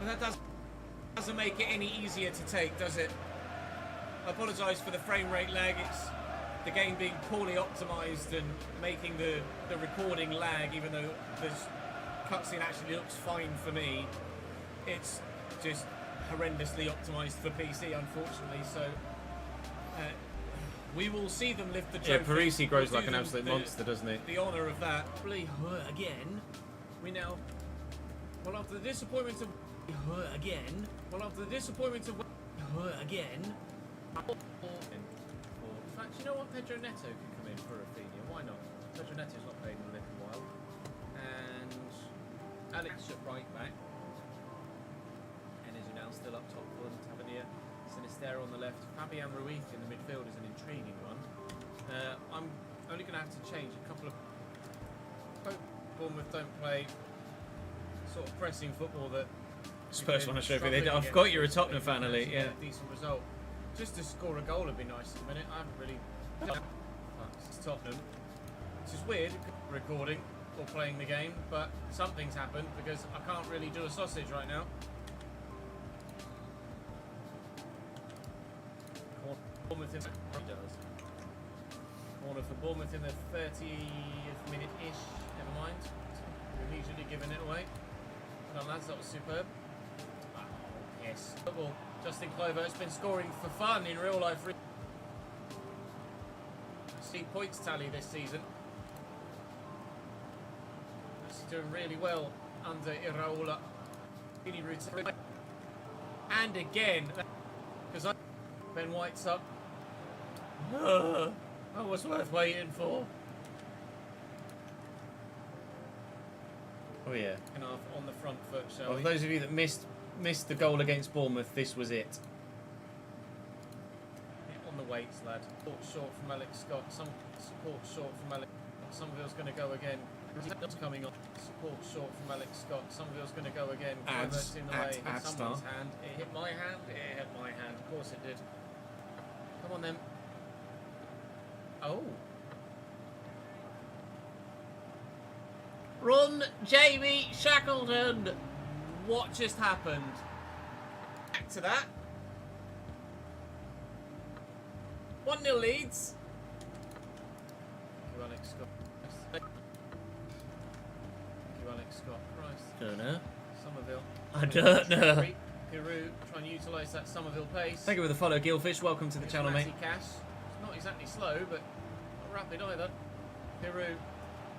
C: But that doesn't make it any easier to take, does it? I apologise for the frame rate lag. It's the game being poorly optimised and making the recording lag, even though this cutscene actually looks fine for me. It's just horrendously optimised for PC, unfortunately, so we will see them lift the trophy.
A: Yeah, Parisi grows
C: We'll
A: like
C: do
A: an
C: them
A: absolute
C: the-
A: monster, doesn't he?
C: The honour of that. Again, we now, well, after the disappointment of again, well, after the disappointment of again, in fact, you know what, Pedro Neto can come in for Rafinha, why not? Sergio not played in a little while. And Alex at right back. And is now still up top for them. Tavernier, Sinistero on the left. Fabian Ruiz in the midfield is an intriguing one. I'm only going to have to change a couple of... Hope Bournemouth don't play sort of pressing football that...
A: Spurs want to show me. I forgot you're a Tottenham fan, Elite. Yeah.
C: Decent result. Just to score a goal would be nice in a minute. I haven't really... It's Tottenham. Which is weird, recording or playing the game, but something's happened because I can't really do a sausage right now. Bournemouth in corner for Bournemouth in the 30th minute-ish. Never mind. We've usually given it away. Well done, lads. That was superb. Oh, yes. Football. Justin Kluivert's been scoring for fun in real life. See points tally this season. He's doing really well under Iraola. And again, because Ben White's up. That was worth waiting for.
A: Oh yeah.
C: Enough on the front foot, shall
A: Well,
C: we?
A: for those of you that missed the goal against Bournemouth, this was it.
C: On the weights, lad. Support short from Alex Scott. Some support short from Alex. Somerville's going to go again. That's coming on. Support short from Alex Scott. Somerville's going to go again. Kluivert's in the way. It hit someone's hand. It hit my hand. It hit my hand. Of course it did. Come on then. Oh. Run, Jamie Shackleton. What just happened? Back to that. 1-0 Leeds. Thank you, Alex Scott. Thank you, Alex Scott. Christ.
A: Don't know.
C: Somerville.
A: I don't know.
C: Peru trying to utilise that Somerville pace.
A: Thank you for the follow, Gilfish. Welcome to the channel, mate.
C: Cash. It's not exactly slow, but not rapid either. Peru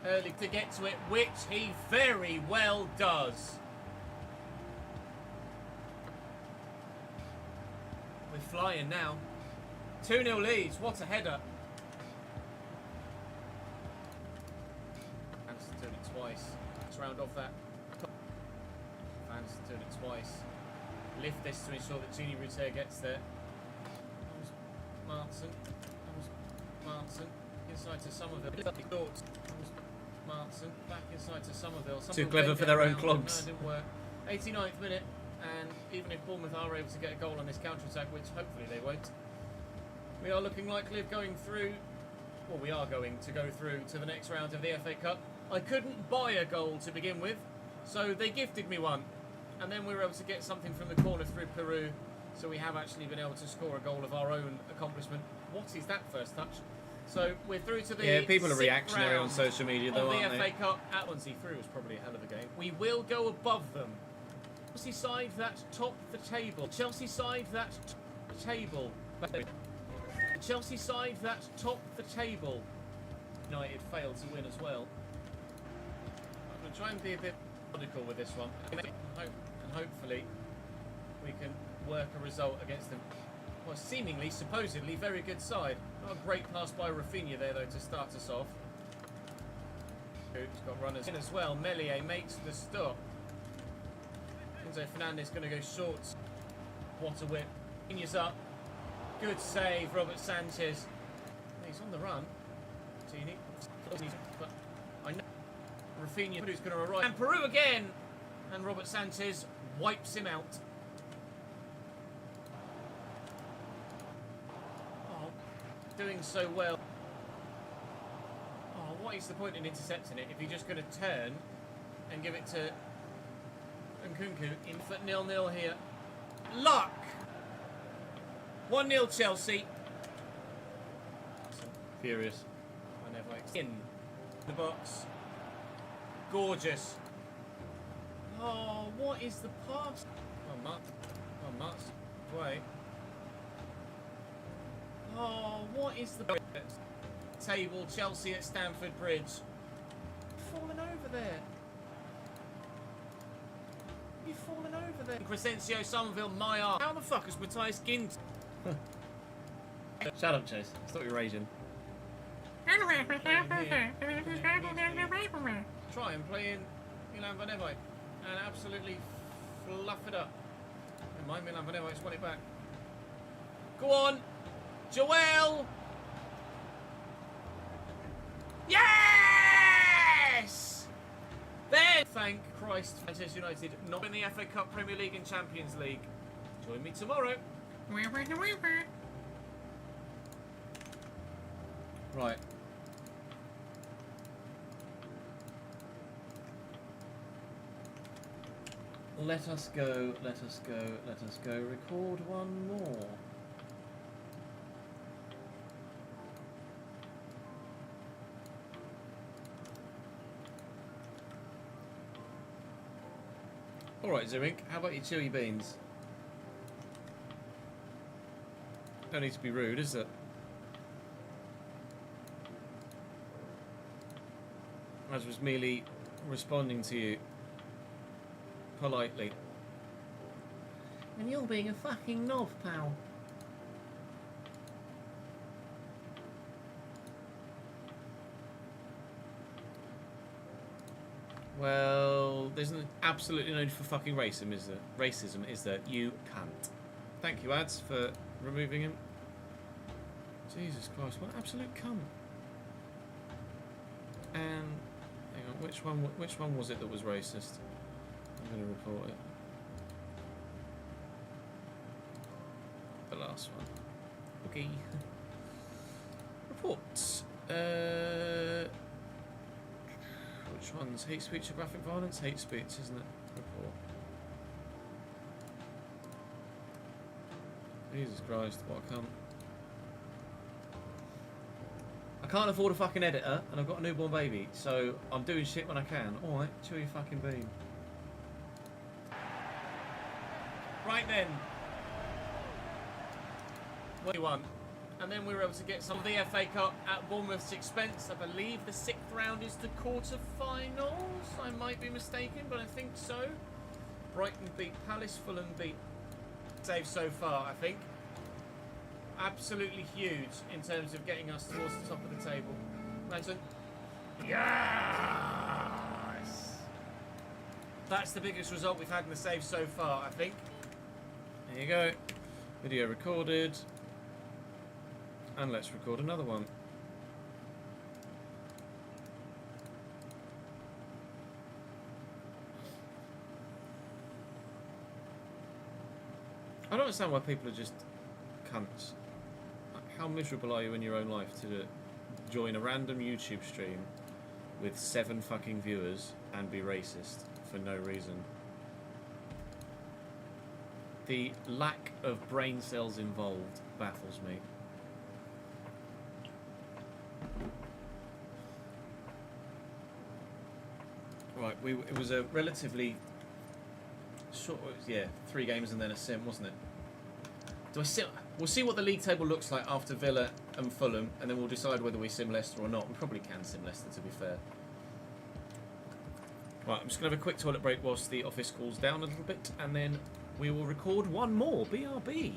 C: early to get to it, which he very well does. We're flying now. 2-0 Leeds. What a header. Anderson doing it twice. Let's round off that. Anderson doing it twice. Lift this to ensure that Gini Rutter gets there. That was Martin. That was Martin. Inside to Somerville. That was Martin. Back inside to Somerville.
A: Too clever for their own clogs.
C: No, it didn't work. 89th minute. And even if Bournemouth are able to get a goal on this counter-attack, which hopefully they won't, we are looking likely of going through, well, we are going to go through to the next round of the FA Cup. I couldn't buy a goal to begin with, so they gifted me one. And then we were able to get something from the corner through Peru, so we have actually been able to score a goal of our own accomplishment. What is that first touch? So we're through to the
A: Yeah, people are reactionary on
C: round
A: social media, though,
C: of the
A: aren't
C: FA
A: they?
C: Cup. At once he threw was probably a hell of a game. We will go above them. Chelsea side that top the table. Chelsea side that the table. Chelsea side that top the table. United failed to win as well. I'm going to try and be a bit methodical with this one. And hopefully we can work a result against them. Well, seemingly, supposedly, very good side. Not a great pass by Rafinha there, though, to start us off. He's got runners in as well. Meslier makes the stop. Enzo Fernandez going to go short. What a whip. Rafinha's up. Good save, Robert Sanchez. He's on the run. Tini. But I know Rafinha who's going to arrive. And Peru again! And Robert Sanchez wipes him out. Oh, doing so well. Oh, what is the point in intercepting it if you're just going to turn and give it to Nkunku in for 0-0 here? Luck! 1-0 Chelsea.
A: Furious.
C: Whenever it's in the box. Gorgeous. Oh, what is the pass? Oh, Mutt's way. Oh, what is the table? Chelsea at Stamford Bridge. Fallen over there. You've fallen over there. Crescencio, Somerville, Maya. How the fuck is Matthias Gint?
A: Shut up, Chase. I thought you were raging. Try and play in Milan Van Evite and absolutely fluff it up. And my Milan Van Evite's won it back. Go on, Joel! Yes! Then, thank Christ, Manchester United not in the FA Cup, Premier League and Champions League. Join me tomorrow. Right. Let us go, let us go, let us go. Record one more. Alright, Zurink, how about your chewy beans? Don't need to be rude, is it? As was merely responding to you politely. And you're being a fucking knob, pal. Well, there's absolutely no need for fucking racism, is there? Racism, is there? You can't. Thank you, ads, for removing him. Jesus Christ, what an absolute cunt. And hang on, which one was it that was racist? I'm going to report it. The last one. Okay. Reports. Which ones? Hate speech or graphic violence? Hate speech, isn't it? Report. Jesus Christ, what a cunt. I can't afford a fucking editor, and I've got a newborn baby, so I'm doing shit when I can. Alright, chew your fucking bean. Right then. What do you want? And then we were able to get some of the FA Cup at Bournemouth's expense. I believe the 6th round is the quarter-finals. I might be mistaken, but I think so. Brighton beat Palace, Fulham beat Save so far, I think. Absolutely huge in terms of getting us towards the top of the table. Imagine. Yes! That's the biggest result we've had in the save so far, I think. There you go. Video recorded. And let's record another one. I don't understand why people are just cunts. How miserable are you in your own life to join a random YouTube stream with 7 fucking viewers and be racist for no reason? The lack of brain cells involved baffles me. Right, it was a relatively short, yeah, 3 games and then a sim, wasn't it? We'll see what the league table looks like after Villa and Fulham, and then we'll decide whether we sim Leicester or not. We probably can sim Leicester, to be fair. Right, I'm just going to have a quick toilet break whilst the office cools down a little bit, and then we will record one more. BRB.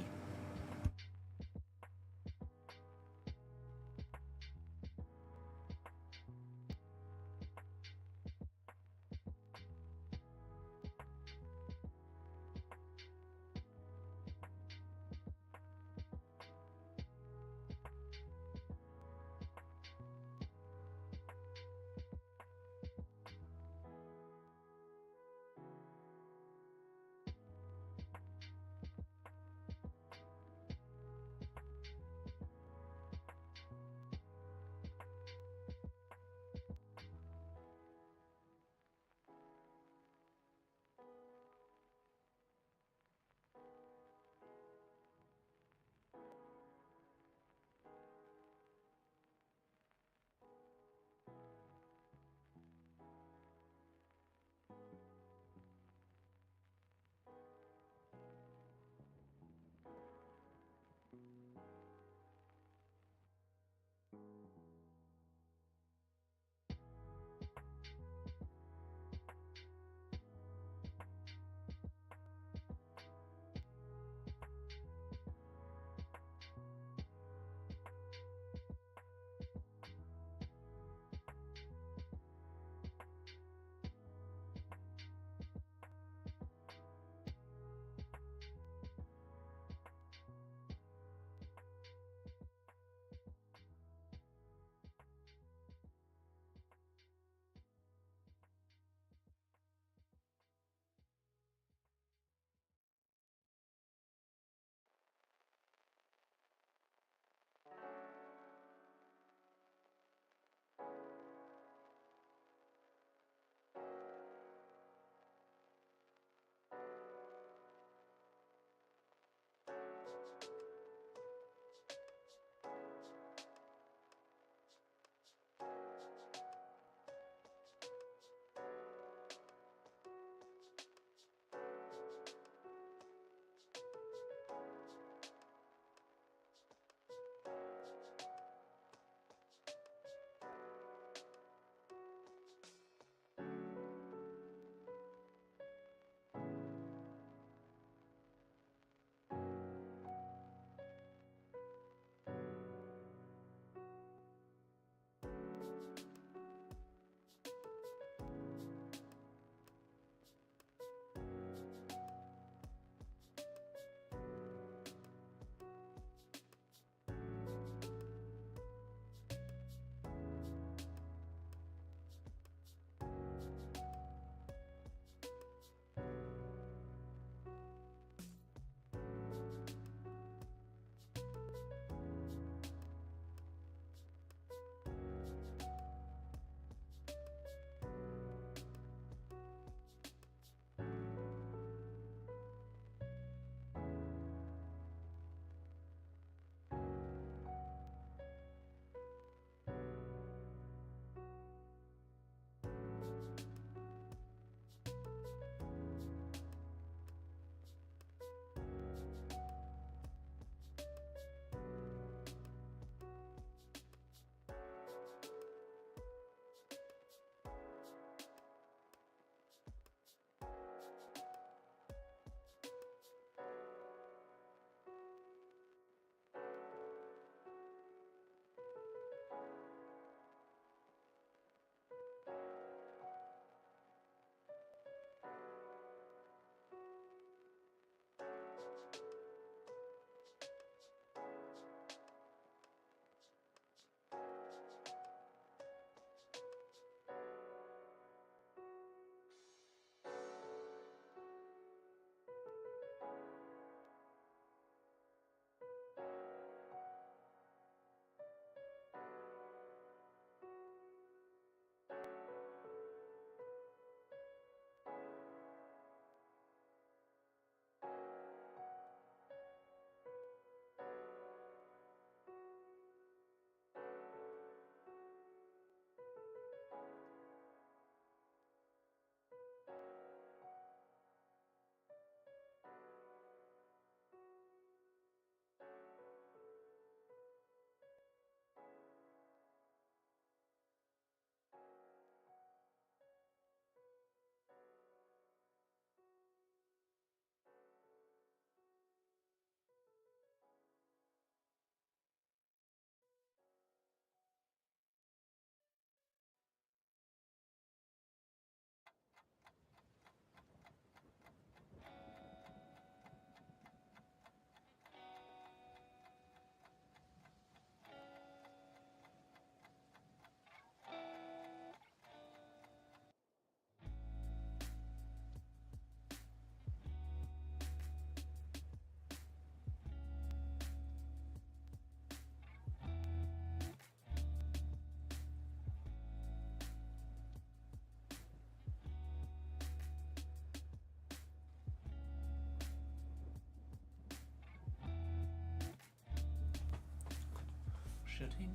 C: troubleshooting.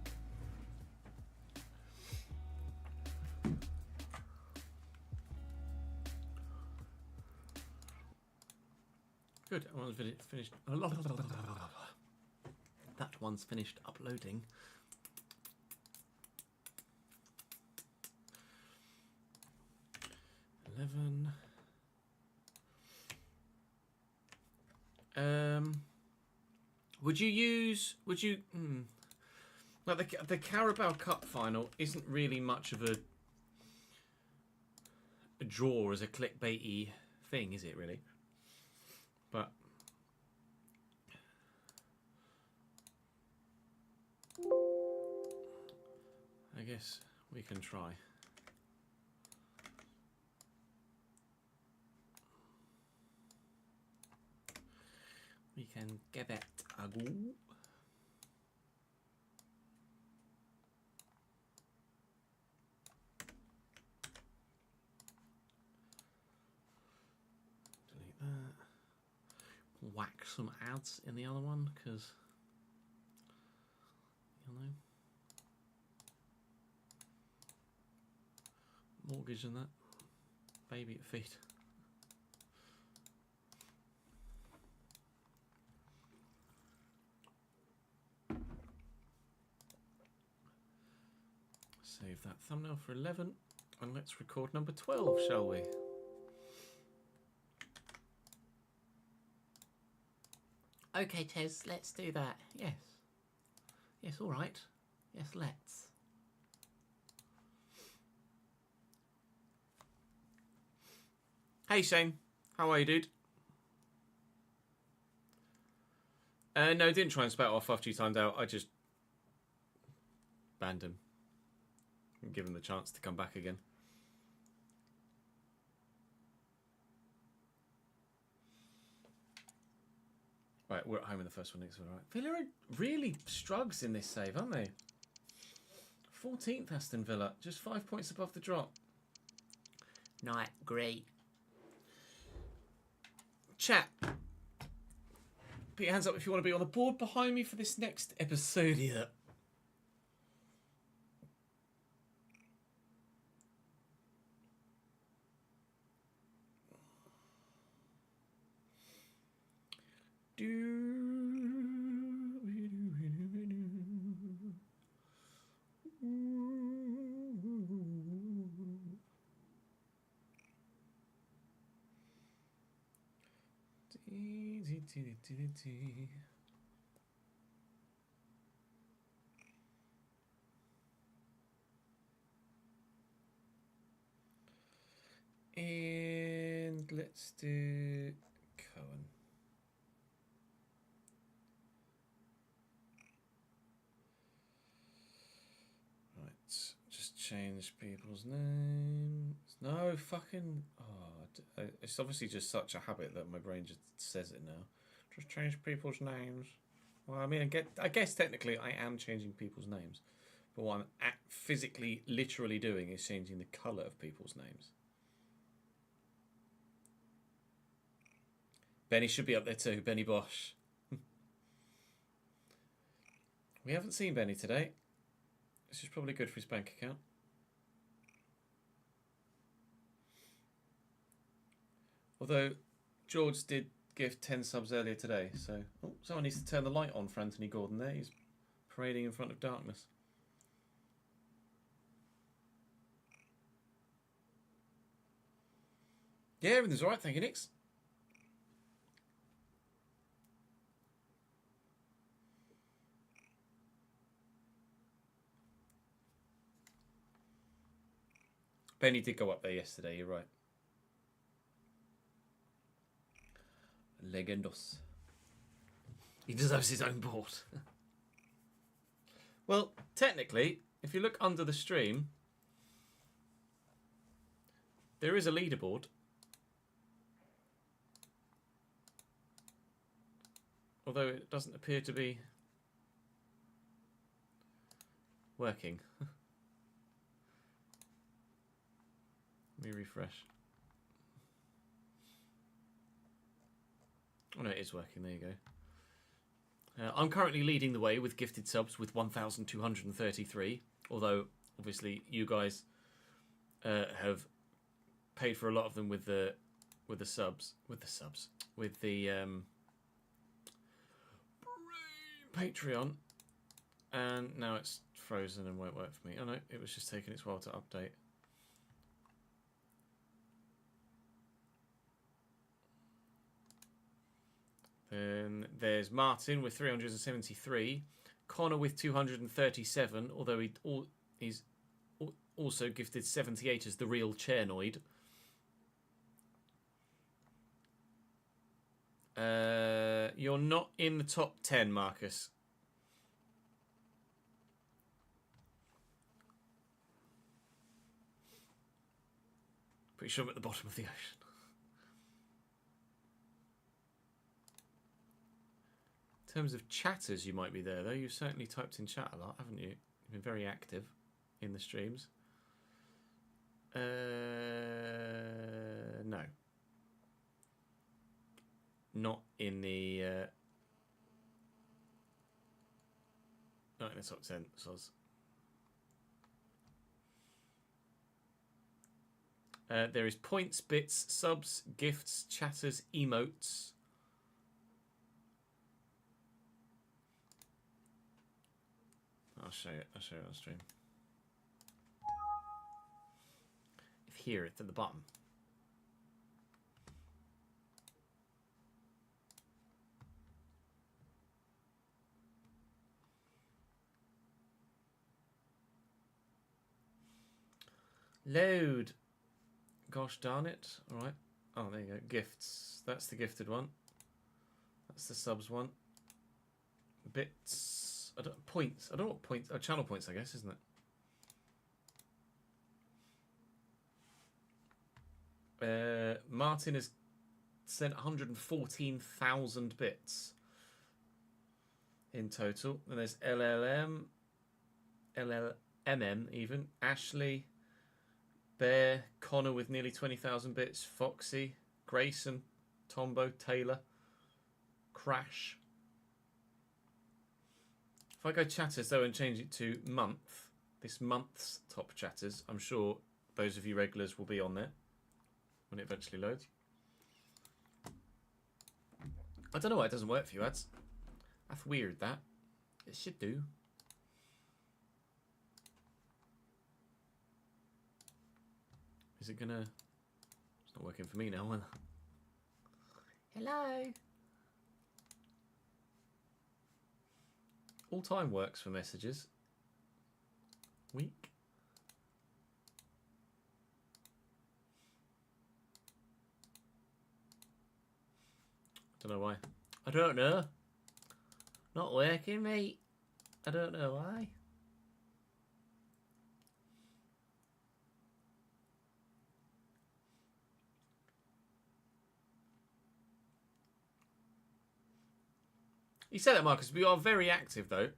C: Good. That one's finished. That one's finished uploading. Would you like the Carabao Cup final isn't really much of a draw as a clickbaity thing, is it really? But I guess we can try. We can give it a go. Delete that. Whack some ads in the other one, because, you know, mortgage and that. Baby at feet. Save that thumbnail for 11 and let's record number 12, shall we?
D: Okay, Tez, let's do that.
C: Yes. Yes, all right. Yes, let's. Hey, Shane. How are you, dude? No, didn't try and spout off after you timed out. I just banned him. And give him the chance to come back again. Right, we're at home in the first one. It's all right. Villa really struggles in this save, aren't they? 14th Aston Villa, just 5 points above the drop.
D: Not great.
C: Chat. Put your hands up if you want to be on the board behind me for this next episode. Yeah. And let's do Cohen. Right, just change people's names. No, fucking. Oh, it's obviously just such a habit that my brain just says it now. Just change people's names. Well, I mean, I guess technically I am changing people's names. But what I'm physically, literally doing is changing the colour of people's names. Benny should be up there too, Benny Bosch. We haven't seen Benny today. This is probably good for his bank account. Although, George did give 10 subs earlier today, so... Oh, someone needs to turn the light on for Anthony Gordon there. He's parading in front of darkness. Yeah, everything's alright, thank you, Nix. Benny did go up there yesterday, you're right. Legendos. He deserves his own board. Well, technically, if you look under the stream, there is a leaderboard. Although it doesn't appear to be working. Let me refresh. Oh no, it is working. There you go.
A: I'm currently leading the way with gifted subs with 1,233. Although, obviously, you guys have paid for a lot of them with the Patreon, and now it's frozen and won't work for me. Oh no, it was just taking its while to update. Then there's Martin with 373, Connor with 237, although he's also gifted 78 as the real Chernoid. You're not in the top 10, Marcus. Pretty sure I'm at the bottom of the ocean. In terms of chatters, you might be there, though. You've certainly typed in chat a lot, haven't you? You've been very active in the streams. No. Not in the top 10, soz. There is points, bits, subs, gifts, chatters, emotes. I'll show you on stream. If here, it's at the bottom. Load. Gosh darn it. Alright. Oh, there you go. Gifts. That's the gifted one. That's the subs one. Bits. Points. I don't know what points. Oh, channel points, I guess, isn't it? Martin has sent 114,000 bits in total. And there's LLMM even. Ashley. Bear, Connor with nearly 20,000 bits, Foxy, Grayson, Tombo, Taylor, Crash. If I go chatters though and change it to month, this month's top chatters, I'm sure those of you regulars will be on there when it eventually loads. I don't know why it doesn't work for you, ads. That's weird, that. It should do. Is it gonna... It's not working for me now, will it?
D: Hello.
A: All time works for messages. Week. Don't know why.
D: I don't know. Not working, mate. I don't know why.
A: You say that, Marcus. We are very active, though.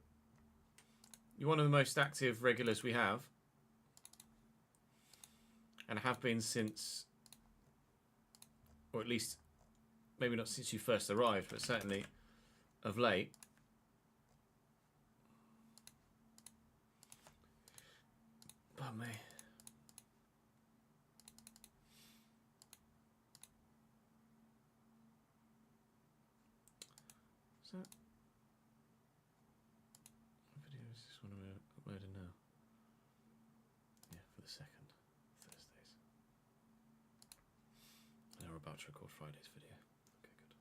A: You're one of the most active regulars we have. And have been since... Or at least... Maybe not since you first arrived, but certainly of late. Oh, me. So... Uploading now. Yeah, for the second. Thursdays. And we're about to record Friday's video. Okay, good.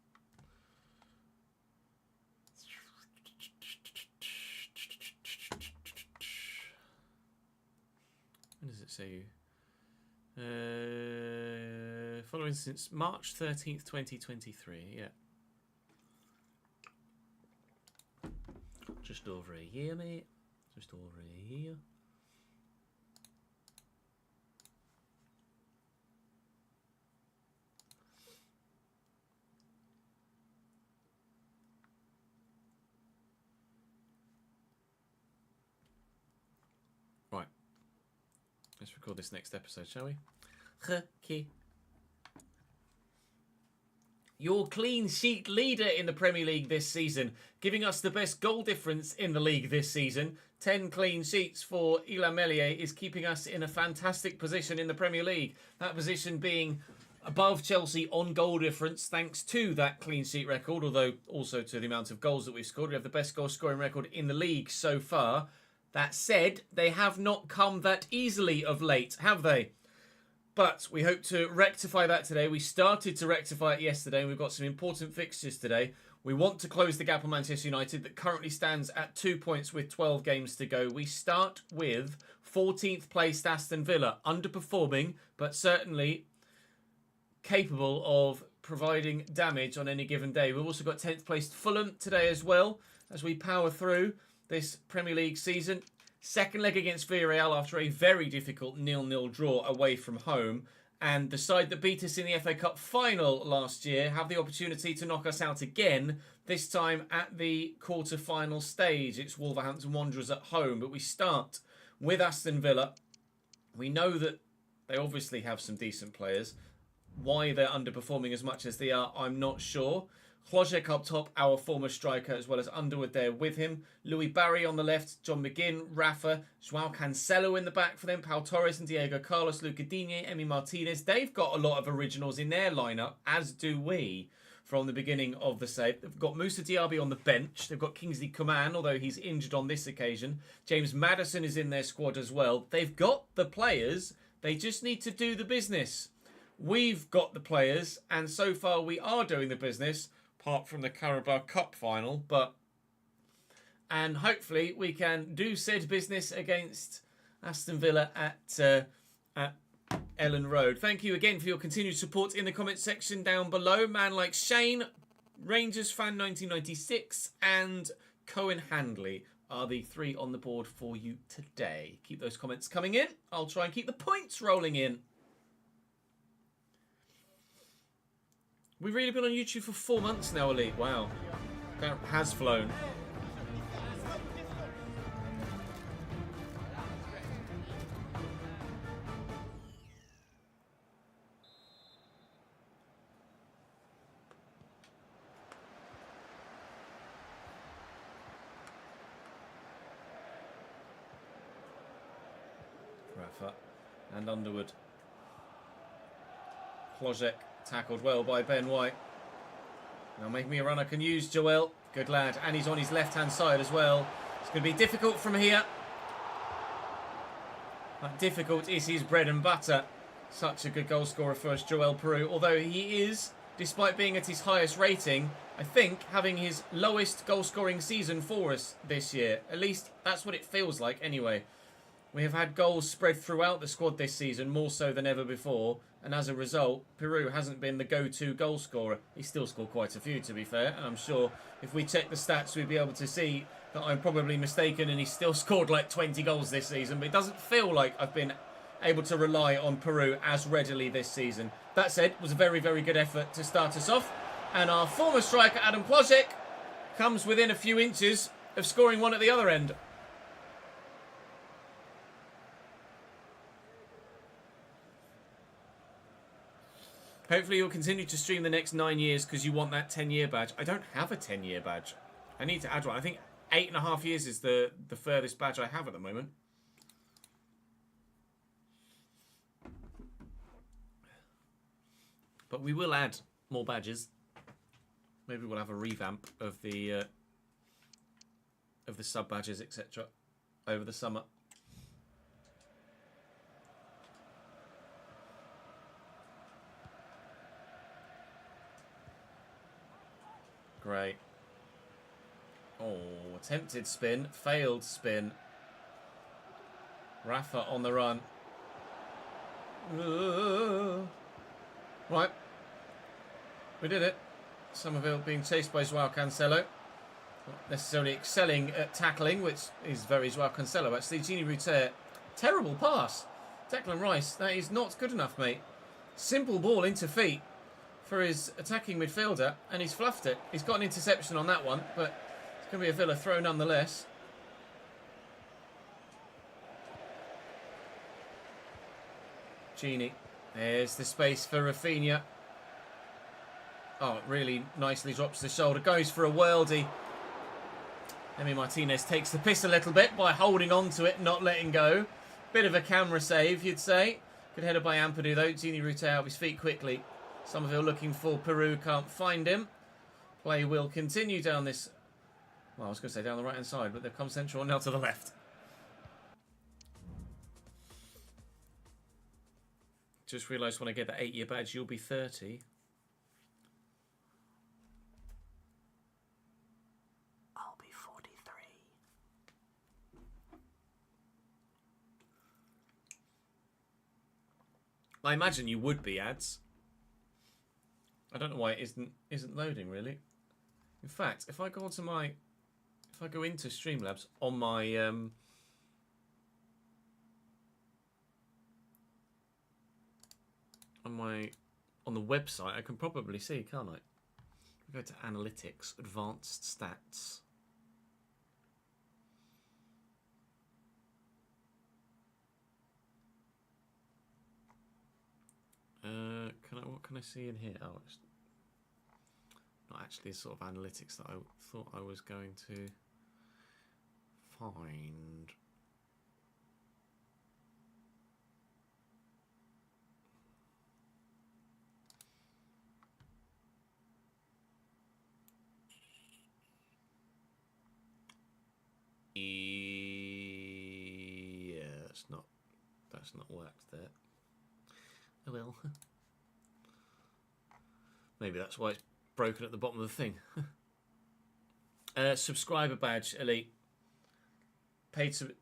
A: When does it say you? Following since March 13th, 2023. Yeah. Just over a year, mate. Just over a year. Right. Let's record this next episode, shall we?
D: Okay.
C: your clean sheet leader in the Premier League this season, giving us the best goal difference in the league this season. 10 clean sheets for Illan Meslier is keeping us in a fantastic position in the Premier League. That position being above Chelsea on goal difference thanks to that clean sheet record, although also to the amount of goals that we've scored. We have the best goal scoring record in the league so far. That said, they have not come that easily of late, have they? But we hope to rectify that today. We started to rectify it yesterday, and we've got some important fixtures today. We want to close the gap on Manchester United that currently stands at 2 points with 12 games to go. We start with 14th placed Aston Villa, underperforming, but certainly capable of providing damage on any given day. We've also got 10th placed Fulham today as well, as we power through this Premier League season. Second leg against Villarreal after a very difficult 0-0 draw away from home. And the side that beat us in the FA Cup final last year have the opportunity to knock us out again, this time at the quarter-final stage. It's Wolverhampton Wanderers at home, but we start with Aston Villa. We know that they obviously have some decent players. Why they're underperforming as much as they are, I'm not sure. Hlojek up top, our former striker, as well as Underwood there with him. Louis Barry on the left, John McGinn, Rafa, Joao Cancelo in the back for them, Pau Torres and Diego Carlos, Luca Digne, Emi Martinez. They've got a lot of originals in their lineup, as do we, from the beginning of the save. They've got Moussa Diaby on the bench. They've got Kingsley Coman, although he's injured on this occasion. James Maddison is in their squad as well. They've got the players. They just need to do the business. We've got the players, and so far we are doing the business, apart from the Carabao Cup final, and hopefully we can do said business against Aston Villa at Ellen Road. Thank you again for your continued support in the comments section down below. Man like Shane, Rangers fan 1996, and Cohen Handley are the three on the board for you today. Keep those comments coming in. I'll try and keep the points rolling in. We've really been on YouTube for 4 months now, Elite. Wow. That has flown. Rafa and Underwood. Hlojek. Tackled well by Ben White. Now make me a run I can use, Joel. Good lad. And he's on his left-hand side as well. It's going to be difficult from here. But difficult is his bread and butter. Such a good goal scorer for us, Joel Peru. Although he is, despite being at his highest rating, I think having his lowest goal-scoring season for us this year. At least that's what it feels like anyway. We have had goals spread throughout the squad this season, more so than ever before. And as a result, Peru hasn't been the go-to goal scorer. He still scored quite a few, to be fair. And I'm sure if we check the stats, we'd be able to see that I'm probably mistaken and he's still scored like 20 goals this season. But it doesn't feel like I've been able to rely on Peru as readily this season. That said, it was a very, very good effort to start us off. And our former striker, Adam Hlojek, comes within a few inches of scoring one at the other end. Hopefully you'll continue to stream the next 9 years because you want that 10-year badge. I don't have a 10-year badge. I need to add one. I think 8.5 years is the furthest badge I have at the moment. But we will add more badges. Maybe we'll have a revamp of the sub badges, etc. over the summer. Great. Oh, attempted spin, failed spin. Rafa on the run. Right. We did it. Somerville being chased by Joao Cancelo. Not necessarily excelling at tackling, which is very Joao Cancelo. Actually, Gini Rutter. Terrible pass. Declan Rice, that is not good enough, mate. Simple ball into feet for his attacking midfielder, and he's fluffed it. He's got an interception on that one, but it's going to be a Villa throw nonetheless. Gini. There's the space for Rafinha. Oh, really nicely drops the shoulder. Goes for a worldie. Emi Martinez takes the piss a little bit by holding on to it, not letting go. Bit of a camera save, you'd say. Good header by Ampadu, though. Gini Rute out of his feet quickly. Somerville looking for Peru, can't find him. Play will continue down this... Well, I was going to say down the right-hand side, but they've come central and now to the left. Just realised when I get that 8-year badge, you'll be 30.
D: I'll be 43.
C: I imagine you would be, ads. I don't know why it isn't loading, really. In fact, if I go onto my... If I go into Streamlabs on my... on the website, I can probably see, can't I? Go to Analytics, Advanced Stats. What can I see in here? Oh, it's not actually the sort of analytics that I thought I was going to find. Yeah, that's not worked there. Oh well. Maybe that's why it's broken at the bottom of the thing. Subscriber badge, Elite.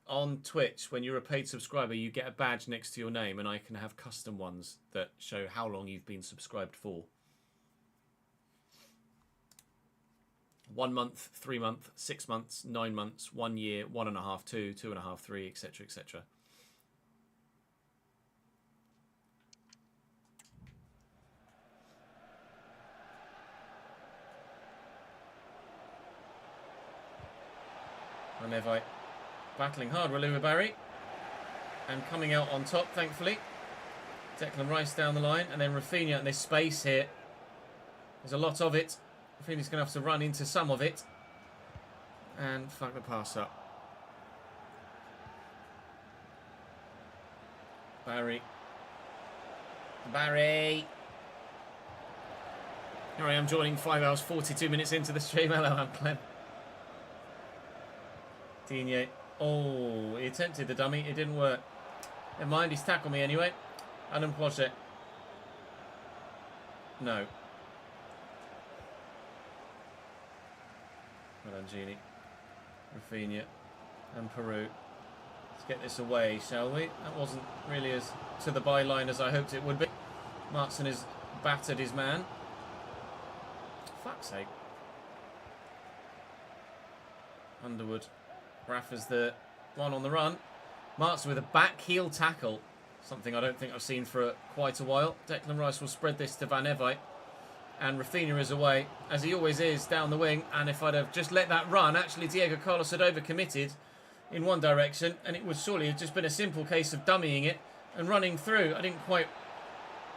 C: On Twitch, when you're a paid subscriber, you get a badge next to your name, and I can have custom ones that show how long you've been subscribed for. 1 month, 3 months, 6 months, 9 months, 1 year, 1.5, 2, 2.5, 3, etc., etc. And Evite battling hard with Louis Barry and coming out on top, thankfully. Declan Rice down the line, and then Rafinha, and there's space here. There's a lot of it. Rafinha's going to have to run into some of it and fuck the pass up. Barry. Here I am joining 5 hours 42 minutes into the stream. Hello, I'm Clem. Digne. Oh, he attempted the dummy. It didn't work. Never mind, he's tackled me anyway. Adam Plochet. No. Well done, Gini. Rafinha. And Peru. Let's get this away, shall we? That wasn't really as to the byline as I hoped it would be. Martson has battered his man. Fuck's sake. Underwood. Rafa's the one on the run. Martson with a back heel tackle. Something I don't think I've seen for quite a while. Declan Rice will spread this to Van Evite. And Rafinha is away, as he always is, down the wing. And if I'd have just let that run, actually Diego Carlos had overcommitted in one direction. And it would surely have just been a simple case of dummying it and running through. I didn't quite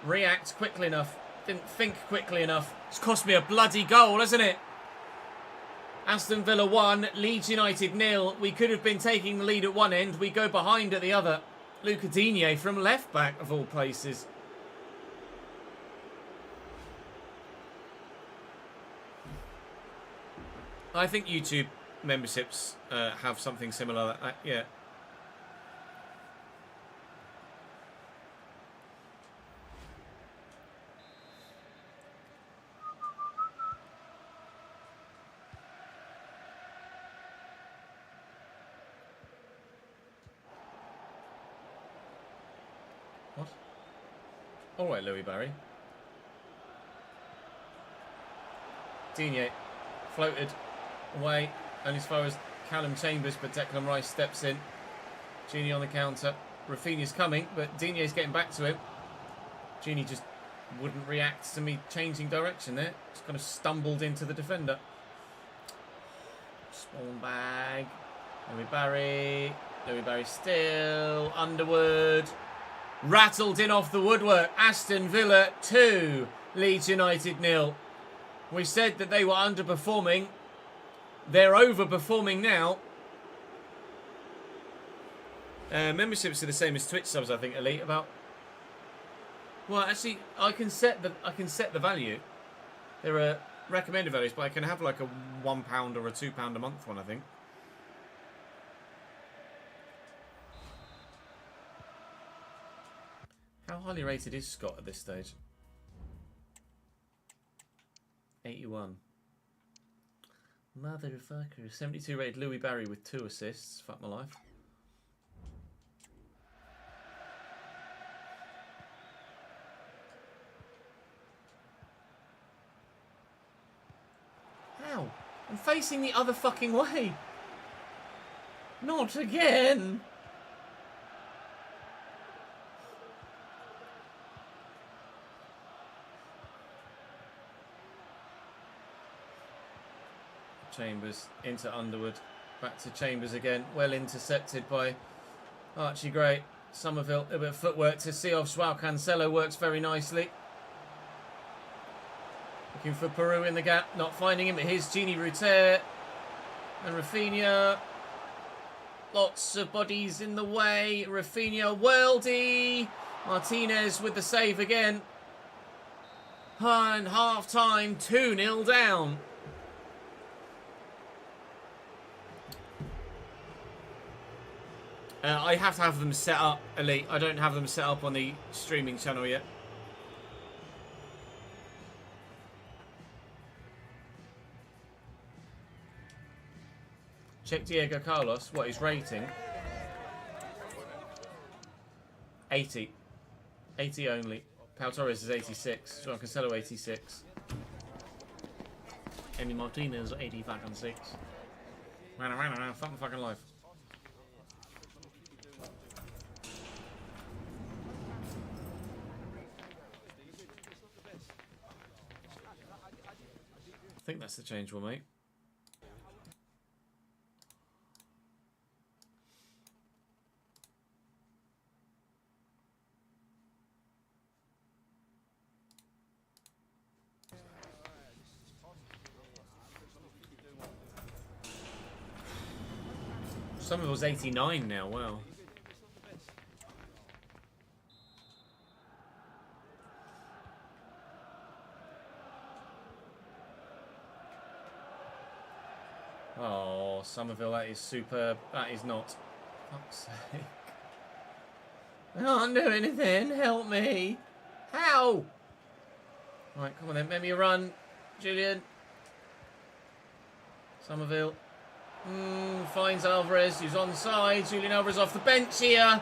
C: react quickly enough. Didn't think quickly enough. It's cost me a bloody goal, hasn't it? Aston Villa 1, Leeds United 0. We could have been taking the lead at one end. We go behind at the other. Luca Digne from left back, of all places. I think YouTube memberships have something similar. Yeah. What? All right, Louis Barry. Digne floated away, and as far as Callum Chambers, but Declan Rice steps in. Gini on the counter. Rafinha's coming, but Digne's getting back to him. Gini just wouldn't react to me changing direction there. Just kind of stumbled into the defender. Spawn bag. Louis Barry. Louis Barry still. Underwood. Rattled in off the woodwork. Aston Villa 2. Leeds United 0. We said that they were underperforming. They're overperforming now. Memberships are the same as Twitch subs, I think, Elite. About. Well, actually, I can set the value. There are recommended values, but I can have like a £1 or a £2 a month one, I think. How highly rated is Scott at this stage? 81. Motherfucker. 72 rated Louis Barry with 2 assists. Fuck my life. How? I'm facing the other fucking way. Not again. Chambers into Underwood. Back to Chambers again. Well intercepted by Archie Gray. Somerville, a bit of footwork to see off Joao Cancelo. Works very nicely. Looking for Peru in the gap. Not finding him. But here's Gini Ruter. And Rafinha. Lots of bodies in the way. Rafinha, Weldy. Martinez with the save again. And half time, 2-0 down. I have to have them set up, Elite. I don't have them set up on the streaming channel yet. Check Diego Carlos. What his rating? 80. 80 only. Pau Torres is 86. Joao Cancelo 86. Emi Martinez 85 and 6. Fuck my fucking life. I think that's the change we'll make. Somerville's 89 now, wow. Oh, Somerville, that is superb. That is not. Fuck's sake. I can't do anything. Help me. How? Right, come on then. Make me a run. Julian. Somerville. Finds Alvarez, who's onside. Julian Alvarez off the bench here.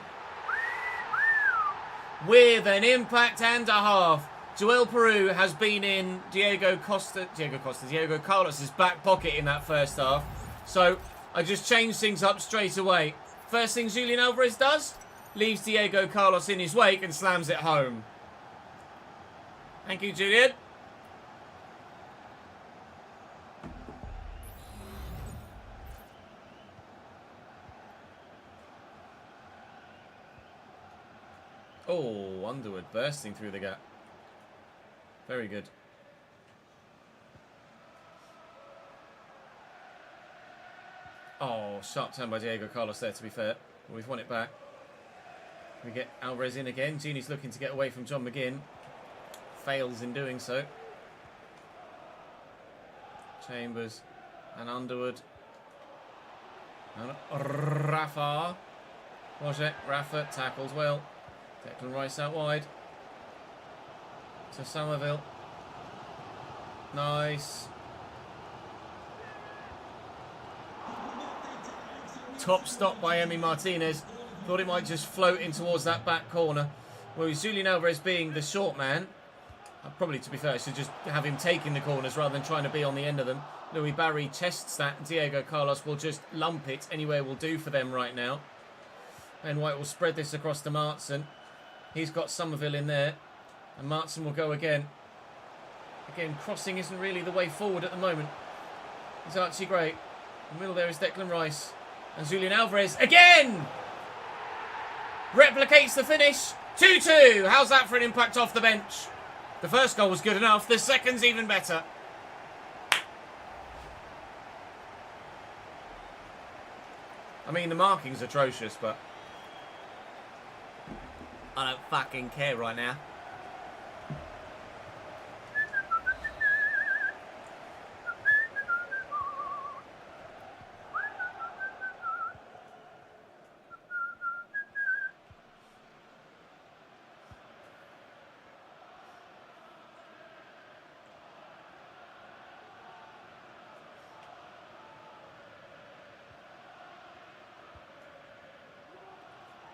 C: With an impact and a half. Joel Peru has been in Diego Carlos's back pocket in that first half. So I just changed things up straight away. First thing Julian Alvarez does, leaves Diego Carlos in his wake and slams it home. Thank you, Julian. Oh, Underwood bursting through the gap. Very good. Oh, sharp turn by Diego Carlos there, to be fair. But we've won it back. We get Alvarez in again. Gini's looking to get away from John McGinn. Fails in doing so. Chambers and Underwood. And Rafa. Roger, Rafa tackles well. Declan Rice out wide. To Somerville. Nice. Top stop by Emi Martinez. Thought it might just float in towards that back corner. Well, Julian Alvarez being the short man. Probably, to be fair, I should just have him taking the corners rather than trying to be on the end of them. Louis Barry chests that. Diego Carlos will just lump it. Anywhere will do for them right now. Ben White will spread this across to Martson. He's got Somerville in there. And Martson will go again. Again, crossing isn't really the way forward at the moment. It's Archie Gray. In the middle there is Declan Rice. And Julian Alvarez again! Replicates the finish. 2-2. How's that for an impact off the bench? The first goal was good enough. The second's even better. I mean, the marking's atrocious, but...
D: I don't fucking care right now.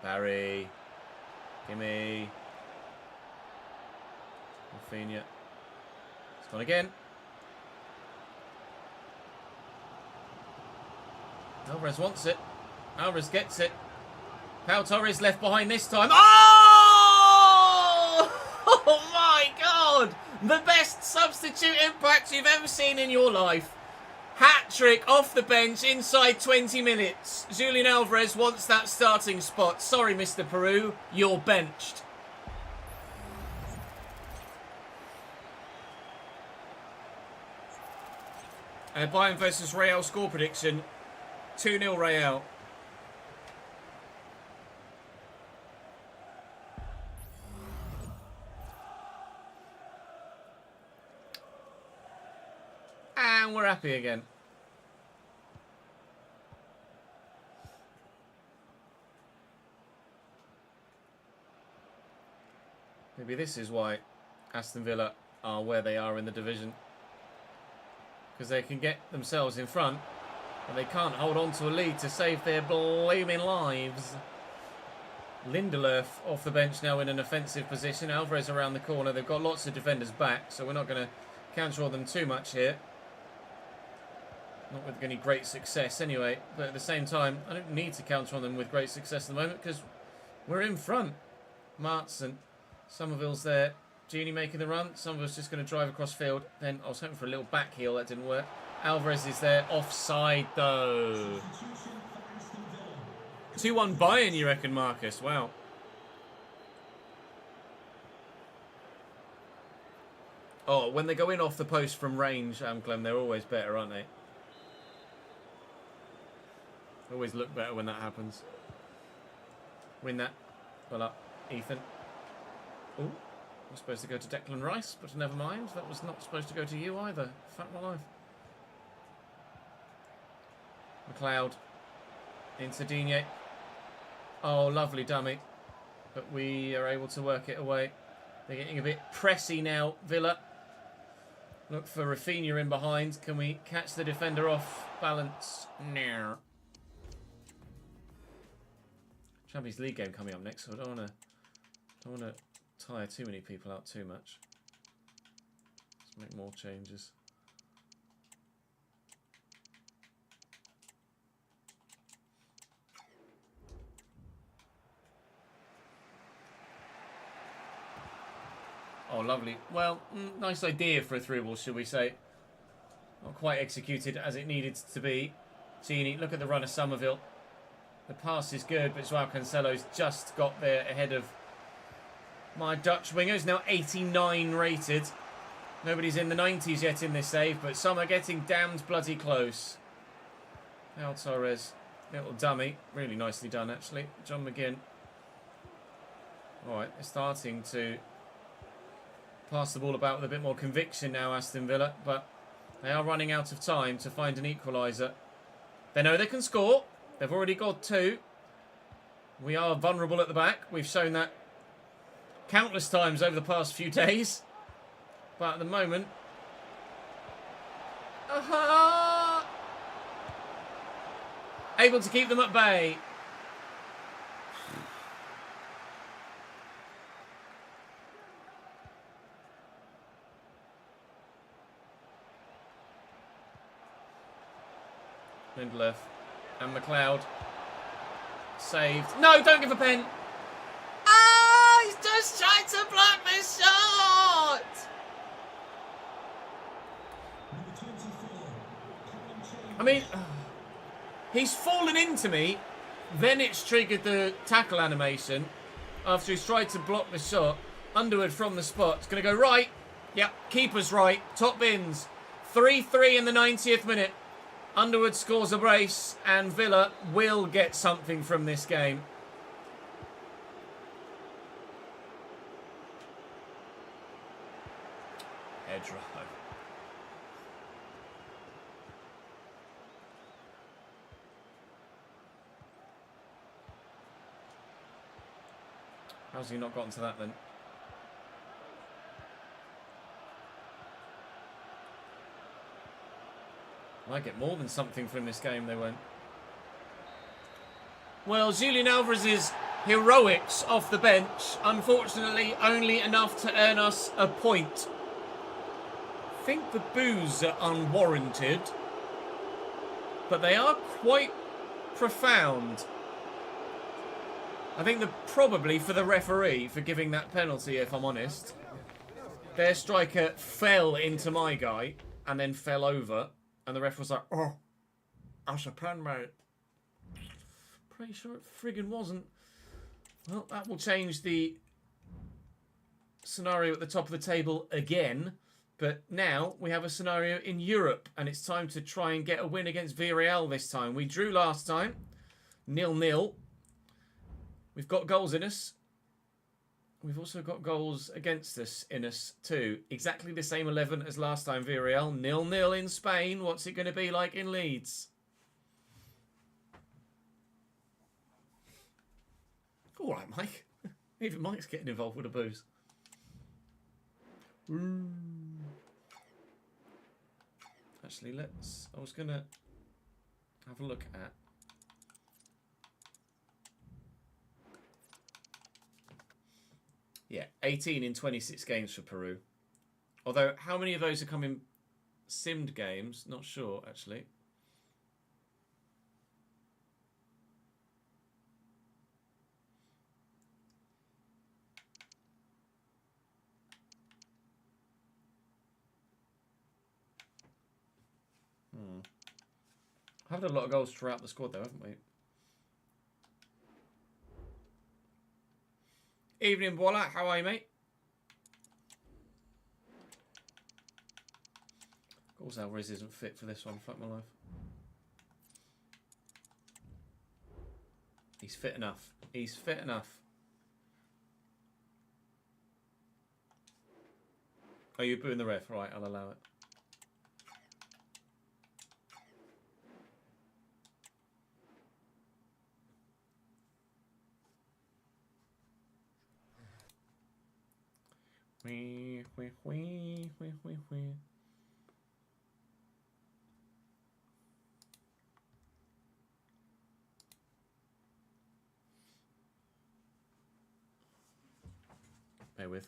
C: Barry. Gimme. Rafinha. It's gone again. Alvarez wants it. Alvarez gets it. Pau Torres left behind this time. Oh! Oh my God! The best substitute impact you've ever seen in your life. Hat-trick off the bench inside 20 minutes. Julian Alvarez wants that starting spot. Sorry, Mr. Peru, you're benched. Bayern versus Real score prediction. 2-0 Real. And we're happy again. Maybe this is why Aston Villa are where they are in the division. Because they can get themselves in front, and they can't hold on to a lead to save their blooming lives. Lindelöf off the bench now in an offensive position. Alvarez around the corner. They've got lots of defenders back, so we're not going to counter on them too much here. Not with any great success anyway, but at the same time, I don't need to counter on them with great success at the moment because we're in front. Martson, Somerville's there. Gini making the run. Somerville's just going to drive across field. Then I was hoping for a little back heel. That didn't work. Alvarez is there. Offside, though. 2-1 Bayern, you reckon, Marcus? Wow. Oh, when they go in off the post from range, Clem, they're always better, aren't they? Always look better when that happens. Win that. Well up, Ethan. Oh, was supposed to go to Declan Rice, but never mind. That was not supposed to go to you either. Fuck my life. McLeod. Into Digne. Oh, lovely dummy. But we are able to work it away. They're getting a bit pressy now, Villa. Look for Rafinha in behind. Can we catch the defender off balance? No. Champions League game coming up next, so I don't want to tire too many people out too much. Let's make more changes. Oh, lovely. Well, nice idea for a through ball, should we say. Not quite executed as it needed to be. Gini, look at the run of Somerville. The pass is good, but Joao Cancelo's just got there ahead of my Dutch wingers. Now 89 rated. Nobody's in the 90s yet in this save, but some are getting damned bloody close. Pau Torres, little dummy. Really nicely done, actually. John McGinn. All right, they're starting to pass the ball about with a bit more conviction now, Aston Villa, but they are running out of time to find an equaliser. They know they can score. They've already got 2. We are vulnerable at the back. We've shown that countless times over the past few days. But at the moment... able to keep them at bay. Lindelöf. And McLeod. Saved. No, don't give a pen. Ah, he's just trying to block this shot. I mean, he's fallen into me. Then it's triggered the tackle animation. After he's tried to block the shot. Underwood from the spot. It's going to go right. Yep, keeper's right. Top bins. 3-3 in the 90th minute. Underwood scores a brace, and Villa will get something from this game. Hedgerow. How's he not gotten to that then? Might get more than something from this game, they won't. Well, Julian Alvarez's heroics off the bench, unfortunately, only enough to earn us a point. I think the boos are unwarranted, but they are quite profound. I think they're probably for the referee for giving that penalty, if I'm honest. Their striker fell into my guy and then fell over. And the ref was like, oh, that's a pen, mate. Pretty sure it friggin' wasn't. Well, that will change the scenario at the top of the table again. But now we have a scenario in Europe. And it's time to try and get a win against Villarreal this time. We drew last time. 0-0. We've got goals in us. We've also got goals against us in us too. Exactly the same 11 as last time, Villarreal. 0-0 in Spain. What's it going to be like in Leeds? All right, Mike. Even Mike's getting involved with the booze. Actually, I was going to have a look at... Yeah, 18 in 26 games for Peru. Although, how many of those are coming simmed games? Not sure, actually. I've had a lot of goals throughout the squad, though, haven't we? Evening, Bola. How are you, mate? Of course, Alvarez isn't fit for this one. Fuck my life. He's fit enough. He's fit enough. Oh, you're booing the ref. Right, I'll allow it. Wee. Bear with.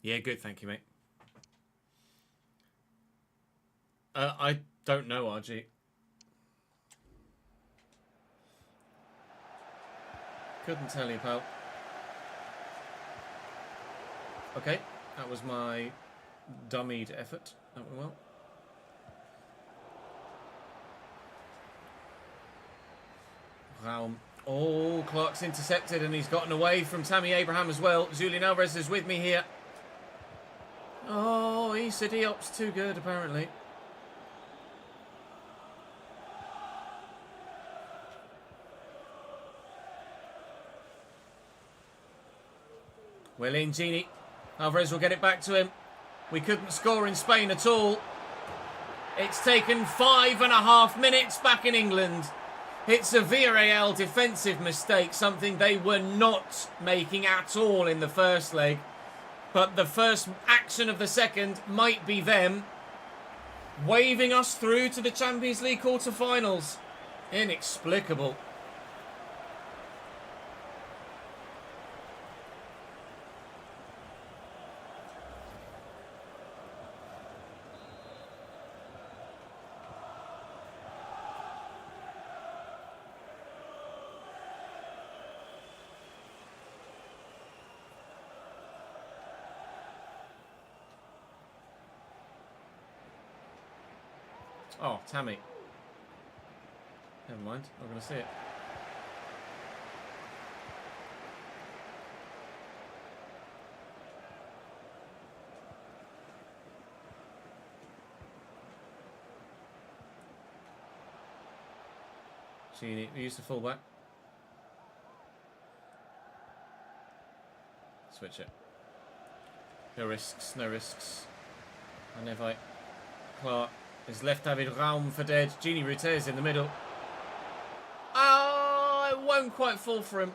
C: Yeah, good, thank you, mate. I don't know, RG. Couldn't tell you, pal. Okay, that was my dummied effort. That went well. Wow. Oh, Clark's intercepted and he's gotten away from Tammy Abraham as well. Julian Alvarez is with me here. Oh, Issa Diop's too good, apparently. Well in, Gini. Alvarez will get it back to him. We couldn't score in Spain at all. It's taken 5.5 minutes back in England. It's a Villarreal defensive mistake, something they were not making at all in the first leg. But the first action of the second might be them waving us through to the Champions League quarter-finals. Inexplicable. Oh, Tammy. Never mind, not going to see it. Genie, we use the fullback. Switch it. No risks, no risks. And if I... Clark. Has left David Raum for dead. Gini Ruter's in the middle. Oh, it won't quite fall for him.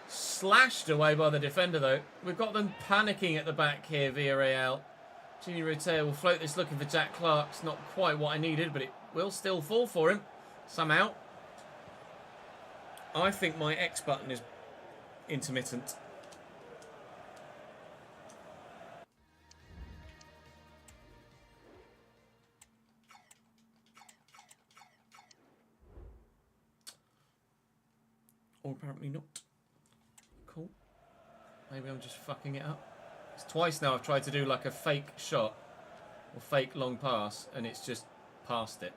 C: Slashed away by the defender, though. We've got them panicking at the back here, Villarreal. Gini Ruter will float this looking for Jack Clark. It's not quite what I needed, but it will still fall for him. Somehow. I think my X button is intermittent. Or apparently not. Cool. Maybe I'm just fucking it up. It's twice now I've tried to do like a fake shot or fake long pass and it's just past it.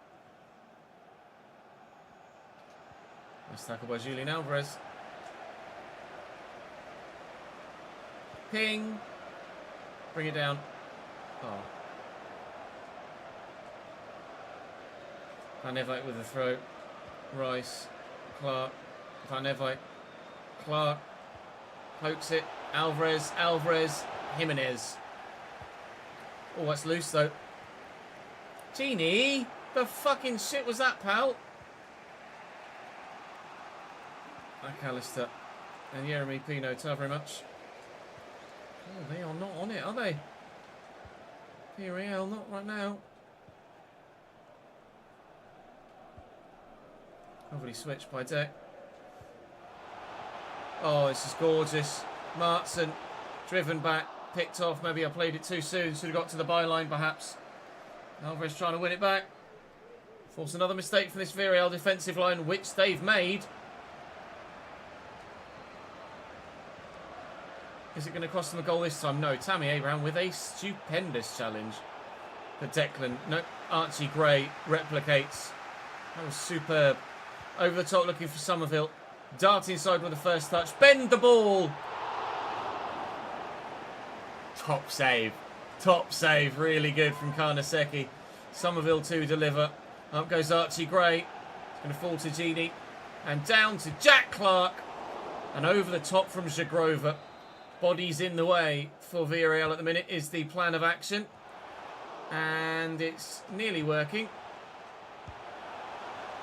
C: Nice tackle by Julian Alvarez. Ping. Bring it down. Oh. Van Evite with the throw. Rice. Clark. Van Evite, Clark, pokes it, Alvarez, Jimenez. Oh, that's loose though. Genie, the fucking shit was that, pal? McAllister and Jeremy Pino, thank you very much. Oh, they are not on it, are they? Villarreal, not right now. Lovely switch by Deck. Oh, this is gorgeous. Martson, driven back, picked off. Maybe I played it too soon. Should have got to the byline, perhaps. Alvarez trying to win it back. Force another mistake from this Villarreal defensive line, which they've made. Is it going to cost them a goal this time? No. Tammy Abraham with a stupendous challenge. For Declan. No, Archie Gray replicates. That was superb. Over the top looking for Somerville. Dart inside with the first touch. Bend the ball. Top save. Top save. Really good from Karnaseki. Somerville to deliver. Up goes Archie Gray. It's going to fall to Genie. And down to Jack Clark. And over the top from Zagrova. Bodies in the way for Villarreal at the minute is the plan of action. And it's nearly working.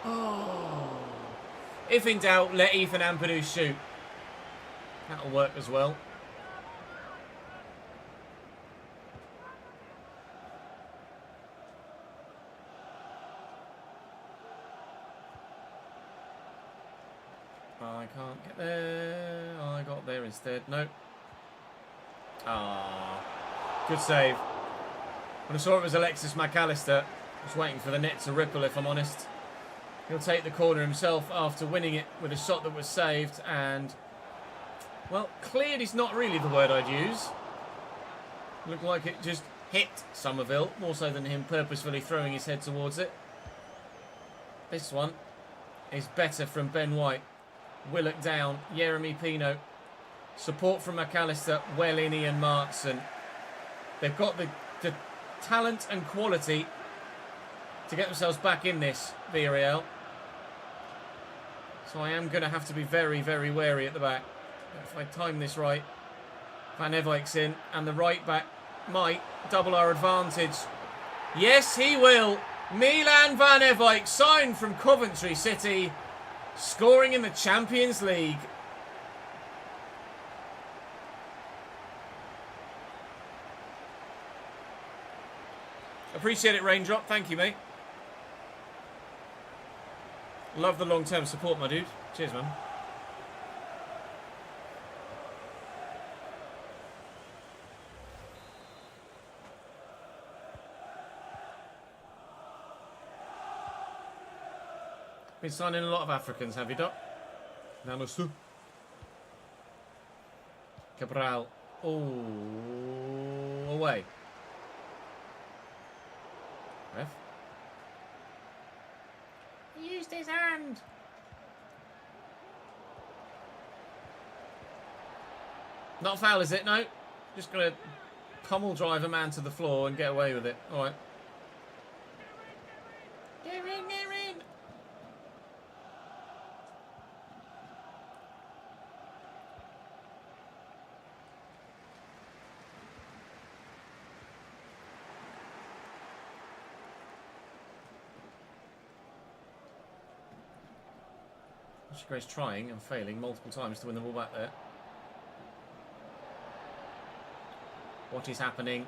C: Oh. If in doubt, let Ethan Ampadu shoot. That'll work as well. I can't get there. I got there instead. No. Ah, good save. When I saw it was Alexis McAllister, I was waiting for the net to ripple, if I'm honest. He'll take the corner himself after winning it with a shot that was saved and, well, cleared is not really the word I'd use. Looked like it just hit Somerville, more so than him purposefully throwing his head towards it. This one is better from Ben White. Willock down, Jeremy Pino. Support from McAllister, well in Ian Martson. They've got the talent and quality to get themselves back in this, Villarreal. So I am going to have to be very, very wary at the back. If I time this right. Van Evert's in, and the right back might double our advantage. Yes, he will. Milan Van Evert's signed from Coventry City, scoring in the Champions League. Appreciate it, Raindrop. Thank you, mate. Love the long-term support, my dude. Cheers, man. Been signing a lot of Africans, have you, Doc? Namastu. Cabral. Oh, away. Ref.
D: He used his hand.
C: Not foul, is it? No. Just gonna pummel drive a man to the floor and get away with it. All right.
D: Get in, get in.
C: Grace trying and failing multiple times to win the ball back there. What is happening?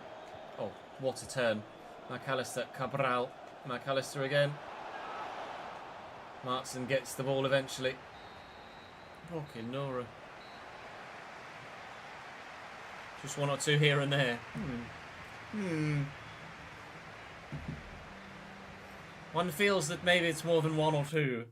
C: Oh, what a turn. McAllister, Cabral. McAllister again. Martin gets the ball eventually. Fucking Nora. Just one or two here and there. One feels that maybe it's more than one or two.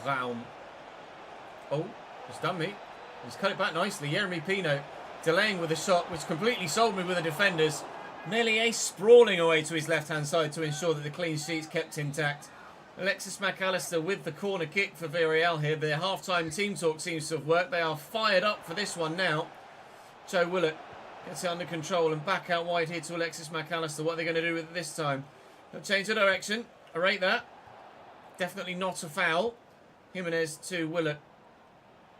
C: Raum. Oh, it's done me. He's cut it back nicely. Jeremy Pino delaying with a shot, which completely sold me with the defenders. Melier sprawling away to his left-hand side to ensure that the clean sheet's kept intact. Alexis McAllister with the corner kick for Villarreal here. Their half-time team talk seems to have worked. They are fired up for this one now. Joe Willett gets it under control and back out wide here to Alexis McAllister. What are they going to do with it this time? They'll change the direction. I rate that. Definitely not a foul. Jimenez to Willett.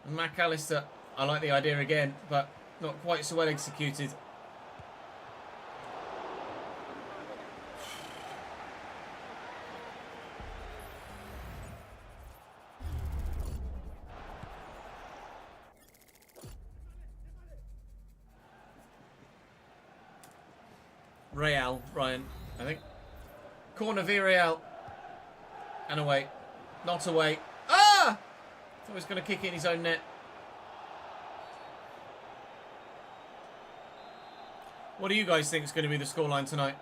C: And McAllister, I like the idea again, but not quite so well executed. Real, Ryan, I think. Corner Villarreal. And away. Not away. Ah! Thought he was going to kick it in his own net. What do you guys think is going to be the scoreline tonight?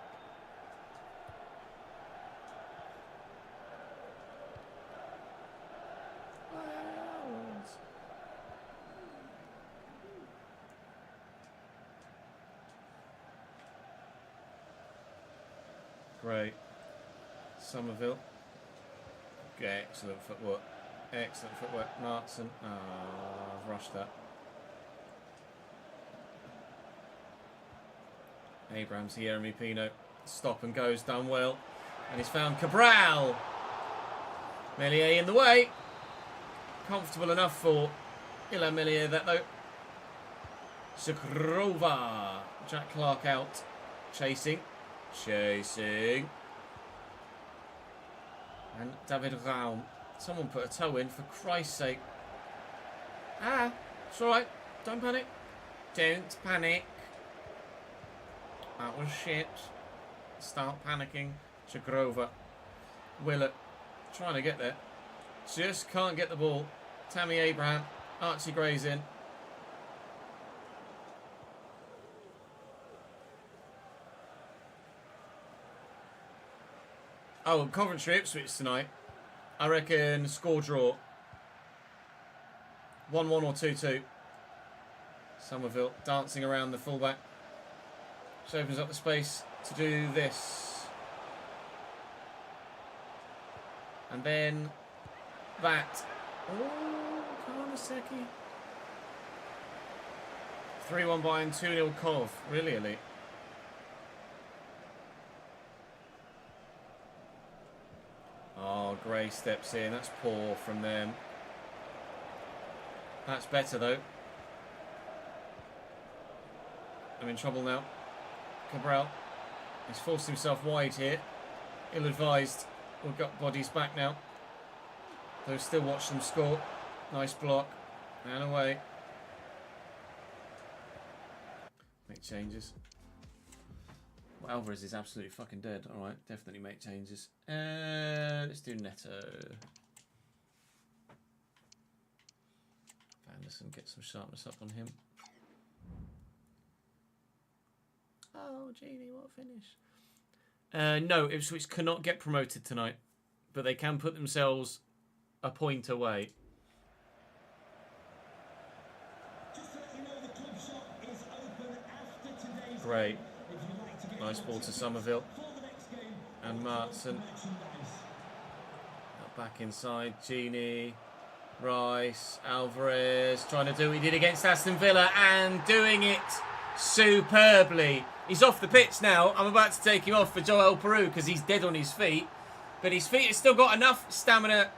C: Great. Somerville. Okay, excellent footwork. Excellent footwork. Martin. I've rushed that. Abrams here, Jeremy Pino. Stop and goes, done well. And he's found Cabral. Melier in the way. Comfortable enough for Ilan Melier, that though. Shakrova. Jack Clark out. Chasing. Chasing. And David Raum. Someone put a toe in, for Christ's sake. Ah, it's alright. Don't panic. Don't panic. That was shit. Start panicking. Shakrova. Willett. Trying to get there. Just can't get the ball. Tammy Abraham. Archie Gray's in. Oh, Coventry Ipswich tonight.
A: I reckon score draw. 1-1 or 2-2. Somerville dancing around the fullback. Just opens up the space to do this. And then that. Oh, Karnaseki. 3-1 Bayern, 2-0 Kov. Really elite. Oh, Gray steps in. That's poor from them. That's better though. I'm in trouble now. Cabral. He's forced himself wide here. Ill-advised. We've got bodies back now. Though still watch them score. Nice block. And away. Make changes. Well, Alvarez is absolutely fucking dead. Alright, definitely make changes. Let's do Neto. Anderson, get some sharpness up on him. Oh, Genie, what a finish. No, Ipswich cannot get promoted tonight, but they can put themselves a point away. Great. Nice ball to Somerville. And Martson. Back inside, Genie. Rice, Alvarez, trying to do what he did against Aston Villa and doing it superbly. He's off the pitch now. I'm about to take him off for Joel Peru because he's dead on his feet. But his feet have still got enough stamina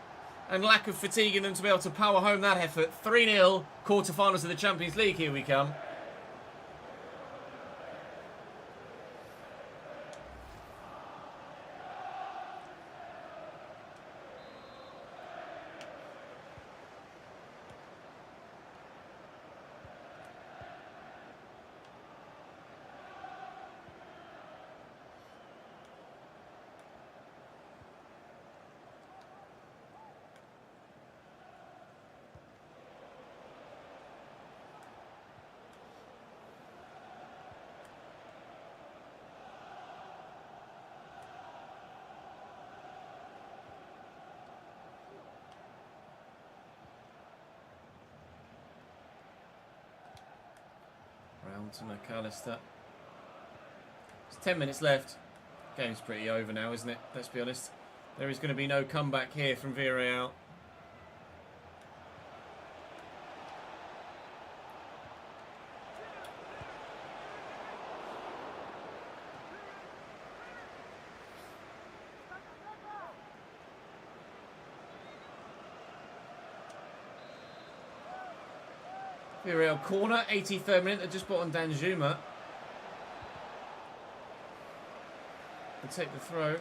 A: and lack of fatigue in them to be able to power home that effort. 3-0, quarterfinals of the Champions League. Here we come. Round to McAllister. There's 10 minutes left. Game's pretty over now, isn't it? Let's be honest. There is going to be no comeback here from Villarreal. Villarreal corner, 83rd minute. They just brought on Danjuma. They take the throw.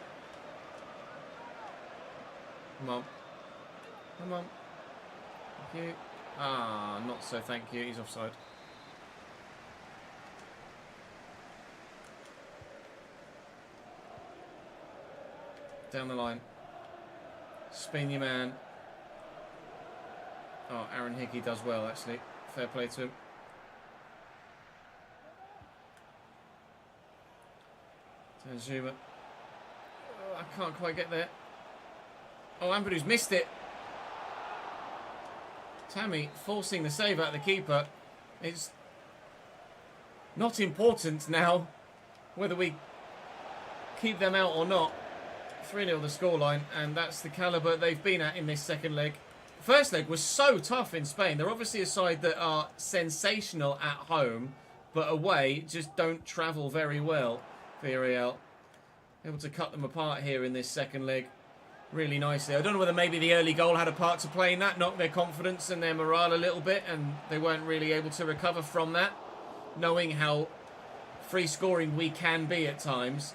A: Come on. Come on. Thank you. Ah, not so thank you. He's offside. Down the line. Spin your man. Oh, Aaron Hickey does well, actually. Fair play to him. Danjuma. Oh, I can't quite get there. Oh, Ampadu's missed it. Tammy forcing the save out of the keeper. It's not important now whether we keep them out or not. 3-0 the scoreline, and that's the calibre they've been at in this second leg. First leg was so tough in Spain. They're obviously a side that are sensational at home, but away just don't travel very well. Villarreal able to cut them apart here in this second leg really nicely. I don't know whether maybe the early goal had a part to play in that, knocked their confidence and their morale a little bit, and they weren't really able to recover from that, knowing how free scoring we can be at times.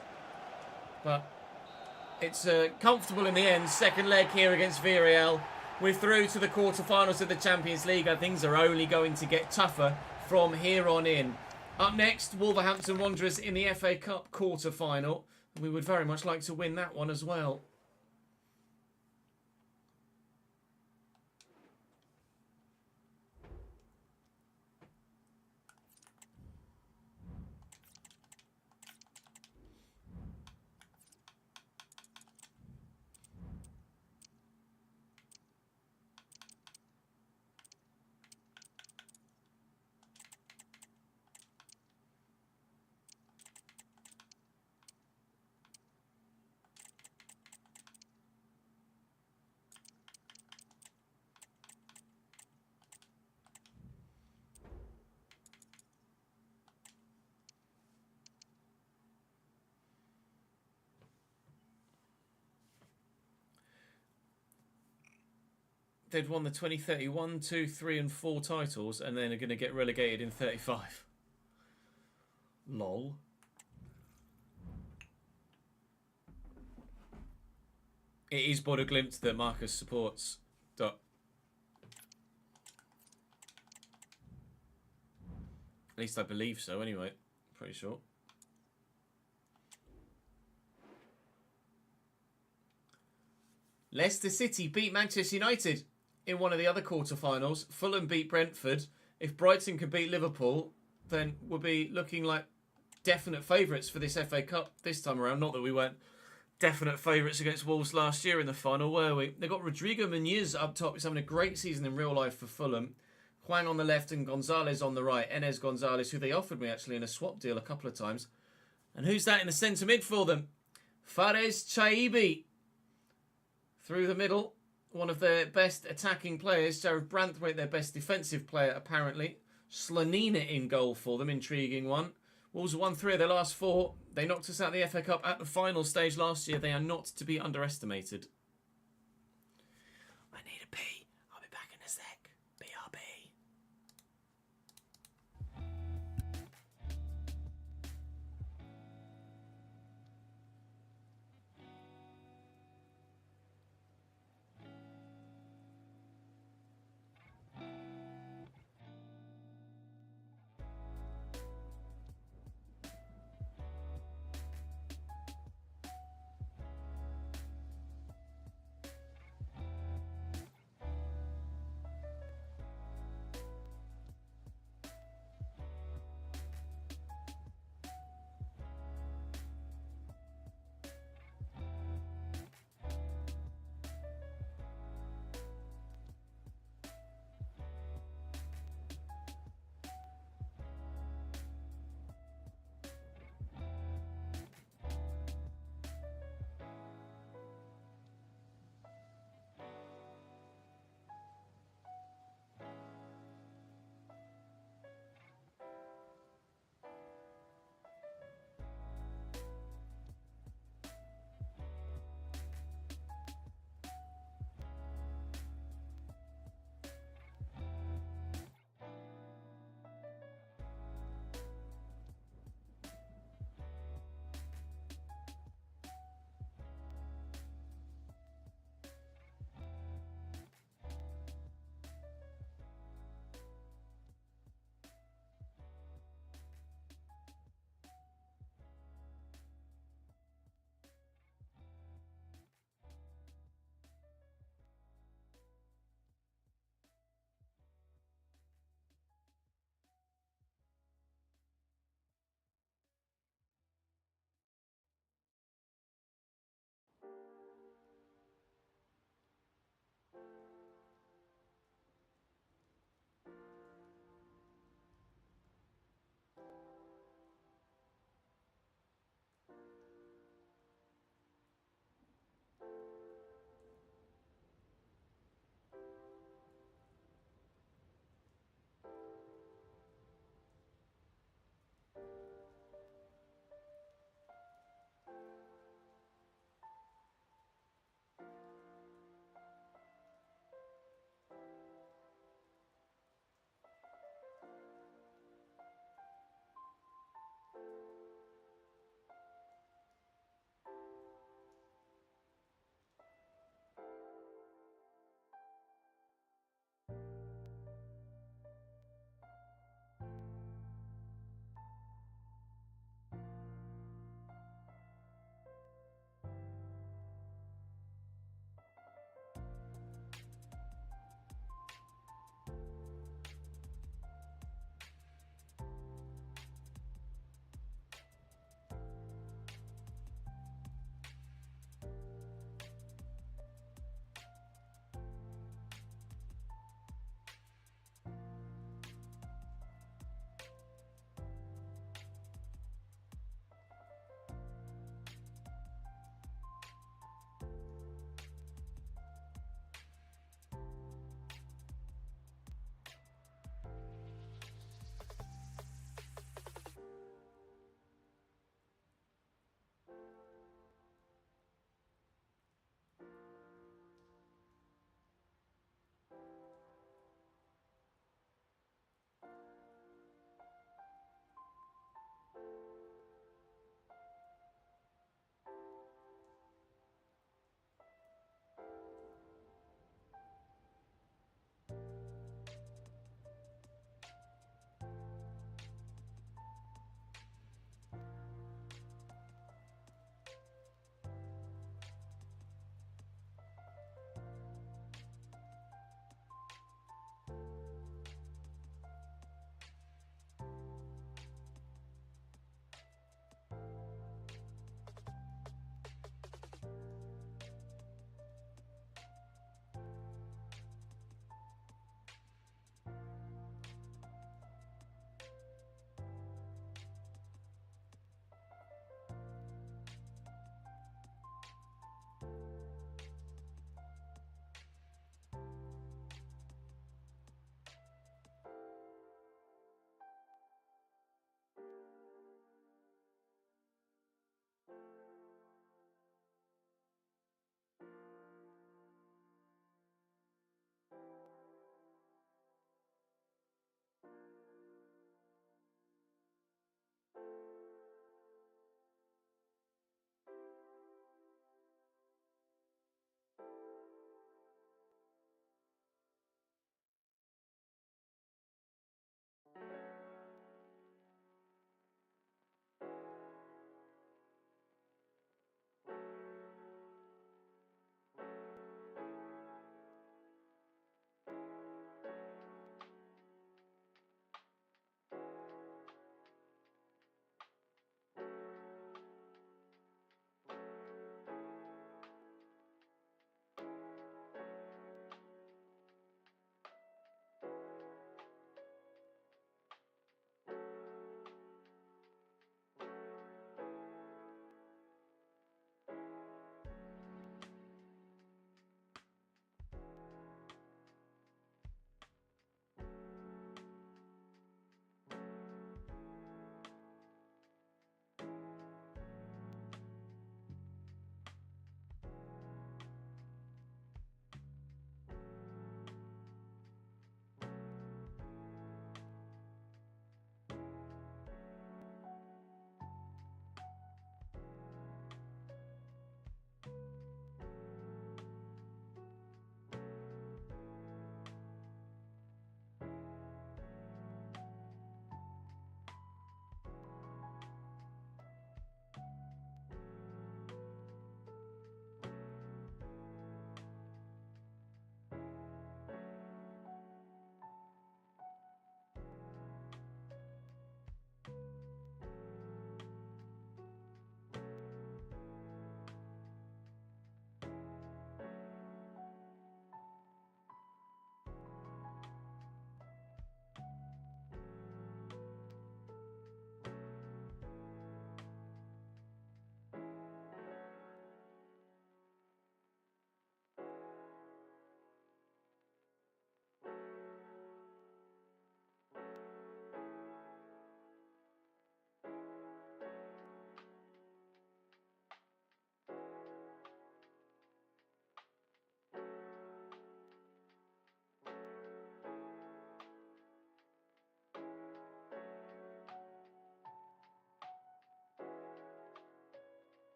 A: But it's comfortable in the end. Second leg here against Villarreal. We're through to the quarterfinals of the Champions League, and things are only going to get tougher from here on in. Up next, Wolverhampton Wanderers in the FA Cup quarter-final. We would very much like to win that one as well.
C: they'd won the 2031, 2, 3 and 4 titles and then are going to get relegated in 35. Lol. It is Bodo Glimt that Marcus supports. At least I believe so anyway. Pretty sure. Leicester City beat Manchester United in one of the other quarterfinals. Fulham beat Brentford. If Brighton could beat Liverpool, then we'll be looking like definite favourites for this FA Cup this time around. Not that we weren't definite favourites against Wolves last year in the final, were we? They've got Rodrigo Muniz up top. He's having a great season in real life for Fulham. Hwang on the left and Gonzalez on the right. Enes Gonzalez, who they offered me actually in a swap deal a couple of times. And who's that in the centre mid for them? Fares Chaibi. Through the middle, one of their best attacking players. Jared Branthwaite, their best defensive player, apparently. Slanina in goal for them, intriguing one. Wolves won 3 of their last 4. They knocked us out of the FA Cup at the final stage last year. They are not to be underestimated. I need a pee. I'll be back in a sec. BRB.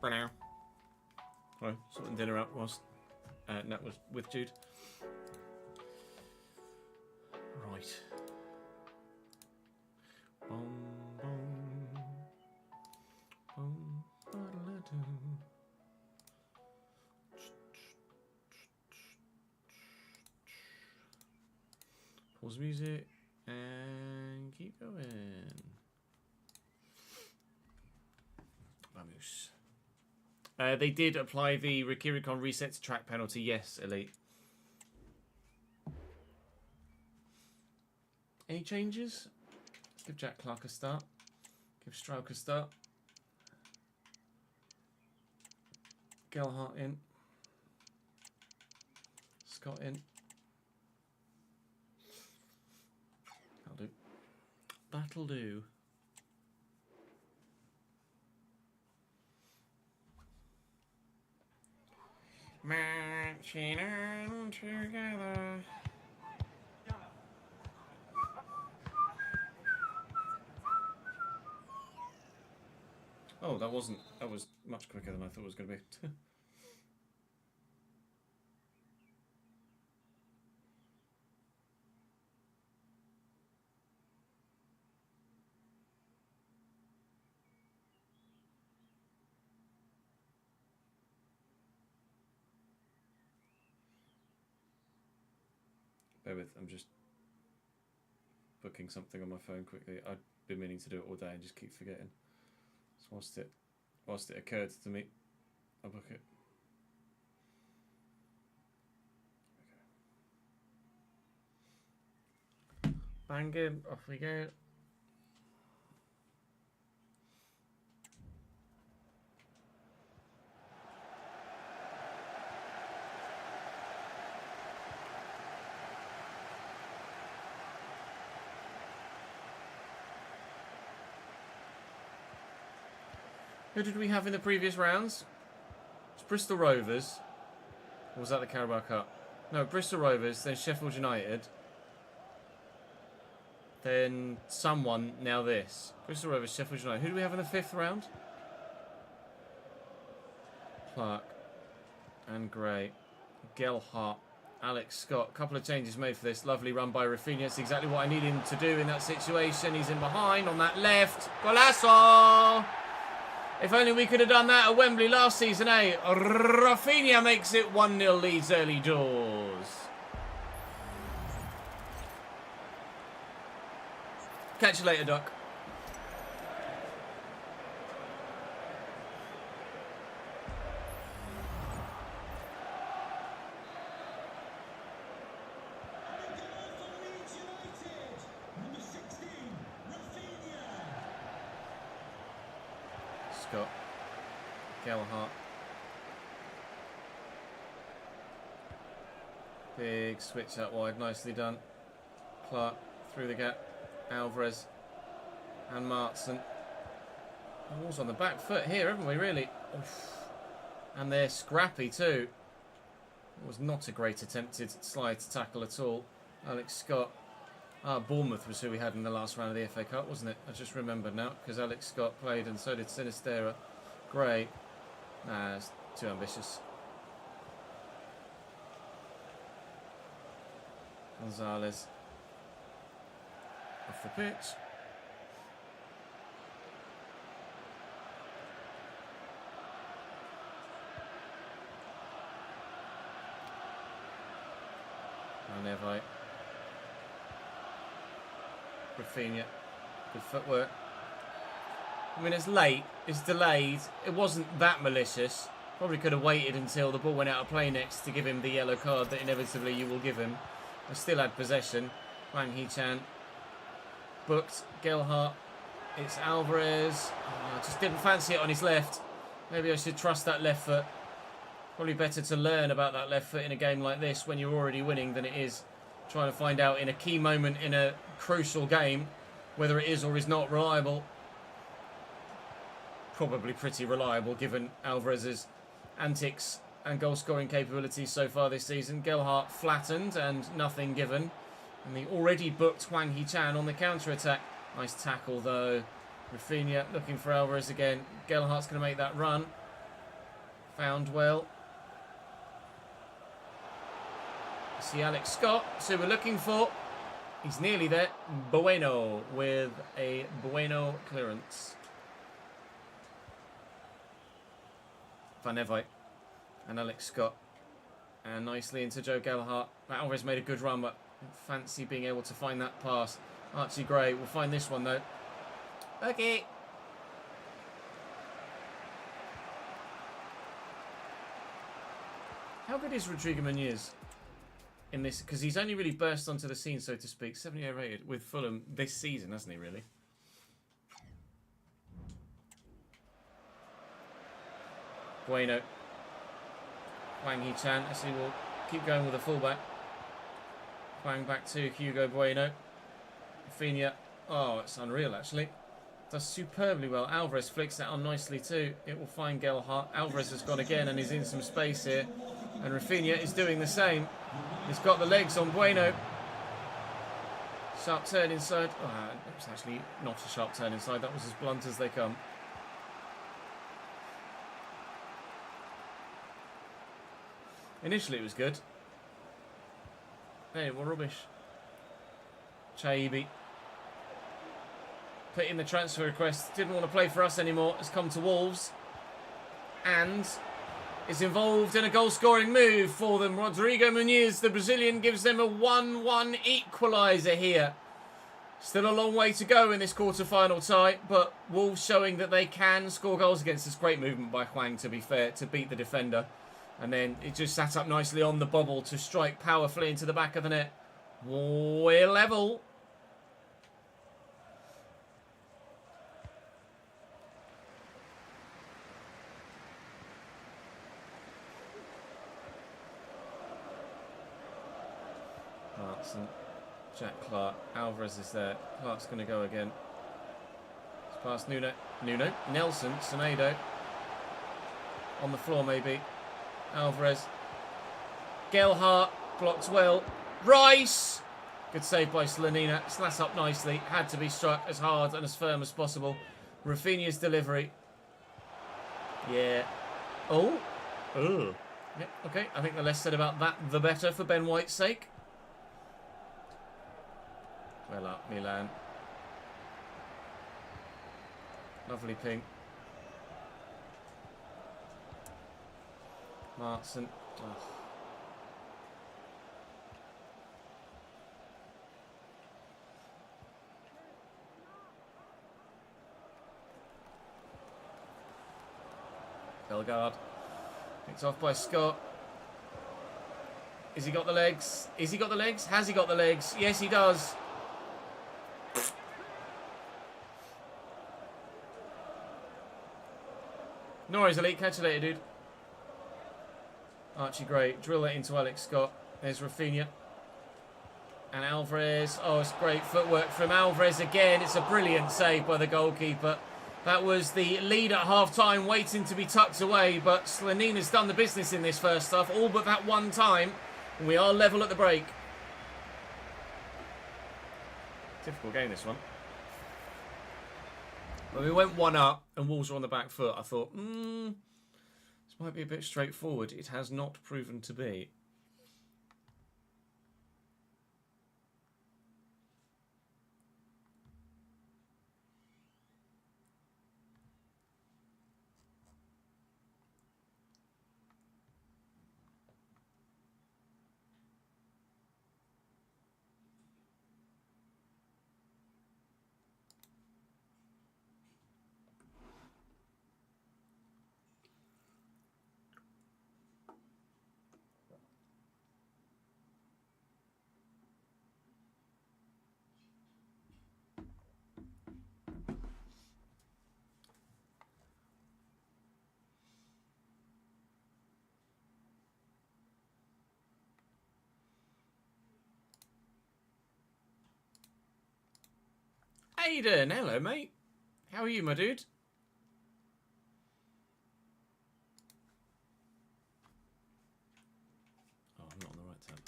A: Sorry, sorting dinner out whilst Nat was with Jude. Right. Pause music and keep going. Vamos. They did apply the Rikirikon resets track penalty. Yes, Elite. Any changes? Let's give Jack Clark a start. Give Strauch a start. Gelhart in. Scott in. That'll do. That'll do. Marching on together. Oh, that was much quicker than I thought it was going to be. Bear with, I'm just booking something on my phone quickly. I've been meaning to do it all day and just keep forgetting. So whilst it occurred to me, I'll book it. Okay. Bang him, off we go. Who did we have in the previous rounds? It's Bristol Rovers. Or was that the Carabao Cup? No, Bristol Rovers, then Sheffield United. Then someone, now this. Bristol Rovers, Sheffield United. Who do we have in the 5th round? Clark. And Gray. Gelhart. Alex Scott. A couple of changes made for this. Lovely run by Rafinha. That's exactly what I need him to do in that situation. He's in behind on that left. Golazo! If only we could have done that at Wembley last season, eh? Rafinha makes it 1-0 Leeds early doors. Catch you later, Doc. Scott. Gelhart. Big switch out wide, nicely done. Clark through the gap. Alvarez and Martson. All's on the back foot here, haven't we, really? Oof. And they're scrappy too. It was not a great attempted slide to tackle at all. Alex Scott. Bournemouth was who we had in the last round of the FA Cup, wasn't it? I just remembered now, because Alex Scott played and so did Sinistera. Gray. Nah, it's too ambitious. Gonzalez. Off the pitch. Nevi. Rafinha. Good footwork. I mean, it's late. It's delayed. It wasn't that malicious. Probably could have waited until the ball went out of play next to give him the yellow card that inevitably you will give him. I still had possession. Wang Hee-chan. Booked. Gelhart. It's Alvarez. I just didn't fancy it on his left. Maybe I should trust that left foot. Probably better to learn about that left foot in a game like this when you're already winning than it is trying to find out in a key moment in a crucial game whether it is or is not reliable. Probably pretty reliable given Alvarez's antics and goal-scoring capabilities so far this season. Gelhart flattened and nothing given. And the already booked Hwang Hee-chan on the counter-attack. Nice tackle though. Rafinha looking for Alvarez again. Gelhart's going to make that run.
C: Found well. See Alex Scott, who we're looking for. He's nearly there. Bueno with a Bueno clearance. Van Evite and Alex Scott. And nicely into Joe Gelhardt. Alvarez made a good run, but fancy being able to find that pass. Archie Gray will find this one though. Okay. How good is Rodrigo Munoz in this? Because he's only really burst onto the scene, so to speak. 78 rated with Fulham this season, hasn't he, really? Bueno. Wang Hee-chan, as he will keep going with the fullback. Wang back to Hugo Bueno. Rafinha. Oh, it's unreal, actually. Does superbly well. Alvarez flicks that on nicely, too. It will find Gelhardt. Alvarez has gone again and is in some space here. And Rafinha is doing the same. He's got the legs on Bueno. Sharp turn inside. Oh, it was actually not a sharp turn inside. That was as blunt as they come. Initially it was good. Hey, well, rubbish. Chaibi. Put in the transfer request. Didn't want to play for us anymore. Has come to Wolves. And is involved in a goal-scoring move for them. Rodrigo Munoz, the Brazilian, gives them a 1-1 equaliser here. Still a long way to go in this quarter-final tie, but Wolves showing that they can score goals against us. Great movement by Hwang, to be fair, to beat the defender. And then it just sat up nicely on the bubble to strike powerfully into the back of the net. We're level. Clarkson, Jack Clark, Alvarez is there. Clark's going to go again. It's past Nuno, Nelson, Semedo. On the floor maybe. Alvarez. Gelhardt blocked well. Rice! Good save by Slanina. Slats up nicely. Had to be struck as hard and as firm as possible. Rafinha's delivery. Yeah. Oh. Oh. Yeah, okay. I think the less said about that, the better for Ben White's sake. Well up, Milan. Lovely ping. Martson. Oh. Bellegarde. Picked off by Scott. Has he got the legs? Is he got the legs? Has he got the legs? Yes, he does. No worries, Elite. Catch you later, dude. Archie Gray. Drill that into Alex Scott. There's Rafinha. And Alvarez. Oh, it's great footwork from Alvarez again. It's a brilliant save by the goalkeeper. That was the lead at half-time, waiting to be tucked away. But Slanina's done the business in this first half, all but that one time. And we are level at the break. Difficult game, this one. When we went 1-up and Wolves were on the back foot, I thought, this might be a bit straightforward. It has not proven to be. Aiden, hello, mate. How are you, my dude? Oh, I'm not on the right tab.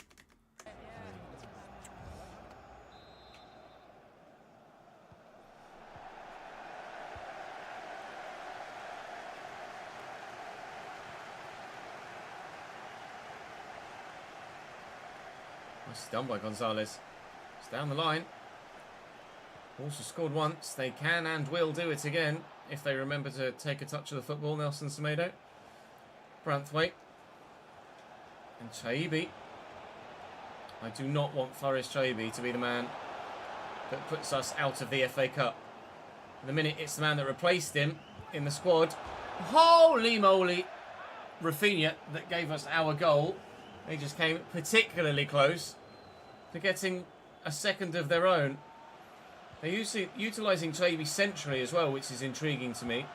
A: Nicely done by Gonzalez. It's down the line. Also scored once. They can and will do it again if they remember to take a touch of the football. Nelson Semedo. Branthwaite. And Chaibi. I do not want Faris Chaibi to be the man that puts us out of the FA Cup. In the minute, it's the man that replaced him in the squad. Holy moly! Rafinha that gave us our goal. They just came particularly close to getting a second of their own. They're utilising Chaibi centrally as well, which is intriguing to me.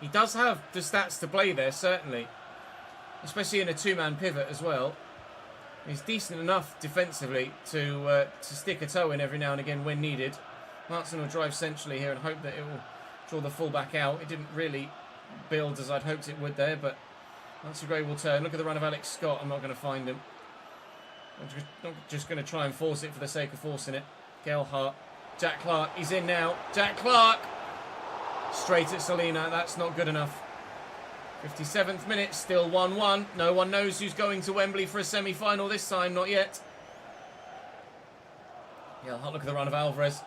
A: He does have the stats to play there, certainly. Especially in a two-man pivot as well. He's decent enough defensively to stick a toe in every now and again when needed. Martin will drive centrally here and hope that it will draw the full-back out. It didn't really build as I'd hoped it would there, but that's a great will turn. Look at the run of Alex Scott. I'm not going to find him. I'm just going to try and force it for the sake of forcing it. Gelhardt. Jack Clark. He's in now. Jack Clark. Straight at Salina. That's not good enough. 57th minute. Still 1-1. No one knows who's going to Wembley for a semi-final this time. Not yet. Gelhardt. Look at the run of Alvarez.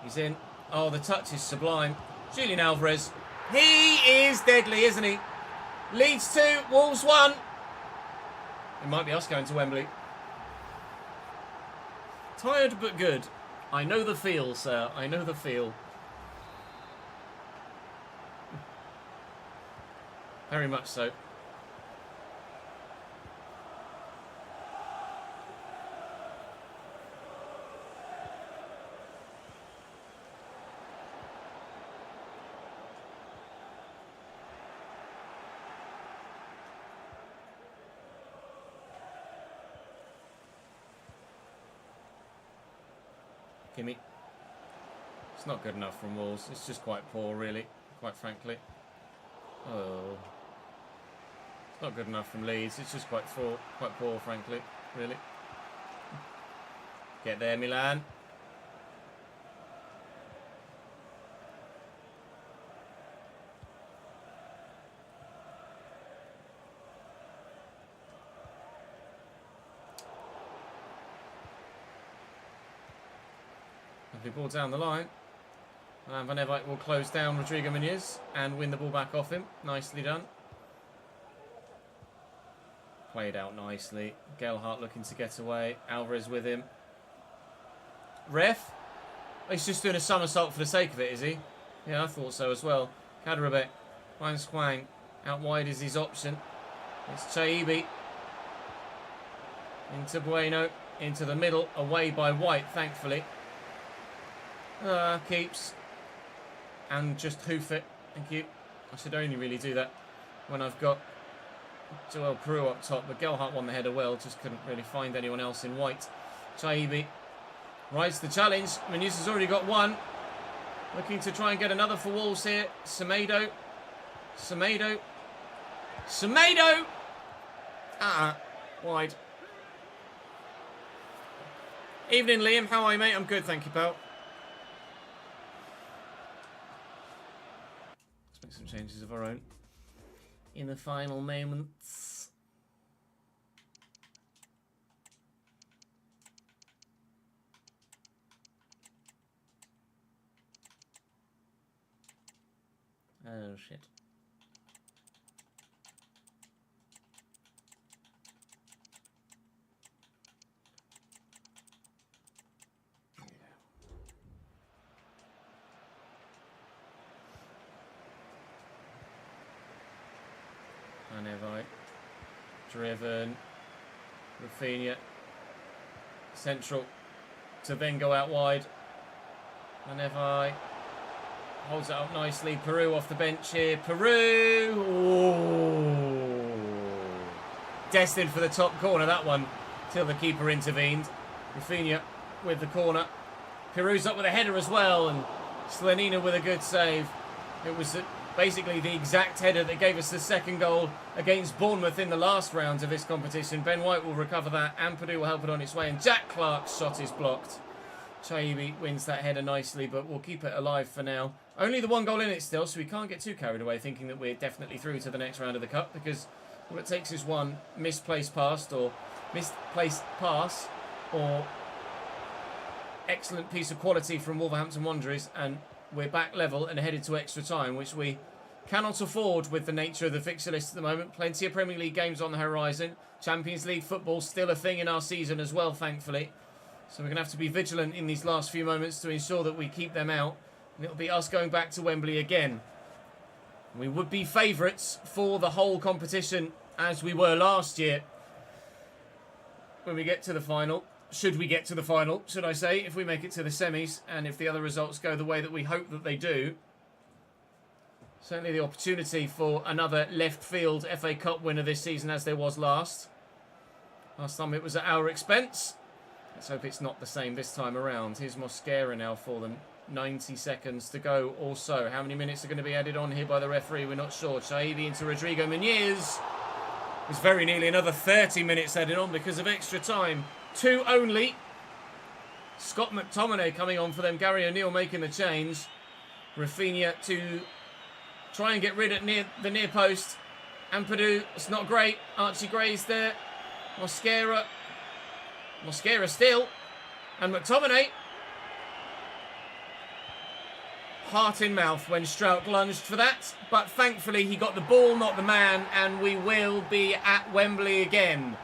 A: He's in. Oh, the touch is sublime. Julian Alvarez. He is deadly, isn't he? Leeds 2, Wolves 1. It might be us going to Wembley. Tired but good. I know the feel, sir. I know the feel. Very much so. Gimme. It's not good enough from Wolves. It's just quite poor, really, quite frankly. Oh. It's not good enough from Leeds. It's just quite poor, frankly, really. Get there, Milan. Lovely ball down the line. And Van Everyk will close down Rodrigo Muniz and win the ball back off him. Nicely done. Played out nicely. Gelhardt looking to get away. Alvarez with him. Ref? Oh, he's just doing a somersault for the sake of it, is he? Yeah, I thought so as well. Kaderabek. Finds Kwang. Out wide is his option. It's Chaibi. Into Bueno. Into the middle. Away by White, thankfully. Keeps. And just hoof it. Thank you. I should only really do that when I've got Joel Peru up top. But Gelhardt won the header well. Just couldn't really find anyone else in White. Chaibi rides the challenge. Muniz has already got one. Looking to try and get another for Wolves here. Semedo. Semedo. Semedo! Wide. Evening, Liam. How are you, mate? I'm good, thank you, pal. Let's make some changes of our own in the final moments. Oh, shit. Van Everyk. Driven. Rafinha. Central. To then go out wide. Van Everyk. Holds it up nicely. Peru off the bench here. Peru! Ooh. Destined for the top corner, that one. Till the keeper intervened. Rafinha with the corner. Peru's up with a header as well. And Slanina with a good save. It was basically the exact header that gave us the second goal against Bournemouth in the last round of this competition. Ben White will recover that. And Purdue will help it on its way. And Jack Clark's shot is blocked. Chaibi wins that header nicely, but we'll keep it alive for now. Only the one goal in it still, so we can't get too carried away thinking that we're definitely through to the next round of the Cup, because all it takes is one misplaced pass
C: or excellent piece of quality from Wolverhampton Wanderers, and we're back level and headed to extra time, which we cannot afford with the nature of the fixture list at the moment. Plenty of Premier League games on the horizon. Champions League football still a thing in our season as well, thankfully. So we're going to have to be vigilant in these last few moments to ensure that we keep them out. And it'll be us going back to Wembley again. We would be favourites for the whole competition as we were last year. When we get to the final, should we get to the final, should I say, if we make it to the semis, and if the other results go the way that we hope that they do, certainly the opportunity for another left field FA Cup winner this season as there was last. Last time it was at our expense. Let's hope it's not the same this time around. Here's Mosquera now for them. 90 seconds to go or so. How many minutes are going to be added on here by the referee? We're not sure. Shaibi into Rodrigo Muniz. There's very nearly another 30 minutes added on because of extra time. 2 only. Scott McTominay coming on for them. Gary O'Neill making the change. Rafinha to try and get rid of the near post. Ampadu, it's not great. Archie Gray's there. Mosquera still. And McTominay. Heart in mouth when Strauch lunged for that. But thankfully he got the ball, not the man. And we will be at Wembley again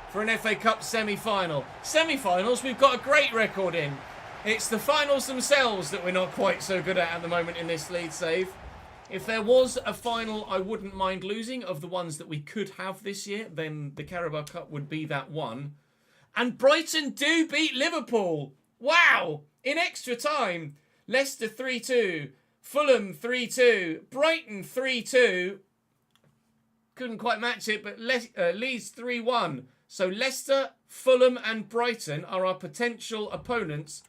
C: for an FA Cup semi-final. Semi-finals we've got a great record in. It's the finals themselves that we're not quite so good at the moment in this Leeds save. If there was a final I wouldn't mind losing of the ones that we could have this year, then the Carabao Cup would be that one. And Brighton do beat Liverpool. Wow! In extra time. Leicester 3-2. Fulham 3-2. Brighton 3-2. Couldn't quite match it, but Leeds 3-1. So Leicester, Fulham and Brighton are our potential opponents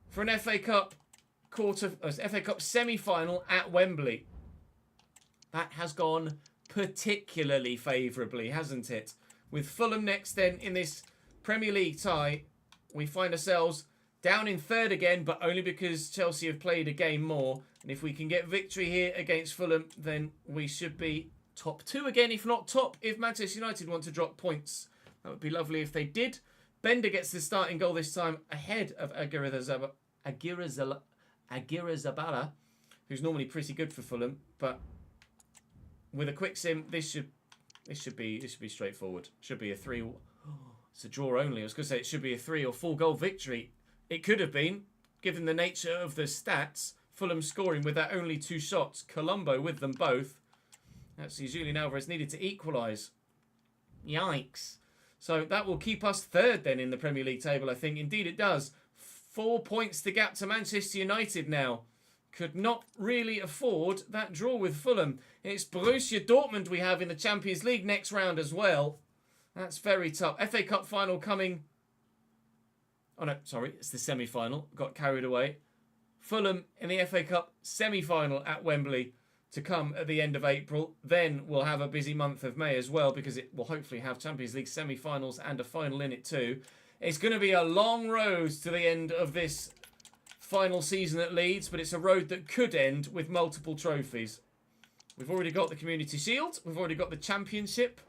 C: for an FA Cup FA Cup semi-final at Wembley. That has gone particularly favourably, hasn't it? With Fulham next then in this Premier League tie, we find ourselves down in third again, but only because Chelsea have played a game more. And if we can get victory here against Fulham, then we should be top 2 again, if not top, if Manchester United want to drop points. That would be lovely if they did. Bender gets the starting goal this time ahead of Aguirre-Zabala, who's normally pretty good for Fulham, but with a quick sim, this should be straightforward. Should be a 3. It's a draw only. I was going to say it should be a 3 or 4 goal victory. It could have been, given the nature of the stats. Fulham scoring with that only 2 shots. Colombo with them both. Actually, Julian Alvarez needed to equalise. Yikes. So that will keep us third then in the Premier League table, I think. Indeed it does. 4 points to gap to Manchester United now. Could not really afford that draw with Fulham. It's Borussia Dortmund we have in the Champions League next round as well. That's very tough. FA Cup final coming. Oh no, sorry, it's the semi-final. Got carried away. Fulham in the FA Cup semi-final at Wembley to come at the end of April. Then we'll have a busy month of May as well, because it will hopefully have Champions League semi-finals and a final in it too. It's going to be a long road to the end of this final season at Leeds, but it's a road that could end with multiple trophies. We've already got the Community Shield. We've already got the Championship.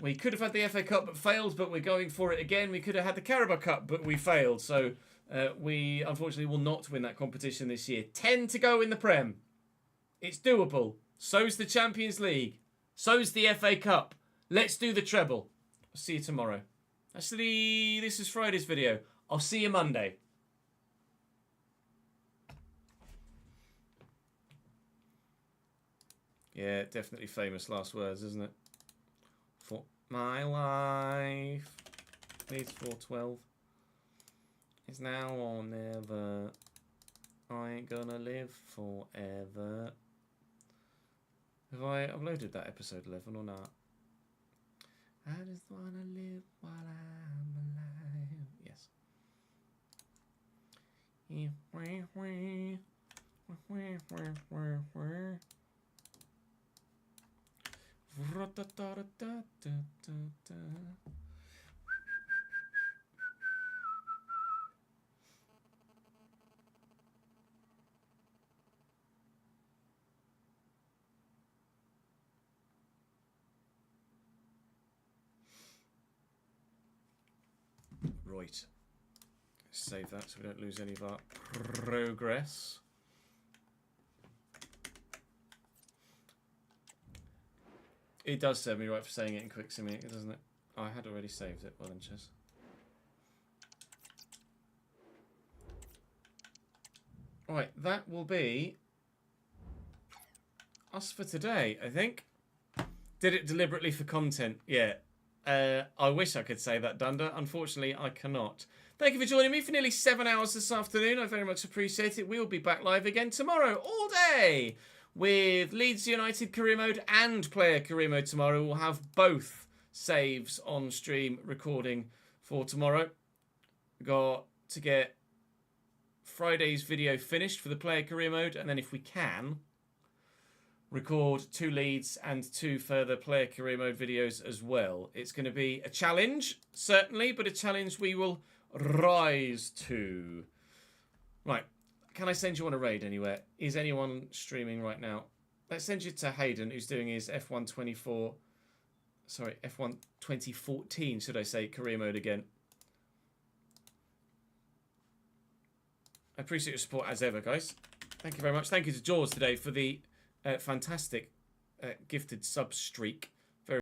C: We could have had the FA Cup but failed, but we're going for it again. We could have had the Carabao Cup, but we failed. So we unfortunately will not win that competition this year. 10 to go in the Prem. It's doable. So's the Champions League. So's the FA Cup. Let's do the treble. I'll see you tomorrow. Actually, this is Friday's video. I'll see you Monday. Yeah, definitely famous last words, isn't it? For my life. Leeds 412. It's now or never. I ain't gonna live forever. Have I uploaded that episode 11 or not? I just wanna live while I'm alive. Yes. Roy Sweet. Save that so we don't lose any of our progress. It does serve me right for saying it in quick simming, doesn't it? Oh, I had already saved it. Well then, Chess. Right, that will be us for today, I think. Did it deliberately for content? Yeah. I wish I could say that, Dunder. Unfortunately, I cannot. Thank you for joining me for nearly 7 hours this afternoon. I very much appreciate it. We'll be back live again tomorrow, all day, with Leeds United career mode and player career mode tomorrow. We'll have both saves on stream recording for tomorrow. We've got to get Friday's video finished for the player career mode, and then if we can, record 2 Leeds and 2 further player career mode videos as well. It's going to be a challenge, certainly, but a challenge we will rise to. Right, can I send you on a raid anywhere? Is anyone streaming right now? Let's send you to Hayden, who's doing his F1 2014, should I say, career mode again. I appreciate your support as ever, guys. Thank you very much. Thank you to Jaws today for the fantastic gifted sub streak.